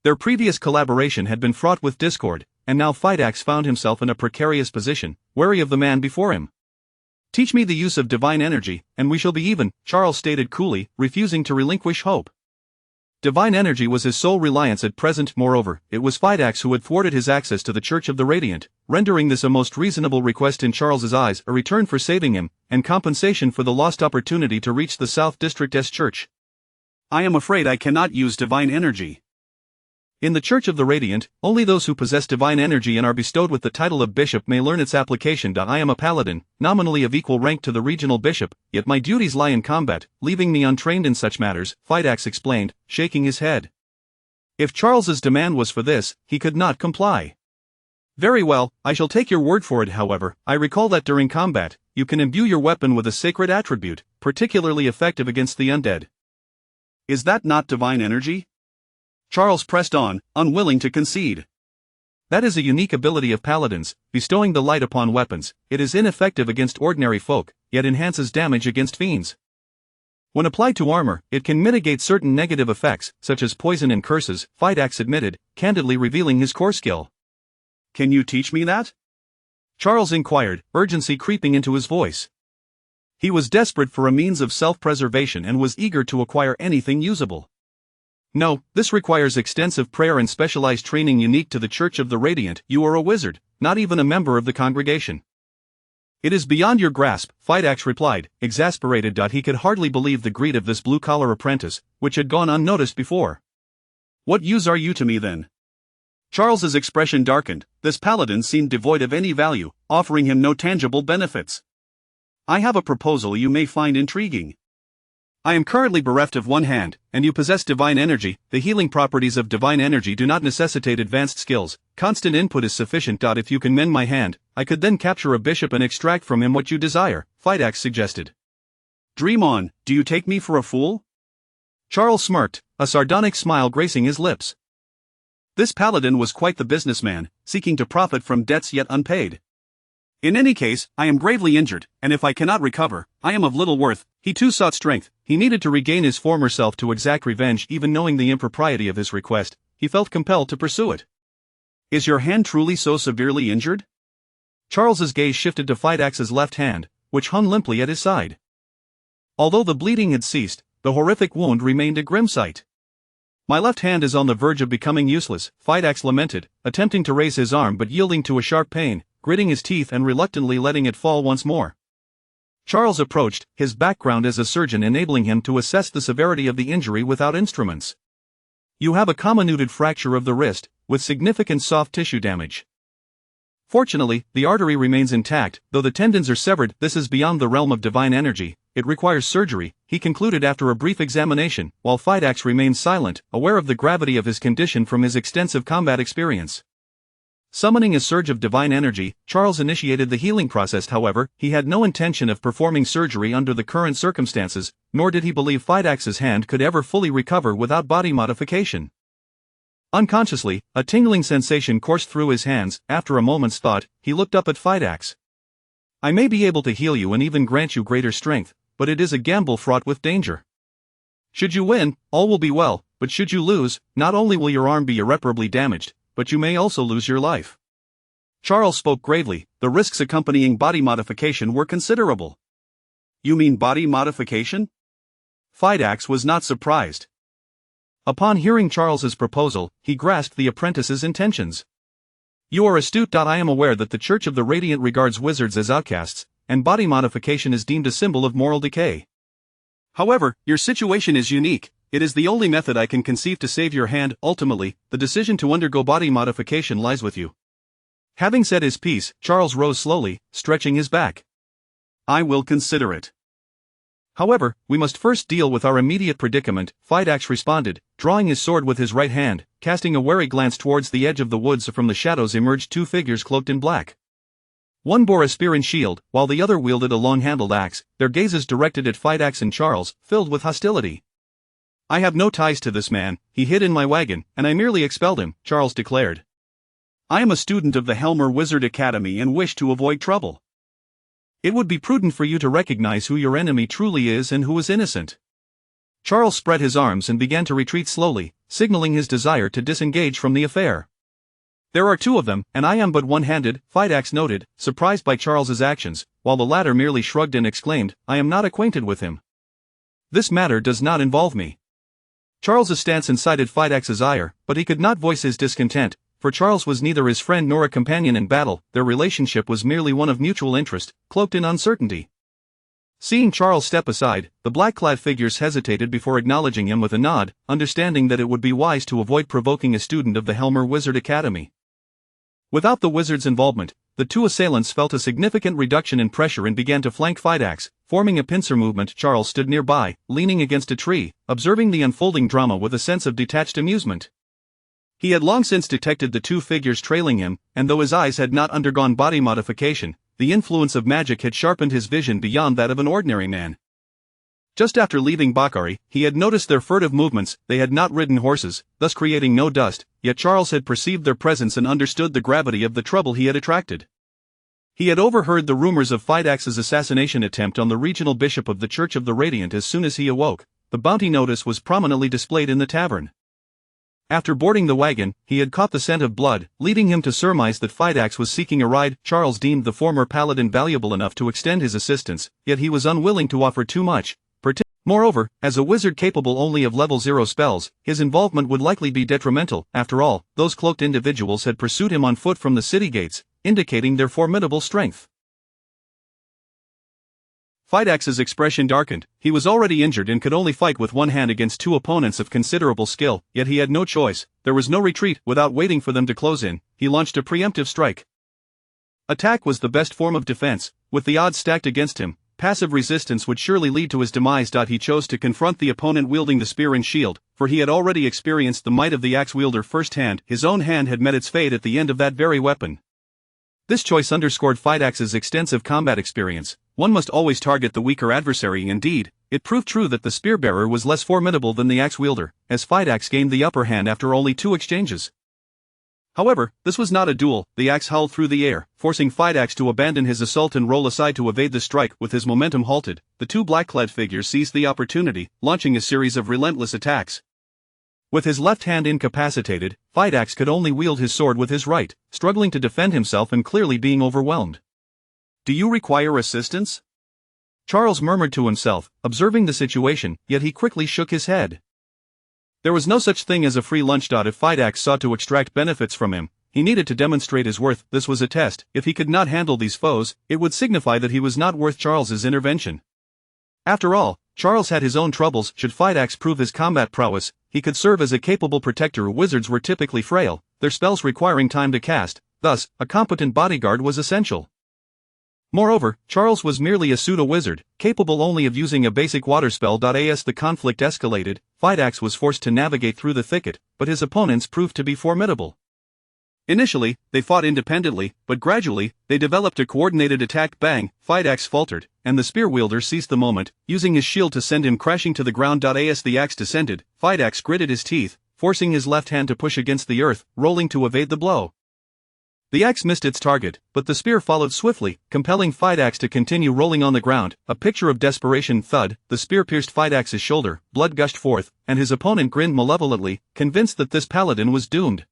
Their previous collaboration had been fraught with discord, and now Fidax found himself in a precarious position, wary of the man before him. Teach me the use of divine energy, and we shall be even, Charles stated coolly, refusing to relinquish hope. Divine energy was his sole reliance at present. Moreover, it was Fidax who had thwarted his access to the Church of the Radiant, rendering this a most reasonable request in Charles's eyes, a return for saving him, and compensation for the lost opportunity to reach the South District's church. I am afraid I cannot use divine energy. In the Church of the Radiant, only those who possess divine energy and are bestowed with the title of bishop may learn its application. I am a paladin, nominally of equal rank to the regional bishop, yet my duties lie in combat, leaving me untrained in such matters, Fidax explained, shaking his head. If Charles's demand was for this, he could not comply. Very well, I shall take your word for it. However, I recall that during combat, you can imbue your weapon with a sacred attribute, particularly effective against the undead. Is that not divine energy? Charles pressed on, unwilling to concede. That is a unique ability of paladins, bestowing the light upon weapons. It is ineffective against ordinary folk, yet enhances damage against fiends. When applied to armor, it can mitigate certain negative effects, such as poison and curses, Fidax admitted, candidly revealing his core skill. Can you teach me that? Charles inquired, urgency creeping into his voice. He was desperate for a means of self-preservation and was eager to acquire anything usable. No, this requires extensive prayer and specialized training unique to the Church of the Radiant. You are a wizard, not even a member of the congregation. It is beyond your grasp, Fidax replied, exasperated. He could hardly believe the greed of this blue-collar apprentice, which had gone unnoticed before. What use are you to me then? Charles's expression darkened. This paladin seemed devoid of any value, offering him no tangible benefits. I have a proposal you may find intriguing. I am currently bereft of one hand, and you possess divine energy. The healing properties of divine energy do not necessitate advanced skills. Constant input is sufficient. If you can mend my hand, I could then capture a bishop and extract from him what you desire, Fidax suggested. Dream on, do you take me for a fool? Charles smirked, a sardonic smile gracing his lips. This paladin was quite the businessman, seeking to profit from debts yet unpaid. In any case, I am gravely injured, and if I cannot recover, I am of little worth. He too sought strength. He needed to regain his former self to exact revenge. Even knowing the impropriety of his request, he felt compelled to pursue it. Is your hand truly so severely injured? Charles's gaze shifted to Fidax's left hand, which hung limply at his side. Although the bleeding had ceased, the horrific wound remained a grim sight. My left hand is on the verge of becoming useless, Fidax lamented, attempting to raise his arm but yielding to a sharp pain, gritting his teeth and reluctantly letting it fall once more. Charles approached, his background as a surgeon enabling him to assess the severity of the injury without instruments. You have a comminuted fracture of the wrist, with significant soft tissue damage. Fortunately, the artery remains intact, though the tendons are severed. This is beyond the realm of divine energy. It requires surgery, he concluded after a brief examination, while Fidax remained silent, aware of the gravity of his condition from his extensive combat experience. Summoning a surge of divine energy, Charles initiated the healing process. However, he had no intention of performing surgery under the current circumstances, nor did he believe Fidax's hand could ever fully recover without body modification. Unconsciously, a tingling sensation coursed through his hands. After a moment's thought, he looked up at Fidax. I may be able to heal you and even grant you greater strength, but it is a gamble fraught with danger. Should you win, all will be well, but should you lose, not only will your arm be irreparably damaged, but you may also lose your life. Charles spoke gravely. The risks accompanying body modification were considerable. You mean body modification? Fidax was not surprised. Upon hearing Charles's proposal, he grasped the apprentice's intentions. You are astute. I am aware that the Church of the Radiant regards wizards as outcasts, and body modification is deemed a symbol of moral decay. However, your situation is unique. It is the only method I can conceive to save your hand. Ultimately, the decision to undergo body modification lies with you. Having said his piece, Charles rose slowly, stretching his back. I will consider it. However, we must first deal with our immediate predicament, Fidax responded, drawing his sword with his right hand. Casting a wary glance towards the edge of the woods, from the shadows emerged two figures cloaked in black. One bore a spear and shield, while the other wielded a long-handled axe, their gazes directed at Fidax and Charles, filled with hostility. "I have no ties to this man, he hid in my wagon, and I merely expelled him," Charles declared. "I am a student of the Helmer Wizard Academy and wish to avoid trouble. It would be prudent for you to recognize who your enemy truly is and who is innocent." Charles spread his arms and began to retreat slowly, signaling his desire to disengage from the affair. "There are two of them, and I am but one-handed," Fidax noted, surprised by Charles's actions, while the latter merely shrugged and exclaimed, "I am not acquainted with him. This matter does not involve me." Charles's stance incited Fidax's ire, but he could not voice his discontent, for Charles was neither his friend nor a companion in battle. Their relationship was merely one of mutual interest, cloaked in uncertainty. Seeing Charles step aside, the black-clad figures hesitated before acknowledging him with a nod, understanding that it would be wise to avoid provoking a student of the Helmer Wizard Academy. Without the wizard's involvement, the two assailants felt a significant reduction in pressure and began to flank Fidax, forming a pincer movement. Charles stood nearby, leaning against a tree, observing the unfolding drama with a sense of detached amusement. He had long since detected the two figures trailing him, and though his eyes had not undergone body modification, the influence of magic had sharpened his vision beyond that of an ordinary man. Just after leaving Bakari, he had noticed their furtive movements. They had not ridden horses, thus creating no dust, yet Charles had perceived their presence and understood the gravity of the trouble he had attracted. He had overheard the rumors of Fidax's assassination attempt on the regional bishop of the Church of the Radiant. As soon as he awoke, the bounty notice was prominently displayed in the tavern. After boarding the wagon, he had caught the scent of blood, leading him to surmise that Fidax was seeking a ride. Charles deemed the former paladin valuable enough to extend his assistance, yet he was unwilling to offer too much. Moreover, as a wizard capable only of level 0 spells, his involvement would likely be detrimental. After all, those cloaked individuals had pursued him on foot from the city gates, indicating their formidable strength. Fidax's expression darkened. He was already injured and could only fight with one hand against two opponents of considerable skill, yet he had no choice. There was no retreat. Without waiting for them to close in, he launched a preemptive strike. Attack was the best form of defense. With the odds stacked against him, passive resistance would surely lead to his demise. He chose to confront the opponent wielding the spear and shield, for he had already experienced the might of the axe wielder firsthand. His own hand had met its fate at the end of that very weapon. This choice underscored Fidax's extensive combat experience. One must always target the weaker adversary. Indeed, it proved true that the spear-bearer was less formidable than the axe wielder, as Fidax gained the upper hand after only 2 exchanges. However, this was not a duel. The axe howled through the air, forcing Fidax to abandon his assault and roll aside to evade the strike. With his momentum halted, the two black-clad figures seized the opportunity, launching a series of relentless attacks. With his left hand incapacitated, Fidax could only wield his sword with his right, struggling to defend himself and clearly being overwhelmed. "Do you require assistance?" Charles murmured to himself, observing the situation, yet he quickly shook his head. There was no such thing as a free lunch. If Fidax sought to extract benefits from him, he needed to demonstrate his worth. This was a test. If he could not handle these foes, it would signify that he was not worth Charles's intervention. After all, Charles had his own troubles. Should Fidax prove his combat prowess, he could serve as a capable protector. Wizards were typically frail, their spells requiring time to cast, thus, a competent bodyguard was essential. Moreover, Charles was merely a pseudo-wizard, capable only of using a basic water spell. As the conflict escalated, Fidax was forced to navigate through the thicket, but his opponents proved to be formidable. Initially, they fought independently, but gradually, they developed a coordinated attack. Bang! Fidax faltered, and the spear wielder seized the moment, using his shield to send him crashing to the ground. As the axe descended, Fidax gritted his teeth, forcing his left hand to push against the earth, rolling to evade the blow. The axe missed its target, but the spear followed swiftly, compelling Fidax to continue rolling on the ground. A picture of desperation. Thud, the spear pierced Fidax's shoulder, blood gushed forth, and his opponent grinned malevolently, convinced that this paladin was doomed.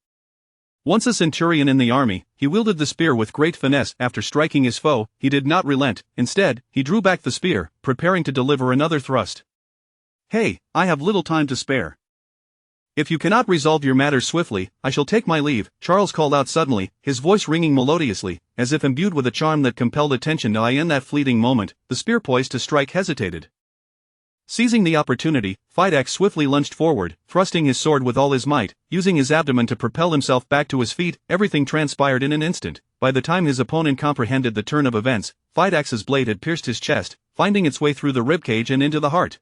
Once a centurion in the army, he wielded the spear with great finesse. After striking his foe, he did not relent. Instead, he drew back the spear, preparing to deliver another thrust. "Hey, I have little time to spare. If you cannot resolve your matters swiftly, I shall take my leave," Charles called out suddenly, his voice ringing melodiously, as if imbued with a charm that compelled attention. In that fleeting moment, the spear poised to strike hesitated. Seizing the opportunity, Fidax swiftly lunged forward, thrusting his sword with all his might, using his abdomen to propel himself back to his feet. Everything transpired in an instant. By the time his opponent comprehended the turn of events, Fidax's blade had pierced his chest, finding its way through the ribcage and into the heart.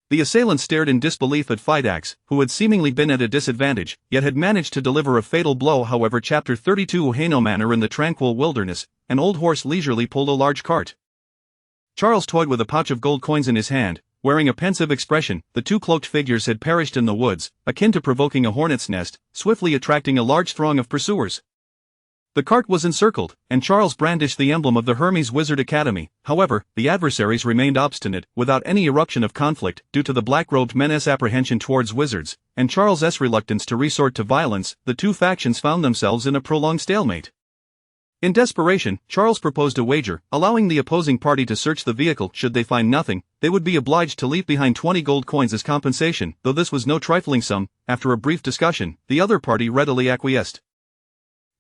The assailant stared in disbelief at Fidax, who had seemingly been at a disadvantage, yet had managed to deliver a fatal blow. However, Chapter 32 Haino Manor. In the tranquil wilderness, an old horse leisurely pulled a large cart. Charles toyed with a pouch of gold coins in his hand, wearing a pensive expression. The two cloaked figures had perished in the woods, akin to provoking a hornet's nest, swiftly attracting a large throng of pursuers. The cart was encircled, and Charles brandished the emblem of the Hermes Wizard Academy. However, the adversaries remained obstinate, without any eruption of conflict, due to the black-robed men's apprehension towards wizards, and Charles's reluctance to resort to violence. The two factions found themselves in a prolonged stalemate. In desperation, Charles proposed a wager, allowing the opposing party to search the vehicle. Should they find nothing, they would be obliged to leave behind 20 gold coins as compensation. Though this was no trifling sum, after a brief discussion, the other party readily acquiesced.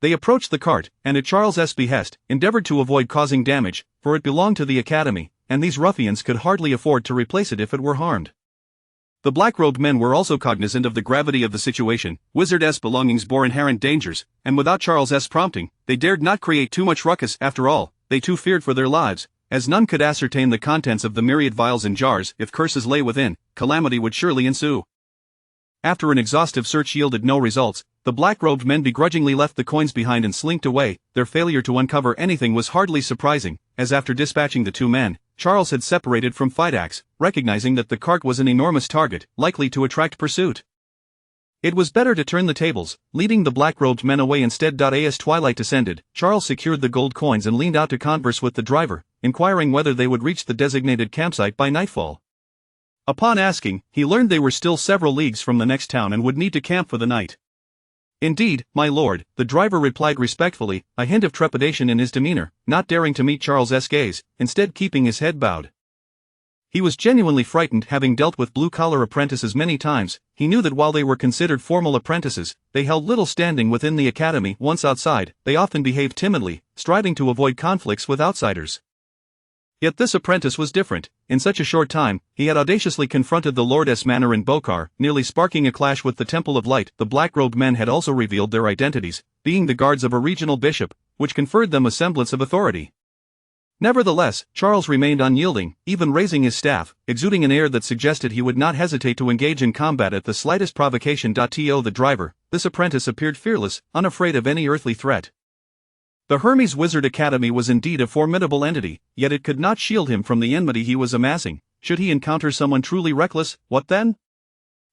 They approached the cart, and at Charles's behest, endeavored to avoid causing damage, for it belonged to the academy, and these ruffians could hardly afford to replace it if it were harmed. The black-robed men were also cognizant of the gravity of the situation. Wizard's belongings bore inherent dangers, and without Charles's prompting, they dared not create too much ruckus. After all, they too feared for their lives, as none could ascertain the contents of the myriad vials and jars. If curses lay within, calamity would surely ensue. After an exhaustive search yielded no results, the black-robed men begrudgingly left the coins behind and slinked away. Their failure to uncover anything was hardly surprising, as after dispatching the two men, Charles had separated from Fidax, recognizing that the cart was an enormous target, likely to attract pursuit. It was better to turn the tables, leading the black-robed men away instead. As twilight descended, Charles secured the gold coins and leaned out to converse with the driver, inquiring whether they would reach the designated campsite by nightfall. Upon asking, he learned they were still several leagues from the next town and would need to camp for the night. "Indeed, my lord," the driver replied respectfully, a hint of trepidation in his demeanor, not daring to meet Charles's gaze, instead keeping his head bowed. He was genuinely frightened. Having dealt with blue-collar apprentices many times, he knew that while they were considered formal apprentices, they held little standing within the academy. Once outside, they often behaved timidly, striving to avoid conflicts with outsiders. Yet this apprentice was different. In such a short time, he had audaciously confronted the Lord's manor in Bokar, nearly sparking a clash with the Temple of Light. The black-robed men had also revealed their identities, being the guards of a regional bishop, which conferred them a semblance of authority. Nevertheless, Charles remained unyielding, even raising his staff, exuding an air that suggested he would not hesitate to engage in combat at the slightest provocation. To the driver, this apprentice appeared fearless, unafraid of any earthly threat. The Hermes Wizard Academy was indeed a formidable entity, yet it could not shield him from the enmity he was amassing. Should he encounter someone truly reckless, what then?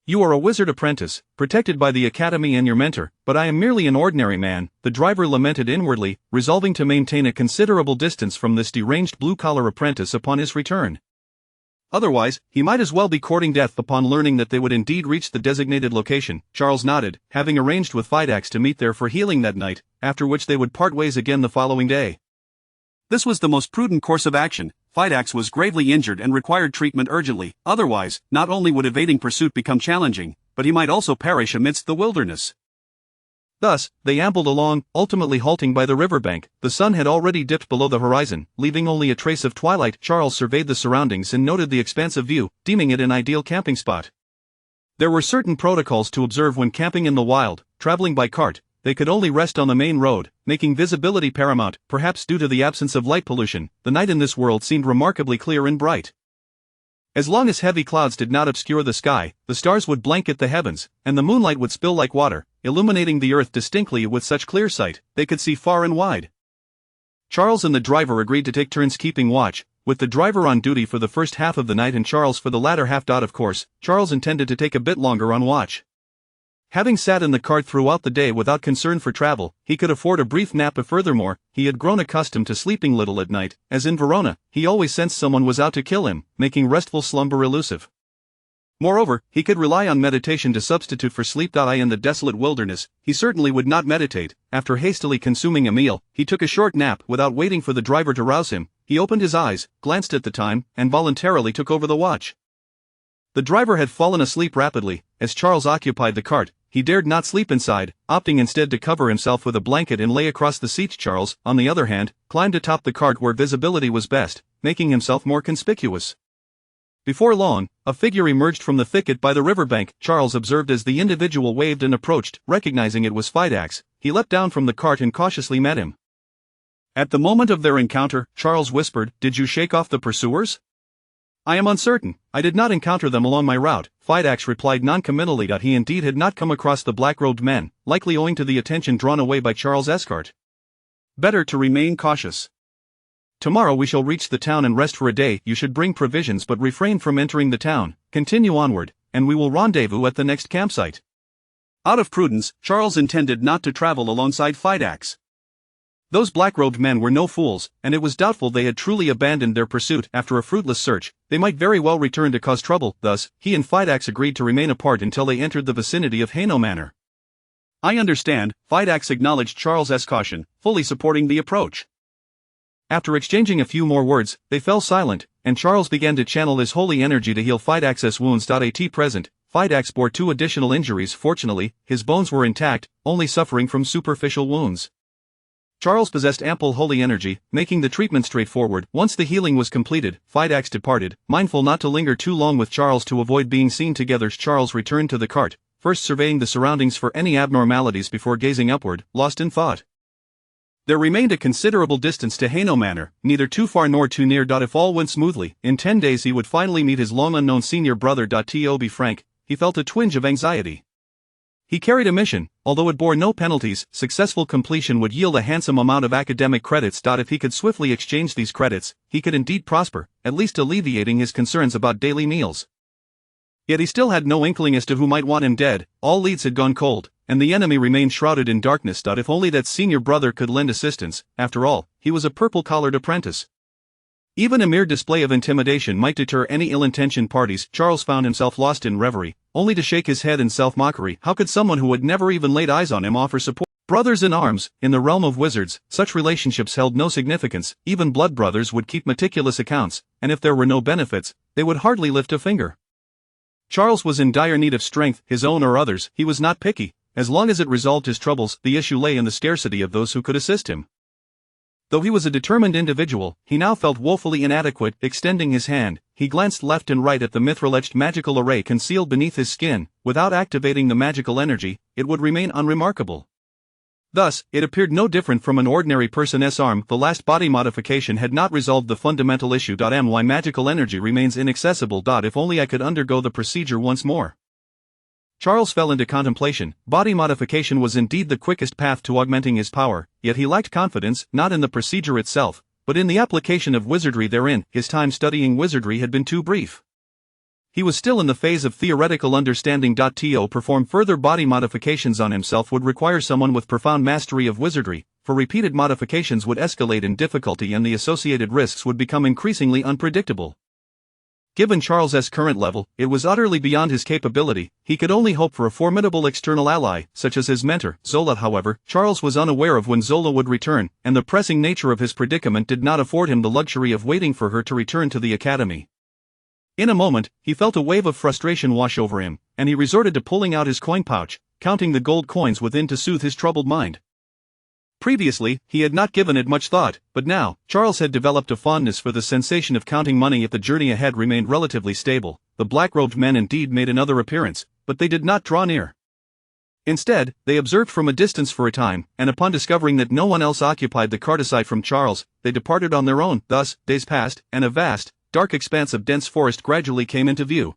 "You are a wizard apprentice, protected by the academy and your mentor, but I am merely an ordinary man," the driver lamented inwardly, resolving to maintain a considerable distance from this deranged blue-collar apprentice upon his return. Otherwise, he might as well be courting death. Upon learning that they would indeed reach the designated location, Charles nodded, having arranged with Fidax to meet there for healing that night, after which they would part ways again the following day. This was the most prudent course of action. Fidax was gravely injured and required treatment urgently. Otherwise, not only would evading pursuit become challenging, but he might also perish amidst the wilderness. Thus, they ambled along, ultimately halting by the riverbank. The sun had already dipped below the horizon, leaving only a trace of twilight. Charles surveyed the surroundings and noted the expansive view, deeming it an ideal camping spot. There were certain protocols to observe when camping in the wild. Traveling by cart, they could only rest on the main road, making visibility paramount. Perhaps due to the absence of light pollution, the night in this world seemed remarkably clear and bright. As long as heavy clouds did not obscure the sky, the stars would blanket the heavens, and the moonlight would spill like water, illuminating the earth distinctly. With such clear sight, they could see far and wide. Charles and the driver agreed to take turns keeping watch, with the driver on duty for the first half of the night and Charles for the latter half. Of course, Charles intended to take a bit longer on watch. Having sat in the cart throughout the day without concern for travel, he could afford a brief nap. Furthermore, he had grown accustomed to sleeping little at night, as in Verona, he always sensed someone was out to kill him, making restful slumber elusive. Moreover, he could rely on meditation to substitute for sleep. In the desolate wilderness, he certainly would not meditate. After hastily consuming a meal, he took a short nap. Without waiting for the driver to rouse him, he opened his eyes, glanced at the time, and voluntarily took over the watch. The driver had fallen asleep rapidly. As Charles occupied the cart, he dared not sleep inside, opting instead to cover himself with a blanket and lay across the seat. Charles, on the other hand, climbed atop the cart where visibility was best, making himself more conspicuous. Before long, a figure emerged from the thicket by the riverbank. Charles observed as the individual waved and approached. Recognizing it was Fidax, he leapt down from the cart and cautiously met him. At the moment of their encounter, Charles whispered, "Did you shake off the pursuers?" "I am uncertain. I did not encounter them along my route," Fidax replied noncommittally. He indeed had not come across the black-robed men, likely owing to the attention drawn away by Charles' escort. "Better to remain cautious. Tomorrow we shall reach the town and rest for a day. You should bring provisions but refrain from entering the town. Continue onward, and we will rendezvous at the next campsite." Out of prudence, Charles intended not to travel alongside Fidax. Those black-robed men were no fools, and it was doubtful they had truly abandoned their pursuit. After a fruitless search, they might very well return to cause trouble. Thus, he and Fidax agreed to remain apart until they entered the vicinity of Hainault Manor. "I understand," Fidax acknowledged Charles' caution, fully supporting the approach. After exchanging a few more words, they fell silent, and Charles began to channel his holy energy to heal Fidax's wounds. At present, Fidax bore 2 additional injuries. Fortunately, his bones were intact, only suffering from superficial wounds. Charles possessed ample holy energy, making the treatment straightforward. Once the healing was completed, Fidax departed, mindful not to linger too long with Charles to avoid being seen together. Charles returned to the cart, first surveying the surroundings for any abnormalities before gazing upward, lost in thought. There remained a considerable distance to Hainault Manor, neither too far nor too near. If all went smoothly, in 10 days he would finally meet his long-unknown senior brother. To be frank, he felt a twinge of anxiety. He carried a mission, although it bore no penalties. Successful completion would yield a handsome amount of academic credits. If he could swiftly exchange these credits, he could indeed prosper, at least alleviating his concerns about daily meals. Yet he still had no inkling as to who might want him dead. All leads had gone cold, and the enemy remained shrouded in darkness. If only that senior brother could lend assistance. After all, he was a purple-collared apprentice. Even a mere display of intimidation might deter any ill-intentioned parties. Charles found himself lost in reverie, only to shake his head in self-mockery. How could someone who had never even laid eyes on him offer support? Brothers in arms, in the realm of wizards, such relationships held no significance. Even blood brothers would keep meticulous accounts, and if there were no benefits, they would hardly lift a finger. Charles was in dire need of strength, his own or others. He was not picky. As long as it resolved his troubles, the issue lay in the scarcity of those who could assist him. Though he was a determined individual, he now felt woefully inadequate. Extending his hand, he glanced left and right at the mithril-etched magical array concealed beneath his skin. Without activating the magical energy, it would remain unremarkable. Thus, it appeared no different from an ordinary person's arm. The last body modification had not resolved the fundamental issue. Why magical energy remains inaccessible. If only I could undergo the procedure once more. Charles fell into contemplation. Body modification was indeed the quickest path to augmenting his power, yet he lacked confidence, not in the procedure itself, but in the application of wizardry therein. His time studying wizardry had been too brief. He was still in the phase of theoretical understanding. To perform further body modifications on himself would require someone with profound mastery of wizardry, for repeated modifications would escalate in difficulty and the associated risks would become increasingly unpredictable. Given Charles's current level, it was utterly beyond his capability. He could only hope for a formidable external ally, such as his mentor, Zola. However, Charles was unaware of when Zola would return, and the pressing nature of his predicament did not afford him the luxury of waiting for her to return to the academy. In a moment, he felt a wave of frustration wash over him, and he resorted to pulling out his coin pouch, counting the gold coins within to soothe his troubled mind. Previously, he had not given it much thought, but now, Charles had developed a fondness for the sensation of counting money. If the journey ahead remained relatively stable, the black-robed men indeed made another appearance, but they did not draw near. Instead, they observed from a distance for a time, and upon discovering that no one else occupied the cart aside from Charles, they departed on their own. Thus, days passed, and a vast, dark expanse of dense forest gradually came into view.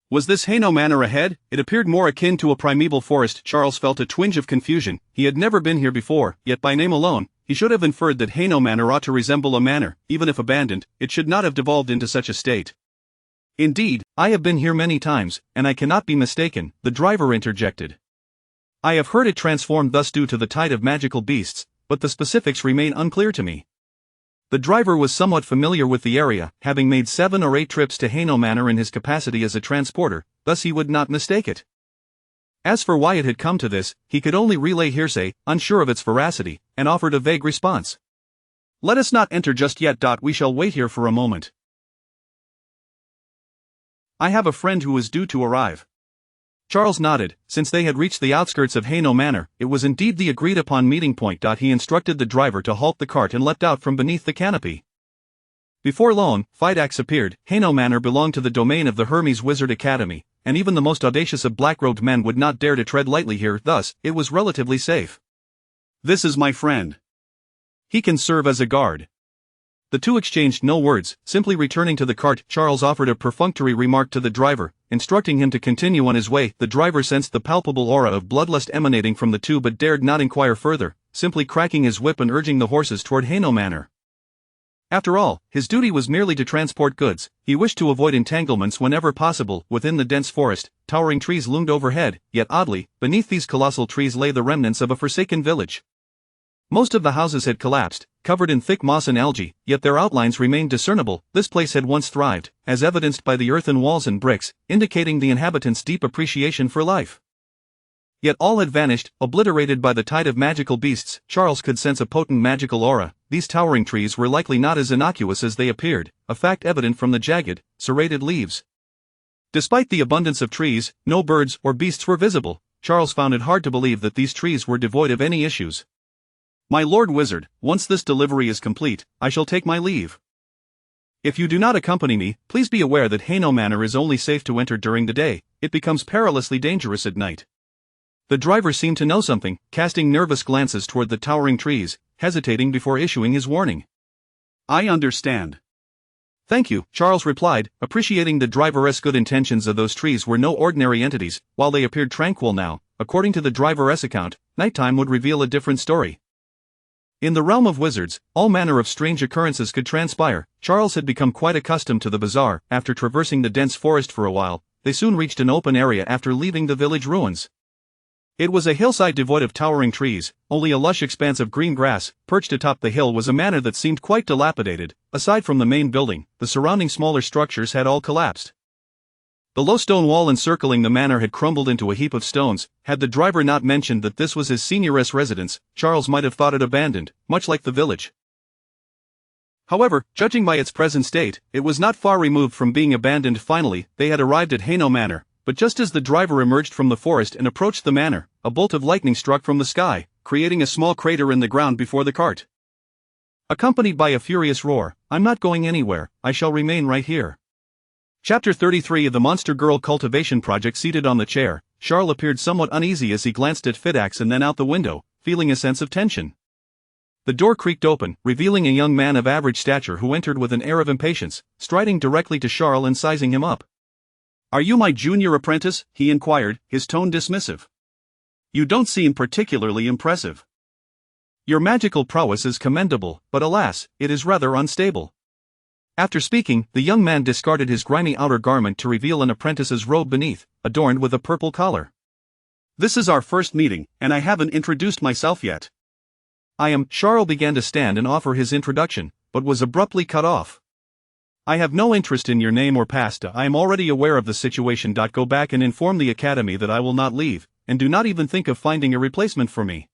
Was this Hainault Manor ahead? It appeared more akin to a primeval forest. Charles felt a twinge of confusion. He had never been here before, yet by name alone, he should have inferred that Hainault Manor ought to resemble a manor. Even if abandoned, it should not have devolved into such a state. Indeed, I have been here many times, and I cannot be mistaken, the driver interjected. I have heard it transformed thus due to the tide of magical beasts, but the specifics remain unclear to me. The driver was somewhat familiar with the area, having made 7 or 8 trips to Hainault Manor in his capacity as a transporter, thus he would not mistake it. As for why it had come to this, he could only relay hearsay, unsure of its veracity, and offered a vague response. Let us not enter just yet. We shall wait here for a moment. I have a friend who is due to arrive. Charles nodded. Since they had reached the outskirts of Hainault Manor, it was indeed the agreed-upon meeting point. He instructed the driver to halt the cart and leapt out from beneath the canopy. Before long, Fidax appeared. Haino Manor belonged to the domain of the Hermes Wizard Academy, and even the most audacious of black-robed men would not dare to tread lightly here, thus, it was relatively safe. "This is my friend. He can serve as a guard." The two exchanged no words, simply returning to the cart. Charles offered a perfunctory remark to the driver, instructing him to continue on his way. The driver sensed the palpable aura of bloodlust emanating from the two but dared not inquire further, simply cracking his whip and urging the horses toward Haino Manor. After all, his duty was merely to transport goods. He wished to avoid entanglements whenever possible. Within the dense forest, towering trees loomed overhead, yet oddly, beneath these colossal trees lay the remnants of a forsaken village. Most of the houses had collapsed, covered in thick moss and algae, yet their outlines remained discernible. This place had once thrived, as evidenced by the earthen walls and bricks, indicating the inhabitants' deep appreciation for life. Yet all had vanished, obliterated by the tide of magical beasts. Charles could sense a potent magical aura. These towering trees were likely not as innocuous as they appeared, a fact evident from the jagged, serrated leaves. Despite the abundance of trees, no birds or beasts were visible. Charles found it hard to believe that these trees were devoid of any issues. "My Lord Wizard, once this delivery is complete, I shall take my leave. If you do not accompany me, please be aware that Haino Manor is only safe to enter during the day. It becomes perilously dangerous at night." The driver seemed to know something, casting nervous glances toward the towering trees, hesitating before issuing his warning. "I understand. Thank you," Charles replied, appreciating the driver's good intentions. Of those trees were no ordinary entities. While they appeared tranquil now, according to the driver's account, nighttime would reveal a different story. In the realm of wizards, all manner of strange occurrences could transpire. Charles had become quite accustomed to the bizarre. After traversing the dense forest for a while, they soon reached an open area after leaving the village ruins. It was a hillside devoid of towering trees. Only a lush expanse of green grass. Perched atop the hill was a manor that seemed quite dilapidated. Aside from the main building, the surrounding smaller structures had all collapsed. The low stone wall encircling the manor had crumbled into a heap of stones. Had the driver not mentioned that this was his senior's residence, Charles might have thought it abandoned, much like the village. However, judging by its present state, it was not far removed from being abandoned. Finally, they had arrived at Haino Manor. But just as the driver emerged from the forest and approached the manor, a bolt of lightning struck from the sky, creating a small crater in the ground before the cart. Accompanied by a furious roar, "I'm not going anywhere, I shall remain right here." Chapter 33 of the Monster Girl Cultivation Project. Seated on the chair, Charles appeared somewhat uneasy as he glanced at Fidax and then out the window, feeling a sense of tension. The door creaked open, revealing a young man of average stature who entered with an air of impatience, striding directly to Charles and sizing him up. "Are you my junior apprentice?" he inquired, his tone dismissive. "You don't seem particularly impressive. Your magical prowess is commendable, but alas, it is rather unstable." After speaking, the young man discarded his grimy outer garment to reveal an apprentice's robe beneath, adorned with a purple collar. "This is our first meeting, and I haven't introduced myself yet. I am..." Charles began to stand and offer his introduction, but was abruptly cut off. "I have no interest in your name or past. I am already aware of the situation. Go back and inform the academy that I will not leave, and do not even think of finding a replacement for me.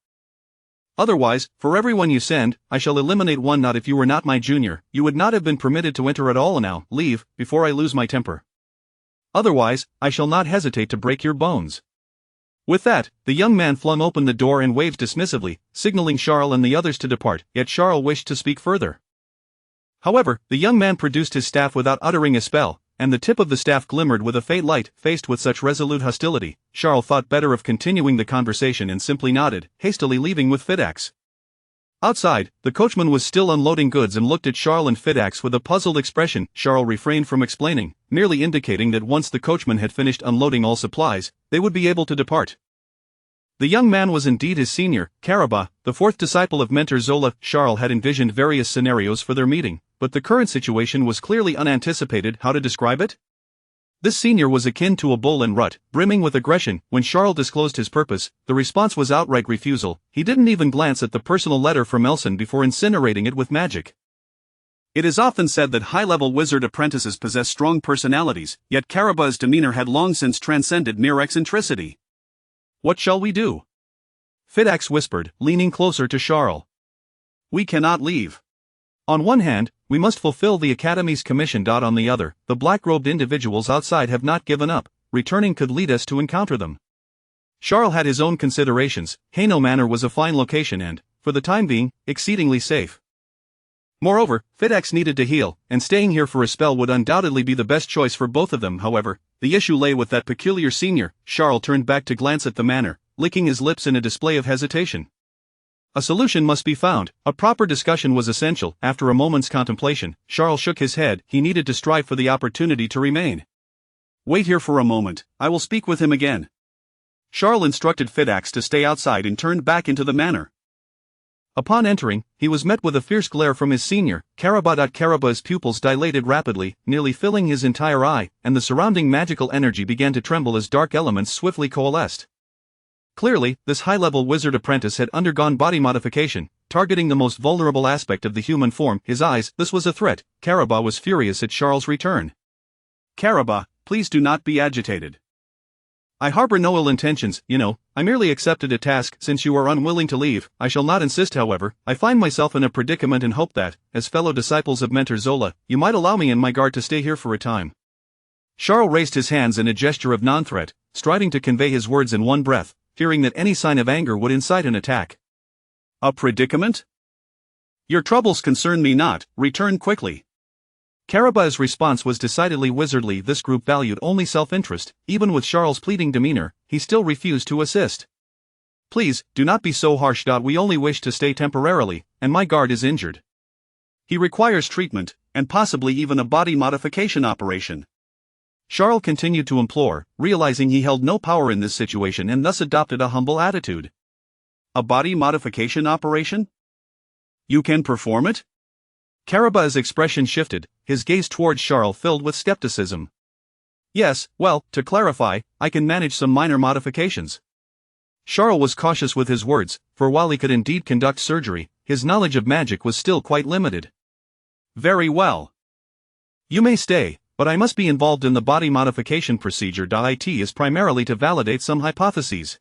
Otherwise, for everyone you send, I shall eliminate one. Not if you were not my junior, you would not have been permitted to enter at all. Now, leave, before I lose my temper. Otherwise, I shall not hesitate to break your bones." With that, the young man flung open the door and waved dismissively, signaling Charles and the others to depart. Yet Charles wished to speak further. However, the young man produced his staff without uttering a spell, and the tip of the staff glimmered with a faint light. Faced with such resolute hostility, Charles thought better of continuing the conversation and simply nodded, hastily leaving with Fidax. Outside, the coachman was still unloading goods and looked at Charles and Fidax with a puzzled expression. Charles refrained from explaining, merely indicating that once the coachman had finished unloading all supplies, they would be able to depart. The young man was indeed his senior, Caraba, the fourth disciple of Mentor Zola. Charles had envisioned various scenarios for their meeting, but the current situation was clearly unanticipated. How to describe it? This senior was akin to a bull in rut, brimming with aggression. When Charles disclosed his purpose, the response was outright refusal. He didn't even glance at the personal letter from Elson before incinerating it with magic. It is often said that high-level wizard apprentices possess strong personalities, yet Caraba's demeanor had long since transcended mere eccentricity. "What shall we do?" Fidax whispered, leaning closer to Charles. "We cannot leave. On one hand, we must fulfill the Academy's commission. On the other, the black-robed individuals outside have not given up. Returning could lead us to encounter them." Charles had his own considerations. Haino Manor was a fine location and, for the time being, exceedingly safe. Moreover, Fidax needed to heal, and staying here for a spell would undoubtedly be the best choice for both of them. However, the issue lay with that peculiar senior. Charles turned back to glance at the manor, licking his lips in a display of hesitation. A solution must be found. A proper discussion was essential. After a moment's contemplation, Charles shook his head. He needed to strive for the opportunity to remain. Wait here for a moment, I will speak with him again. Charles instructed Fidax to stay outside and turned back into the manor. Upon entering, he was met with a fierce glare from his senior, Caraba. Caraba's pupils dilated rapidly, nearly filling his entire eye, and the surrounding magical energy began to tremble as dark elements swiftly coalesced. Clearly, this high-level wizard apprentice had undergone body modification, targeting the most vulnerable aspect of the human form, his eyes. This was a threat. Caraba was furious at Charles' return. Caraba, please do not be agitated. I harbor no ill intentions, I merely accepted a task. Since you are unwilling to leave, I shall not insist. However, I find myself in a predicament and hope that, as fellow disciples of Mentor Zola, you might allow me and my guard to stay here for a time. Charles raised his hands in a gesture of non-threat, striving to convey his words in one breath, fearing that any sign of anger would incite an attack. A predicament? Your troubles concern me not, return quickly. Caraba's response was decidedly wizardly. This group valued only self-interest. Even with Charles' pleading demeanor, he still refused to assist. Please, do not be so harsh. We only wish to stay temporarily, and my guard is injured. He requires treatment, and possibly even a body modification operation. Charles continued to implore, realizing he held no power in this situation and thus adopted a humble attitude. A body modification operation? You can perform it? Caraba's expression shifted, his gaze towards Charles filled with skepticism. Yes, well, to clarify, I can manage some minor modifications. Charles was cautious with his words, for while he could indeed conduct surgery, his knowledge of magic was still quite limited. Very well. You may stay, but I must be involved in the body modification procedure. It is primarily to validate some hypotheses.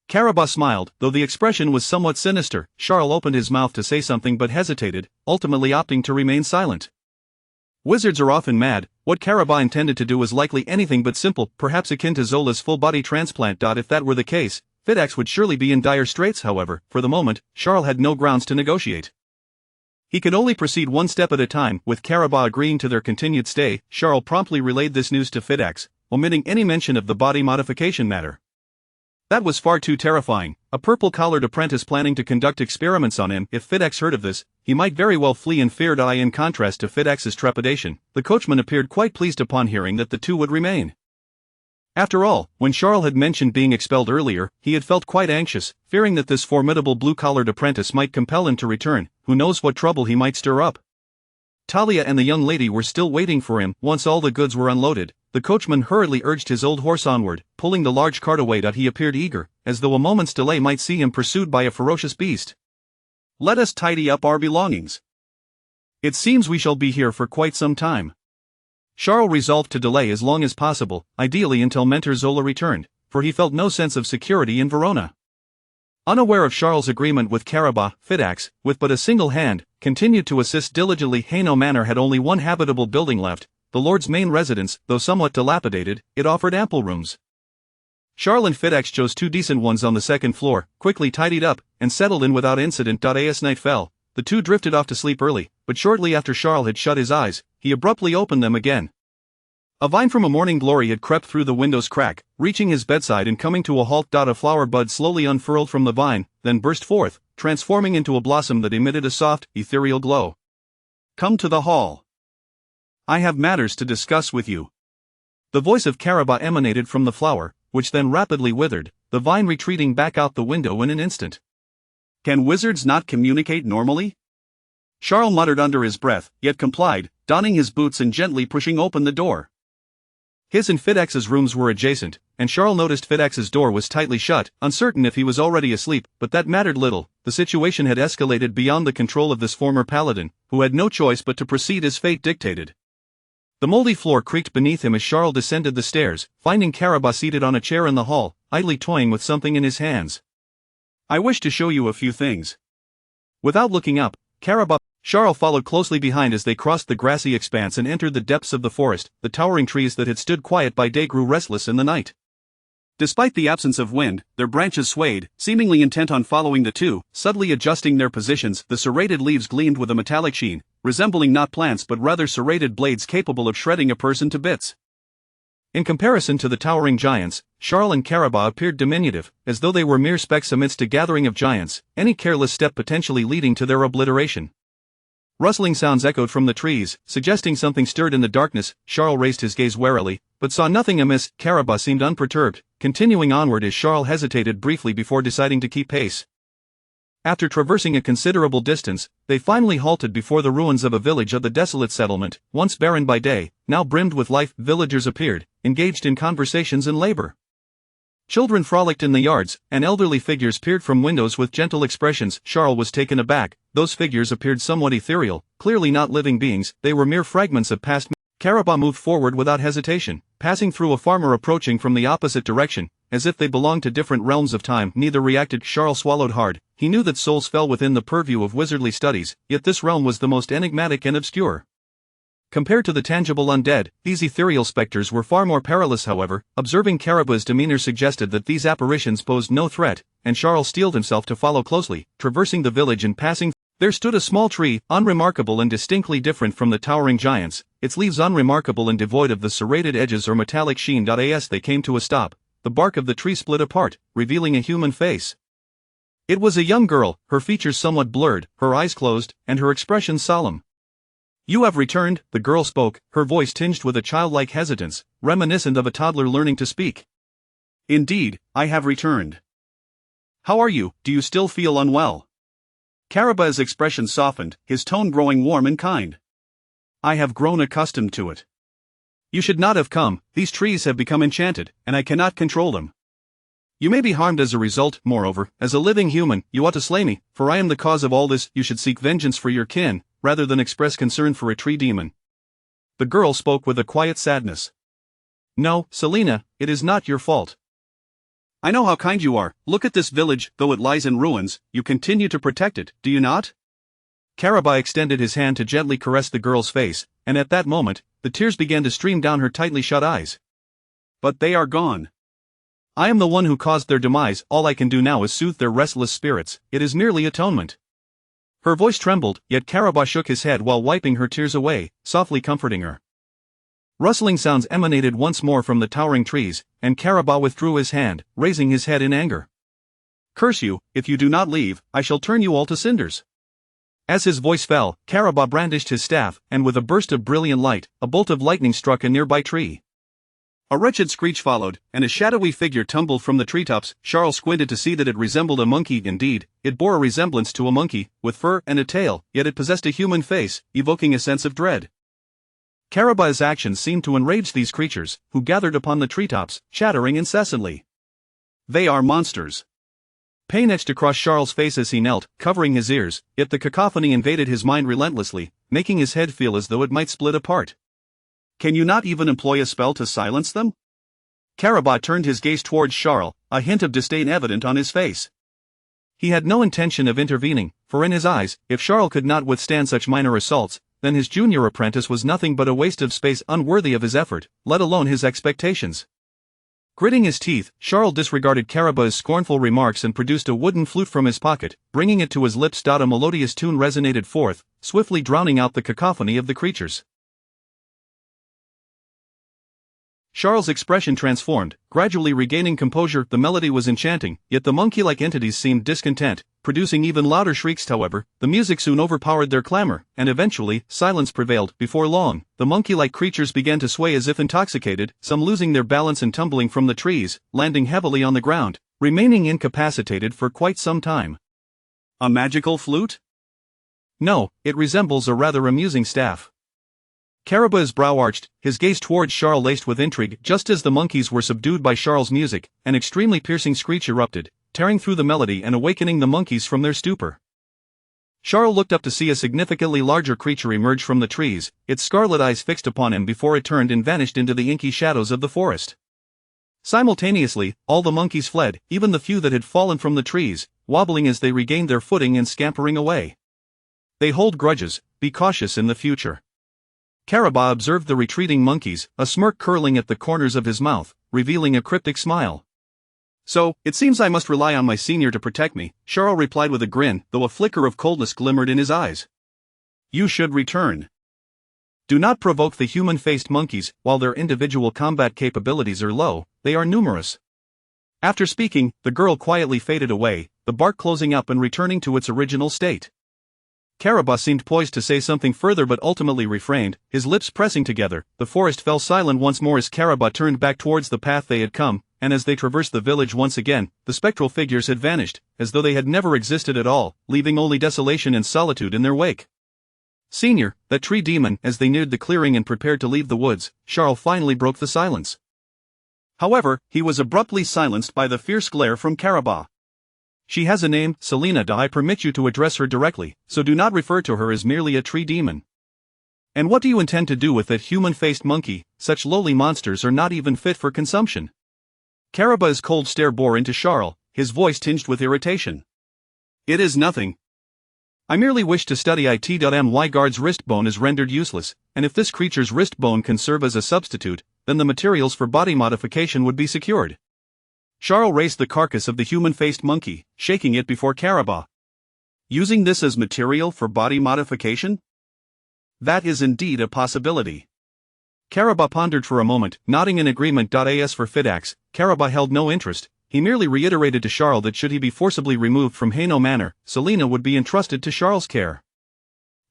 Caraba smiled, though the expression was somewhat sinister. Charles opened his mouth to say something but hesitated, ultimately opting to remain silent. Wizards are often mad. What Caraba intended to do was likely anything but simple, perhaps akin to Zola's full-body transplant. If that were the case, Fidax would surely be in dire straits. However, for the moment, Charles had no grounds to negotiate. He could only proceed one step at a time. With Caraba agreeing to their continued stay, Charles promptly relayed this news to Fidax, omitting any mention of the body modification matter. That was far too terrifying. A purple-collared apprentice planning to conduct experiments on him. If Fidax heard of this, he might very well flee in fear. In contrast to Fidax's trepidation, the coachman appeared quite pleased upon hearing that the two would remain. After all, when Charles had mentioned being expelled earlier, he had felt quite anxious, fearing that this formidable blue-collared apprentice might compel him to return. Who knows what trouble he might stir up? Talia and the young lady were still waiting for him. Once all the goods were unloaded, the coachman hurriedly urged his old horse onward, pulling the large cart away. He appeared eager, as though a moment's delay might see him pursued by a ferocious beast. Let us tidy up our belongings. It seems we shall be here for quite some time. Charles resolved to delay as long as possible, ideally until Mentor Zola returned, for he felt no sense of security in Verona. Unaware of Charles' agreement with Caraba, Fidax, with but a single hand, continued to assist diligently. Hainaut Manor had only one habitable building left, the Lord's main residence. Though somewhat dilapidated, it offered ample rooms. Charles and Fidax chose two decent ones on the second floor, quickly tidied up, and settled in without incident. As night fell, the two drifted off to sleep early, but shortly after Charles had shut his eyes, he abruptly opened them again. A vine from a morning glory had crept through the window's crack, reaching his bedside and coming to a halt. A flower bud slowly unfurled from the vine, then burst forth, transforming into a blossom that emitted a soft, ethereal glow. Come to the hall. I have matters to discuss with you. The voice of Caraba emanated from the flower, which then rapidly withered, the vine retreating back out the window in an instant. Can wizards not communicate normally? Charles muttered under his breath, yet complied, donning his boots and gently pushing open the door. His and Fidax's rooms were adjacent, and Charles noticed Fidax's door was tightly shut, uncertain if he was already asleep, but that mattered little. The situation had escalated beyond the control of this former paladin, who had no choice but to proceed as fate dictated. The moldy floor creaked beneath him as Charles descended the stairs, finding Caraba seated on a chair in the hall, idly toying with something in his hands. I wish to show you a few things. Without looking up, Charles followed closely behind as they crossed the grassy expanse and entered the depths of the forest. The towering trees that had stood quiet by day grew restless in the night. Despite the absence of wind, their branches swayed, seemingly intent on following the two, subtly adjusting their positions. The serrated leaves gleamed with a metallic sheen, resembling not plants but rather serrated blades capable of shredding a person to bits. In comparison to the towering giants, Charles and Caraba appeared diminutive, as though they were mere specks amidst a gathering of giants, any careless step potentially leading to their obliteration. Rustling sounds echoed from the trees, suggesting something stirred in the darkness. Charles raised his gaze warily, but saw nothing amiss. Caraba seemed unperturbed, continuing onward as Charles hesitated briefly before deciding to keep pace. After traversing a considerable distance, they finally halted before the ruins of a village of the desolate settlement, once barren by day, now brimmed with life. Villagers appeared, engaged in conversations and labor. Children frolicked in the yards, and elderly figures peered from windows with gentle expressions. Charles was taken aback. Those figures appeared somewhat ethereal, clearly not living beings, they were mere fragments of past. Caraba moved forward without hesitation, passing through a farmer approaching from the opposite direction, as if they belonged to different realms of time. Neither reacted. Charles swallowed hard. He knew that souls fell within the purview of wizardly studies, yet this realm was the most enigmatic and obscure. Compared to the tangible undead, these ethereal specters were far more perilous. However, observing Caraba's demeanor suggested that these apparitions posed no threat, and Charles steeled himself to follow closely. Traversing the village and passing, there stood a small tree, unremarkable and distinctly different from the towering giants, its leaves unremarkable and devoid of the serrated edges or metallic sheen. As they came to a stop, the bark of the tree split apart, revealing a human face. It was a young girl, her features somewhat blurred, her eyes closed, and her expression solemn. "You have returned," the girl spoke, her voice tinged with a childlike hesitance, reminiscent of a toddler learning to speak. "Indeed, I have returned. How are you? Do you still feel unwell?" Caraba's expression softened, his tone growing warm and kind. "I have grown accustomed to it. You should not have come. These trees have become enchanted, and I cannot control them. You may be harmed as a result. Moreover, as a living human, you ought to slay me, for I am the cause of all this. You should seek vengeance for your kin, rather than express concern for a tree demon." The girl spoke with a quiet sadness. "No, Selina, it is not your fault. I know how kind you are. Look at this village. Though it lies in ruins, you continue to protect it, do you not?" Caraba extended his hand to gently caress the girl's face, and at that moment, the tears began to stream down her tightly shut eyes. "But they are gone. I am the one who caused their demise. All I can do now is soothe their restless spirits. It is merely atonement." Her voice trembled, yet Caraba shook his head while wiping her tears away, softly comforting her. Rustling sounds emanated once more from the towering trees, and Caraba withdrew his hand, raising his head in anger. "Curse you, if you do not leave, I shall turn you all to cinders." As his voice fell, Caraba brandished his staff, and with a burst of brilliant light, a bolt of lightning struck a nearby tree. A wretched screech followed, and a shadowy figure tumbled from the treetops. Charles squinted to see that it resembled a monkey. Indeed, it bore a resemblance to a monkey, with fur and a tail, yet it possessed a human face, evoking a sense of dread. Caraba's actions seemed to enrage these creatures, who gathered upon the treetops, chattering incessantly. "They are monsters." Pain etched across Charles' face as he knelt, covering his ears, yet the cacophony invaded his mind relentlessly, making his head feel as though it might split apart. "Can you not even employ a spell to silence them?" Caraba turned his gaze towards Charles, a hint of disdain evident on his face. He had no intention of intervening, for in his eyes, if Charles could not withstand such minor assaults, then his junior apprentice was nothing but a waste of space unworthy of his effort, let alone his expectations. Gritting his teeth, Charles disregarded Caraba's scornful remarks and produced a wooden flute from his pocket, bringing it to his lips. A melodious tune resonated forth, swiftly drowning out the cacophony of the creatures. Charles' expression transformed, gradually regaining composure. The melody was enchanting, yet the monkey-like entities seemed discontent, producing even louder shrieks. However, the music soon overpowered their clamor, and eventually, silence prevailed. Before long, the monkey-like creatures began to sway as if intoxicated, some losing their balance and tumbling from the trees, landing heavily on the ground, remaining incapacitated for quite some time. "A magical flute?" "No, it resembles a rather amusing staff." Caraba's brow arched, his gaze towards Charles laced with intrigue. Just as the monkeys were subdued by Charles' music, an extremely piercing screech erupted, tearing through the melody and awakening the monkeys from their stupor. Charles looked up to see a significantly larger creature emerge from the trees, its scarlet eyes fixed upon him before it turned and vanished into the inky shadows of the forest. Simultaneously, all the monkeys fled, even the few that had fallen from the trees, wobbling as they regained their footing and scampering away. "They hold grudges, be cautious in the future." Caraba observed the retreating monkeys, a smirk curling at the corners of his mouth, revealing a cryptic smile. So, it seems I must rely on my senior to protect me, Charles replied with a grin, though a flicker of coldness glimmered in his eyes. You should return. Do not provoke the human-faced monkeys. While their individual combat capabilities are low, they are numerous. After speaking, the girl quietly faded away, the bark closing up and returning to its original state. Caraba seemed poised to say something further but ultimately refrained, his lips pressing together. The forest fell silent once more as Caraba turned back towards the path they had come, and as they traversed the village once again, the spectral figures had vanished, as though they had never existed at all, leaving only desolation and solitude in their wake. Senior, that tree demon. As they neared the clearing and prepared to leave the woods, Charles finally broke the silence. However, he was abruptly silenced by the fierce glare from Caraba. She has a name, Selena. I permit you to address her directly, so do not refer to her as merely a tree demon. And what do you intend to do with that human-faced monkey? Such lowly monsters are not even fit for consumption. Caraba's cold stare bore into Charles, his voice tinged with irritation. It is nothing. I merely wish to study it. My guard's wrist bone is rendered useless, and if this creature's wrist bone can serve as a substitute, then the materials for body modification would be secured. Charles raised the carcass of the human-faced monkey, shaking it before Caraba. Using this as material for body modification? That is indeed a possibility. Caraba pondered for a moment, nodding in agreement. As for Fidax, Caraba held no interest. He merely reiterated to Charles that should he be forcibly removed from Hainaut Manor, Selena would be entrusted to Charles' care.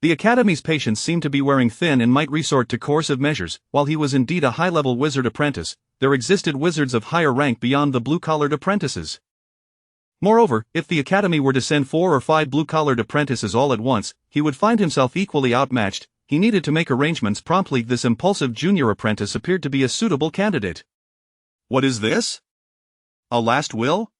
The Academy's patience seemed to be wearing thin and might resort to coercive measures. While he was indeed a high-level wizard apprentice, there existed wizards of higher rank beyond the blue-collared apprentices. Moreover, if the Academy were to send 4 or 5 blue-collared apprentices all at once, he would find himself equally outmatched. He needed to make arrangements promptly. This impulsive junior apprentice appeared to be a suitable candidate. What is this? A last will?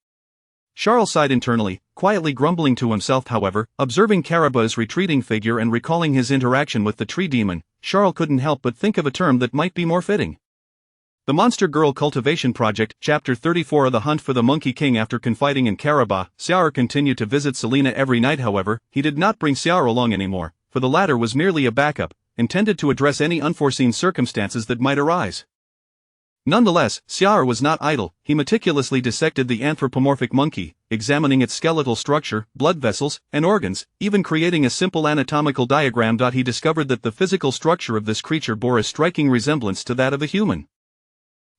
Charles sighed internally, quietly grumbling to himself. However, observing Caraba's retreating figure and recalling his interaction with the tree demon, Charles couldn't help but think of a term that might be more fitting. The Monster Girl Cultivation Project, Chapter 34 of The Hunt for the Monkey King. After confiding in Caraba, Ciara continued to visit Selena every night. However, he did not bring Ciara along anymore, for the latter was merely a backup, intended to address any unforeseen circumstances that might arise. Nonetheless, Ciara was not idle. He meticulously dissected the anthropomorphic monkey, examining its skeletal structure, blood vessels, and organs, even creating a simple anatomical diagram. He discovered that the physical structure of this creature bore a striking resemblance to that of a human.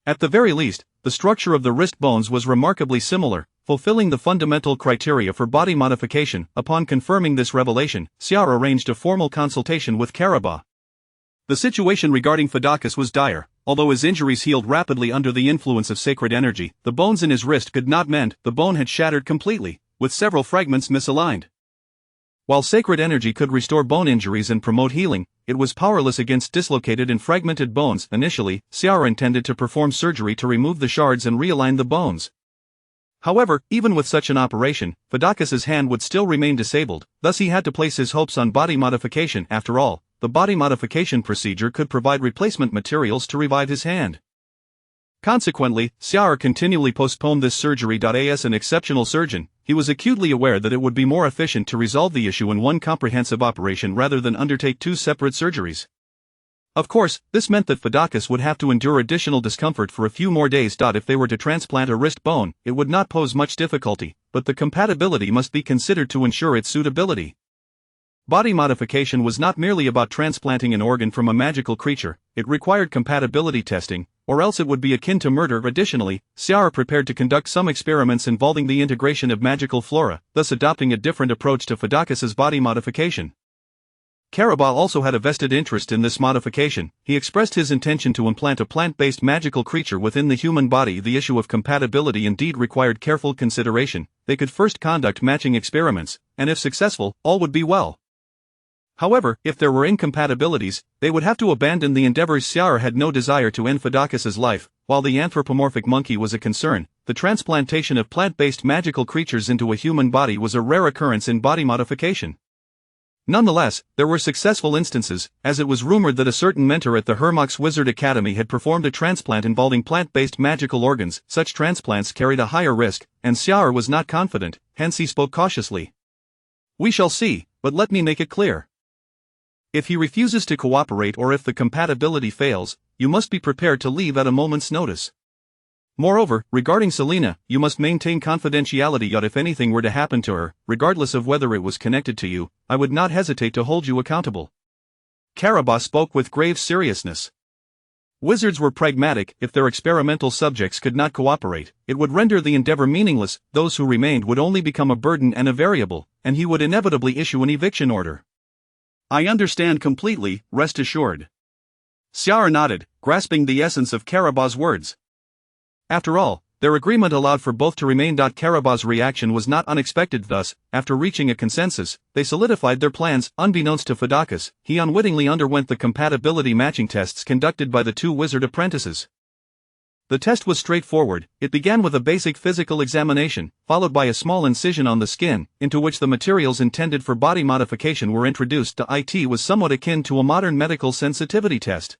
At the very least, the structure of the wrist bones was remarkably similar, fulfilling the fundamental criteria for body modification. Upon confirming this revelation, Ciara arranged a formal consultation with Caraba. The situation regarding Fidakis was dire. Although his injuries healed rapidly under the influence of sacred energy, the bones in his wrist could not mend. The bone had shattered completely, with several fragments misaligned. While sacred energy could restore bone injuries and promote healing, it was powerless against dislocated and fragmented bones. Initially, Ciara intended to perform surgery to remove the shards and realign the bones. However, even with such an operation, Fidakis' hand would still remain disabled, thus he had to place his hopes on body modification. After all, the body modification procedure could provide replacement materials to revive his hand. Consequently, Ciara continually postponed this surgery. As an exceptional surgeon, he was acutely aware that it would be more efficient to resolve the issue in one comprehensive operation rather than undertake 2 separate surgeries. Of course, this meant that Fidakis would have to endure additional discomfort for a few more days. If they were to transplant a wrist bone, it would not pose much difficulty, but the compatibility must be considered to ensure its suitability. Body modification was not merely about transplanting an organ from a magical creature, it required compatibility testing, or else it would be akin to murder. Additionally, Ciara prepared to conduct some experiments involving the integration of magical flora, thus adopting a different approach to Fidakis' body modification. Caraba also had a vested interest in this modification. He expressed his intention to implant a plant-based magical creature within the human body. The issue of compatibility indeed required careful consideration. They could first conduct matching experiments, and if successful, all would be well. However, if there were incompatibilities, they would have to abandon the endeavors. Ciara had no desire to end Fidakis' life. While the anthropomorphic monkey was a concern, the transplantation of plant-based magical creatures into a human body was a rare occurrence in body modification. Nonetheless, there were successful instances, as it was rumored that a certain mentor at the Hermox Wizard Academy had performed a transplant involving plant-based magical organs. Such transplants carried a higher risk, and Ciara was not confident, hence he spoke cautiously. We shall see, but let me make it clear. If he refuses to cooperate or if the compatibility fails, you must be prepared to leave at a moment's notice. Moreover, regarding Selena, you must maintain confidentiality. Yet if anything were to happen to her, regardless of whether it was connected to you, I would not hesitate to hold you accountable. Carabas spoke with grave seriousness. Wizards were pragmatic. If their experimental subjects could not cooperate, it would render the endeavor meaningless. Those who remained would only become a burden and a variable, and he would inevitably issue an eviction order. I understand completely, rest assured. Xiar nodded, grasping the essence of Carabas' words. After all, their agreement allowed for both to remain. Carabas' reaction was not unexpected. Thus, after reaching a consensus, they solidified their plans. Unbeknownst to Fadakis, he unwittingly underwent the compatibility matching tests conducted by the two wizard apprentices. The test was straightforward. It began with a basic physical examination, followed by a small incision on the skin, into which the materials intended for body modification were introduced. It was somewhat akin to a modern medical sensitivity test.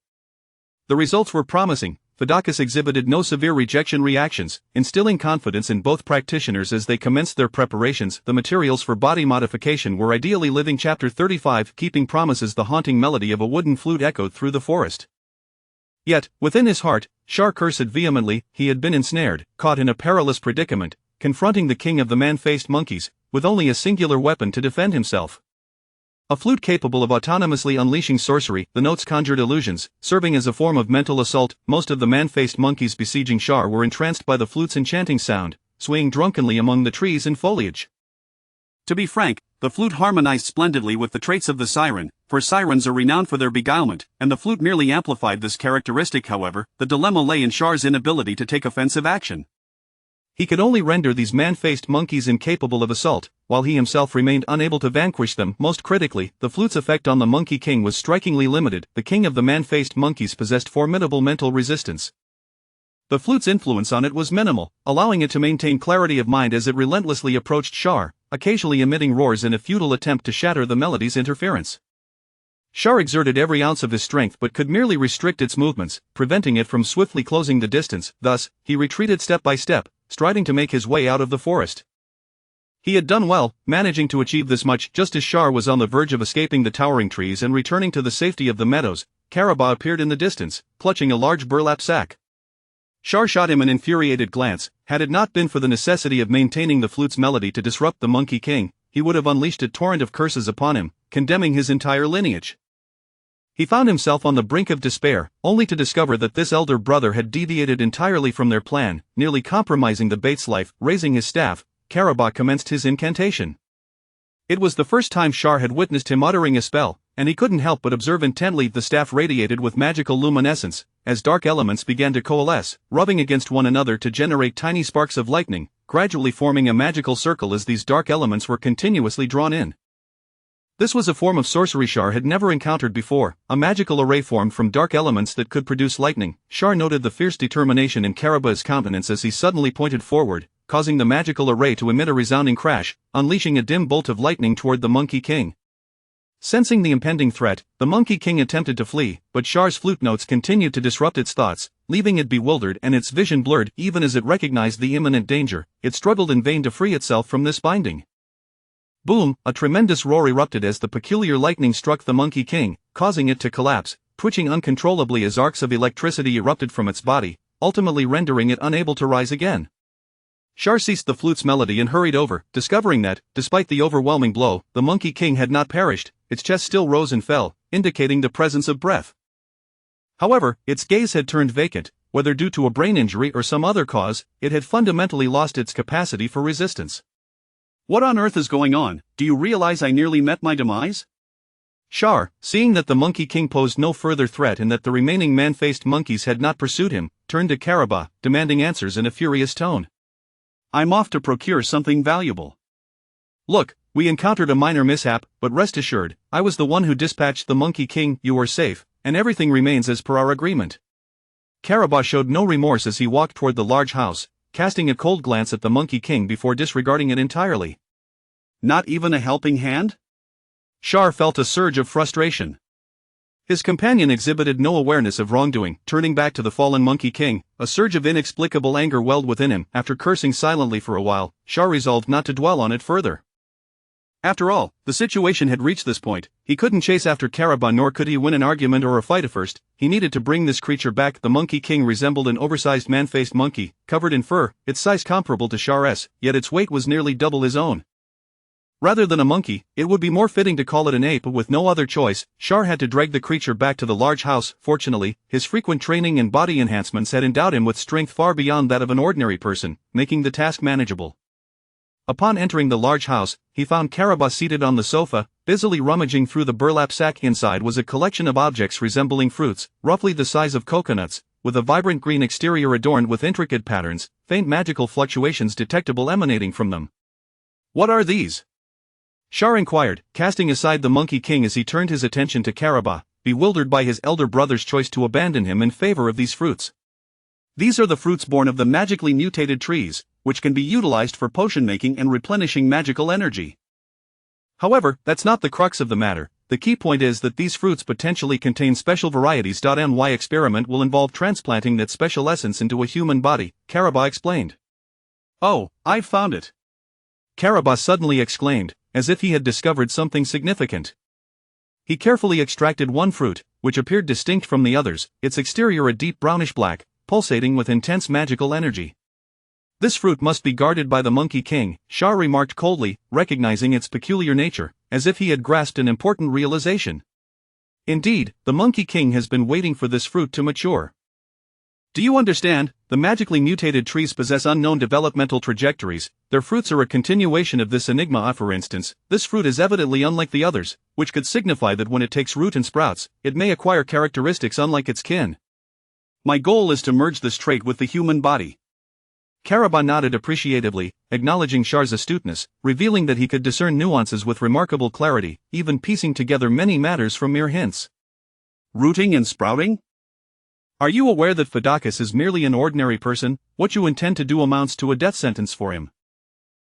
The results were promising. Fadakis exhibited no severe rejection reactions, instilling confidence in both practitioners as they commenced their preparations. The materials for body modification were ideally living. Chapter 35 Keeping Promises. The haunting melody of a wooden flute echoed through the forest. Yet, within his heart, Xiar cursed vehemently. He had been ensnared, caught in a perilous predicament, confronting the king of the man-faced monkeys, with only a singular weapon to defend himself. A flute capable of autonomously unleashing sorcery. The notes conjured illusions, serving as a form of mental assault. Most of the man-faced monkeys besieging Xiar were entranced by the flute's enchanting sound, swaying drunkenly among the trees and foliage. To be frank, the flute harmonized splendidly with the traits of the siren, for sirens are renowned for their beguilement, and the flute merely amplified this characteristic. However, the dilemma lay in Xiar's inability to take offensive action. He could only render these man-faced monkeys incapable of assault, while he himself remained unable to vanquish them. Most critically, the flute's effect on the Monkey King was strikingly limited. The king of the man-faced monkeys possessed formidable mental resistance. The flute's influence on it was minimal, allowing it to maintain clarity of mind as it relentlessly approached Xiar, occasionally emitting roars in a futile attempt to shatter the melody's interference. Xiar exerted every ounce of his strength but could merely restrict its movements, preventing it from swiftly closing the distance. Thus, he retreated step by step, striding to make his way out of the forest. He had done well, managing to achieve this much. Just as Xiar was on the verge of escaping the towering trees and returning to the safety of the meadows, Carabas appeared in the distance, clutching a large burlap sack. Xiar shot him an infuriated glance. Had it not been for the necessity of maintaining the flute's melody to disrupt the Monkey King, he would have unleashed a torrent of curses upon him, condemning his entire lineage. He found himself on the brink of despair, only to discover that this elder brother had deviated entirely from their plan, nearly compromising the Bates' life. Raising his staff, Carabas commenced his incantation. It was the first time Xiar had witnessed him uttering a spell, and he couldn't help but observe intently. The staff radiated with magical luminescence, as dark elements began to coalesce, rubbing against one another to generate tiny sparks of lightning, gradually forming a magical circle as these dark elements were continuously drawn in. This was a form of sorcery Xiar had never encountered before, a magical array formed from dark elements that could produce lightning. Xiar noted the fierce determination in Carabas' countenance as he suddenly pointed forward, causing the magical array to emit a resounding crash, unleashing a dim bolt of lightning toward the Monkey King. Sensing the impending threat, the Monkey King attempted to flee, but Xiar's flute notes continued to disrupt its thoughts, leaving it bewildered and its vision blurred. Even as it recognized the imminent danger, it struggled in vain to free itself from this binding. Boom! A tremendous roar erupted as the peculiar lightning struck the Monkey King, causing it to collapse, twitching uncontrollably as arcs of electricity erupted from its body, ultimately rendering it unable to rise again. Xiar ceased the flute's melody and hurried over, discovering that, despite the overwhelming blow, the Monkey King had not perished. Its chest still rose and fell, indicating the presence of breath. However, its gaze had turned vacant. Whether due to a brain injury or some other cause, it had fundamentally lost its capacity for resistance. What on earth is going on? Do you realize I nearly met my demise? Xiar, seeing that the Monkey King posed no further threat and that the remaining man-faced monkeys had not pursued him, turned to Carabas, demanding answers in a furious tone. I'm off to procure something valuable. Look, we encountered a minor mishap, but rest assured, I was the one who dispatched the Monkey King. You are safe, and everything remains as per our agreement. Carabas showed no remorse as he walked toward the large house, casting a cold glance at the Monkey King before disregarding it entirely. Not even a helping hand? Xiar felt a surge of frustration. His companion exhibited no awareness of wrongdoing. Turning back to the fallen Monkey King, a surge of inexplicable anger welled within him. After cursing silently for a while, Xiar resolved not to dwell on it further. After all, the situation had reached this point. He couldn't chase after Caraba, nor could he win an argument or a fight at first. He needed to bring this creature back. The Monkey King resembled an oversized man-faced monkey, covered in fur, its size comparable to Char's, yet its weight was nearly double his own. Rather than a monkey, it would be more fitting to call it an ape. But with no other choice, Char had to drag the creature back to the large house. Fortunately, his frequent training and body enhancements had endowed him with strength far beyond that of an ordinary person, making the task manageable. Upon entering the large house, he found Caraba seated on the sofa, busily rummaging through the burlap sack. Inside was a collection of objects resembling fruits, roughly the size of coconuts, with a vibrant green exterior adorned with intricate patterns, faint magical fluctuations detectable emanating from them. "What are these?" Char inquired, casting aside the Monkey King as he turned his attention to Caraba, bewildered by his elder brother's choice to abandon him in favor of these fruits. "These are the fruits born of the magically mutated trees, which can be utilized for potion making and replenishing magical energy. However, that's not the crux of the matter. The key point is that these fruits potentially contain special varieties. My experiment will involve transplanting that special essence into a human body," Caraba explained. "Oh, I've found it!" Caraba suddenly exclaimed, as if he had discovered something significant. He carefully extracted one fruit, which appeared distinct from the others, its exterior a deep brownish black, pulsating with intense magical energy. "This fruit must be guarded by the Monkey King," Char remarked coldly, recognizing its peculiar nature, as if he had grasped an important realization. "Indeed, the Monkey King has been waiting for this fruit to mature. Do you understand? The magically mutated trees possess unknown developmental trajectories. Their fruits are a continuation of this enigma. For instance, this fruit is evidently unlike the others, which could signify that when it takes root and sprouts, it may acquire characteristics unlike its kin. My goal is to merge this trait with the human body." Caraba nodded appreciatively, acknowledging Char's astuteness, revealing that he could discern nuances with remarkable clarity, even piecing together many matters from mere hints. "Rooting and sprouting? Are you aware that Fadakis is merely an ordinary person? What you intend to do amounts to a death sentence for him."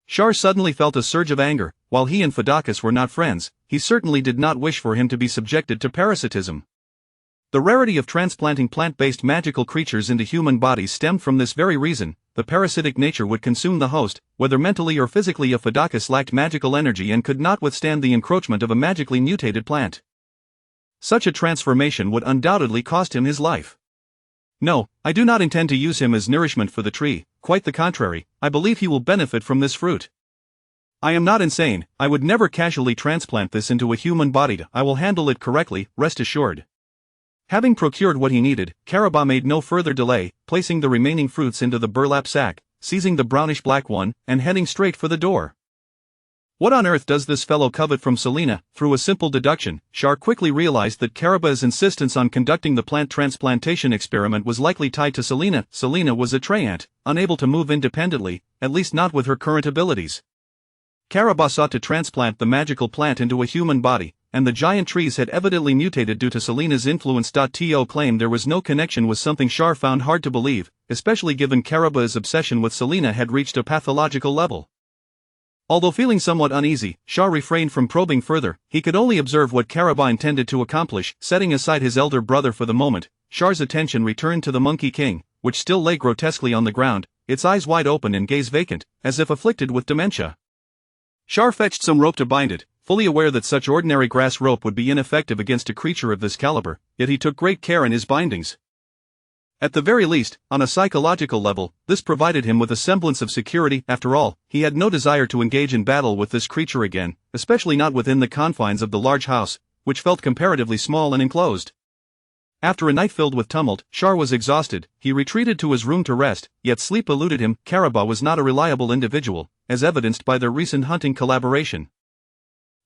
Char suddenly felt a surge of anger. While he and Fadakis were not friends, he certainly did not wish for him to be subjected to parasitism. The rarity of transplanting plant-based magical creatures into human bodies stemmed from this very reason. The parasitic nature would consume the host, whether mentally or physically. If Fadakis lacked magical energy and could not withstand the encroachment of a magically mutated plant, such a transformation would undoubtedly cost him his life. "No, I do not intend to use him as nourishment for the tree, quite the contrary, I believe he will benefit from this fruit. I am not insane, I would never casually transplant this into a human body. I will handle it correctly, rest assured." Having procured what he needed, Caraba made no further delay, placing the remaining fruits into the burlap sack, seizing the brownish-black one, and heading straight for the door. What on earth does this fellow covet from Selena? Through a simple deduction, Char quickly realized that Caraba's insistence on conducting the plant transplantation experiment was likely tied to Selena. Selena was a treant, unable to move independently, at least not with her current abilities. Caraba sought to transplant the magical plant into a human body, and the giant trees had evidently mutated due to Selena's influence. To claim there was no connection was something Char found hard to believe, especially given Caraba's obsession with Selena had reached a pathological level. Although feeling somewhat uneasy, Char refrained from probing further. He could only observe what Caraba intended to accomplish. Setting aside his elder brother for the moment, Char's attention returned to the Monkey King, which still lay grotesquely on the ground, its eyes wide open and gaze vacant, as if afflicted with dementia. Char fetched some rope to bind it, fully aware that such ordinary grass rope would be ineffective against a creature of this caliber, yet he took great care in his bindings. At the very least, on a psychological level, this provided him with a semblance of security. After all, he had no desire to engage in battle with this creature again, especially not within the confines of the large house, which felt comparatively small and enclosed. After a night filled with tumult, Char was exhausted. He retreated to his room to rest, yet sleep eluded him. Caraba was not a reliable individual, as evidenced by their recent hunting collaboration.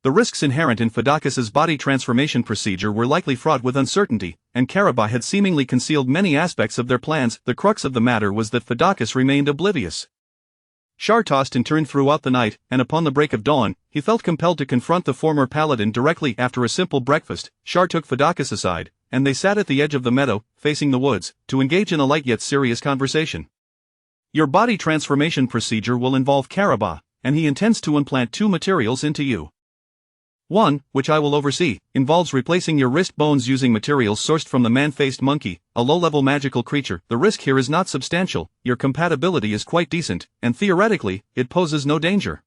The risks inherent in Fadakis's body transformation procedure were likely fraught with uncertainty, and Caraba had seemingly concealed many aspects of their plans. The crux of the matter was that Fadakis remained oblivious. Char tossed and turned throughout the night, and upon the break of dawn, he felt compelled to confront the former paladin directly. After a simple breakfast, Char took Fadakis aside, and they sat at the edge of the meadow, facing the woods, to engage in a light yet serious conversation. "Your body transformation procedure will involve Caraba, and he intends to implant two materials into you. One, which I will oversee, involves replacing your wrist bones using materials sourced from the man-faced monkey, a low-level magical creature. The risk here is not substantial, your compatibility is quite decent, and theoretically, it poses no danger.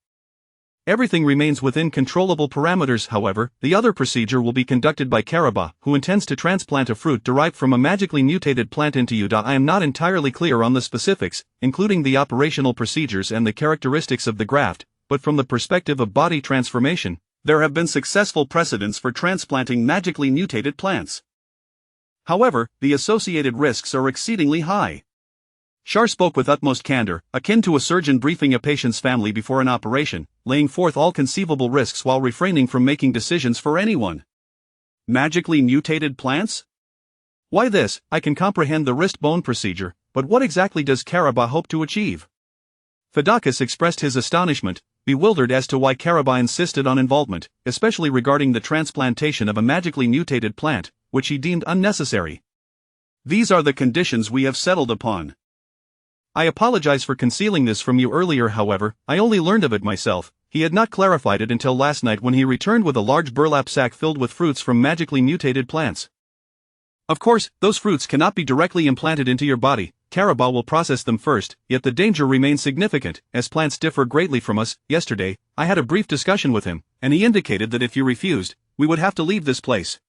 Everything remains within controllable parameters. However, the other procedure will be conducted by Karaba, who intends to transplant a fruit derived from a magically mutated plant into you. I am not entirely clear on the specifics, including the operational procedures and the characteristics of the graft, but from the perspective of body transformation, there have been successful precedents for transplanting magically mutated plants. However, the associated risks are exceedingly high. Shar spoke with utmost candor, akin to a surgeon briefing a patient's family before an operation, laying forth all conceivable risks while refraining from making decisions for anyone. Magically mutated plants? Why this? I can comprehend the wrist bone procedure, but what exactly does Karaba hope to achieve? Fadakis expressed his astonishment, bewildered as to why Karaba insisted on involvement, especially regarding the transplantation of a magically mutated plant, which he deemed unnecessary. These are the conditions we have settled upon. I apologize for concealing this from you earlier. However, I only learned of it myself. He had not clarified it until last night when he returned with a large burlap sack filled with fruits from magically mutated plants. Of course, those fruits cannot be directly implanted into your body. Karaba will process them first, yet the danger remains significant, as plants differ greatly from us. Yesterday, I had a brief discussion with him, and he indicated that if you refused, we would have to leave this place.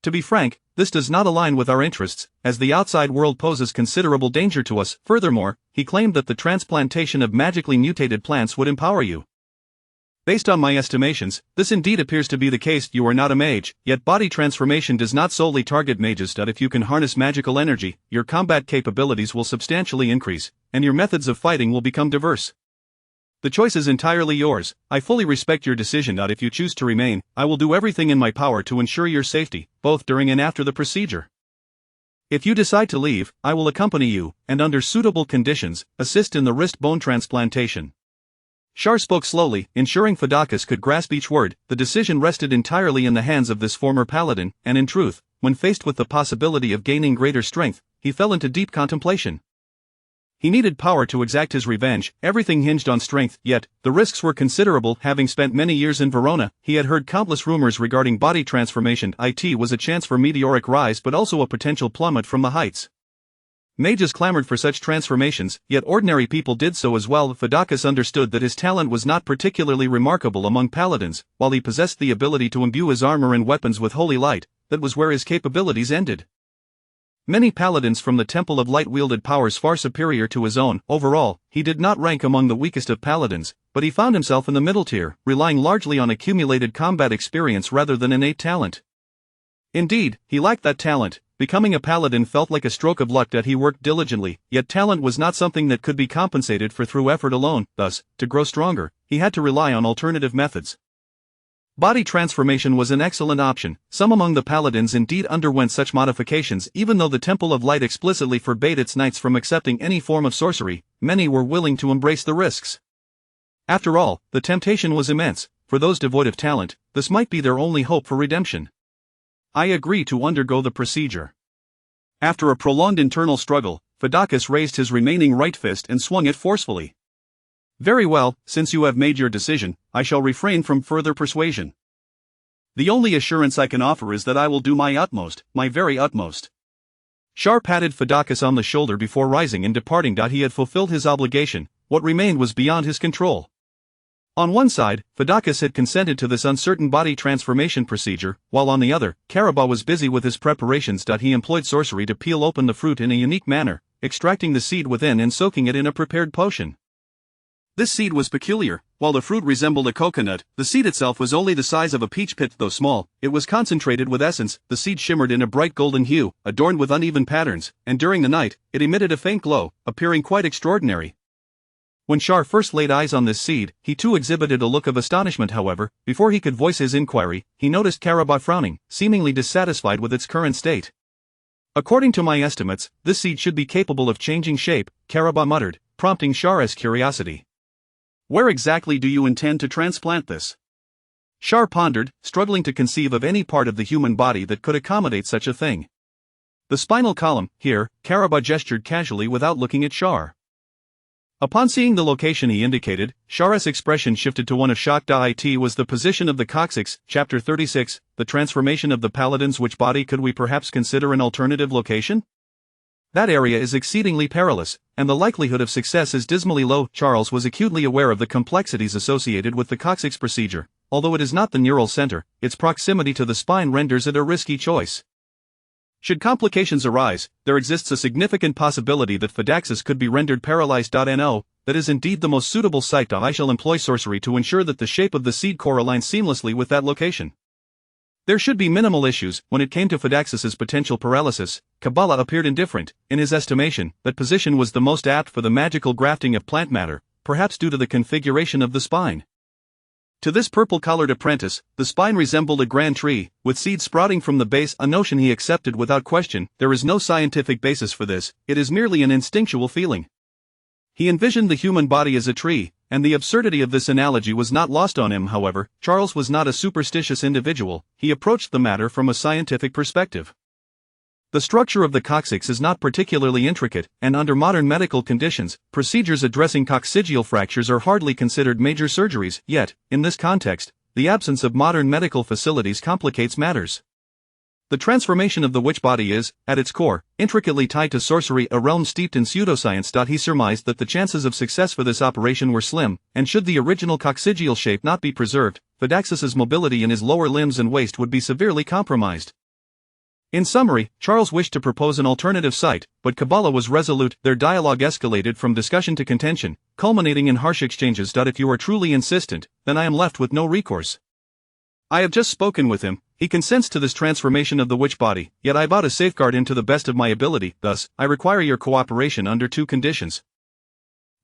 To be frank, this does not align with our interests, as the outside world poses considerable danger to us. Furthermore, he claimed that the transplantation of magically mutated plants would empower you. Based on my estimations, this indeed appears to be the case. You are not a mage, yet body transformation does not solely target mages. If you can harness magical energy, your combat capabilities will substantially increase, and your methods of fighting will become diverse. The choice is entirely yours. I fully respect your decision. If you choose to remain, I will do everything in my power to ensure your safety, both during and after the procedure. If you decide to leave, I will accompany you, and under suitable conditions, assist in the wrist bone transplantation. Shar spoke slowly, ensuring Fadakis could grasp each word. The decision rested entirely in the hands of this former paladin, and in truth, when faced with the possibility of gaining greater strength, he fell into deep contemplation. He needed power to exact his revenge. Everything hinged on strength, yet, the risks were considerable. Having spent many years in Verona, he had heard countless rumors regarding body transformation. It was a chance for meteoric rise but also a potential plummet from the heights. Mages clamored for such transformations, yet ordinary people did so as well. Fadakis understood that his talent was not particularly remarkable among paladins. While he possessed the ability to imbue his armor and weapons with holy light, that was where his capabilities ended. Many paladins from the Temple of Light wielded powers far superior to his own. Overall, he did not rank among the weakest of paladins, but he found himself in the middle tier, relying largely on accumulated combat experience rather than innate talent. Indeed, he lacked that talent. Becoming a paladin felt like a stroke of luck. That he worked diligently, yet talent was not something that could be compensated for through effort alone. Thus, to grow stronger, he had to rely on alternative methods. Body transformation was an excellent option. Some among the paladins indeed underwent such modifications. Even though the Temple of Light explicitly forbade its knights from accepting any form of sorcery, many were willing to embrace the risks. After all, the temptation was immense. For those devoid of talent, this might be their only hope for redemption. I agree to undergo the procedure. After a prolonged internal struggle, Fadakis raised his remaining right fist and swung it forcefully. Very well, since you have made your decision, I shall refrain from further persuasion. The only assurance I can offer is that I will do my utmost, my very utmost. Shar patted Fadakis on the shoulder before rising and departing. He had fulfilled his obligation. What remained was beyond his control. On one side, Fadakis had consented to this uncertain body transformation procedure, while on the other, Karaba was busy with his preparations. He employed sorcery to peel open the fruit in a unique manner, extracting the seed within and soaking it in a prepared potion. This seed was peculiar. While the fruit resembled a coconut, the seed itself was only the size of a peach pit. Though small, it was concentrated with essence. The seed shimmered in a bright golden hue, adorned with uneven patterns, and during the night, it emitted a faint glow, appearing quite extraordinary. When Shar first laid eyes on this seed, he too exhibited a look of astonishment. However, before he could voice his inquiry, he noticed Karaba frowning, seemingly dissatisfied with its current state. According to my estimates, this seed should be capable of changing shape, Karaba muttered, prompting Shar's curiosity. Where exactly do you intend to transplant this? Shar pondered, struggling to conceive of any part of the human body that could accommodate such a thing. The spinal column, here, Karaba gestured casually without looking at Shar. Upon seeing the location he indicated, Shar's expression shifted to one of shock. It was the position of the coccyx. Chapter 36, the transformation of the paladins. Which body could we perhaps consider an alternative location? That area is exceedingly perilous, and the likelihood of success is dismally low. Charles was acutely aware of the complexities associated with the coccyx procedure. Although it is not the neural center, its proximity to the spine renders it a risky choice. Should complications arise, there exists a significant possibility that Phaedaxus could be rendered paralyzed. No, that is indeed the most suitable site. I shall employ sorcery to ensure that the shape of the seed core aligns seamlessly with that location. There should be minimal issues. When it came to Phaedaxus's potential paralysis, Kabbalah appeared indifferent. In his estimation, that position was the most apt for the magical grafting of plant matter, perhaps due to the configuration of the spine. To this purple-collared apprentice, the spine resembled a grand tree, with seeds sprouting from the base, a notion he accepted without question. There is no scientific basis for this, it is merely an instinctual feeling. He envisioned the human body as a tree, and the absurdity of this analogy was not lost on him. However, Charles was not a superstitious individual. He approached the matter from a scientific perspective. The structure of the coccyx is not particularly intricate, and under modern medical conditions, procedures addressing coccygeal fractures are hardly considered major surgeries. Yet, in this context, the absence of modern medical facilities complicates matters. The transformation of the witch body is, at its core, intricately tied to sorcery, a realm steeped in pseudoscience. He surmised that the chances of success for this operation were slim, and should the original coccygeal shape not be preserved, Phaedaxus's mobility in his lower limbs and waist would be severely compromised. In summary, Charles wished to propose an alternative site, but Kabbalah was resolute. Their dialogue escalated from discussion to contention, culminating in harsh exchanges. If you are truly insistent, then I am left with no recourse. I have just spoken with him, he consents to this transformation of the witch body, yet I vow to safeguard him to the best of my ability. Thus, I require your cooperation under two conditions.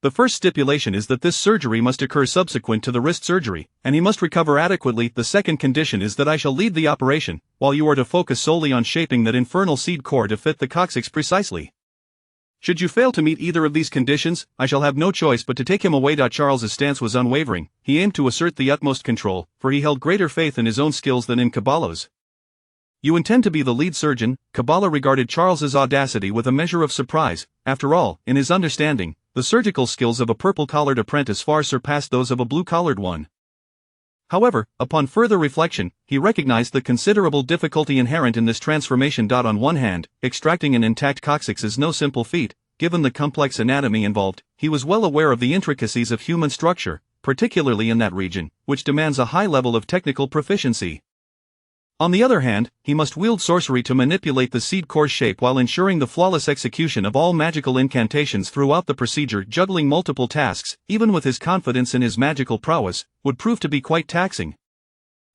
The first stipulation is that this surgery must occur subsequent to the wrist surgery, and he must recover adequately. The second condition is that I shall lead the operation, while you are to focus solely on shaping that infernal seed core to fit the coccyx precisely. Should you fail to meet either of these conditions, I shall have no choice but to take him away. Charles's stance was unwavering. He aimed to assert the utmost control, for he held greater faith in his own skills than in Kabbalah's. You intend to be the lead surgeon? Kabbalah regarded Charles's audacity with a measure of surprise. After all, in his understanding, the surgical skills of a purple-collared apprentice far surpassed those of a blue-collared one. However, upon further reflection, he recognized the considerable difficulty inherent in this transformation. On one hand, extracting an intact coccyx is no simple feat. Given the complex anatomy involved, he was well aware of the intricacies of human structure, particularly in that region, which demands a high level of technical proficiency. On the other hand, he must wield sorcery to manipulate the seed core shape while ensuring the flawless execution of all magical incantations throughout the procedure. Juggling multiple tasks, even with his confidence in his magical prowess, would prove to be quite taxing.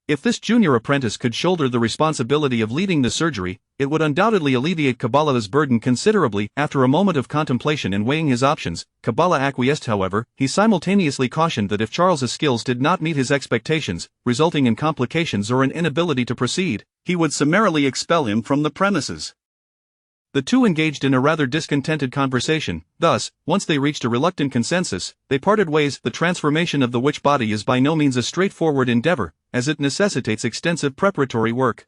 If this junior apprentice could shoulder the responsibility of leading the surgery, it would undoubtedly alleviate Kabbalah's burden considerably. After a moment of contemplation and weighing his options, Kabbalah acquiesced. However, he simultaneously cautioned that if Charles's skills did not meet his expectations, resulting in complications or an inability to proceed, he would summarily expel him from the premises. The two engaged in a rather discontented conversation. Thus, once they reached a reluctant consensus, they parted ways. The transformation of the witch body is by no means a straightforward endeavor, as it necessitates extensive preparatory work.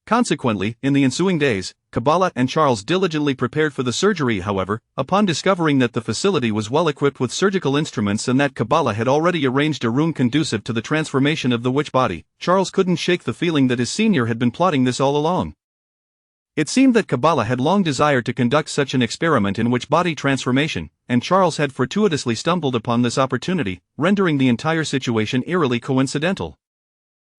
Consequently, in the ensuing days, Kabbalah and Charles diligently prepared for the surgery. However, upon discovering that the facility was well equipped with surgical instruments and that Kabbalah had already arranged a room conducive to the transformation of the witch body, Charles couldn't shake the feeling that his senior had been plotting this all along. It seemed that Kabbalah had long desired to conduct such an experiment in witch body transformation, and Charles had fortuitously stumbled upon this opportunity, rendering the entire situation eerily coincidental.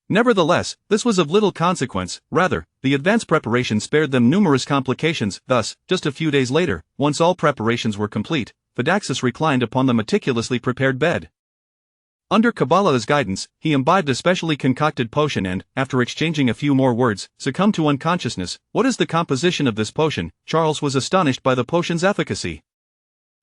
Nevertheless, this was of little consequence. Rather, the advanced preparation spared them numerous complications. Thus, just a few days later, once all preparations were complete, Phaedaxus reclined upon the meticulously prepared bed. Under Kabbalah's guidance, he imbibed a specially concocted potion and, after exchanging a few more words, succumbed to unconsciousness. What is the composition of this potion? Charles was astonished by the potion's efficacy.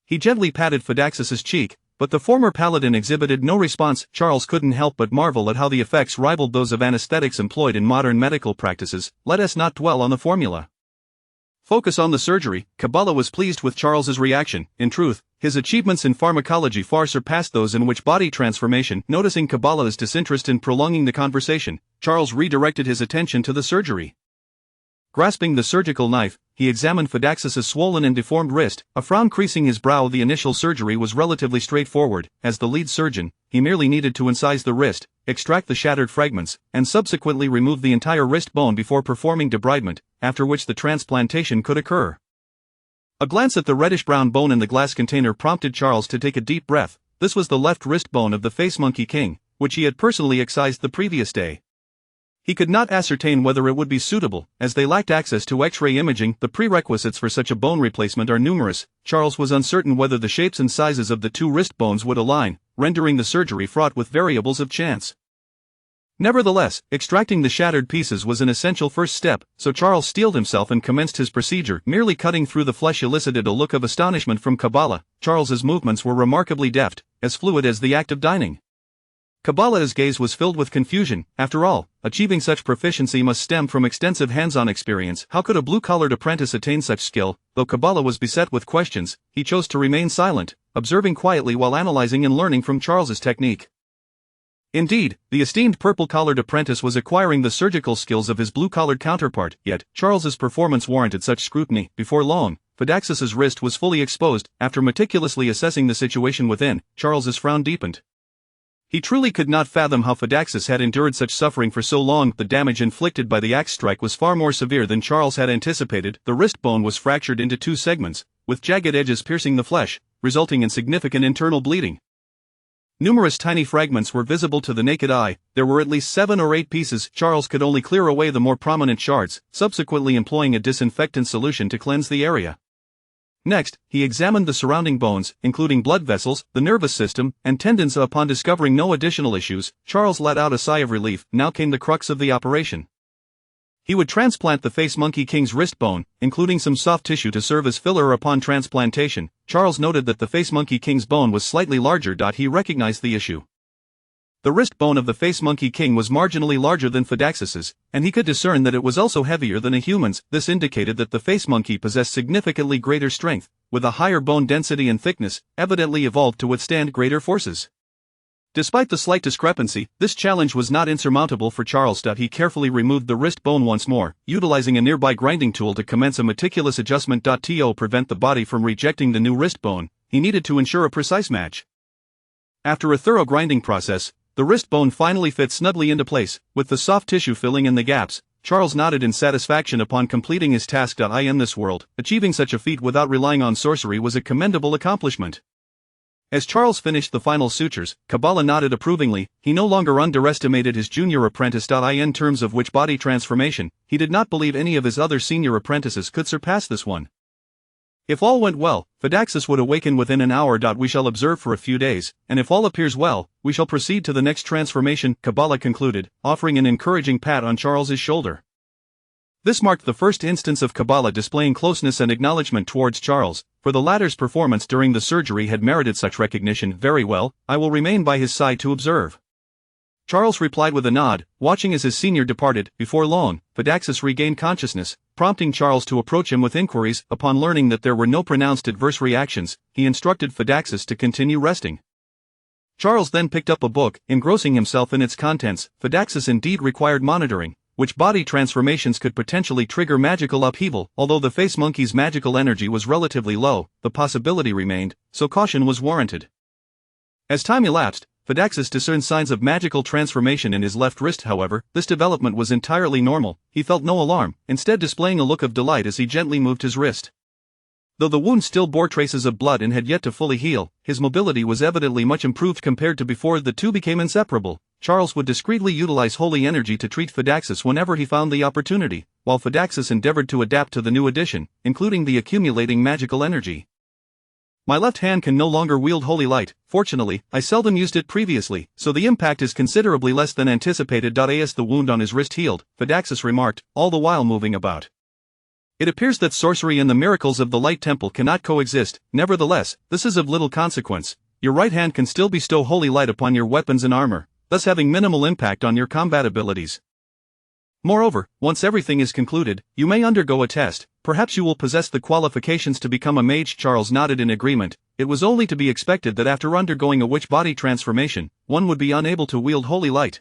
He gently patted Phaedaxus's cheek, but the former paladin exhibited no response. Charles couldn't help but marvel at how the effects rivaled those of anesthetics employed in modern medical practices. Let us not dwell on the formula. Focus on the surgery. Kabbalah was pleased with Charles's reaction. In truth, his achievements in pharmacology far surpassed those in witch body transformation. Noticing Kabbalah's disinterest in prolonging the conversation, Charles redirected his attention to the surgery. Grasping the surgical knife, he examined Phaedaxus's swollen and deformed wrist, a frown creasing his brow. The initial surgery was relatively straightforward. As the lead surgeon, he merely needed to incise the wrist, extract the shattered fragments, and subsequently remove the entire wrist bone before performing debridement, after which the transplantation could occur. A glance at the reddish-brown bone in the glass container prompted Charles to take a deep breath. This was the left wrist bone of the Face Monkey King, which he had personally excised the previous day. He could not ascertain whether it would be suitable, as they lacked access to X-ray imaging. The prerequisites for such a bone replacement are numerous. Charles was uncertain whether the shapes and sizes of the two wrist bones would align, rendering the surgery fraught with variables of chance. Nevertheless, extracting the shattered pieces was an essential first step, so Charles steeled himself and commenced his procedure. Merely cutting through the flesh elicited a look of astonishment from Kabbalah. Charles's movements were remarkably deft, as fluid as the act of dining. Kabbalah's gaze was filled with confusion. After all, achieving such proficiency must stem from extensive hands-on experience. How could a blue-collared apprentice attain such skill? Though Kabbalah was beset with questions, he chose to remain silent, observing quietly while analyzing and learning from Charles's technique. Indeed, the esteemed purple-collared apprentice was acquiring the surgical skills of his blue-collared counterpart, yet Charles's performance warranted such scrutiny. Before long, Phaedaxus's wrist was fully exposed. After meticulously assessing the situation within, Charles's frown deepened. He truly could not fathom how Phaedaxus had endured such suffering for so long. The damage inflicted by the axe strike was far more severe than Charles had anticipated. The wrist bone was fractured into two segments, with jagged edges piercing the flesh, resulting in significant internal bleeding. Numerous tiny fragments were visible to the naked eye. There were at least 7 or 8 pieces. Charles could only clear away the more prominent shards, subsequently employing a disinfectant solution to cleanse the area. Next, he examined the surrounding bones, including blood vessels, the nervous system, and tendons. Upon discovering no additional issues, Charles let out a sigh of relief. Now came the crux of the operation. He would transplant the Face Monkey King's wrist bone, including some soft tissue to serve as filler upon transplantation. Charles noted that the Face Monkey King's bone was slightly larger. He recognized the issue. The wrist bone of the Face Monkey King was marginally larger than Phaedaxus's, and he could discern that it was also heavier than a human's. This indicated that the Face Monkey possessed significantly greater strength, with a higher bone density and thickness, evidently evolved to withstand greater forces. Despite the slight discrepancy, this challenge was not insurmountable for Charles. He carefully removed the wrist bone once more, utilizing a nearby grinding tool to commence a meticulous adjustment. To prevent the body from rejecting the new wrist bone, he needed to ensure a precise match. After a thorough grinding process, the wrist bone finally fit snugly into place, with the soft tissue filling in the gaps. Charles nodded in satisfaction upon completing his task. In this world, achieving such a feat without relying on sorcery was a commendable accomplishment. As Charles finished the final sutures, Kabbalah nodded approvingly. He no longer underestimated his junior apprentice. In terms of witch body transformation, he did not believe any of his other senior apprentices could surpass this one. If all went well, Phaedaxus would awaken within an hour. We shall observe for a few days, and if all appears well, we shall proceed to the next transformation, Kabbalah concluded, offering an encouraging pat on Charles's shoulder. This marked the first instance of Kabbalah displaying closeness and acknowledgement towards Charles, for the latter's performance during the surgery had merited such recognition. Very well, I will remain by his side to observe. Charles replied with a nod, watching as his senior departed. Before long, Phaedaxus regained consciousness, prompting Charles to approach him with inquiries. Upon learning that there were no pronounced adverse reactions, he instructed Phaedaxus to continue resting. Charles then picked up a book, engrossing himself in its contents. Phaedaxus indeed required monitoring. Which body transformations could potentially trigger magical upheaval. Although the Face Monkey's magical energy was relatively low, the possibility remained, so caution was warranted. As time elapsed, Phaedaxus discerned signs of magical transformation in his left wrist. However, this development was entirely normal. He felt no alarm, instead displaying a look of delight as he gently moved his wrist. Though the wound still bore traces of blood and had yet to fully heal, his mobility was evidently much improved compared to before. The two became inseparable. Charles would discreetly utilize holy energy to treat Phaedaxus whenever he found the opportunity, while Phaedaxus endeavored to adapt to the new addition, including the accumulating magical energy. My left hand can no longer wield holy light. Fortunately, I seldom used it previously, so the impact is considerably less than anticipated. As the wound on his wrist healed, Phaedaxus remarked, all the while moving about. It appears that sorcery and the miracles of the Light Temple cannot coexist. Nevertheless, this is of little consequence. Your right hand can still bestow holy light upon your weapons and armor, thus having minimal impact on your combat abilities. Moreover, once everything is concluded, you may undergo a test. Perhaps you will possess the qualifications to become a mage. Charles nodded in agreement. It was only to be expected that after undergoing a witch body transformation, one would be unable to wield holy light.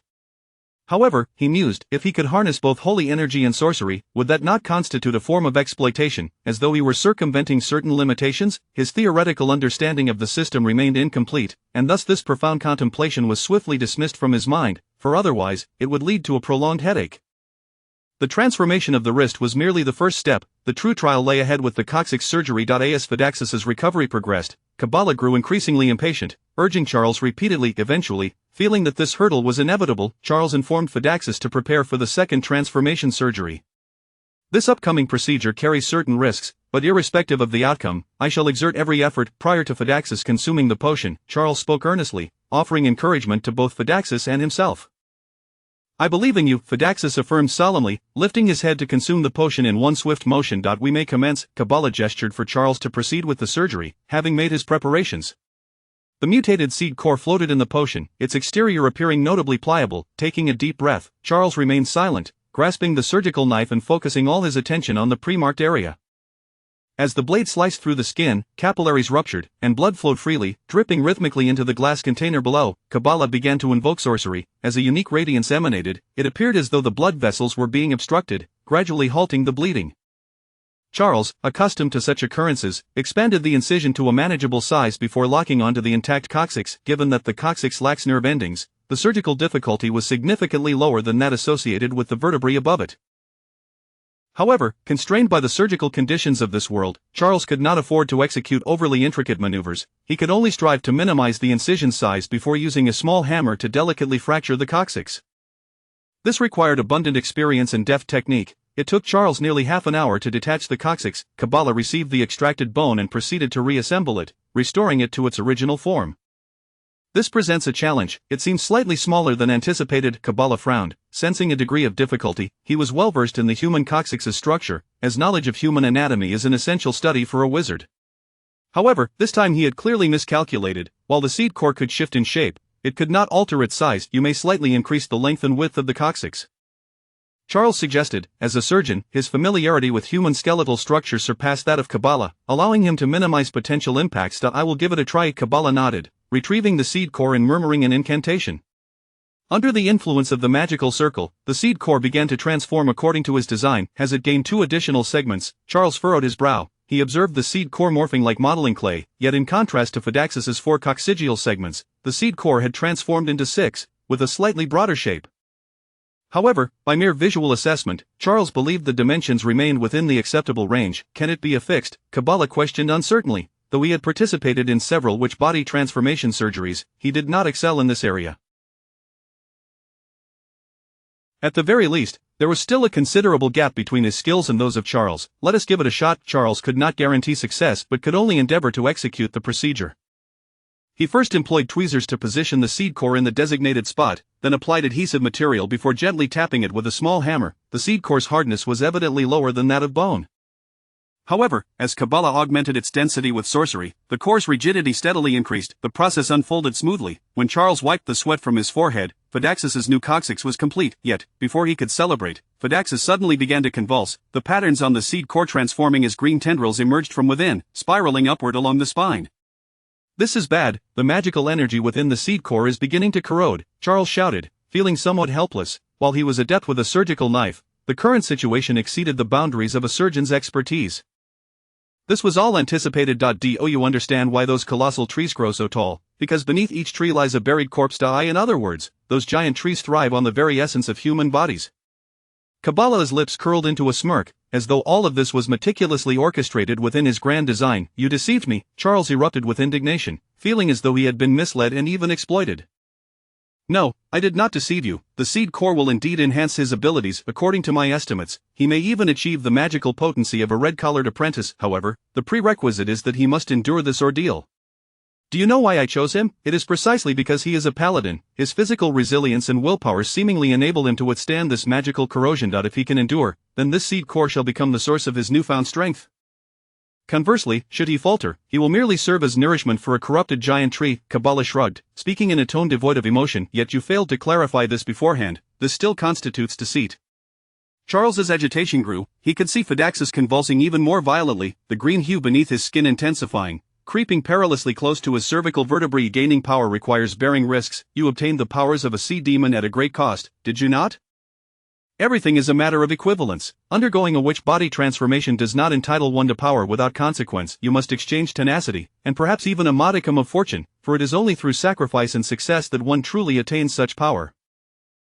However, he mused, if he could harness both holy energy and sorcery, would that not constitute a form of exploitation, as though he were circumventing certain limitations? His theoretical understanding of the system remained incomplete, and thus this profound contemplation was swiftly dismissed from his mind, for otherwise, it would lead to a prolonged headache. The transformation of the wrist was merely the first step, the true trial lay ahead with the coccyx surgery. As Phaedaxus's recovery progressed, Kabala grew increasingly impatient, urging Charles repeatedly. Eventually, feeling that this hurdle was inevitable, Charles informed Phaedaxus to prepare for the second transformation surgery. This upcoming procedure carries certain risks, but irrespective of the outcome, I shall exert every effort. Prior to Phaedaxus consuming the potion, Charles spoke earnestly, offering encouragement to both Phaedaxus and himself. I believe in you, Phaedaxus affirmed solemnly, lifting his head to consume the potion in one swift motion. We may commence. Kabala gestured for Charles to proceed with the surgery, having made his preparations. The mutated seed core floated in the potion, its exterior appearing notably pliable. Taking a deep breath, Charles remained silent, grasping the surgical knife and focusing all his attention on the pre-marked area. As the blade sliced through the skin, capillaries ruptured, and blood flowed freely, dripping rhythmically into the glass container below. Kabala began to invoke sorcery. As a unique radiance emanated, it appeared as though the blood vessels were being obstructed, gradually halting the bleeding. Charles, accustomed to such occurrences, expanded the incision to a manageable size before locking onto the intact coccyx. Given that the coccyx lacks nerve endings, the surgical difficulty was significantly lower than that associated with the vertebrae above it. However, constrained by the surgical conditions of this world, Charles could not afford to execute overly intricate maneuvers. He could only strive to minimize the incision size before using a small hammer to delicately fracture the coccyx. This required abundant experience and deft technique. It took Charles nearly half an hour to detach the coccyx. Kabala received the extracted bone and proceeded to reassemble it, restoring it to its original form. This presents a challenge. It seems slightly smaller than anticipated. Kabala frowned, sensing a degree of difficulty. He was well versed in the human coccyx's structure, as knowledge of human anatomy is an essential study for a wizard. However, this time he had clearly miscalculated. While the seed core could shift in shape, it could not alter its size. You may slightly increase the length and width of the coccyx, Charles suggested. As a surgeon, his familiarity with human skeletal structure surpassed that of Kabala, allowing him to minimize potential impacts. I will give it a try. Kabala nodded, retrieving the seed core and murmuring an incantation. Under the influence of the magical circle, the seed core began to transform according to his design. As it gained 2 additional segments, Charles furrowed his brow. He observed the seed core morphing like modeling clay, yet in contrast to Phaedaxus's 4 coccygeal segments, the seed core had transformed into 6, with a slightly broader shape. However, by mere visual assessment, Charles believed the dimensions remained within the acceptable range. Can it be affixed? Kabala questioned uncertainly. Though he had participated in several body transformation surgeries, he did not excel in this area. At the very least, there was still a considerable gap between his skills and those of Charles. Let us give it a shot. Charles could not guarantee success but could only endeavor to execute the procedure. He first employed tweezers to position the seed core in the designated spot, then applied adhesive material before gently tapping it with a small hammer. The seed core's hardness was evidently lower than that of bone. However, as Kabala augmented its density with sorcery, the core's rigidity steadily increased. The process unfolded smoothly. When Charles wiped the sweat from his forehead, Phaedaxus's new coccyx was complete. Yet, before he could celebrate, Phaedaxus suddenly began to convulse, the patterns on the seed core transforming as green tendrils emerged from within, spiraling upward along the spine. This is bad. The magical energy within the seed core is beginning to corrode, Charles shouted, feeling somewhat helpless. While he was adept with a surgical knife, the current situation exceeded the boundaries of a surgeon's expertise. This was all anticipated. Do you understand why those colossal trees grow so tall? Because beneath each tree lies a buried corpse. In other words, those giant trees thrive on the very essence of human bodies. Kabala's lips curled into a smirk, as though all of this was meticulously orchestrated within his grand design. You deceived me, Charles erupted with indignation, feeling as though he had been misled and even exploited. No, I did not deceive you. The seed core will indeed enhance his abilities. According to my estimates, he may even achieve the magical potency of a red-collared apprentice. However, the prerequisite is that he must endure this ordeal. Do you know why I chose him? It is precisely because he is a paladin. His physical resilience and willpower seemingly enable him to withstand this magical corrosion. If he can endure, then this seed core shall become the source of his newfound strength. Conversely, should he falter, he will merely serve as nourishment for a corrupted giant tree. Kabala shrugged, speaking in a tone devoid of emotion. Yet you failed to clarify this beforehand. This still constitutes deceit. Charles's agitation grew. He could see Phaedaxus convulsing even more violently, the green hue beneath his skin intensifying, creeping perilously close to his cervical vertebrae. Gaining power requires bearing risks. You obtained the powers of a sea demon at a great cost, did you not? Everything is a matter of equivalence. Undergoing a body transformation does not entitle one to power without consequence. You must exchange tenacity, and perhaps even a modicum of fortune, for it is only through sacrifice and success that one truly attains such power.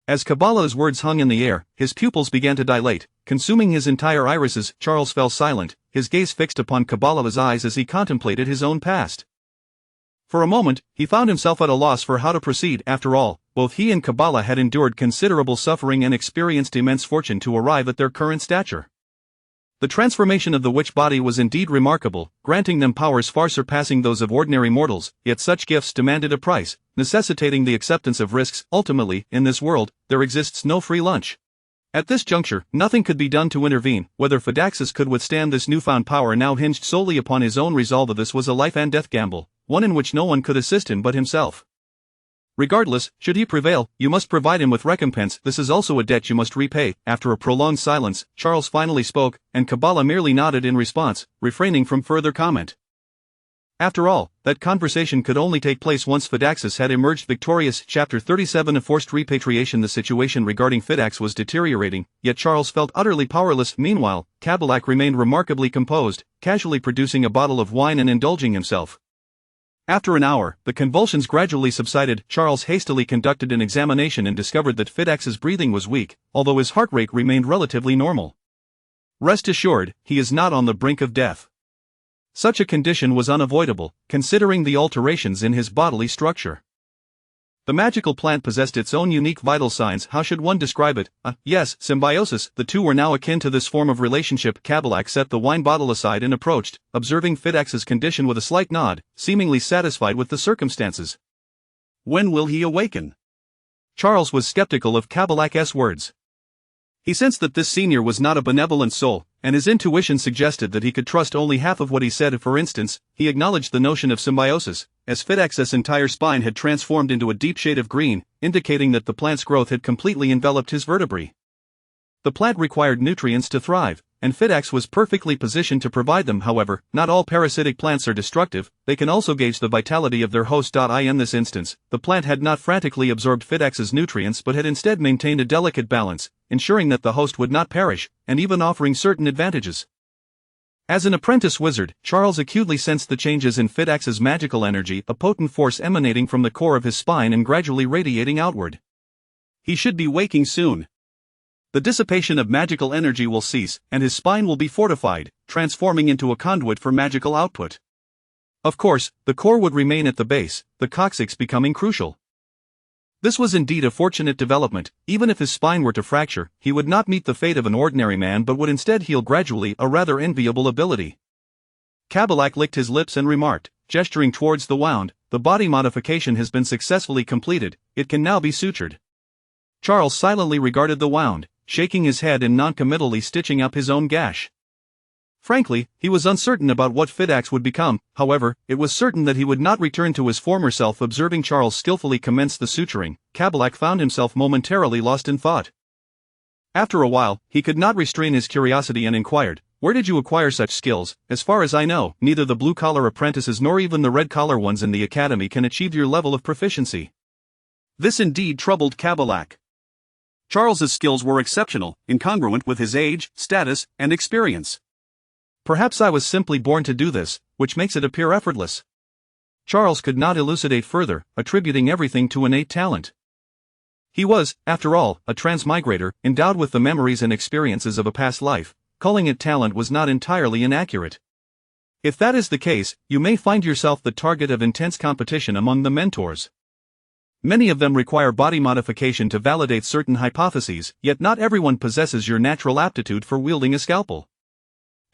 As Kabbalah's words hung in the air, his pupils began to dilate, consuming his entire irises. Charles fell silent, his gaze fixed upon Kabbalah's eyes as he contemplated his own past. For a moment, he found himself at a loss for how to proceed. After all, both he and Kabbalah had endured considerable suffering and experienced immense fortune to arrive at their current stature. The transformation of the witch body was indeed remarkable, granting them powers far surpassing those of ordinary mortals, yet such gifts demanded a price, necessitating the acceptance of risks. Ultimately, in this world, there exists no free lunch. At this juncture, nothing could be done to intervene. Whether Phidaxus could withstand this newfound power now hinged solely upon his own resolve. This was a life and death gamble, one in which no one could assist him but himself. Regardless, should he prevail, you must provide him with recompense. This is also a debt you must repay. After a prolonged silence, Charles finally spoke, and Kabbalah merely nodded in response, refraining from further comment. After all, that conversation could only take place once Phidaxus had emerged victorious. Chapter 37 of Forced Repatriation. The situation regarding Phidax was deteriorating, yet Charles felt utterly powerless. Meanwhile, Kabbalak remained remarkably composed, casually producing a bottle of wine and indulging himself. After an hour, the convulsions gradually subsided. Charles hastily conducted an examination and discovered that Phidax's breathing was weak, although his heart rate remained relatively normal. Rest assured, he is not on the brink of death. Such a condition was unavoidable, considering the alterations in his bodily structure. The magical plant possessed its own unique vital signs. How should one describe it? Yes, symbiosis. The two were now akin to this form of relationship. Kabbalak set the wine bottle aside and approached, observing Phidax's condition with a slight nod, seemingly satisfied with the circumstances. When will he awaken? Charles was skeptical of Kabbalak's words. He sensed that this senior was not a benevolent soul, and his intuition suggested that he could trust only half of what he said. For instance, he acknowledged the notion of symbiosis, as Phidax's entire spine had transformed into a deep shade of green, indicating that the plant's growth had completely enveloped his vertebrae. The plant required nutrients to thrive, and Phidax was perfectly positioned to provide them. However, not all parasitic plants are destructive, they can also gauge the vitality of their host. In this instance, the plant had not frantically absorbed Phidax's nutrients but had instead maintained a delicate balance, ensuring that the host would not perish, and even offering certain advantages. As an apprentice wizard, Charles acutely sensed the changes in Phidax's magical energy, a potent force emanating from the core of his spine and gradually radiating outward. He should be waking soon. The dissipation of magical energy will cease, and his spine will be fortified, transforming into a conduit for magical output. Of course, the core would remain at the base, the coccyx becoming crucial. This was indeed a fortunate development. Even if his spine were to fracture, he would not meet the fate of an ordinary man but would instead heal gradually, a rather enviable ability. Kabbalak licked his lips and remarked, gesturing towards the wound, "The body modification has been successfully completed, it can now be sutured." Charles silently regarded the wound, shaking his head and noncommittally stitching up his own gash. Frankly, he was uncertain about what Phidax would become. However, it was certain that he would not return to his former self. Observing Charles skillfully commence the suturing, Kabbalak found himself momentarily lost in thought. After a while, he could not restrain his curiosity and inquired, "Where did you acquire such skills? As far as I know, neither the blue-collar apprentices nor even the red-collar ones in the academy can achieve your level of proficiency." This indeed troubled Kabbalak. Charles's skills were exceptional, incongruent with his age, status, and experience. Perhaps I was simply born to do this, which makes it appear effortless. Charles could not elucidate further, attributing everything to innate talent. He was, after all, a transmigrator, endowed with the memories and experiences of a past life. Calling it talent was not entirely inaccurate. If that is the case, you may find yourself the target of intense competition among the mentors. Many of them require body modification to validate certain hypotheses, yet not everyone possesses your natural aptitude for wielding a scalpel.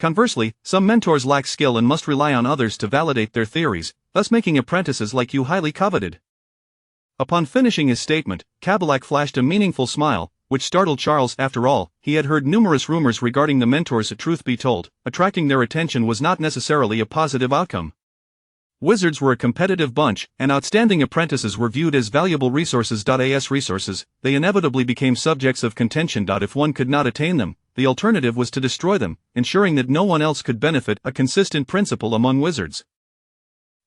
Conversely, some mentors lack skill and must rely on others to validate their theories, thus making apprentices like you highly coveted. Upon finishing his statement, Kabbalak flashed a meaningful smile, which startled Charles. After all, he had heard numerous rumors regarding the mentors. Truth be told, attracting their attention was not necessarily a positive outcome. Wizards were a competitive bunch, and outstanding apprentices were viewed as valuable resources. As resources, they inevitably became subjects of contention. If one could not attain them, the alternative was to destroy them, ensuring that no one else could benefit, a consistent principle among wizards.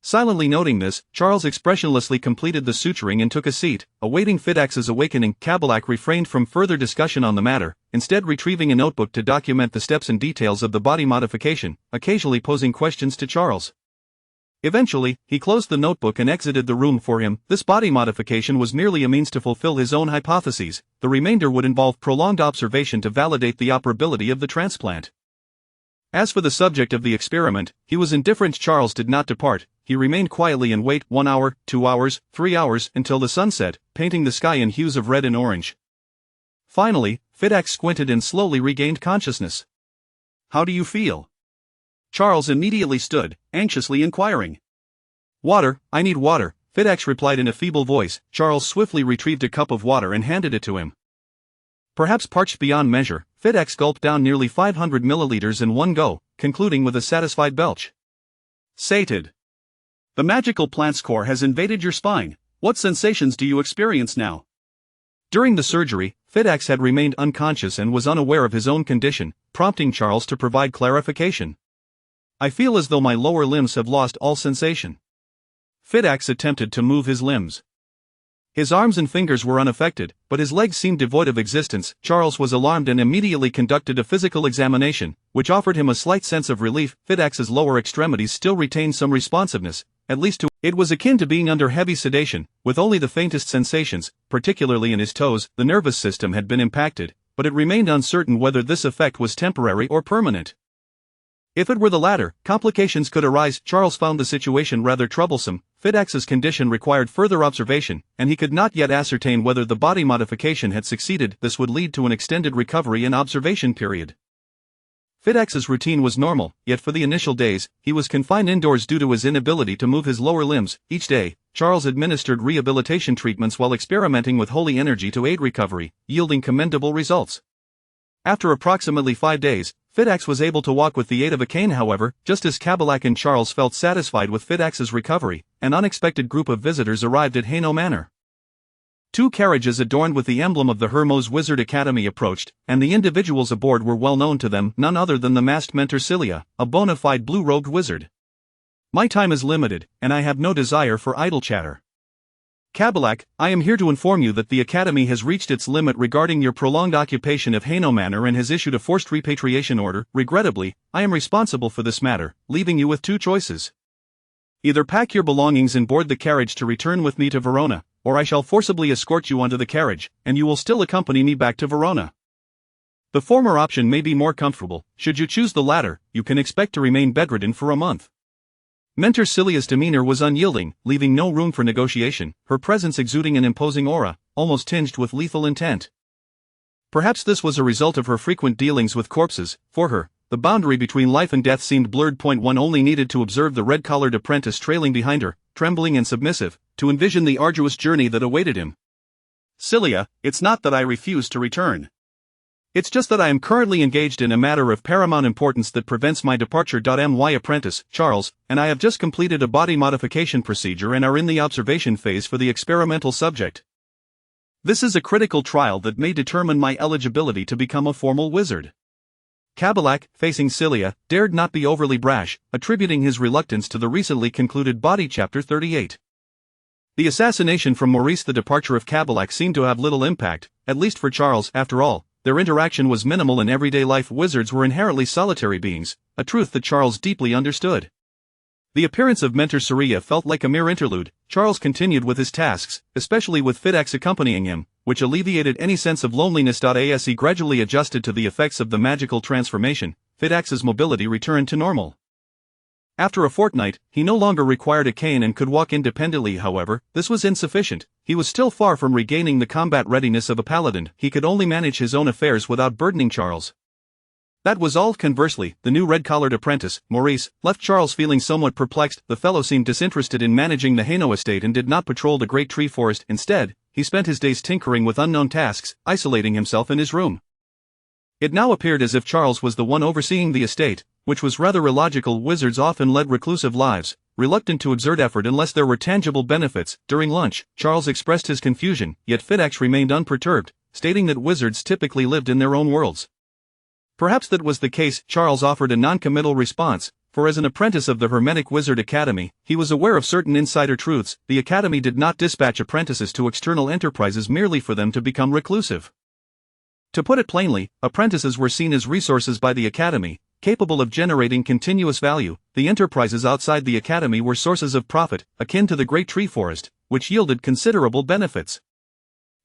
Silently noting this, Charles expressionlessly completed the suturing and took a seat, awaiting Phidax's awakening. Kabbalak refrained from further discussion on the matter, instead retrieving a notebook to document the steps and details of the body modification, occasionally posing questions to Charles. Eventually, he closed the notebook and exited the room. For him, this body modification was merely a means to fulfill his own hypotheses. The remainder would involve prolonged observation to validate the operability of the transplant. As for the subject of the experiment, he was indifferent. Charles did not depart. He remained quietly in wait 1 hour, 2 hours, 3 hours, until the sun set, painting the sky in hues of red and orange. Finally, Fidax squinted and slowly regained consciousness. "How do you feel?" Charles immediately stood, anxiously inquiring. "Water, I need water," Fidax replied in a feeble voice. Charles swiftly retrieved a cup of water and handed it to him. Perhaps parched beyond measure, Fidax gulped down nearly 500 milliliters in one go, concluding with a satisfied belch. "Sated. The magical plant's core has invaded your spine. What sensations do you experience now?" During the surgery, Fidax had remained unconscious and was unaware of his own condition, prompting Charles to provide clarification. "I feel as though my lower limbs have lost all sensation." Fidax attempted to move his limbs. His arms and fingers were unaffected, but his legs seemed devoid of existence. Charles was alarmed and immediately conducted a physical examination, which offered him a slight sense of relief. Fidax's lower extremities still retained some responsiveness, at least to it was akin to being under heavy sedation, with only the faintest sensations, particularly in his toes. The nervous system had been impacted, but it remained uncertain whether this effect was temporary or permanent. If it were the latter, complications could arise. Charles found the situation rather troublesome. Fidax's condition required further observation, and he could not yet ascertain whether the body modification had succeeded. This would lead to an extended recovery and observation period. Fidax's routine was normal, yet for the initial days, he was confined indoors due to his inability to move his lower limbs. Each day, Charles administered rehabilitation treatments while experimenting with holy energy to aid recovery, yielding commendable results. After approximately 5 days, Fidax was able to walk with the aid of a cane. However, just as Kabulak and Charles felt satisfied with Fidax's recovery, an unexpected group of visitors arrived at Hainaut Manor. 2 carriages adorned with the emblem of the Hermos Wizard Academy approached, and the individuals aboard were well known to them, none other than the masked mentor Cilia, a bona fide blue-robed wizard. "My time is limited, and I have no desire for idle chatter. Kabulak, I am here to inform you that the Academy has reached its limit regarding your prolonged occupation of Hainaut Manor and has issued a forced repatriation order. Regrettably, I am responsible for this matter, leaving you with 2 choices. Either pack your belongings and board the carriage to return with me to Verona, or I shall forcibly escort you onto the carriage, and you will still accompany me back to Verona. The former option may be more comfortable. Should you choose the latter, you can expect to remain bedridden for a month." Mentor Cilia's demeanor was unyielding, leaving no room for negotiation, her presence exuding an imposing aura, almost tinged with lethal intent. Perhaps this was a result of her frequent dealings with corpses. For her, the boundary between life and death seemed blurred. One only needed to observe the red-collared apprentice trailing behind her, trembling and submissive, to envision the arduous journey that awaited him. "Cilia, it's not that I refuse to return. It's just that I am currently engaged in a matter of paramount importance that prevents my departure. My apprentice, Charles, and I have just completed a body modification procedure and are in the observation phase for the experimental subject. This is a critical trial that may determine my eligibility to become a formal wizard." Kabulak, facing Cilia, dared not be overly brash, attributing his reluctance to the recently concluded body chapter 38. The assassination from Maurice. The departure of Kabulak seemed to have little impact, at least for Charles. After all, their interaction was minimal in everyday life. Wizards were inherently solitary beings, a truth that Charles deeply understood. The appearance of Mentor Cilia felt like a mere interlude. Charles continued with his tasks, especially with Fidax accompanying him, which alleviated any sense of loneliness. As he gradually adjusted to the effects of the magical transformation, Fidax's mobility returned to normal. After a fortnight, he no longer required a cane and could walk independently. However, this was insufficient. He was still far from regaining the combat readiness of a paladin. He could only manage his own affairs without burdening Charles. That was all. Conversely, the new red-collared apprentice, Maurice, left Charles feeling somewhat perplexed. The fellow seemed disinterested in managing the Hainaut estate and did not patrol the great tree forest. Instead, he spent his days tinkering with unknown tasks, isolating himself in his room. It now appeared as if Charles was the one overseeing the estate, which was rather illogical. Wizards often led reclusive lives, reluctant to exert effort unless there were tangible benefits. During lunch, Charles expressed his confusion, yet Fidax remained unperturbed, stating that wizards typically lived in their own worlds. Perhaps that was the case. Charles offered a non-committal response, for as an apprentice of the Hermetic Wizard Academy, he was aware of certain insider truths. The Academy did not dispatch apprentices to external enterprises merely for them to become reclusive. To put it plainly, apprentices were seen as resources by the Academy, capable of generating continuous value. The enterprises outside the academy were sources of profit, akin to the great tree forest, which yielded considerable benefits.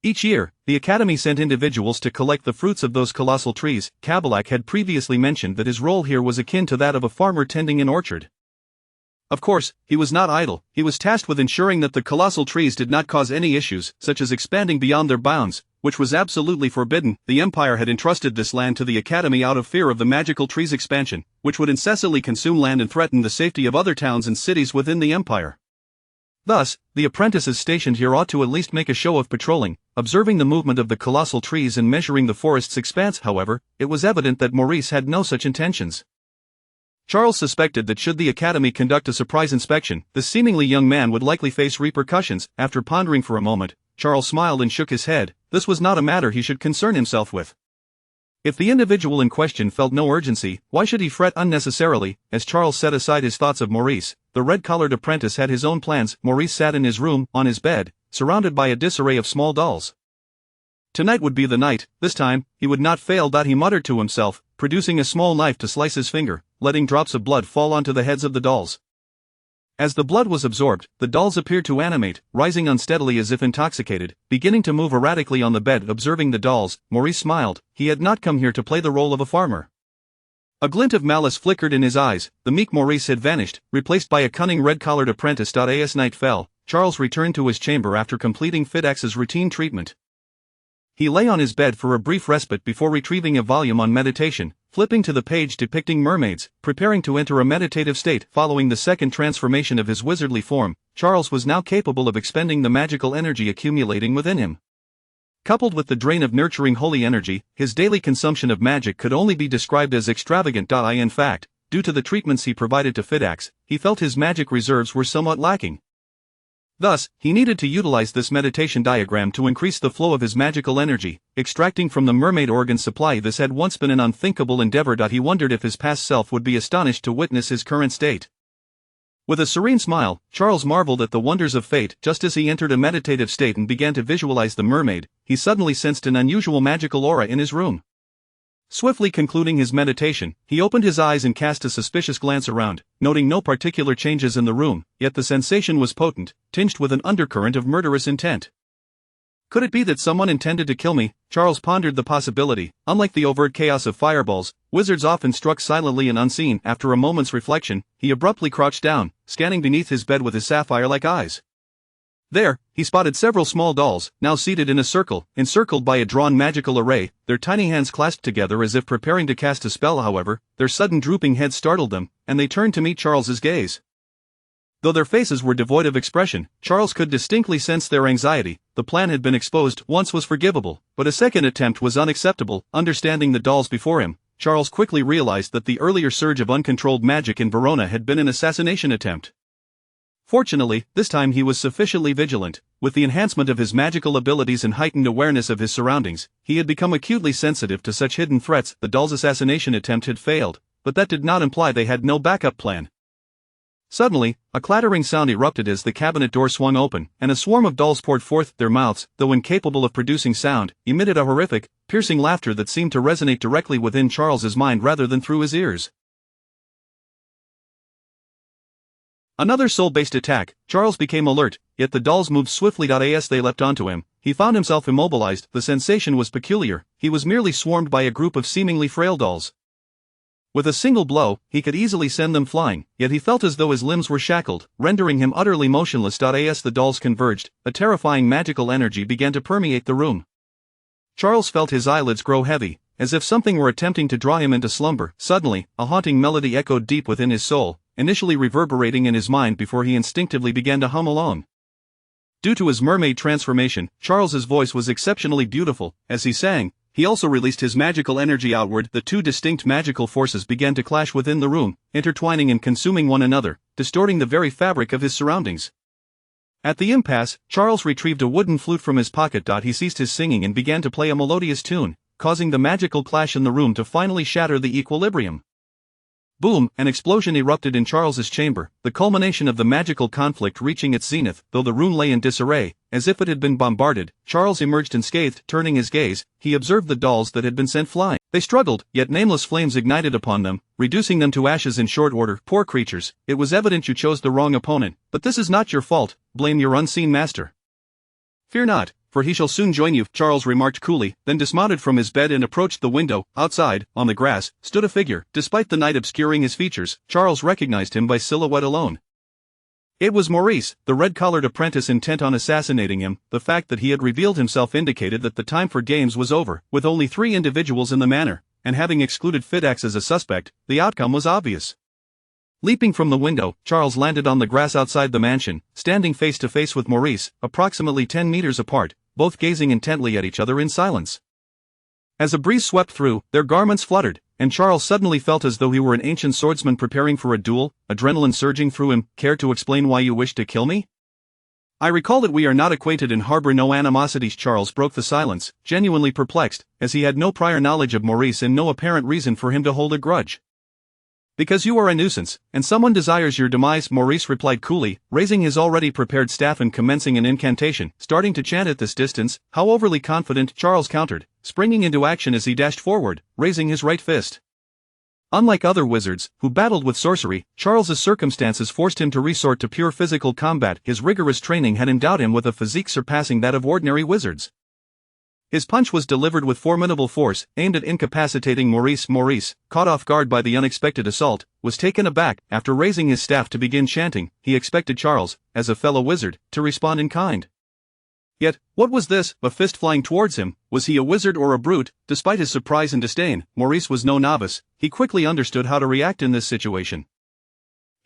Each year, the academy sent individuals to collect the fruits of those colossal trees. Kabulak had previously mentioned that his role here was akin to that of a farmer tending an orchard. Of course, he was not idle. He was tasked with ensuring that the colossal trees did not cause any issues, such as expanding beyond their bounds, which was absolutely forbidden. The Empire had entrusted this land to the Academy out of fear of the magical trees' expansion, which would incessantly consume land and threaten the safety of other towns and cities within the Empire. Thus, the apprentices stationed here ought to at least make a show of patrolling, observing the movement of the colossal trees and measuring the forest's expanse. However, it was evident that Maurice had no such intentions. Charles suspected that should the Academy conduct a surprise inspection, the seemingly young man would likely face repercussions. After pondering for a moment, Charles smiled and shook his head. This was not a matter he should concern himself with. If the individual in question felt no urgency, why should he fret unnecessarily? As Charles set aside his thoughts of Maurice, the red-collared apprentice had his own plans. Maurice sat in his room, on his bed, surrounded by a disarray of small dolls. Tonight would be the night. This time, he would not fail. He muttered to himself, producing a small knife to slice his finger, letting drops of blood fall onto the heads of the dolls. As the blood was absorbed, the dolls appeared to animate, rising unsteadily as if intoxicated, beginning to move erratically on the bed. Observing the dolls, Maurice smiled. He had not come here to play the role of a farmer. A glint of malice flickered in his eyes. The meek Maurice had vanished, replaced by a cunning red-collared apprentice. As night fell, Charles returned to his chamber after completing Fidax's routine treatment. He lay on his bed for a brief respite before retrieving a volume on meditation, flipping to the page depicting mermaids, preparing to enter a meditative state. Following the second transformation of his wizardly form, Charles was now capable of expending the magical energy accumulating within him. Coupled with the drain of nurturing holy energy, his daily consumption of magic could only be described as extravagant. In fact, due to the treatments he provided to Fidax, he felt his magic reserves were somewhat lacking. Thus, he needed to utilize this meditation diagram to increase the flow of his magical energy, extracting from the mermaid organ supply. This had once been an unthinkable endeavor. He wondered if his past self would be astonished to witness his current state. With a serene smile, Charles marveled at the wonders of fate. Just as he entered a meditative state and began to visualize the mermaid, he suddenly sensed an unusual magical aura in his room. Swiftly concluding his meditation, he opened his eyes and cast a suspicious glance around, noting no particular changes in the room, yet the sensation was potent, tinged with an undercurrent of murderous intent. Could it be that someone intended to kill me? Charles pondered the possibility. Unlike the overt chaos of fireballs, wizards often struck silently and unseen. After a moment's reflection, he abruptly crouched down, scanning beneath his bed with his sapphire-like eyes. There, he spotted several small dolls, now seated in a circle, encircled by a drawn magical array, their tiny hands clasped together as if preparing to cast a spell. However, their sudden drooping heads startled them, and they turned to meet Charles's gaze. Though their faces were devoid of expression, Charles could distinctly sense their anxiety. The plan had been exposed. Once was forgivable, but a second attempt was unacceptable. Understanding the dolls before him, Charles quickly realized that the earlier surge of uncontrolled magic in Verona had been an assassination attempt. Fortunately, this time he was sufficiently vigilant. With the enhancement of his magical abilities and heightened awareness of his surroundings, he had become acutely sensitive to such hidden threats. The doll's assassination attempt had failed, but that did not imply they had no backup plan. Suddenly, a clattering sound erupted as the cabinet door swung open, and a swarm of dolls poured forth. Their mouths, though incapable of producing sound, emitted a horrific, piercing laughter that seemed to resonate directly within Charles's mind rather than through his ears. Another soul-based attack. Charles became alert, yet the dolls moved swiftly. As they leapt onto him, he found himself immobilized. The sensation was peculiar. He was merely swarmed by a group of seemingly frail dolls. With a single blow, he could easily send them flying, yet he felt as though his limbs were shackled, rendering him utterly motionless. As the dolls converged, a terrifying magical energy began to permeate the room. Charles felt his eyelids grow heavy, as if something were attempting to draw him into slumber. Suddenly, a haunting melody echoed deep within his soul, initially reverberating in his mind before he instinctively began to hum along. Due to his mermaid transformation, Charles's voice was exceptionally beautiful. As he sang, he also released his magical energy outward. The two distinct magical forces began to clash within the room, intertwining and consuming one another, distorting the very fabric of his surroundings. At the impasse, Charles retrieved a wooden flute from his pocket. He ceased his singing and began to play a melodious tune, causing the magical clash in the room to finally shatter the equilibrium. Boom! An explosion erupted in Charles's chamber, the culmination of the magical conflict reaching its zenith. Though the room lay in disarray, as if it had been bombarded, Charles emerged unscathed. Turning his gaze, he observed the dolls that had been sent flying. They struggled, yet nameless flames ignited upon them, reducing them to ashes in short order. Poor creatures, it was evident you chose the wrong opponent, but this is not your fault. Blame your unseen master. Fear not, for he shall soon join you, Charles remarked coolly, then dismounted from his bed and approached the window. Outside, on the grass, stood a figure. Despite the night obscuring his features, Charles recognized him by silhouette alone. It was Maurice, the red-collared apprentice intent on assassinating him. The fact that he had revealed himself indicated that the time for games was over. With only 3 individuals in the manor, and having excluded Fidax as a suspect, the outcome was obvious. Leaping from the window, Charles landed on the grass outside the mansion, standing face to face with Maurice, approximately 10 meters apart, both gazing intently at each other in silence. As a breeze swept through, their garments fluttered, and Charles suddenly felt as though he were an ancient swordsman preparing for a duel, adrenaline surging through him. Care to explain why you wish to kill me? I recall that we are not acquainted and harbor no animosities. Charles broke the silence, genuinely perplexed, as he had no prior knowledge of Maurice and no apparent reason for him to hold a grudge. Because you are a nuisance, and someone desires your demise, Maurice replied coolly, raising his already prepared staff and commencing an incantation. Starting to chant at this distance, how overly confident, Charles countered, springing into action as he dashed forward, raising his right fist. Unlike other wizards, who battled with sorcery, Charles's circumstances forced him to resort to pure physical combat. His rigorous training had endowed him with a physique surpassing that of ordinary wizards. His punch was delivered with formidable force, aimed at incapacitating Maurice. Maurice, caught off guard by the unexpected assault, was taken aback. After raising his staff to begin chanting, he expected Charles, as a fellow wizard, to respond in kind. Yet, what was this? A fist flying towards him? Was he a wizard or a brute? Despite his surprise and disdain, Maurice was no novice. He quickly understood how to react in this situation.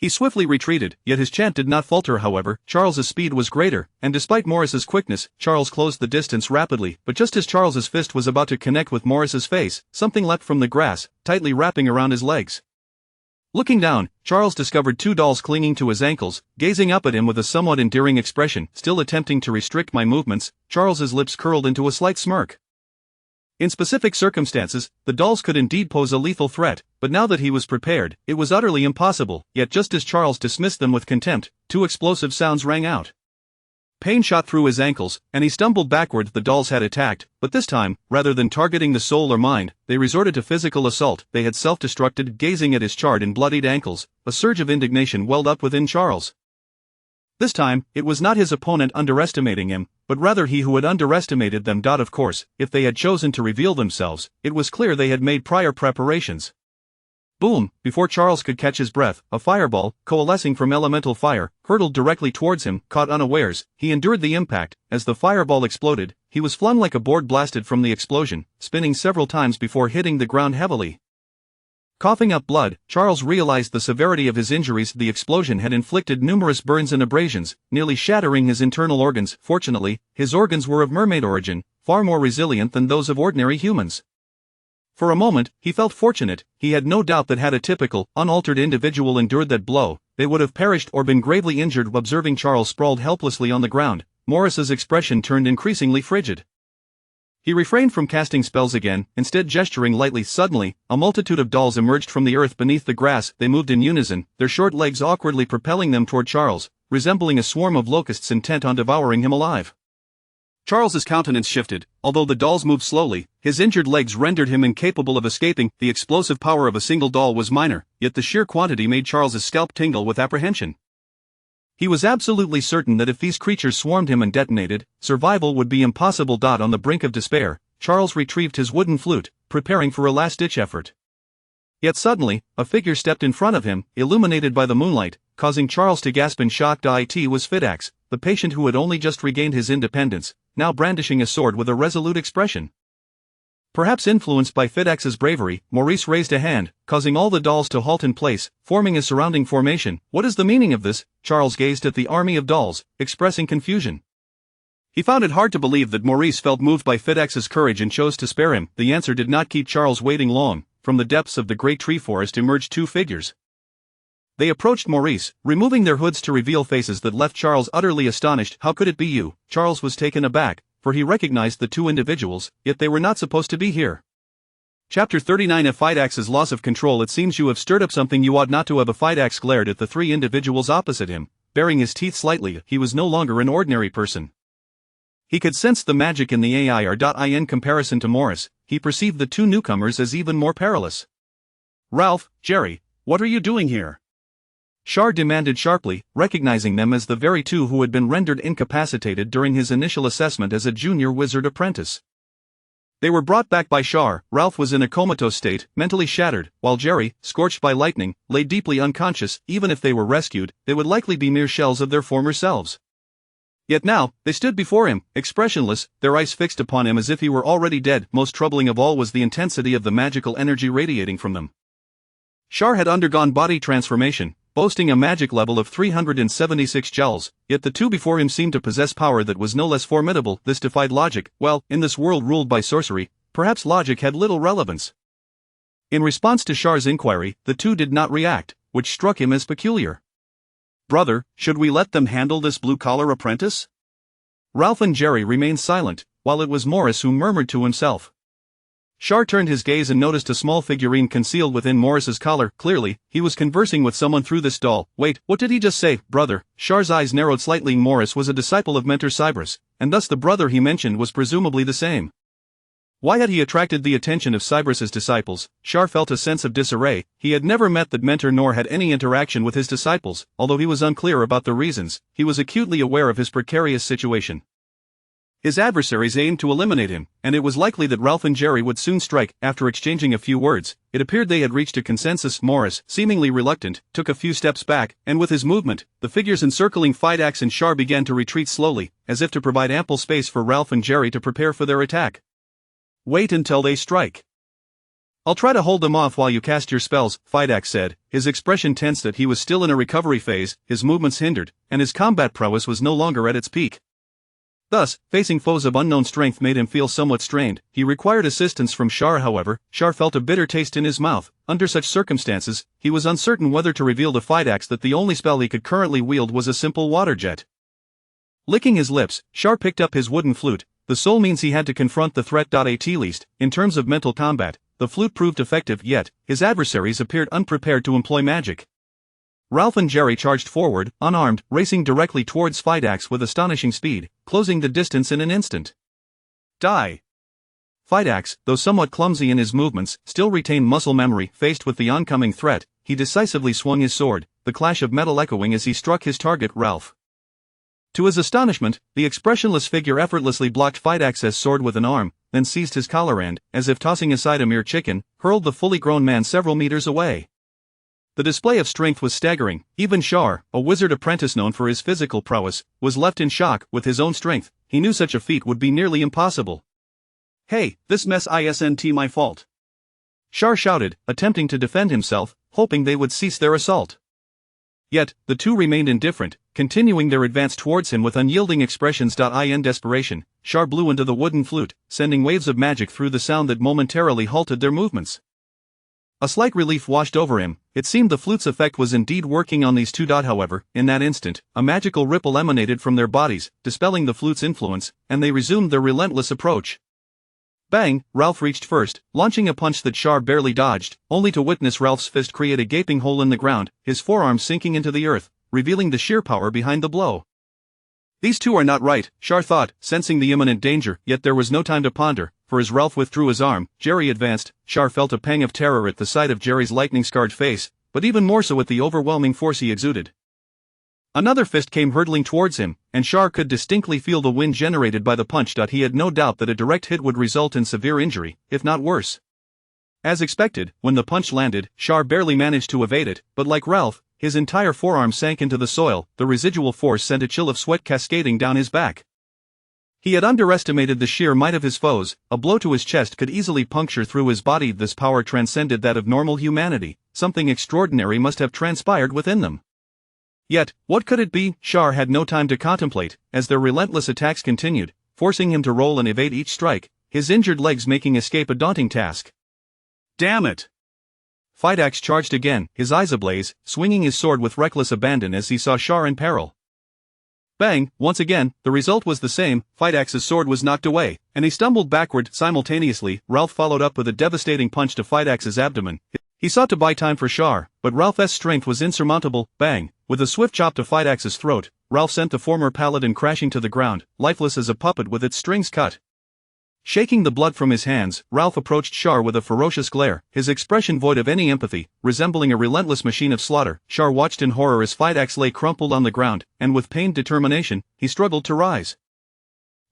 He swiftly retreated, yet his chant did not falter. However, Charles's speed was greater, and despite Maurice's quickness, Charles closed the distance rapidly. But just as Charles's fist was about to connect with Maurice's face, something leapt from the grass, tightly wrapping around his legs. Looking down, Charles discovered 2 dolls clinging to his ankles, gazing up at him with a somewhat endearing expression. Still attempting to restrict my movements, Charles's lips curled into a slight smirk. In specific circumstances, the dolls could indeed pose a lethal threat, but now that he was prepared, it was utterly impossible. Yet just as Charles dismissed them with contempt, 2 explosive sounds rang out. Pain shot through his ankles, and he stumbled backward. The dolls had attacked, but this time, rather than targeting the soul or mind, they resorted to physical assault. They had self-destructed. Gazing at his charred and bloodied ankles, a surge of indignation welled up within Charles. This time, it was not his opponent underestimating him, but rather he who had underestimated them. Of course, if they had chosen to reveal themselves, it was clear they had made prior preparations. Boom! Before Charles could catch his breath, a fireball, coalescing from elemental fire, hurtled directly towards him. Caught unawares, he endured the impact. As the fireball exploded, he was flung like a board blasted from the explosion, spinning several times before hitting the ground heavily. Coughing up blood, Charles realized the severity of his injuries. The explosion had inflicted numerous burns and abrasions, nearly shattering his internal organs. Fortunately, his organs were of mermaid origin, far more resilient than those of ordinary humans. For a moment, he felt fortunate. He had no doubt that had a typical, unaltered individual endured that blow, they would have perished or been gravely injured. Observing Charles sprawled helplessly on the ground, Maurice's expression turned increasingly frigid. He refrained from casting spells again, instead gesturing lightly. Suddenly, a multitude of dolls emerged from the earth beneath the grass. They moved in unison, their short legs awkwardly propelling them toward Charles, resembling a swarm of locusts intent on devouring him alive. Charles's countenance shifted. Although the dolls moved slowly, his injured legs rendered him incapable of escaping. The explosive power of a single doll was minor, yet the sheer quantity made Charles's scalp tingle with apprehension. He was absolutely certain that if these creatures swarmed him and detonated, survival would be impossible. On the brink of despair, Charles retrieved his wooden flute, preparing for a last-ditch effort. Yet suddenly, a figure stepped in front of him, illuminated by the moonlight, causing Charles to gasp in shock. It was Fidax, the patient who had only just regained his independence, now brandishing a sword with a resolute expression. Perhaps influenced by Fidax's bravery, Maurice raised a hand, causing all the dolls to halt in place, forming a surrounding formation. What is the meaning of this? Charles gazed at the army of dolls, expressing confusion. He found it hard to believe that Maurice felt moved by Fidax's courage and chose to spare him. The answer did not keep Charles waiting long. From the depths of the great tree forest emerged 2 figures. They approached Maurice, removing their hoods to reveal faces that left Charles utterly astonished. How could it be you? Charles was taken aback, for he recognized the 2 individuals, yet they were not supposed to be here. Chapter 39 A Fight Axe's Loss of Control. It seems you have stirred up something you ought not to have. A fight axe glared at the three individuals opposite him, baring his teeth slightly. He was no longer an ordinary person. He could sense the magic in the AIR.in comparison to Morris. He perceived the two newcomers as even more perilous. Ralph, Jerry, what are you doing here? Char demanded sharply, recognizing them as the very two who had been rendered incapacitated during his initial assessment as a junior wizard apprentice. They were brought back by Char. Ralph was in a comatose state, mentally shattered, while Jerry, scorched by lightning, lay deeply unconscious. Even if they were rescued, they would likely be mere shells of their former selves. Yet now, they stood before him, expressionless, their eyes fixed upon him as if he were already dead. Most troubling of all was the intensity of the magical energy radiating from them. Char had undergone body transformation, boasting a magic level of 376 joules, yet the two before him seemed to possess power that was no less formidable. This defied logic. Well, in this world ruled by sorcery, perhaps logic had little relevance. In response to Char's inquiry, the two did not react, which struck him as peculiar. Brother, should we let them handle this blue-collar apprentice? Ralph and Jerry remained silent, while it was Morris who murmured to himself. Char turned his gaze and noticed a small figurine concealed within Morris's collar. Clearly, he was conversing with someone through this doll. Wait, what did he just say, brother? Char's eyes narrowed slightly. Morris was a disciple of Mentor Cybris, and thus the brother he mentioned was presumably the same. Why had he attracted the attention of Cybris's disciples? Char felt a sense of disarray. He had never met that mentor nor had any interaction with his disciples. Although he was unclear about the reasons, he was acutely aware of his precarious situation. His adversaries aimed to eliminate him, and it was likely that Ralph and Jerry would soon strike. After exchanging a few words, it appeared they had reached a consensus. Morris, seemingly reluctant, took a few steps back, and with his movement, the figures encircling Fight Axe and Char began to retreat slowly, as if to provide ample space for Ralph and Jerry to prepare for their attack. Wait until they strike. I'll try to hold them off while you cast your spells, Fight Axe said, his expression tense that he was still in a recovery phase, his movements hindered, and his combat prowess was no longer at its peak. Thus, facing foes of unknown strength made him feel somewhat strained. He required assistance from Char. However, Char felt a bitter taste in his mouth. Under such circumstances, he was uncertain whether to reveal to Fight Axe that the only spell he could currently wield was a simple water jet. Licking his lips, Char picked up his wooden flute. The sole means he had to confront the threat. At least, in terms of mental combat, the flute proved effective, yet his adversaries appeared unprepared to employ magic. Ralph and Jerry charged forward, unarmed, racing directly towards Fight Axe with astonishing speed, closing the distance in an instant. Die! Fight Axe, though somewhat clumsy in his movements, still retained muscle memory. Faced with the oncoming threat, he decisively swung his sword, the clash of metal echoing as he struck his target, Ralph. To his astonishment, the expressionless figure effortlessly blocked Fight Axe's sword with an arm, then seized his collar and, as if tossing aside a mere chicken, hurled the fully grown man several meters away. The display of strength was staggering. Even Char, a wizard apprentice known for his physical prowess, was left in shock. With his own strength, he knew such a feat would be nearly impossible. Hey, this mess isn't my fault. Char shouted, attempting to defend himself, hoping they would cease their assault. Yet, the two remained indifferent, continuing their advance towards him with unyielding expressions. In desperation, Char blew into the wooden flute, sending waves of magic through the sound that momentarily halted their movements. A slight relief washed over him. It seemed the flute's effect was indeed working on these two. However, in that instant, a magical ripple emanated from their bodies, dispelling the flute's influence, and they resumed their relentless approach. Bang! Ralph reached first, launching a punch that Char barely dodged, only to witness Ralph's fist create a gaping hole in the ground, his forearm sinking into the earth, revealing the sheer power behind the blow. These two are not right, Char thought, sensing the imminent danger, yet there was no time to ponder, for as Ralph withdrew his arm, Jerry advanced. Char felt a pang of terror at the sight of Jerry's lightning-scarred face, but even more so at the overwhelming force he exuded. Another fist came hurtling towards him, and Char could distinctly feel the wind generated by the punch. He had no doubt that a direct hit would result in severe injury, if not worse. As expected, when the punch landed, Char barely managed to evade it, but like Ralph, his entire forearm sank into the soil. The residual force sent a chill of sweat cascading down his back. He had underestimated the sheer might of his foes. A blow to his chest could easily puncture through his body. This power transcended that of normal humanity. Something extraordinary must have transpired within them. Yet, what could it be? Char had no time to contemplate, as their relentless attacks continued, forcing him to roll and evade each strike, his injured legs making escape a daunting task. Damn it! Fight Axe charged again, his eyes ablaze, swinging his sword with reckless abandon as he saw Char in peril. Bang, once again, the result was the same. Fightax's sword was knocked away, and he stumbled backward. Simultaneously, Ralph followed up with a devastating punch to Fightax's abdomen. He sought to buy time for Char, but Ralph's strength was insurmountable. Bang! With a swift chop to Fightax's throat, Ralph sent the former paladin crashing to the ground, lifeless as a puppet with its strings cut. Shaking the blood from his hands, Ralph approached Char with a ferocious glare, his expression void of any empathy, resembling a relentless machine of slaughter. Char watched in horror as Fightax lay crumpled on the ground, and with pained determination, he struggled to rise.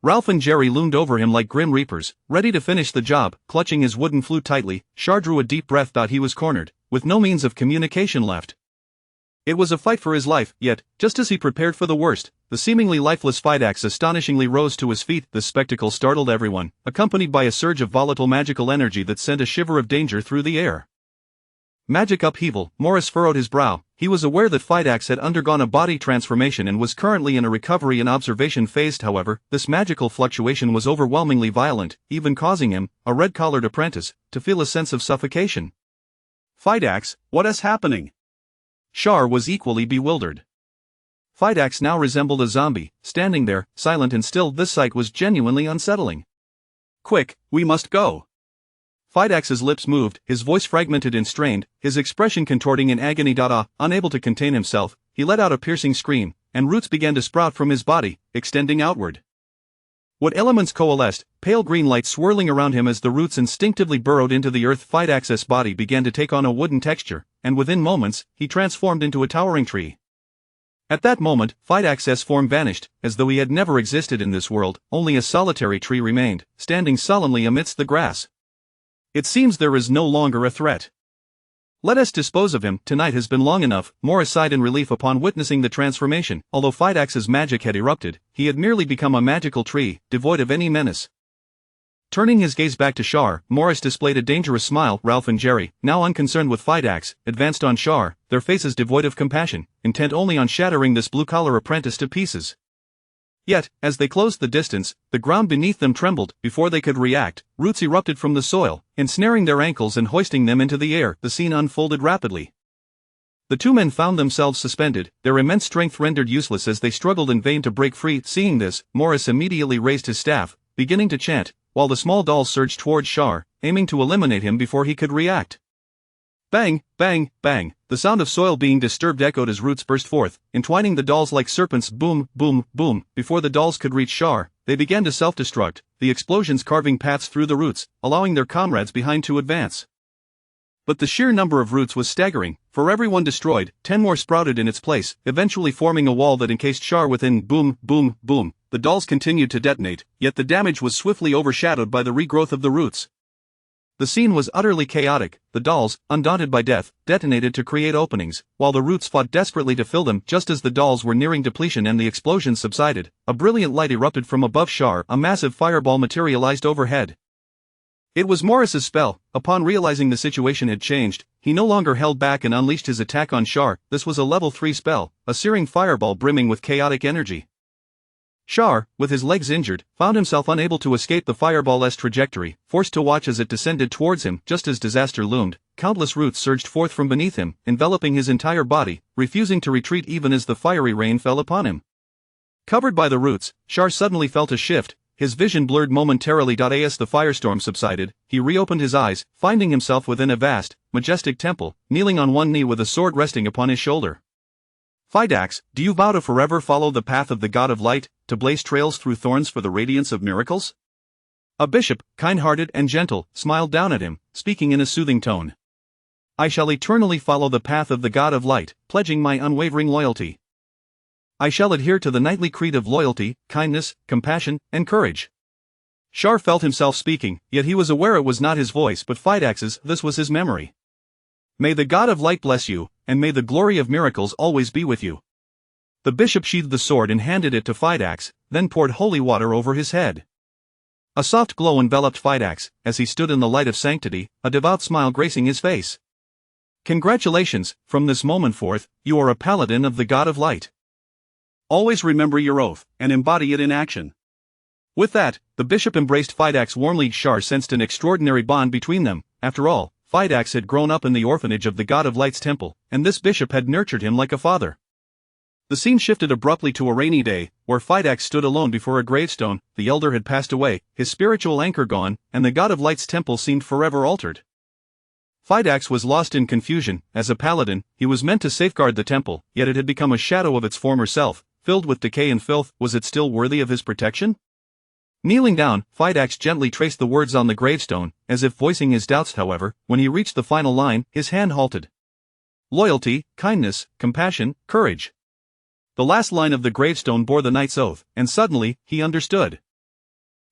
Ralph and Jerry loomed over him like grim reapers, ready to finish the job. Clutching his wooden flute tightly, Char drew a deep breath. He was cornered, with no means of communication left. It was a fight for his life, yet, just as he prepared for the worst, the seemingly lifeless Fightax astonishingly rose to his feet. This spectacle startled everyone, accompanied by a surge of volatile magical energy that sent a shiver of danger through the air. Magic upheaval. Morris furrowed his brow. He was aware that Fightax had undergone a body transformation and was currently in a recovery and observation phase. However, this magical fluctuation was overwhelmingly violent, even causing him, a red-collared apprentice, to feel a sense of suffocation. Fightax, what is happening? Char was equally bewildered. Fightax now resembled a zombie, standing there, silent and still. This sight was genuinely unsettling. Quick, we must go. Fightax's lips moved, his voice fragmented and strained, his expression contorting in agony. Unable to contain himself, he let out a piercing scream, and roots began to sprout from his body, extending outward. What elements coalesced, pale green light swirling around him as the roots instinctively burrowed into the earth. Fightax's body began to take on a wooden texture, and within moments, he transformed into a towering tree. At that moment, Fightax's form vanished, as though he had never existed in this world. Only a solitary tree remained, standing sullenly amidst the grass. It seems there is no longer a threat. Let us dispose of him. Tonight has been long enough. Morris sighed in relief upon witnessing the transformation. Although Fightax's magic had erupted, he had merely become a magical tree, devoid of any menace. Turning his gaze back to Char, Morris displayed a dangerous smile. Ralph and Jerry, now unconcerned with Fightax, advanced on Char, their faces devoid of compassion, intent only on shattering this blue-collar apprentice to pieces. Yet, as they closed the distance, the ground beneath them trembled. Before they could react, roots erupted from the soil, ensnaring their ankles and hoisting them into the air. The scene unfolded rapidly. The two men found themselves suspended, their immense strength rendered useless as they struggled in vain to break free. Seeing this, Morris immediately raised his staff, beginning to chant, while the small dolls surged towards Char, aiming to eliminate him before he could react. Bang, bang, bang, the sound of soil being disturbed echoed as roots burst forth, entwining the dolls like serpents. Boom, boom, boom. Before the dolls could reach Char, they began to self-destruct, the explosions carving paths through the roots, allowing their comrades behind to advance. But the sheer number of roots was staggering. For every one destroyed, 10 more sprouted in its place, eventually forming a wall that encased Char within. Boom, boom, boom. The dolls continued to detonate, yet the damage was swiftly overshadowed by the regrowth of the roots. The scene was utterly chaotic. The dolls, undaunted by death, detonated to create openings, while the roots fought desperately to fill them. Just as the dolls were nearing depletion and the explosion subsided, a brilliant light erupted from above Char. A massive fireball materialized overhead. It was Morris's spell. Upon realizing the situation had changed, he no longer held back and unleashed his attack on Char. This was a level 3 spell, a searing fireball brimming with chaotic energy. Char, with his legs injured, found himself unable to escape the fireball's trajectory, forced to watch as it descended towards him. Just as disaster loomed, countless roots surged forth from beneath him, enveloping his entire body, refusing to retreat even as the fiery rain fell upon him. Covered by the roots, Char suddenly felt a shift, his vision blurred momentarily. As the firestorm subsided, he reopened his eyes, finding himself within a vast, majestic temple, kneeling on one knee with a sword resting upon his shoulder. Fightax, do you vow to forever follow the path of the God of Light, to blaze trails through thorns for the radiance of miracles? A bishop, kind-hearted and gentle, smiled down at him, speaking in a soothing tone. I shall eternally follow the path of the God of Light, pledging my unwavering loyalty. I shall adhere to the knightly creed of loyalty, kindness, compassion, and courage. Char felt himself speaking, yet he was aware it was not his voice but Fightax's. This was his memory. May the God of Light bless you, and may the glory of miracles always be with you. The bishop sheathed the sword and handed it to Fightax, then poured holy water over his head. A soft glow enveloped Fightax, as he stood in the light of sanctity, a devout smile gracing his face. Congratulations, from this moment forth, you are a paladin of the God of Light. Always remember your oath, and embody it in action. With that, the bishop embraced Fightax warmly. Char sensed an extraordinary bond between them. After all, Fightax had grown up in the orphanage of the God of Light's temple, and this bishop had nurtured him like a father. The scene shifted abruptly to a rainy day, where Phidax stood alone before a gravestone. The elder had passed away, his spiritual anchor gone, and the god of light's temple seemed forever altered. Phidax was lost in confusion. As a paladin, he was meant to safeguard the temple, yet it had become a shadow of its former self, filled with decay and filth. Was it still worthy of his protection? Kneeling down, Phidax gently traced the words on the gravestone, as if voicing his doubts. However, when he reached the final line, his hand halted. Loyalty, kindness, compassion, courage. The last line of the gravestone bore the knight's oath, and suddenly, he understood.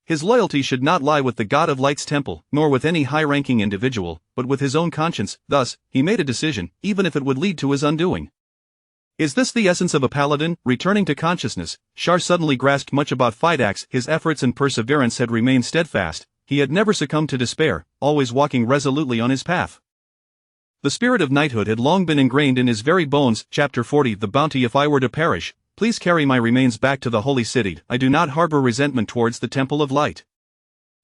His loyalty should not lie with the god of light's temple, nor with any high-ranking individual, but with his own conscience. Thus, he made a decision, even if it would lead to his undoing. Is this the essence of a paladin? Returning to consciousness, Shar suddenly grasped much about Phidax. His efforts and perseverance had remained steadfast. He had never succumbed to despair, always walking resolutely on his path. The spirit of knighthood had long been ingrained in his very bones. Chapter 40. The bounty. If I were to perish, please carry my remains back to the holy city. I do not harbor resentment towards the Temple of Light.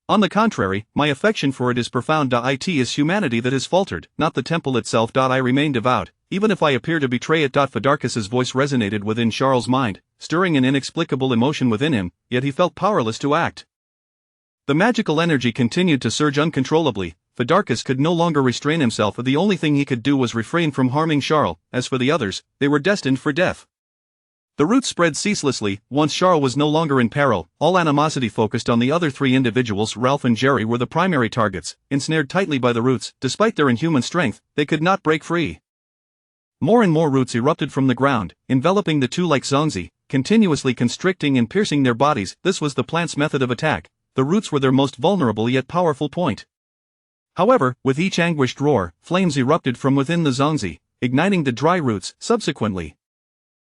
On the contrary, my affection for it is profound. It is humanity that has faltered, not the temple itself. I remain devout, even if I appear to betray it. Phidarchus's voice resonated within Charles' mind, stirring an inexplicable emotion within him, yet he felt powerless to act. The magical energy continued to surge uncontrollably. Phidarchus could no longer restrain himself. The only thing he could do was refrain from harming Charles. As for the others, they were destined for death. The roots spread ceaselessly. Once Charles was no longer in peril, all animosity focused on the other three individuals. Ralph and Jerry were the primary targets, ensnared tightly by the roots. Despite their inhuman strength, they could not break free. More and more roots erupted from the ground, enveloping the two like zongzi, continuously constricting and piercing their bodies. This was the plant's method of attack. The roots were their most vulnerable yet powerful point. However, with each anguished roar, flames erupted from within the zongzi, igniting the dry roots. Subsequently,